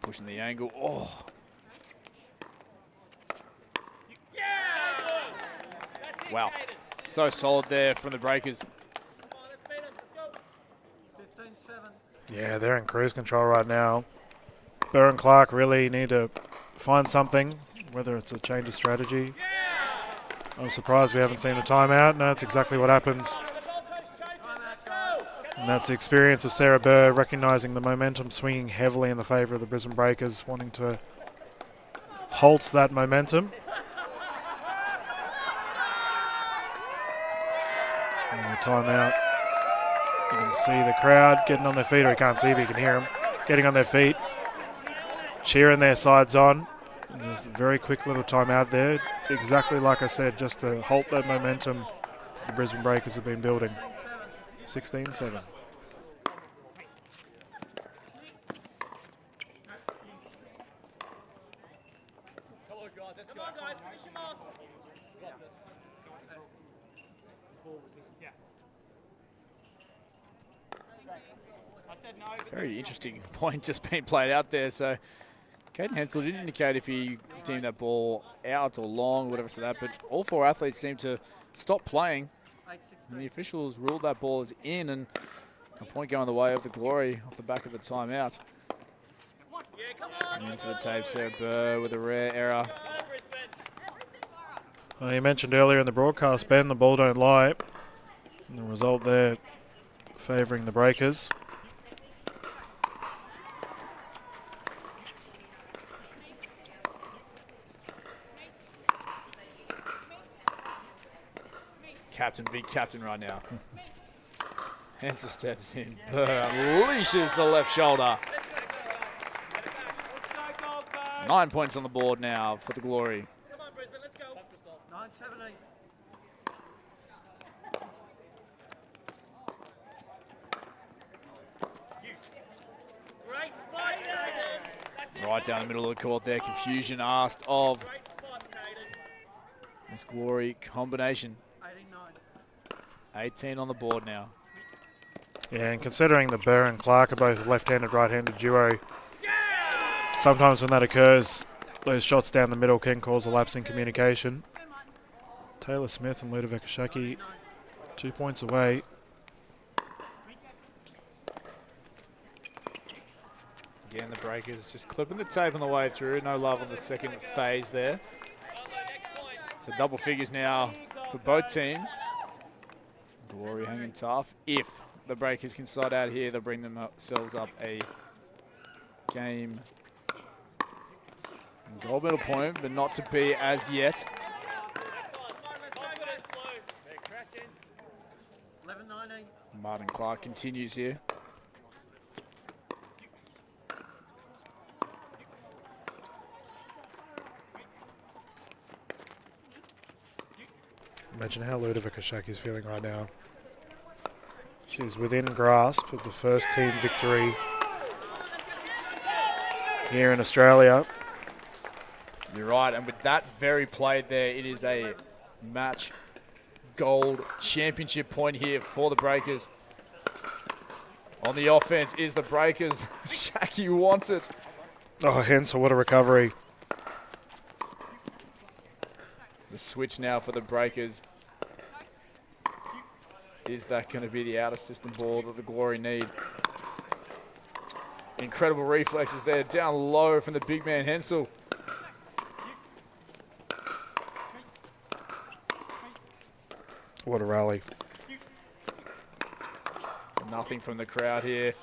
Pushing the angle. Oh. Wow. So solid there from the Breakers. Yeah, they're in cruise control right now. Burr and Clark really need to find something, whether it's a change of strategy. I'm surprised we haven't seen a timeout. No, that's exactly what happens. And that's the experience of Sarah Burr, recognising the momentum swinging heavily in the favour of the Brisbane Breakers, wanting to halt that momentum. And the timeout. You can see the crowd getting on their feet, or you can't see, but you can hear them getting on their feet, cheering their sides on. And there's a very quick little timeout there, exactly like I said, just to halt that momentum the Brisbane Breakers have been building. 16-7. Very interesting point just being played out there. So Caden Hensel didn't indicate if he deemed that ball out or long, whatever so that, but all four athletes seemed to stop playing. And the officials ruled that ball as in, and a point going the way of the Glory off the back of the timeout. And into the tape, Sarah Burr with a rare error. Well, you mentioned earlier in the broadcast, Ben, the ball don't lie. And the result there favouring the Breakers. Captain, big captain right now. Hensel steps in. Burr unleashes the left shoulder. 9 points on the board now for the Glory. Come on, Brisbane, let's go. 9-17. Right down the middle of the court there. Confusion asked of this Glory combination. 18 on the board now. Yeah, and considering the Burr and Clark are both left-handed, right-handed duo, sometimes when that occurs, those shots down the middle can cause a lapse in communication. Taylor Smith and Ludovic Ashaki 2 points away. Again, the Breakers just clipping the tape on the way through. No love on the second phase there. So double figures now for both teams. Glory hanging tough. If the Breakers can side out here, they'll bring themselves up a game gold medal point, but not to be as yet. Martin Clark continues here. Imagine how Ludovic Ashaki is feeling right now. She's within grasp of the first team victory here in Australia. You're right, and with that very play there, it is a match gold championship point here for the Breakers. On the offense is the Breakers. Shaki wants it. Oh, Hensel, what a recovery. The switch now for the Breakers. Is that going to be the outer system ball that the Glory need? Incredible reflexes there, down low from the big man Hensel. What a rally. Nothing from the crowd here.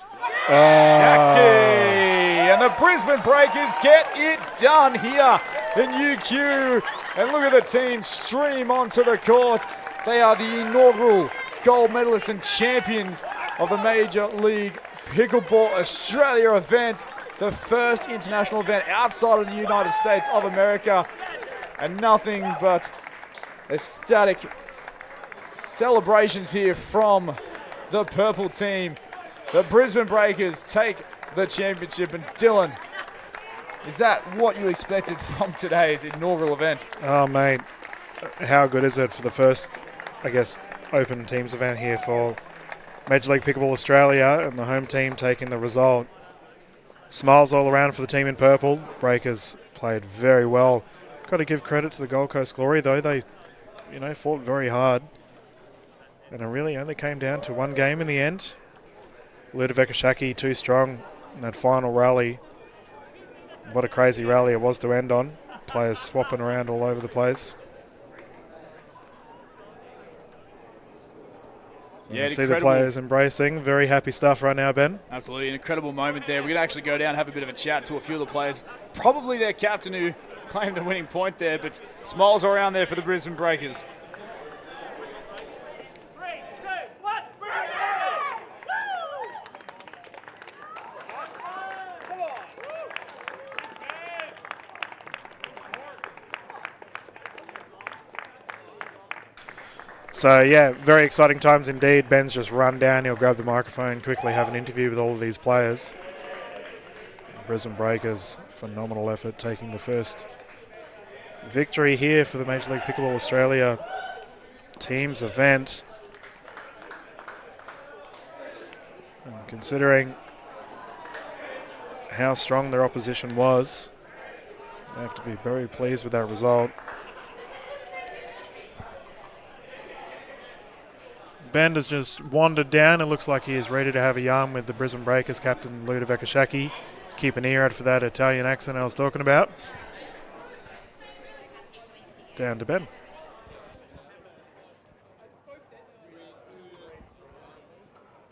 Oh. Shaki! And the Brisbane Breakers get it done here in UQ. And look at the team stream onto the court. They are the inaugural gold medalists and champions of the Major League Pickleball Australia event, the first international event outside of the United States of America. And nothing but ecstatic celebrations here from the purple team. The Brisbane Breakers take the championship. And Dylan, is that what you expected from today's inaugural event? Oh, mate. how good is it for the first, I guess, open teams event here for Major League Pickleball Australia, and the home team taking the result. Smiles all around for the team in purple. Breakers played very well. Got to give credit to the Gold Coast Glory, though. They, fought very hard. And it really only came down to one game in the end. Ludovic Ashaki too strong in that final rally. What a crazy rally it was to end on. Players swapping around all over the place. You see the players embracing. Very happy stuff right now, Ben. Absolutely, an incredible moment there. We're going to actually go down and have a bit of a chat to a few of the players. Probably their captain who claimed the winning point there, but smiles all around there for the Brisbane Breakers. So, yeah, very exciting times indeed. Ben's just run down. He'll grab the microphone, quickly have an interview with all of these players. Brisbane Breakers, phenomenal effort, taking the first victory here for the Major League Pickleball Australia teams event. And considering how strong their opposition was, they have to be very pleased with that result. Ben has just wandered down. It looks like he is ready to have a yarn with the Brisbane Breakers captain Ludovic Ashaki. Keep an ear out for that Italian accent I was talking about. Down to Ben.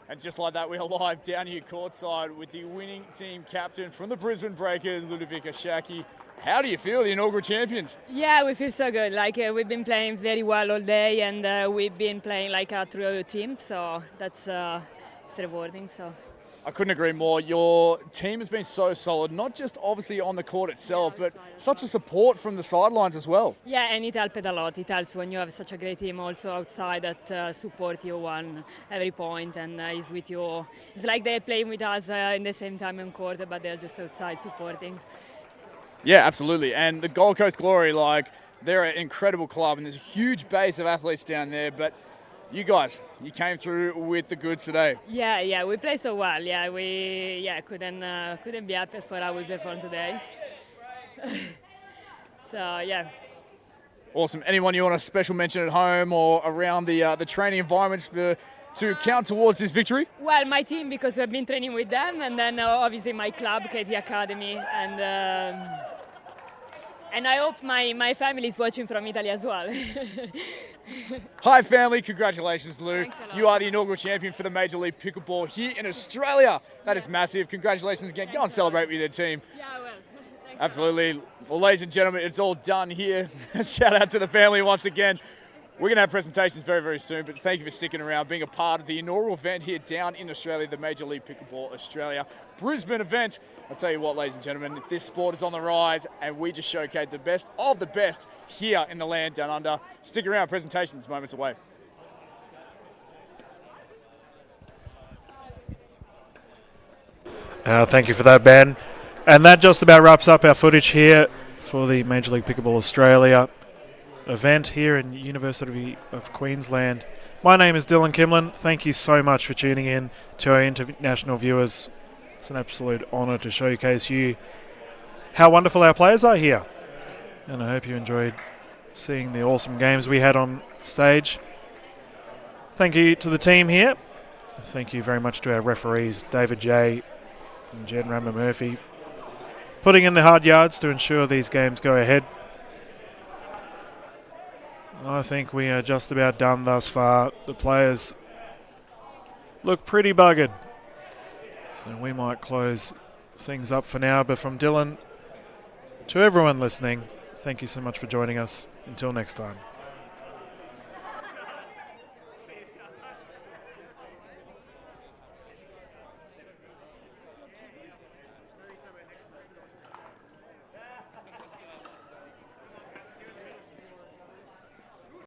And just like that, we are live down here courtside with the winning team captain from the Brisbane Breakers, Ludovic Ashaki. How do you feel, the inaugural champions? Yeah, we feel so good. We've been playing very well all day, and we've been playing like a true team, so that's it's rewarding. So I couldn't agree more. Your team has been so solid, not just obviously on the court itself, but such a support from the sidelines as well. Yeah, and it helped a lot. It helps when you have such a great team also outside that support you on every point and is with you. It's like they're playing with us in the same time on court, but they're just outside supporting. Yeah, absolutely. And the Gold Coast Glory, they're an incredible club, and there's a huge base of athletes down there. But you guys, you came through with the goods today. Yeah, we play so well. Yeah, we couldn't be happy for how we performed today. So yeah. Awesome. Anyone you want a special mention at home or around the training environments to count towards this victory? Well, my team, because we've been training with them, and then obviously my club, KT Academy, and I hope my family is watching from Italy as well. Hi family, congratulations Lou. You are the inaugural champion for the Major League Pickleball here in Australia. That is massive. Congratulations again. Go and celebrate with your team. Yeah, I will. Absolutely. Well, ladies and gentlemen, it's all done here. Shout out to the family once again. We're going to have presentations very, very soon, but thank you for sticking around, being a part of the inaugural event here down in Australia, the Major League Pickleball Australia Brisbane event. I'll tell you what, ladies and gentlemen, this sport is on the rise, and we just showcase the best of the best here in the land down under. Stick around, presentations moments away. Thank you for that, Ben. And that just about wraps up our footage here for the Major League Pickleball Australia event here in University of Queensland. My name is Dylan Kimlin. Thank you so much for tuning in to our international viewers. It's an absolute honour to showcase you how wonderful our players are here. And I hope you enjoyed seeing the awesome games we had on stage. Thank you to the team here. Thank you very much to our referees, David J. and Jen Rammer-Murphy, putting in the hard yards to ensure these games go ahead. I think we are just about done thus far. The players look pretty buggered, so we might close things up for now. But from Dylan to everyone listening, thank you so much for joining us. Until next time.